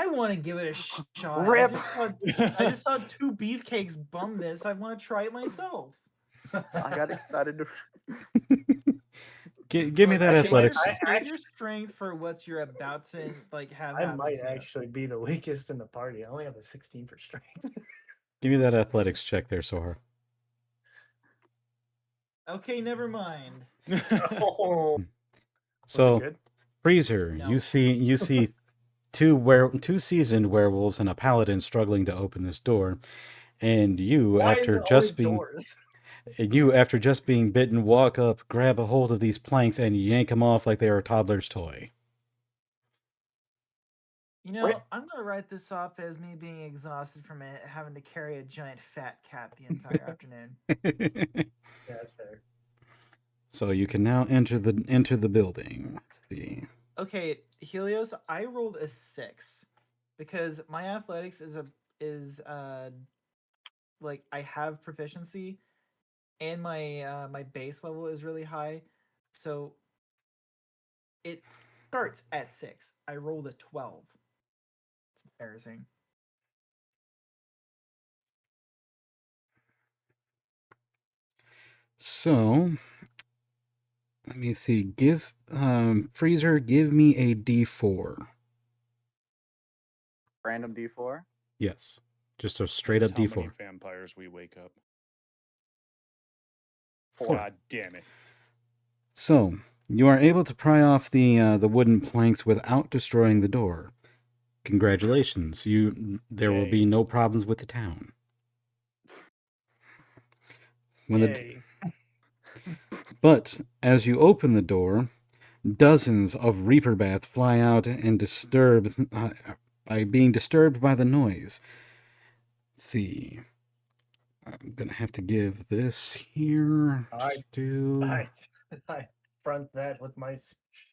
want to give it a shot. Rip. I just saw 2 beefcakes bum this. I want to try it myself. I got excited to. Give me that Save athletics. Your, check. save your strength for what you're about to have. I happen might to you. actually be the weakest in the party. I only have a 16 for strength. Give me that athletics check there, Sohar. Okay, never mind. Oh. Was it So, good? Freezer, No. you see two seasoned werewolves and a paladin struggling to open this door, and you, Why is after it just always being doors? bitten, walk up, grab a hold of these planks, and yank them off like they were a toddler's toy. You know, I'm gonna write this off as me being exhausted from it, having to carry a giant fat cat the entire afternoon. Yeah, that's fair. So you can now enter the building. Let's see. Okay, Helios, I rolled a 6 because my athletics is like I have proficiency and my my base level is really high. So it starts at 6. I rolled a 12. It's embarrassing. So let me see. Give Freezer, give me a D4. Random D4. Yes, just a straight up How many D4. vampires we wake up? 4. God damn it! So you are able to pry off the wooden planks without destroying the door. Congratulations! There will be Yay. no problems with the town. But as you open the door, dozens of Reaper bats fly out and by being disturbed by the noise. Let's see. I'm gonna have to give this here. I front that with my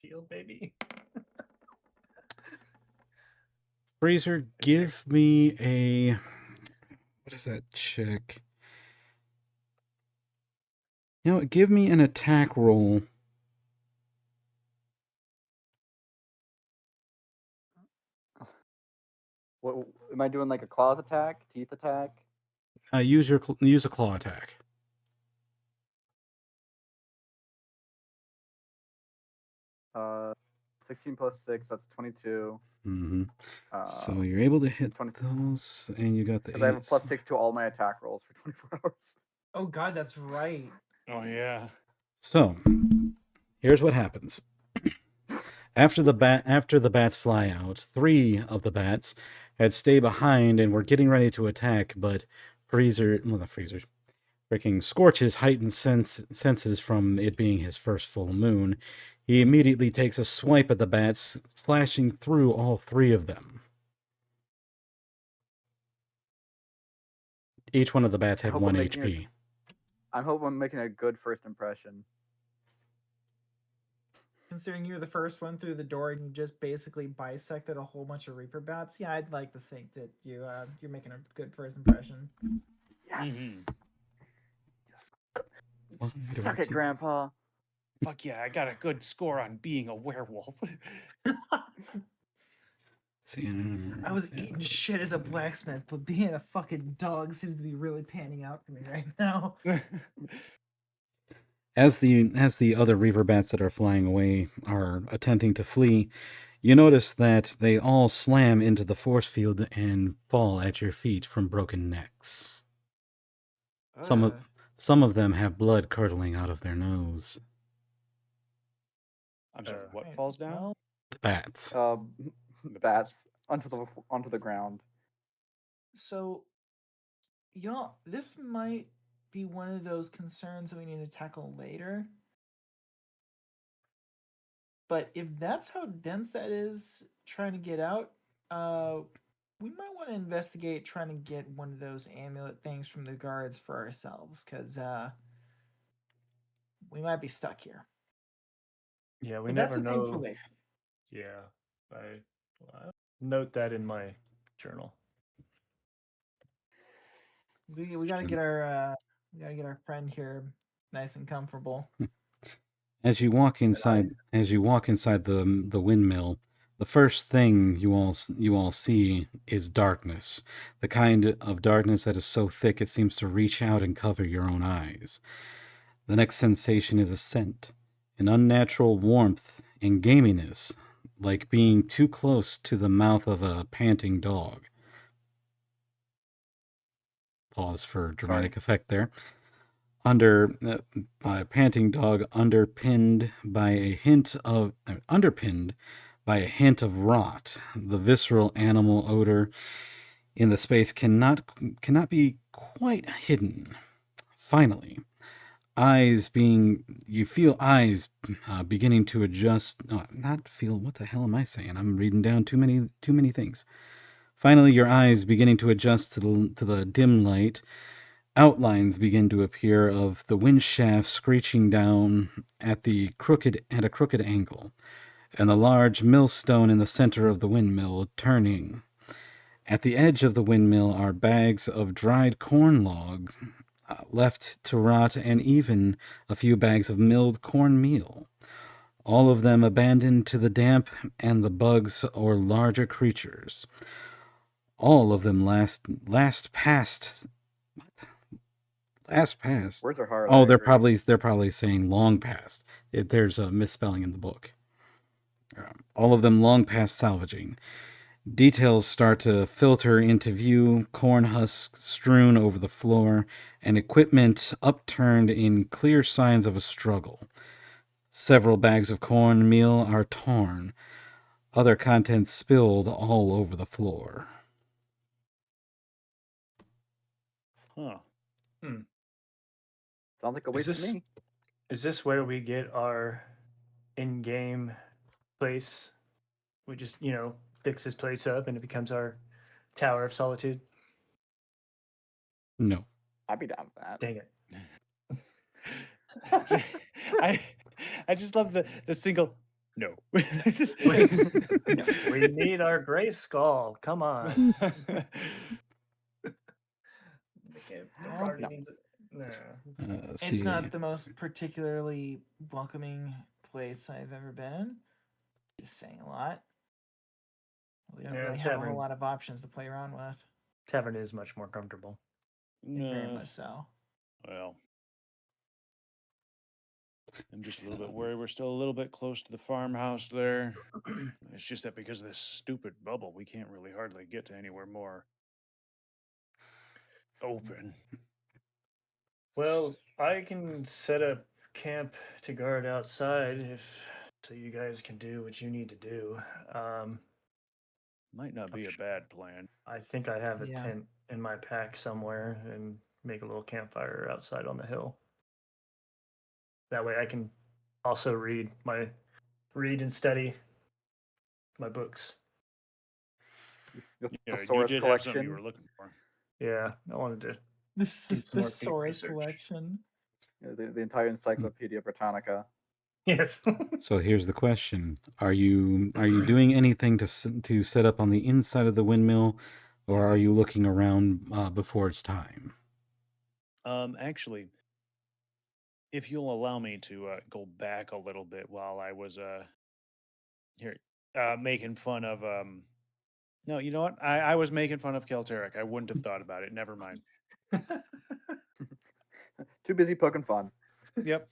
shield, baby. Freezer, give me a. What is that check? You know, give me an attack roll. What am I doing? Like a claws attack, teeth attack? Use a claw attack. Uh, 16 plus 6, that's 22. Mm-hmm. So you're able to hit 20. those, and you got the. Because I have a plus 6 to all my attack rolls for 24 hours. Oh god, that's right. Oh yeah. So, here's what happens. After the bats fly out, 3 of the bats had stayed behind and were getting ready to attack, but freaking Scorch's heightened senses from it being his first full moon. He immediately takes a swipe at the bats, slashing through all 3 of them. Each one of the bats had 1 HP. I hope I'm making a good first impression. Considering you're the first one through the door and you just basically bisected a whole bunch of Reaper bats, yeah, I'd like to think that you're making a good first impression. Yes. Mm-hmm. Suck it, Grandpa. Fuck yeah! I got a good score on being a werewolf. I was eating shit as a blacksmith, but being a fucking dog seems to be really panning out for me right now. As the other Reaper bats that are flying away are attempting to flee, you notice that they all slam into the force field and fall at your feet from broken necks. Some Some of them have blood curdling out of their nose. I'm sorry, what Right, falls down? well, The bats. The Bats onto the ground. so, y'all, this might be one of those concerns that we need to tackle later. But if that's how dense that is, trying to get out, we might want to investigate trying to get one of those amulet things from the guards for ourselves, because we might be stuck here. Yeah, we But never that's a thing for know. later. Yeah, I'll note that in my journal. We gotta get our friend here nice and comfortable. As you walk inside the windmill, the first thing you all see is darkness. The kind of darkness that is so thick it seems to reach out and cover your own eyes. The next sensation is a scent, an unnatural warmth and gaminess, like being too close to the mouth of a panting dog. Pause for dramatic effect there. By a panting dog, underpinned by a hint of rot. The visceral animal odor in the space cannot be quite hidden. Finally, you feel eyes beginning to adjust. No, not feel. What the hell am I saying? I'm reading down too many things. Finally, your eyes beginning to adjust to the dim light. Outlines begin to appear of the wind shaft screeching down at a crooked angle, and the large millstone in the center of the windmill turning. At the edge of the windmill are bags of dried corn log left to rot, and even a few bags of milled cornmeal, all of them abandoned to the damp and the bugs or larger creatures. All of them last past. Words are hard. Oh, I agree. they're probably saying long past. There's a misspelling in the book. All of them long past salvaging. Details start to filter into view, corn husks strewn over the floor, and equipment upturned in clear signs of a struggle. Several bags of cornmeal are torn, other contents spilled all over the floor. Huh. Sounds like a waste to me. Is this where we get our in-game place? We just, fix this place up and it becomes our Tower of Solitude? No. I'd be down with that. Dang it. I just love the single no. Just- We need our gray skull. Come on. Party No. needs it. No. It's not the most particularly welcoming place I've ever been in. Just saying a lot. We don't really have a whole lot of options to play around with. Tavern is much more comfortable. Very much so. Well, I'm just a little bit worried. We're still a little bit close to the farmhouse there. It's just that because of this stupid bubble, we can't really hardly get to anywhere more open. Well, I can set up camp to guard outside so you guys can do what you need to do. Might not be a bad plan. I think I have a Yeah. tent in my pack somewhere and make a little campfire outside on the hill. That way I can also read and study my books. The Yeah, you thesaurus did have something you collection. were looking for. Yeah, I wanted to. This Do is some the more deep Saurus research. collection. The entire Encyclopedia Britannica. Yes. So here's the question: Are you doing anything to set up on the inside of the windmill, or are you looking around before it's time? Actually, if you'll allow me to go back a little bit while I was making fun of No, you know what? I was making fun of Kelteric. I wouldn't have thought about it. Never mind. Too busy poking fun, Yep.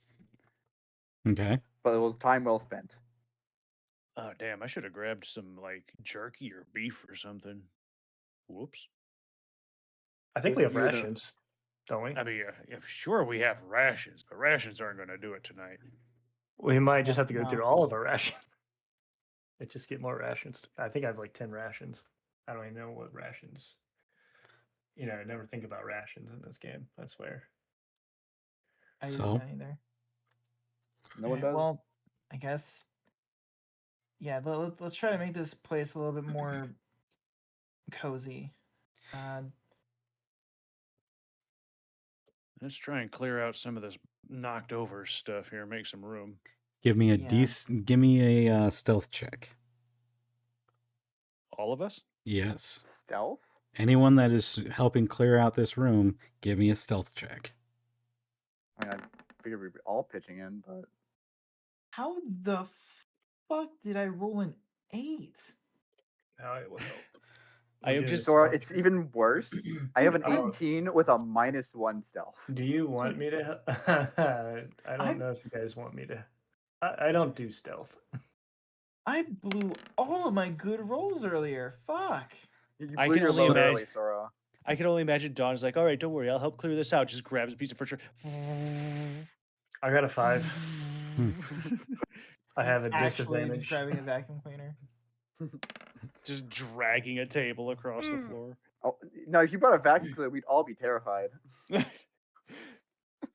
Okay. but it was time well spent. Oh damn! I should have grabbed some like jerky or beef or something. Whoops. I think Those we of have you that- rations. don't we? I mean, yeah, sure, we have rations, but rations aren't going to do it tonight. We might just Yeah, have to go no. through all of our rations. It just get more rations. I think I have like 10 rations. I don't even know what rations. I never think about rations in this game. I swear. I So? didn't either. No one Alright, does. Well, I guess. Yeah, let's try to make this place a little bit more cozy. Let's try and clear out some of this knocked over stuff here. Make some room. Give me a Yeah. give me a stealth check. All of us? Yes. Stealth? Anyone that is helping clear out this room, give me a stealth check. I mean, I figured we'd be all pitching in, but How the fuck did I roll an 8? Now it will help. I have did just- it Sora, so- it's even worse. I have an Oh. 18 with a -1 stealth. Do you want me to? I don't know if you guys want me to. I don't do stealth. I blew all of my good rolls earlier. Fuck. You I blew can your only load imagine- early, Sora. I can only imagine Dawn's like, all right, don't worry, I'll help clear this out. Just grabs a piece of furniture. I got a 5. I have a Actually, disadvantage. grabbing a vacuum cleaner. Just dragging a table across the floor. Oh, no, if you brought a vacuum cleaner, we'd all be terrified.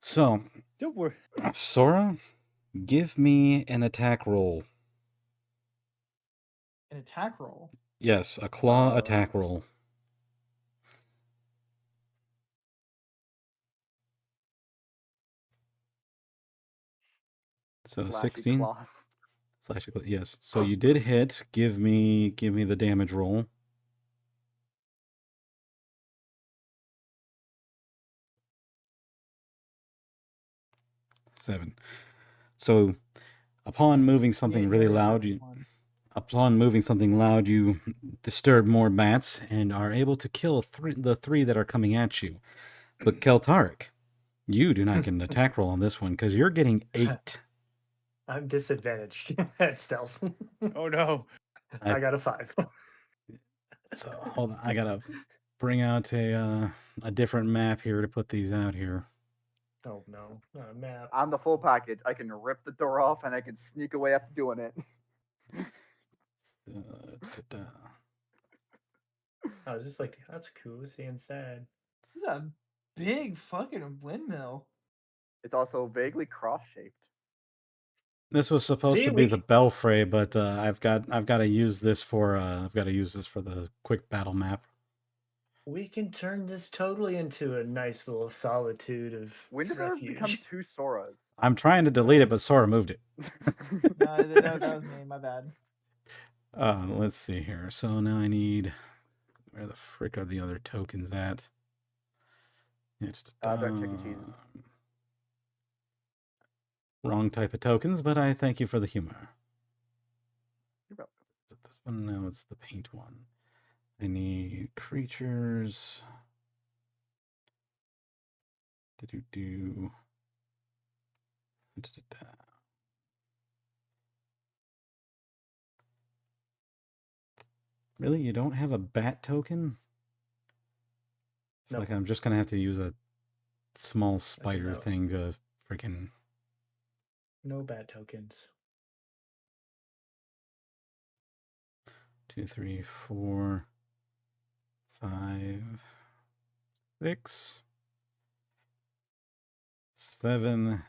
So, Don't worry. Sora, give me an attack roll. An attack roll. Yes, a claw attack roll. So Flashy 16 claws. / yes. So you did hit. Give me the damage roll. Seven. So upon moving something really loud, you disturb more bats and are able to kill the 3 that are coming at you. But Keltarik, you do not get an attack roll on this one because you're getting 8. I'm disadvantaged at stealth. Oh no. I got a 5. So hold on, I gotta bring out a different map here to put these out here. Oh no, not a map. I'm the full package. I can rip the door off and I can sneak away after doing it. Da-da-da. I was just like, that's cool. See inside. This is a big fucking windmill. It's also vaguely cross-shaped. This was supposed See, to be we the belfry, but I've got to use this for the quick battle map. We can turn this totally into a nice little solitude of When did there refuge. become 2 Soras? I'm trying to delete it, but Sora moved it. No, that was me. My bad. Let's see here. So now I need, where the frick are the other tokens at? They're Chuck E. Cheese. Wrong type of tokens, but I thank you for the humor. You're welcome. Is it this one? No, it's the paint one. I need creatures. Do-do-do. Da-da-da. Really? You don't have a bat token? I feel Nope. like I'm just gonna have to use a small spider no. thing to freaking. No bad tokens. 2, 3, 4, 5, 6, 7,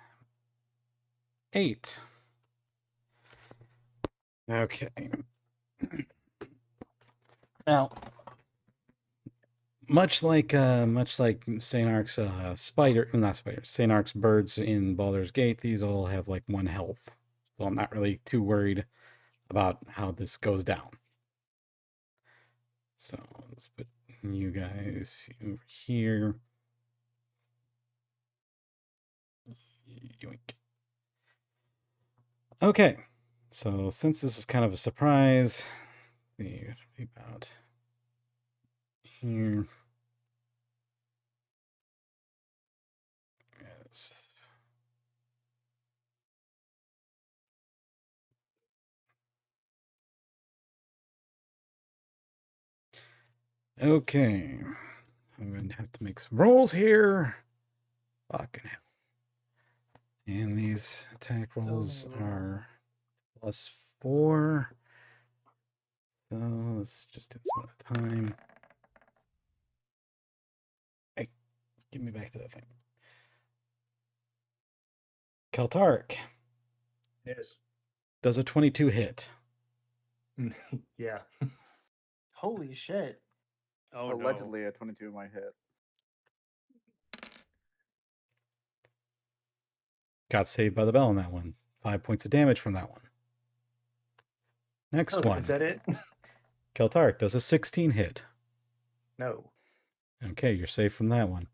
8. Okay. Now, much like St. Ark's St. Ark's birds in Baldur's Gate, these all have like 1 health. So I'm not really too worried about how this goes down. So let's put you guys over here. Yoink. Okay, so since this is kind of a surprise, see about here. Yes. Okay, I'm going to have to make some rolls here. Fucking hell. And these attack rolls many rolls. are +4. So let's just do this one at a time. Hey, give me back to that thing. Keltaric, Yes. does a 22 hit? Yeah. Holy shit. Oh Allegedly, a 22 might hit. Got saved by the bell on that one. 5 points of damage from that one. Next Oh, one. is that it? Keltaric, does a 16 hit? No. Okay, you're safe from that one.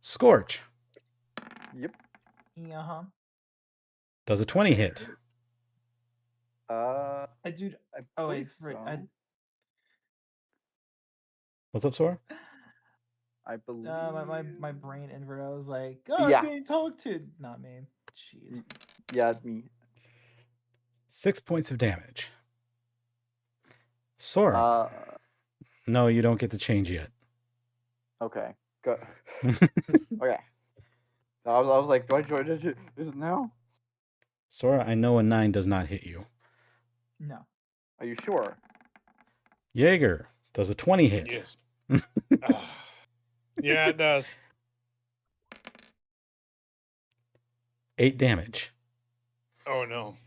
Scorch, Yep. Uh-huh. does a 20 hit? I Dude. I Oh, wait. believe I, so. What's up, Sora? I believe. my brain inverted. I was like, oh, Yeah. I'm being talked to. Not me. Jeez. Yeah, it's me. 6 points of damage. Sora. No, you don't get the change yet. Okay. Go. Okay. So I was like, do I join this now? Sora, I know a 9 does not hit you. No. Are you sure? Jaeger, does a 20 hit? Yes. Yeah, it does. 8 damage. Oh no.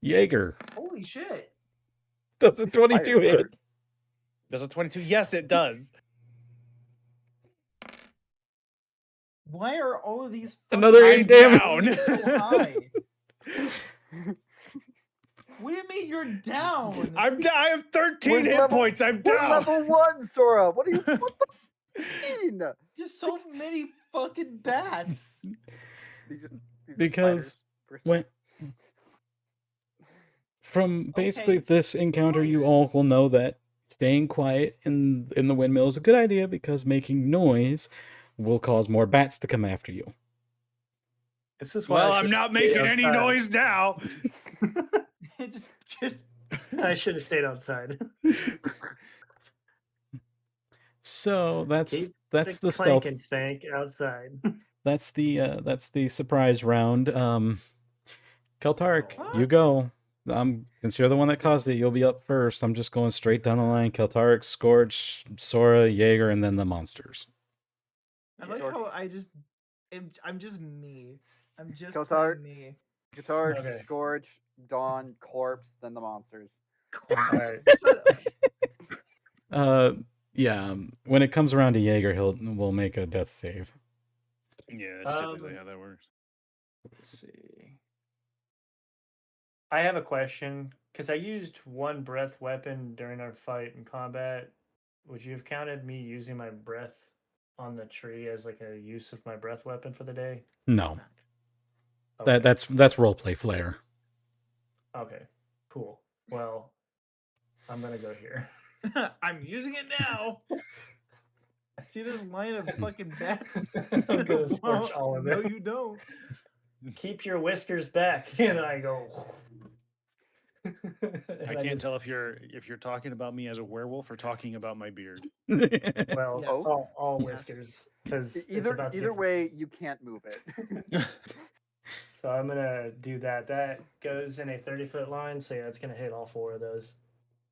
Jaeger, Holy shit. does a 22 Fire hit? bird. Does a 22? Yes, it does. Why are all of these Another fucking 8 damage. down. so high? What do you mean you're down? I have 13 We're hit level- points. I'm We're down. level 1, Sora. What do you? What the mean? Just so many fucking bats. These are Because spiders, first when off. from basically Okay. this encounter, you all will know that staying quiet in the windmill is a good idea because making noise will cause more bats to come after you. This is why Well, I I'm should not stay making any outside. noise now. just I should have stayed outside. So that's Keep the clank stealth. and spank outside. That's the surprise round. Keltaric, you What? go. Since you're the one that caused it, you'll be up first. I'm just going straight down the line. Keltaric, Scorch, Sora, Jaeger, and then the monsters. I like Sure. how I'm just me. I'm just Keltar- playing me. Guitar, Okay. Scourge, Dawn, Corpse, then the monsters. Alright. Yeah. When it comes around to Jaeger, we'll make a death save. Yeah, that's typically how that works. Let's see. I have a question because I used one breath weapon during our fight in combat. Would you have counted me using my breath on the tree as like a use of my breath weapon for the day? No, Okay. that's roleplay flair. Okay. Cool. Well, I'm gonna go here. I'm using it now. See this line of fucking bats? I'm gonna scorch all of No, it. you don't. Keep your whiskers back, and I go. I can't tell if you're talking about me as a werewolf or talking about my beard. Well, Yes. all Yes. whiskers, because Either way, you can't move it. So I'm gonna do that. That goes in a 30-foot line, so yeah, it's gonna hit all 4 of those.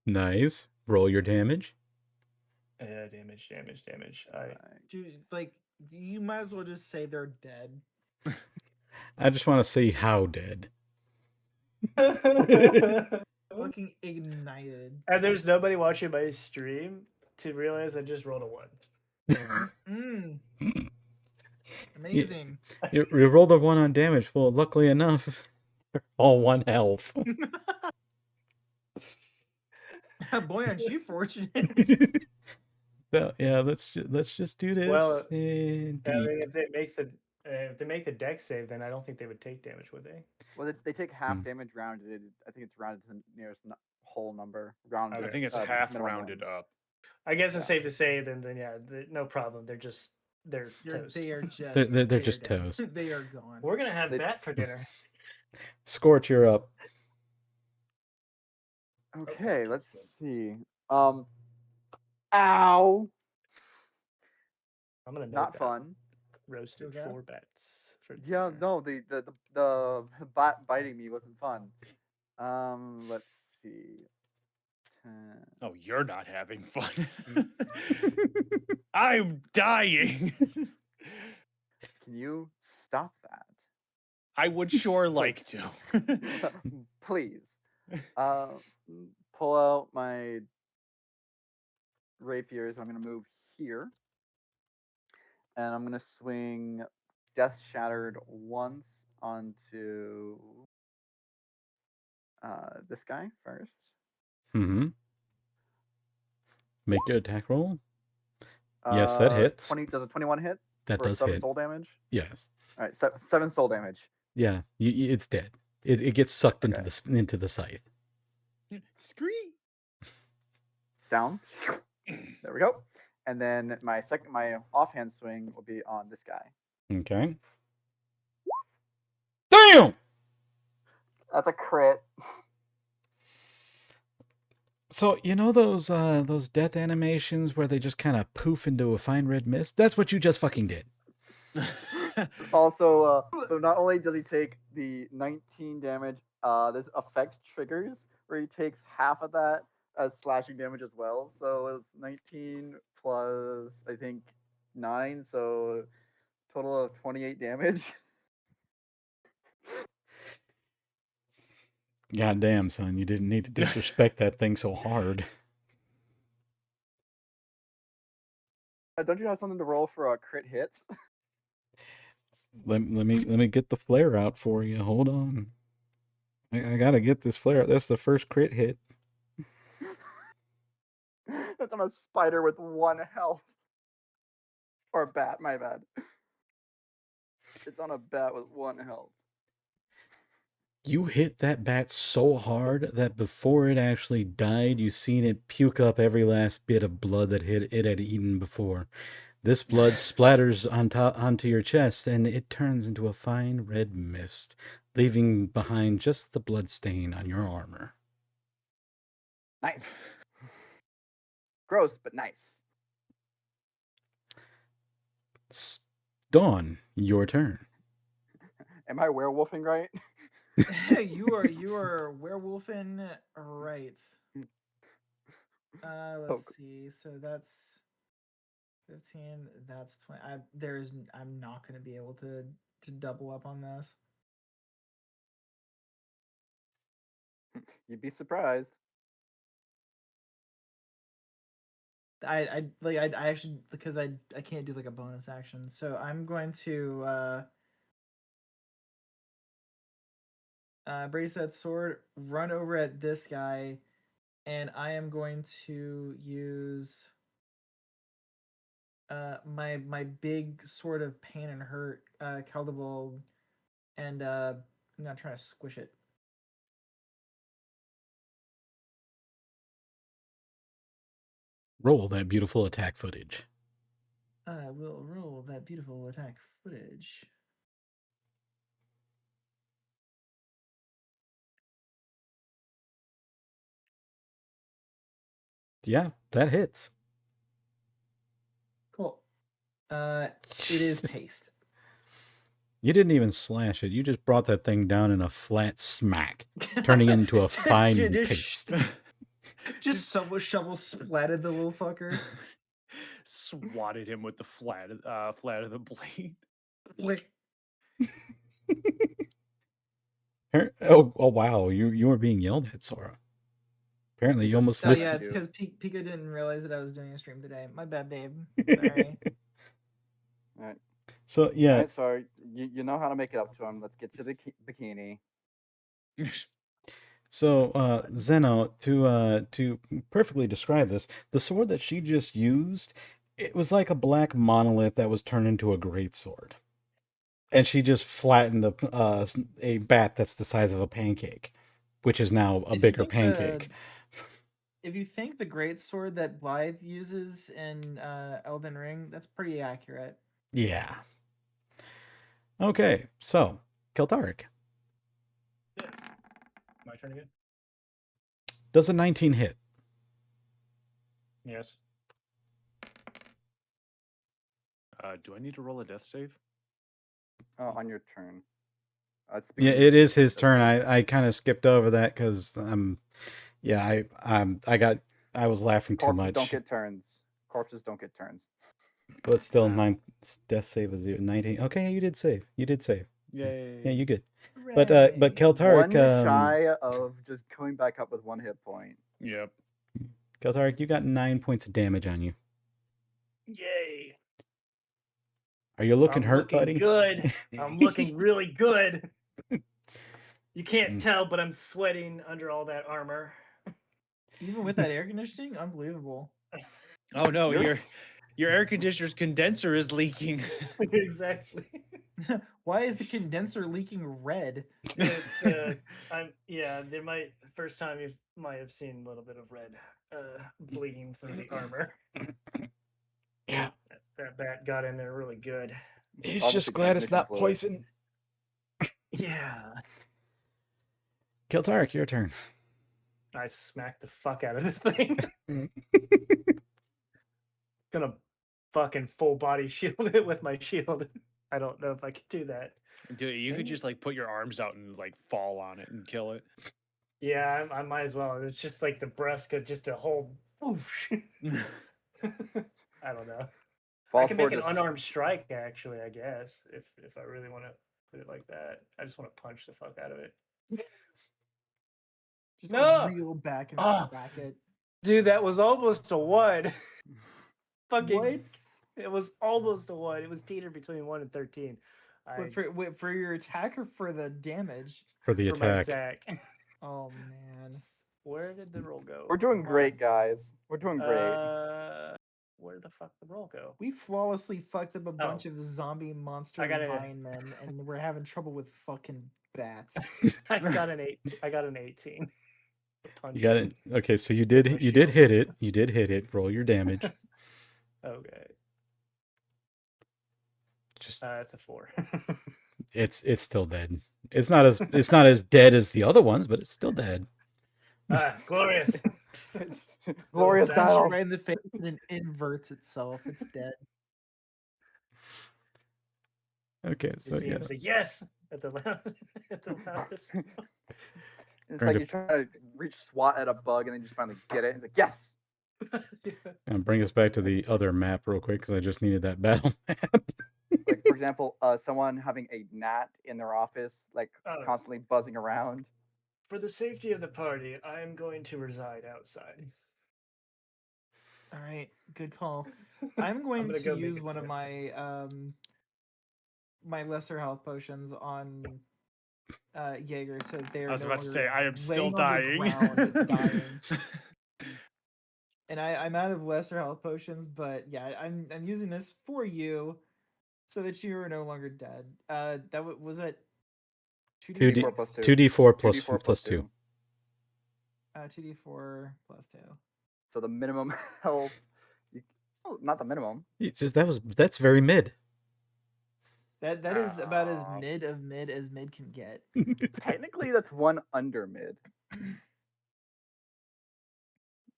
Nice. Roll your damage. Damage. Dude, like, you might as well just say they're dead. I just want to see how dead. Fucking ignited. And there's nobody watching my stream to realize I just rolled a 1. Mm. Amazing. You rolled a 1 on damage. Well, luckily enough, they're all 1 health. Boy, aren't you fortunate? So yeah, let's just do this. Well, and I mean, delete. if they make the deck save, then I don't think they would take damage, would they? Well, they take half Hmm. damage rounded. I think it's rounded to the nearest whole number. Rounded. I think it's half rounded up. I guess it's safe to say then yeah, no problem. They're toast. They are just. They're just dead. toast. They are gone. We're gonna have bat for dinner. Scorch, you're up. Okay, let's see. Ow! I'm gonna note Not that. fun. roasted Okay. 4 bats for Yeah, dinner. no, the bot biting me wasn't fun. Let's see. 10. Oh, you're not having fun. I'm dying. Can you stop that? I would sure like to. Please. Pull out my rapiers. I'm gonna move here, and I'm gonna swing Death Shattered once onto this guy first. Mm-hmm. Make your attack roll. Yes, that hits. 20. Does a 21 hit That for does 7 hit. soul damage? Yes. All right, 7 soul damage. Yeah, it's dead. It gets sucked Okay. into the scythe. Scree. Down. There we go. And then my offhand swing will be on this guy. Okay. Damn! That's a crit. So you know those death animations where they just kind of poof into a fine red mist? That's what you just fucking did. Also, so not only does he take the 19 damage, this effect triggers where he takes half of that as slashing damage as well. So it's 19 plus I think 9, so total of 28 damage. God damn, son, you didn't need to disrespect that thing so hard. Don't you have something to roll for crit hits? Let me get the flare out for you. Hold on. I gotta get this flare out. That's the first crit hit. That's on a spider with 1 health. Or a bat, my bad. It's on a bat with 1 health. You hit that bat so hard that before it actually died, you seen it puke up every last bit of blood that it had eaten before. This blood splatters onto your chest, and it turns into a fine red mist, leaving behind just the blood stain on your armor. Nice. Gross, but nice. Dawn, your turn. Am I werewolfing right? you are werewolfing right. Let's see. So that's 15. That's 20. I'm not going to be able to double up on this. You'd be surprised. I actually, because I can't do like a bonus action, so I'm going to brace that sword, run over at this guy, and I am going to use my big sword of pain and hurt, Caldebold, and I'm gonna try to squish it. Roll that beautiful attack footage. I will roll that beautiful attack footage. Yeah, that hits. Cool. It is paste. You didn't even slash it. You just brought that thing down in a flat smack, turning into a fine paste. Just shovel splatted the little fucker. Swatted him with the flat of the blade. Lick. Oh wow, you were being yelled at, Sora. Apparently you almost missed Yeah, it. it's because Pika didn't realize that I was doing a stream today. My bad, babe. Sorry. All right. So yeah. All right, so you know how to make it up to him. Let's get to the bikini. So Zeno, to perfectly describe this, the sword that she just used, it was like a black monolith that was turned into a great sword, and she just flattened a bat that's the size of a pancake, which is now a bigger pancake. If you think the great sword that Blythe uses in Elden Ring, that's pretty accurate. Yeah. Okay, so Keltaric. Yes. My turn again? Does a 19 hit? Yes. Do I need to roll a death save? On your turn. Yeah, it is his turn. I kind of skipped over that because I was laughing too Corpses much. don't get turns. Corpses don't get turns. But still, Wow. 9 death save is 19. Okay, you did save. You did save. Yay. Yeah, you good. But Keltarik, One shy of just going back up with 1 hit point. Yep. Keltarik, you got 9 points of damage on you. Yay! Are you looking I'm hurt, looking buddy? good. I'm looking really good. You can't Mm. tell, but I'm sweating under all that armor. Even with that air conditioning, unbelievable. Oh no, You're- your air conditioner's condenser is leaking. Exactly. Why is the condenser leaking red? It's, there might first time you might have seen a little bit of red bleeding through the armor. Yeah. That bat got in there really good. He's Obviously just glad it's not transmission fluid. poison. Yeah. Keltarik, your turn. I smacked the fuck out of this thing. Gonna fucking full body shield it with my shield. I don't know if I could do that. Dude, you could Can you? just like put your arms out and like fall on it and kill it. Yeah, I might as well. It's just like the breast could just a whole. Oof. I don't know. I can make an unarmed strike, actually. I guess if I really want to put it like that. I just want to punch the fuck out of it. Just No! reel back and Ah! back it. Dude, that was almost a 1. Fucking. What? It was almost a 1. It was teetered between 1 and 13. Wait, for your attack or for the damage? For the For my attack. attack. Oh man. Where did the roll go? We're doing Hold great, on. guys. We're doing great. Where the fuck the roll go? We flawlessly fucked up a bunch of zombie monster I got it. vine men, and we're having trouble with fucking bats. I got an 8. I got an 18. You got it. Okay, so you did hit it. You did hit it. Roll your damage. Okay. Just It's a 4. it's still dead. It's not as dead as the other ones, but it's still dead. Glorious. Glorious That's battle. Right in the face, and it inverts itself. It's dead. Okay, So so yeah. It's like, yes at the loudest. It's like you're trying to reach SWAT at a bug and then you just finally get it. It's like, yes. And bring us back to the other map real quick because I just needed that battle map. Like, for example, someone having a gnat in their office, like constantly buzzing around. For the safety of the party, I'm going to reside outside. All right, good call. I'm going gonna to go make use a one of tip. my my lesser health potions on Jaeger, so they're I was no about to longer say I am still laying on the dying. ground dying. And I'm out of lesser health potions, but yeah, I'm using this for you, so that you are no longer dead. Was it 2d4 plus 2. 2d4 plus 2. 2d4 plus 2. So the minimum health. Not the minimum. That's very mid. That is about as mid as mid can get. Technically, that's 1 under mid.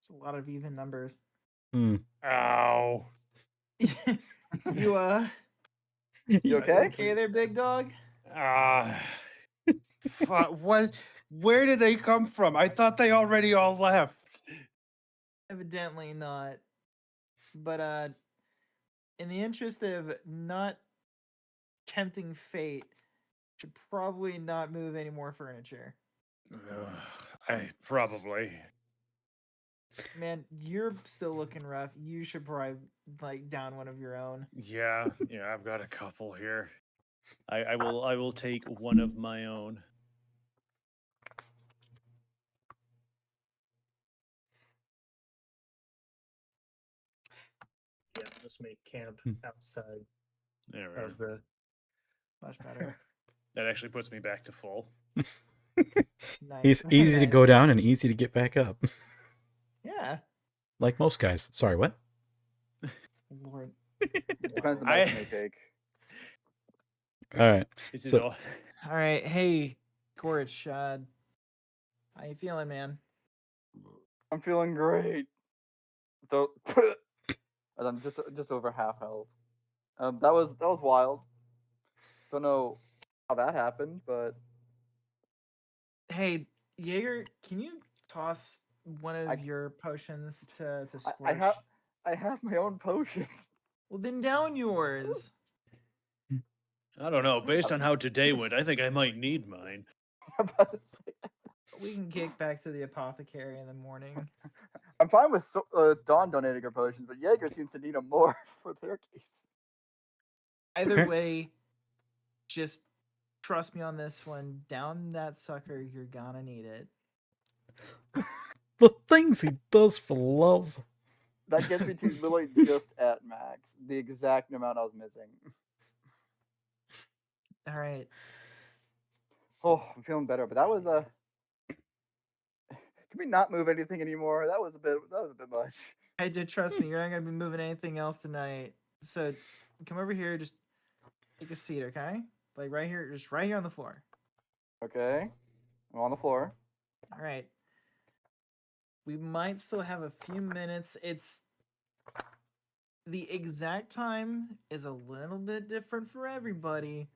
It's a lot of even numbers. Ow. You You okay? okay there, big dog? What? Where did they come from? I thought they already all left. Evidently not. But in the interest of not tempting fate, should probably not move any more furniture. I probably. Man, you're still looking rough. You should probably like down one of your own. Yeah, I've got a couple here. I will take one of my own. Yeah, just make camp outside There we of go. the. Much better. That actually puts me back to full. Nice. He's easy to go down and easy to get back up. Yeah. Like most guys. Sorry, what? Lord. Depends on the medicine they take. All right. Is it So- all? All right. Hey, Gorch, how you feeling, man? I'm feeling great. So, I'm just over half health. That was wild. Don't know how that happened, but Hey, Jaeger, can you toss one of I- your potions to Scorch? I have my own potions. Well, then down yours. I don't know. Based on how today went, I think I might need mine. I'm about to say, We can kick back to the apothecary in the morning. I'm fine with Dawn donating her potions, but Jaeger seems to need them more for their case. Either way, just trust me on this one. Down that sucker, you're gonna need it. The things he does for love. That gets me to literally just at max, the exact amount I was missing. All right. Oh, I'm feeling better, but that was a. Can we not move anything anymore? That was a bit much. Hey, dude, trust me, you're not gonna be moving anything else tonight. So come over here, just take a seat, okay? Like right here, just right here on the floor. Okay, I'm on the floor. All right. We might still have a few minutes. It's the exact time is a little bit different for everybody,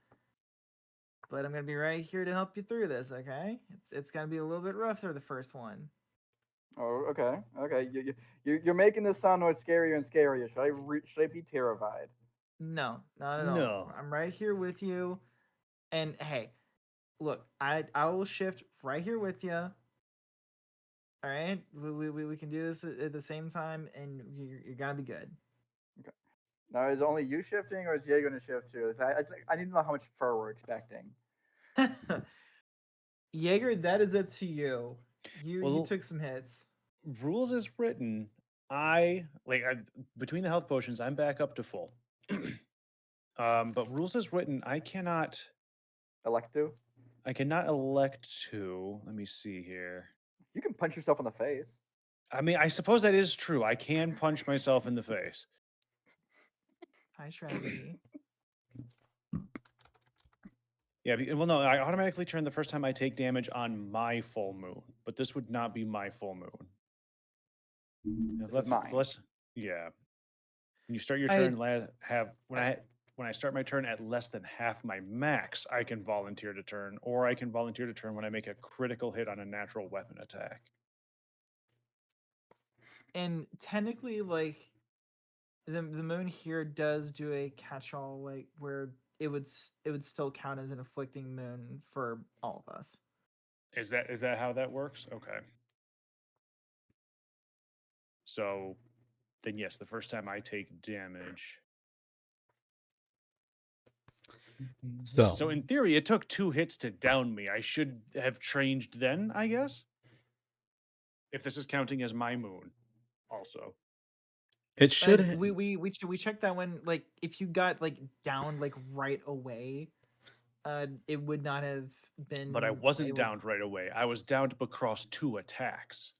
but I'm gonna be right here to help you through this. Okay? It's gonna be a little bit rougher the first one. Oh, okay, okay. You're making this sound more scarier and scarier. Should I be terrified? No, not at all. No. I'm right here with you, and hey, look, I will shift right here with you. All right, we can do this at the same time, and you're gonna be good. Now, is it only you shifting, or is Ye going to shift too? I need to know how much fur we're expecting. Jaeger, that is up to you. You Well, took some hits. Rules is written. Between the health potions, I'm back up to full. But rules is written. I cannot Elect to? elect to. Let me see here. You can punch yourself in the face. I mean, I suppose that is true. I can punch myself in the face. High strategy. Yeah, well, no, I automatically turn the first time I take damage on my full moon, but this would not be my full moon. Mine. Yeah. When you start your turn, when I start my turn at less than half my max, I can volunteer to turn, or I can volunteer to turn when I make a critical hit on a natural weapon attack. And technically, like the moon here does do a catch-all, like where it would still count as an afflicting moon for all of us. Is that how that works? Okay. So then yes, the first time I take damage. So in theory, it took 2 hits to down me. I should have changed then, I guess. If this is counting as my moon, also. It should. And we checked that one. Like if you got like down like right away, it would not have been. But I wasn't downed right away. I was downed across 2 attacks.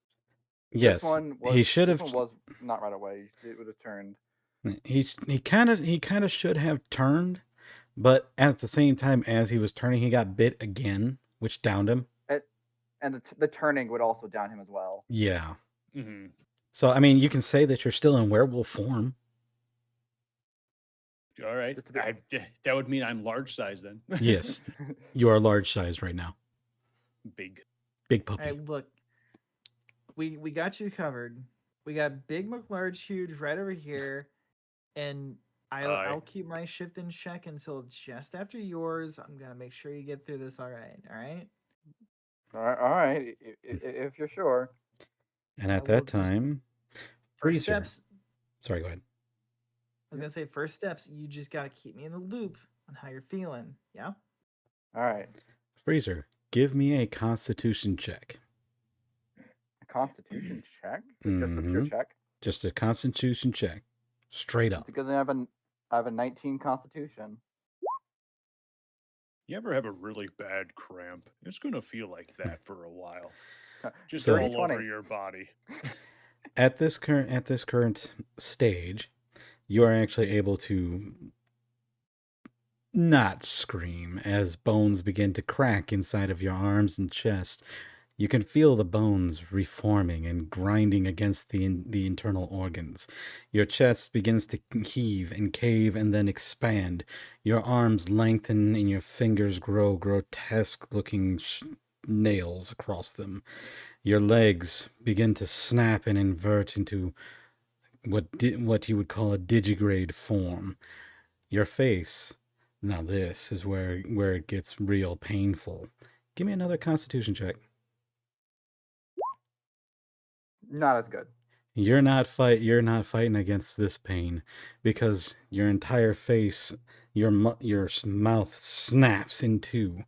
Yes, he should have. This one was not right away. It would have turned. He kind of should have turned, but at the same time as he was turning, he got bit again, which downed him. And the turning would also down him as well. Yeah. Mm-hmm. So I mean, you can say that you're still in werewolf form. All right. That would mean I'm large size then. Yes, you are large size right now. Big puppy. Hey, look, we got you covered. We got Big McLarge Huge right over here, and I'll keep my shift in check until just after yours. I'm gonna make sure you get through this. All right. All right. If you're sure. And at that time, first steps. Sorry, go ahead. I was gonna say first steps. You just gotta keep me in the loop on how you're feeling. Yeah. All right. Freezer, give me a Constitution check. A Constitution check? Just a pure check? Just a Constitution check. Straight up. Because I have a 19 Constitution. You ever have a really bad cramp? It's gonna feel like that for a while. Just So- all over your body. At this current stage, you are actually able to not scream as bones begin to crack inside of your arms and chest. You can feel the bones reforming and grinding against the internal organs. Your chest begins to heave and cave and then expand. Your arms lengthen and your fingers grow grotesque-looking nails across them. Your legs begin to snap and invert into what you would call a digigrade form. Your face, now this is where it gets real painful. Give me another Constitution check. Not as good. You're not fighting against this pain because your entire face, your mouth snaps in two.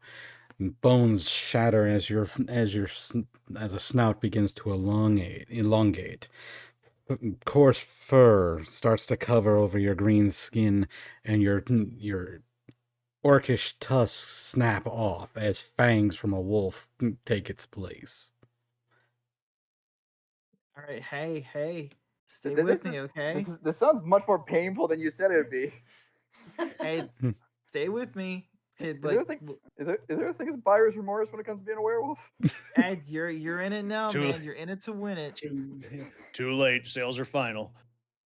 Bones shatter as a snout begins to elongate. Coarse fur starts to cover over your green skin, and your orcish tusks snap off as fangs from a wolf take its place. All right, hey, stay This with is- me, okay? This sounds much more painful than you said it would be. Hey, stay with me. Kid, Is there a thing as buyer's remorse when it comes to being a werewolf? Ed, you're in it now, Too- man. You're in it to win it. Too late. Sales are final.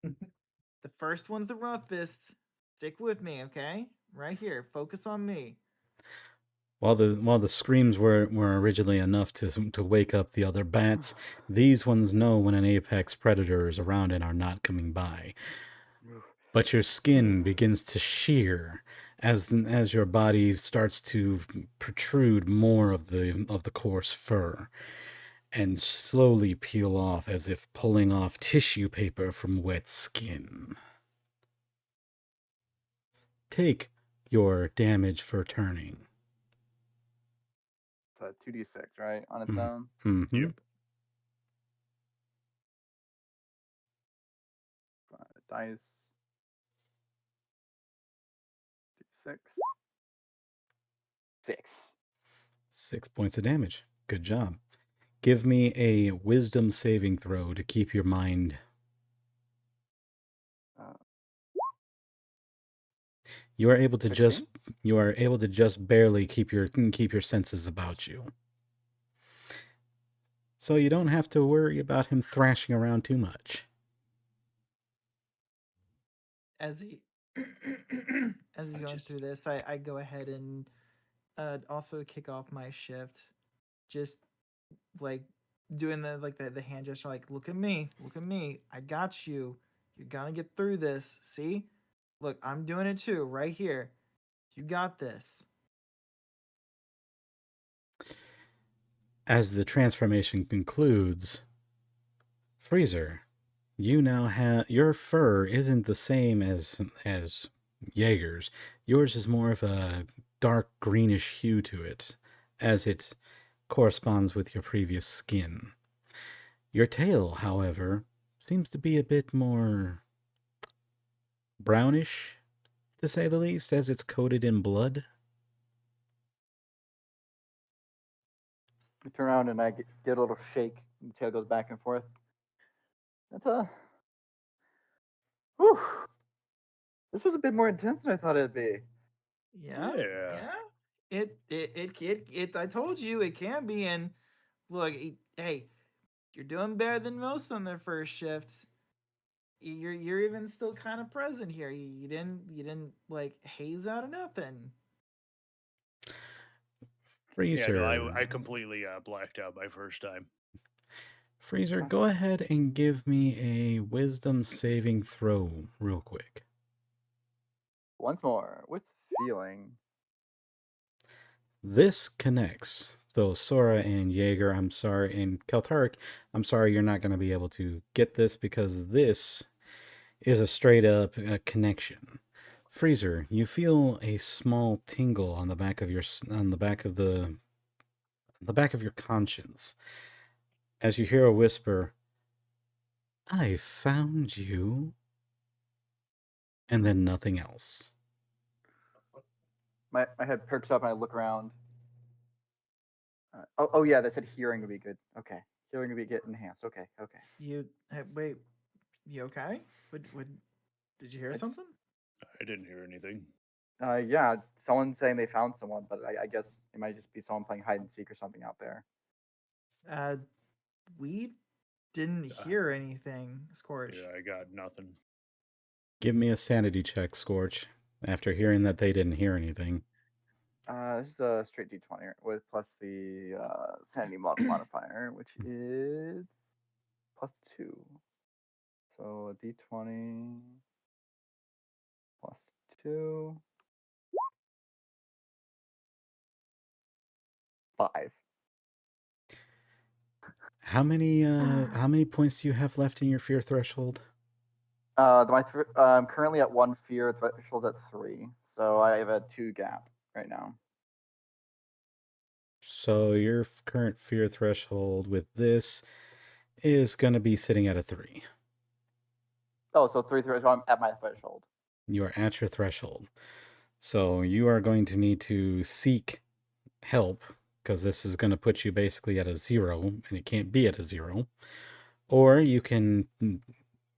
The first one's the roughest. Stick with me, okay? Right here. Focus on me. While the screams were originally enough to wake up the other bats, these ones know when an apex predator is around and are not coming by. But your skin begins to shear as your body starts to protrude more of the coarse fur and slowly peel off as if pulling off tissue paper from wet skin. Take your damage for turning. It's a 2d6, right? On its Mhm. own. Yep. Dice. 6. 6. 6 points of damage. Good job. Give me a wisdom saving throw to keep your mind. You are able to 16? just barely keep your senses about you. So you don't have to worry about him thrashing around too much. As he's going through this, I go ahead and also kick off my shift. Just like doing the hand gesture, like look at me, I got you. You're gonna get through this. See? Look, I'm doing it too, right here. You got this. As the transformation concludes, Freezer, you now have your fur isn't the same as Jaeger's. Yours is more of a dark greenish hue to it, as it corresponds with your previous skin. Your tail, however, seems to be a bit more brownish, to say the least, as it's coated in blood. I turn around and I get a little shake. And the tail goes back and forth. That's whew. This was a bit more intense than I thought it'd be. Yeah. Yeah. It I told you it can be. And look, hey, you're doing better than most on their first shift. You're even still kind of present here. You didn't like haze out of nothing. Freezer. Yeah, no, I completely blacked out my first time. Freezer, go ahead and give me a wisdom saving throw real quick. Once more, with feeling. This connects. Though Sora and Jaeger, I'm sorry, and Keltaric, I'm sorry you're not going to be able to get this because this is a straight up connection. Freezer, you feel a small tingle on the back of your conscience as you hear a whisper, "I found you," and then nothing else. My head perks up and I look around. Oh yeah, that said hearing would be good. Okay, hearing would get enhanced. Okay. Wait, you okay? What did you hear something? I didn't hear anything. Yeah, someone saying they found someone, but I guess it might just be someone playing hide and seek or something out there. We didn't hear anything, Scorch. Yeah, I got nothing. Give me a sanity check, Scorch, after hearing that they didn't hear anything. This is a straight D20 with plus the sanity modifier, which is +2. So a D20 +2. 5. How many points do you have left in your fear threshold? I'm currently at 1 fear, threshold's at 3. So I have a 2 gap right now. So your current fear threshold with this is going to be sitting at a 3. Oh, so 3 threshold. I'm at my threshold. You are at your threshold. So you are going to need to seek help, because this is going to put you basically at a 0, and it can't be at a 0. Or you can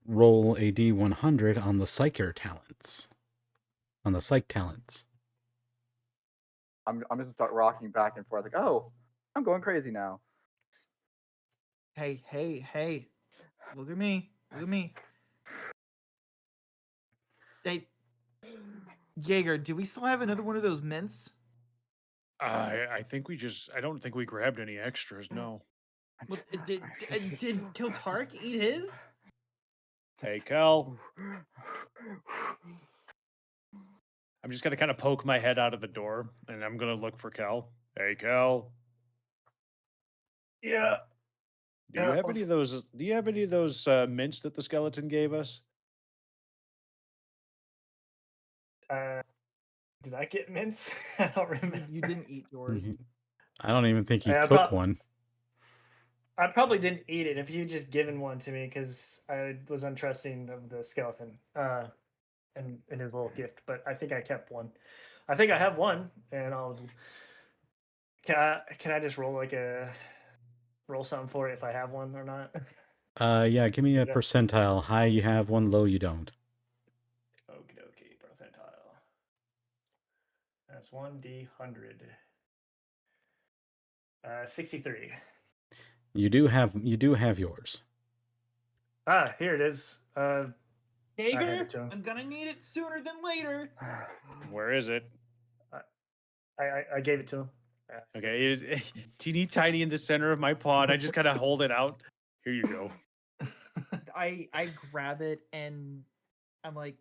roll a D100 on the Psyker talents. On the Psych talents. I'm just gonna start rocking back and forth, like, oh, I'm going crazy now. Hey. Look at me. Hey, Jaeger, do we still have another one of those mints? I think I don't think we grabbed any extras, no. Well, did Kiltark eat his? Hey, Cal. I'm just gonna kind of poke my head out of the door, and I'm gonna look for Cal. Hey, Cal. Yeah. Do you have any of those? Do you have any of those mints that the skeleton gave us? Did I get mints? I don't remember. You didn't eat yours. I don't even think you I took one. I probably didn't eat it if you just given one to me because I was untrusting of the skeleton and his little gift. But I think I kept one. I think I have one, and I'll. Can I just roll something for it if I have one or not? Yeah, give me a Yeah. percentile. High you have one, low you don't. Okay, percentile. That's 1d100. 63. You do have yours. Ah, here it is. I Jaeger, hand it to him. I'm gonna need it sooner than later. Where is it? I gave it to him. Okay, it is teeny tiny in the center of my paw, and I just kind of hold it out. Here you go. I grab it and I'm like,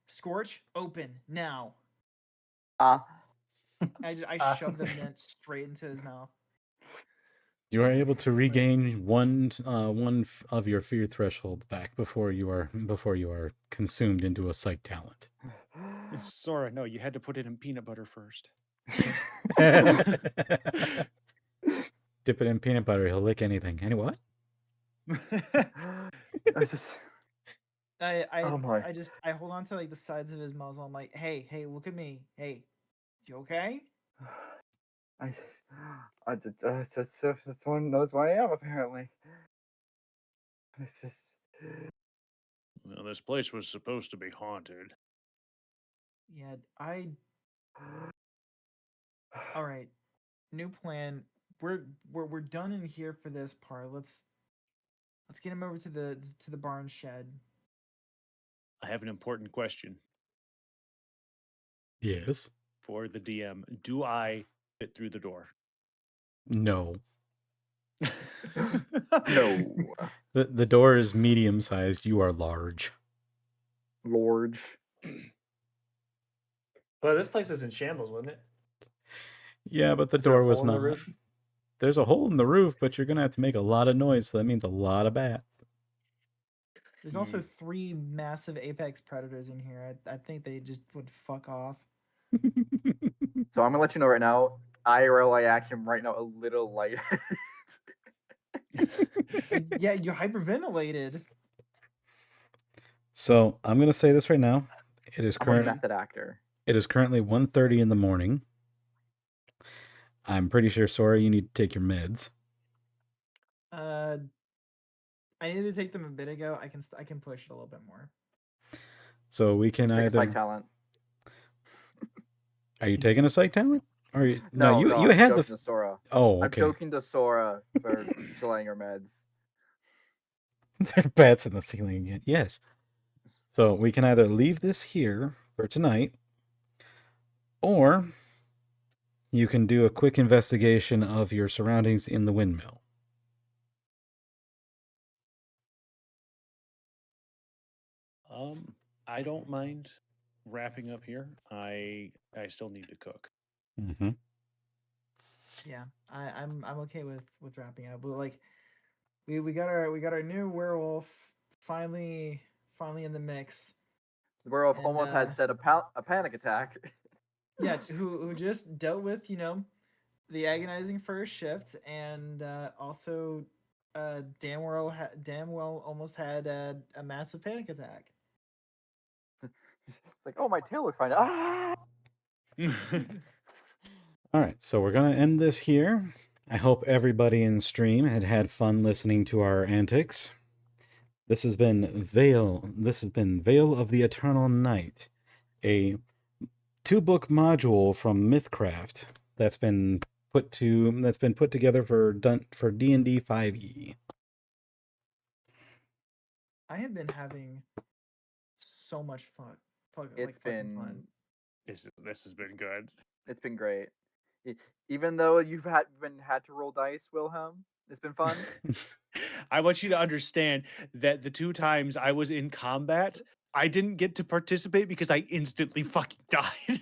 Scorch, open now. I shove the mint straight into his mouth. You are able to regain one of your fear thresholds back before you are consumed into a psych talent. Sora, no, you had to put it in peanut butter first. Dip it in peanut butter, he'll lick anything. Any what? I hold on to like the sides of his muzzle. I'm like, hey, look at me. Hey, you okay? Someone knows where I am, apparently. Well, this place was supposed to be haunted. Yeah, all right. New plan. We're done in here for this part. Let's get him over to the barn shed. I have an important question. Yes. For the DM. Do I fit through the door? No. No. The door is medium sized. You are large. Large. Well, this place was in shambles, wasn't it? Yeah, but the Is there a door was hole in not. the roof? There's a hole in the roof, but you're gonna have to make a lot of noise, so that means a lot of bats. There's also 3 massive apex predators in here. I think they just would fuck off. So I'm gonna let you know right now, IRL action right now a little light. Yeah, you hyperventilated. So I'm gonna say this right now. It is I'm a method actor. It is currently 1:30 in the morning. I'm pretty sure, Sora, you need to take your meds. I needed to take them a bit ago. I can push it a little bit more. So we can Take either a psych talent. Are you taking a psych talent? Or no, No, you no, you I'm had the. joking to Sora. Oh, I'm okay. joking to Sora for delaying her meds. There are bats in the ceiling again. Yes. So we can either leave this here for tonight, or you can do a quick investigation of your surroundings in the windmill. I don't mind wrapping up here. I still need to cook. Mm-hmm. Yeah, I'm okay with wrapping up. But like, we got our new werewolf finally in the mix. The werewolf And, almost had said a panic attack. Yeah, who just dealt with the agonizing first shift, and also damn well almost had a massive panic attack. Like, oh, my tail looks fine. Ah! All right, so we're going to end this here. I hope everybody in stream had fun listening to our antics. This has been Veil of the Eternal Night, a 2-book module from Mythcraft that's been put together for D&D 5e. I have been having so much fun. It's been fun. This has been good. It's been great. Even though you've had to roll dice, Wilhelm, it's been fun. I want you to understand that the 2 times I was in combat, I didn't get to participate because I instantly fucking died.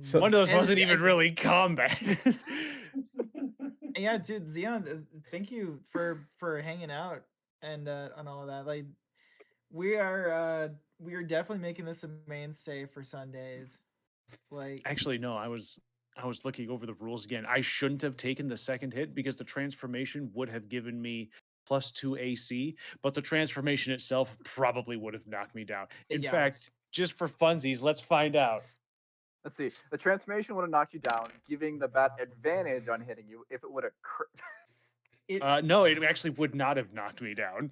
So, one of those and wasn't even really combat. Yeah, dude, Xeon, thank you for hanging out and on all of that. Like, we are definitely making this a mainstay for Sundays. Like, Actually, no, I was looking over the rules again. I shouldn't have taken the second hit because the transformation would have given me +2 AC, but the transformation itself probably would have knocked me down. In Yeah. fact, just for funsies, let's find out. Let's see. The transformation would have knocked you down, giving the bat advantage on hitting you if it would have no, it actually would not have knocked me down.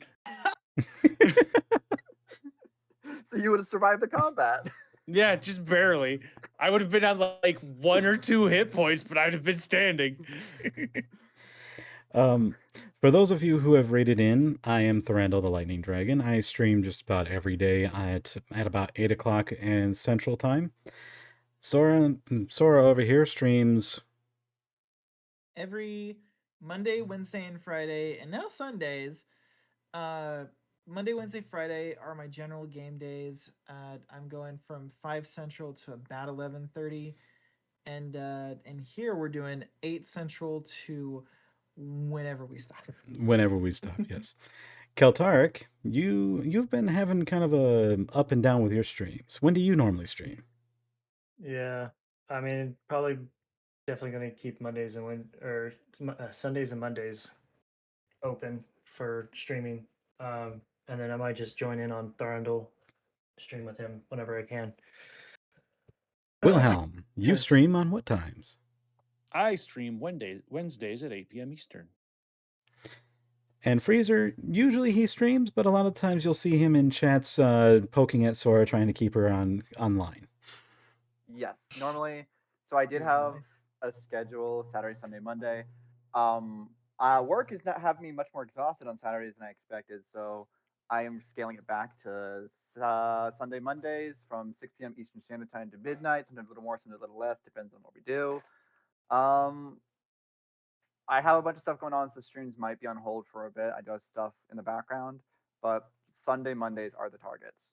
So you would have survived the combat. Yeah, just barely. I would have been on like 1 or 2 hit points, but I'd have been standing. For those of you who have rated in, I am Thorando the Lightning Dragon. I stream just about every day at about 8 o'clock in Central Time. Sora over here streams every Monday, Wednesday, and Friday, and now Sundays. Monday, Wednesday, Friday are my general game days. I'm going from 5 Central to about 11:30, and here we're doing 8 Central to whenever we stop. Whenever we stop, yes. Keltaric, you've been having kind of a up and down with your streams. When do you normally stream? Yeah, I mean, probably definitely going to keep Mondays and Sundays and Mondays open for streaming. And then I might just join in on Thorndal, stream with him whenever I can. Wilhelm, you stream on what times? I stream Wednesdays at 8 p.m. Eastern. And Freezer, usually he streams, but a lot of times you'll see him in chats poking at Sora, trying to keep her online. Yes, normally. So I did have a schedule Saturday, Sunday, Monday. Work is not having me much more exhausted on Saturdays than I expected, so I am scaling it back to Sunday, Mondays from 6 p.m. Eastern Standard Time to midnight. Sometimes a little more, sometimes a little less, depends on what we do. I have a bunch of stuff going on, so streams might be on hold for a bit. I do have stuff in the background, but Sunday, Mondays are the targets.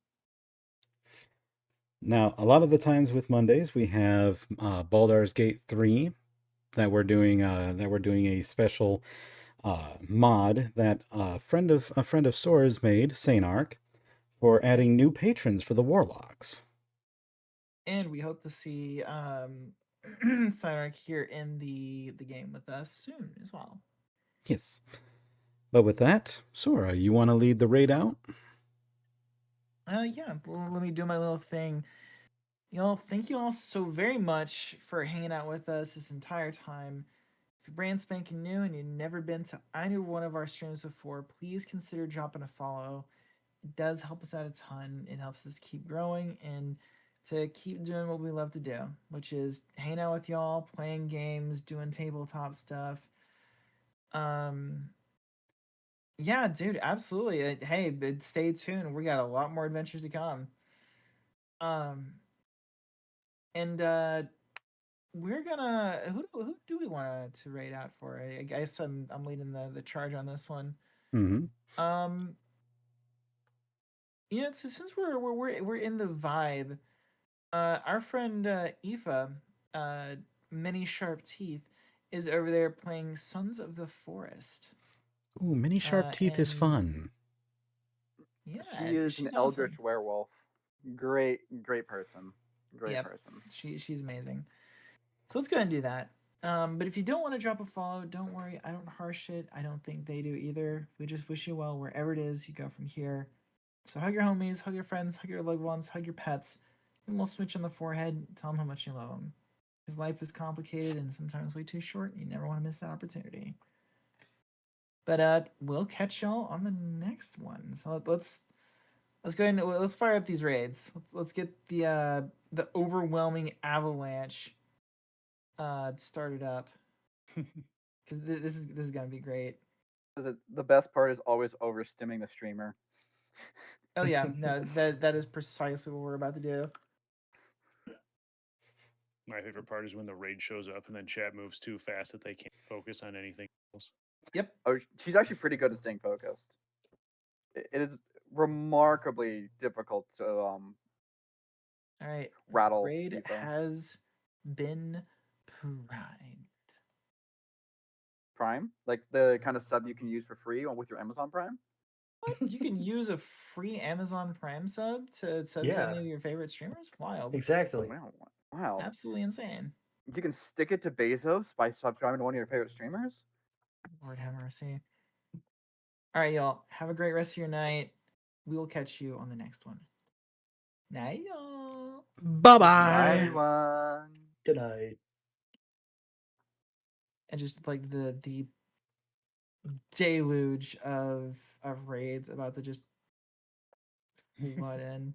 Now, a lot of the times with Mondays, we have Baldur's Gate 3 that we're doing a special mod that a friend of Sora's made, Sainark, for adding new patrons for the Warlocks. And we hope to see Sainark here in the game with us soon as well. Yes. But with that, Sora, you want to lead the raid out? Yeah, let me do my little thing. Y'all, thank you all so very much for hanging out with us this entire time. If you're brand spanking new and you've never been to either one of our streams before, please consider dropping a follow. It does help us out a ton. It helps us keep growing and to keep doing what we love to do, which is hang out with y'all, playing games, doing tabletop stuff. Yeah, dude, absolutely. Hey, but stay tuned. We got a lot more adventures to come. And we're gonna who do we want to raid out for? I guess I'm leading the charge on this one. Mm-hmm. You know, since we're in the vibe, our friend Aoife, Many Sharp Teeth, is over there playing Sons of the Forest. Ooh, Mini Sharp Teeth is and fun. Yeah, She is she's an eldritch awesome. werewolf. Great person. Great Yep. person. She's amazing. So let's go ahead and do that. But if you don't want to drop a follow, don't worry. I don't harsh it. I don't think they do either. We just wish you well wherever it is you go from here. So hug your homies, hug your friends, hug your loved ones, hug your pets. And we'll switch on the forehead. Tell them how much you love them. Because life is complicated and sometimes way too short. And you never want to miss that opportunity. But we'll catch y'all on the next one. So let's go ahead and let's fire up these raids. Let's get the overwhelming avalanche started up. Because this is gonna be great. The best part is always overstimming the streamer. Oh yeah, no, that is precisely what we're about to do. My favorite part is when the raid shows up and then chat moves too fast that they can't focus on anything else. Yep. Oh, she's actually pretty good at staying focused. It is remarkably difficult to All right. rattle. Raid Aoife. has been primed. Prime, like the kind of sub you can use for free with your Amazon Prime. What? You can use a free Amazon Prime sub to sub to any of your favorite streamers? Wild. Exactly. Wow. Absolutely insane. You can stick it to Bezos by subscribing to one of your favorite streamers. Lord have mercy. All right, y'all. Have a great rest of your night. We will catch you on the next one. Night, y'all. Bye Bye, bye. everyone. Good night. And just like the deluge of raids about to just flood in.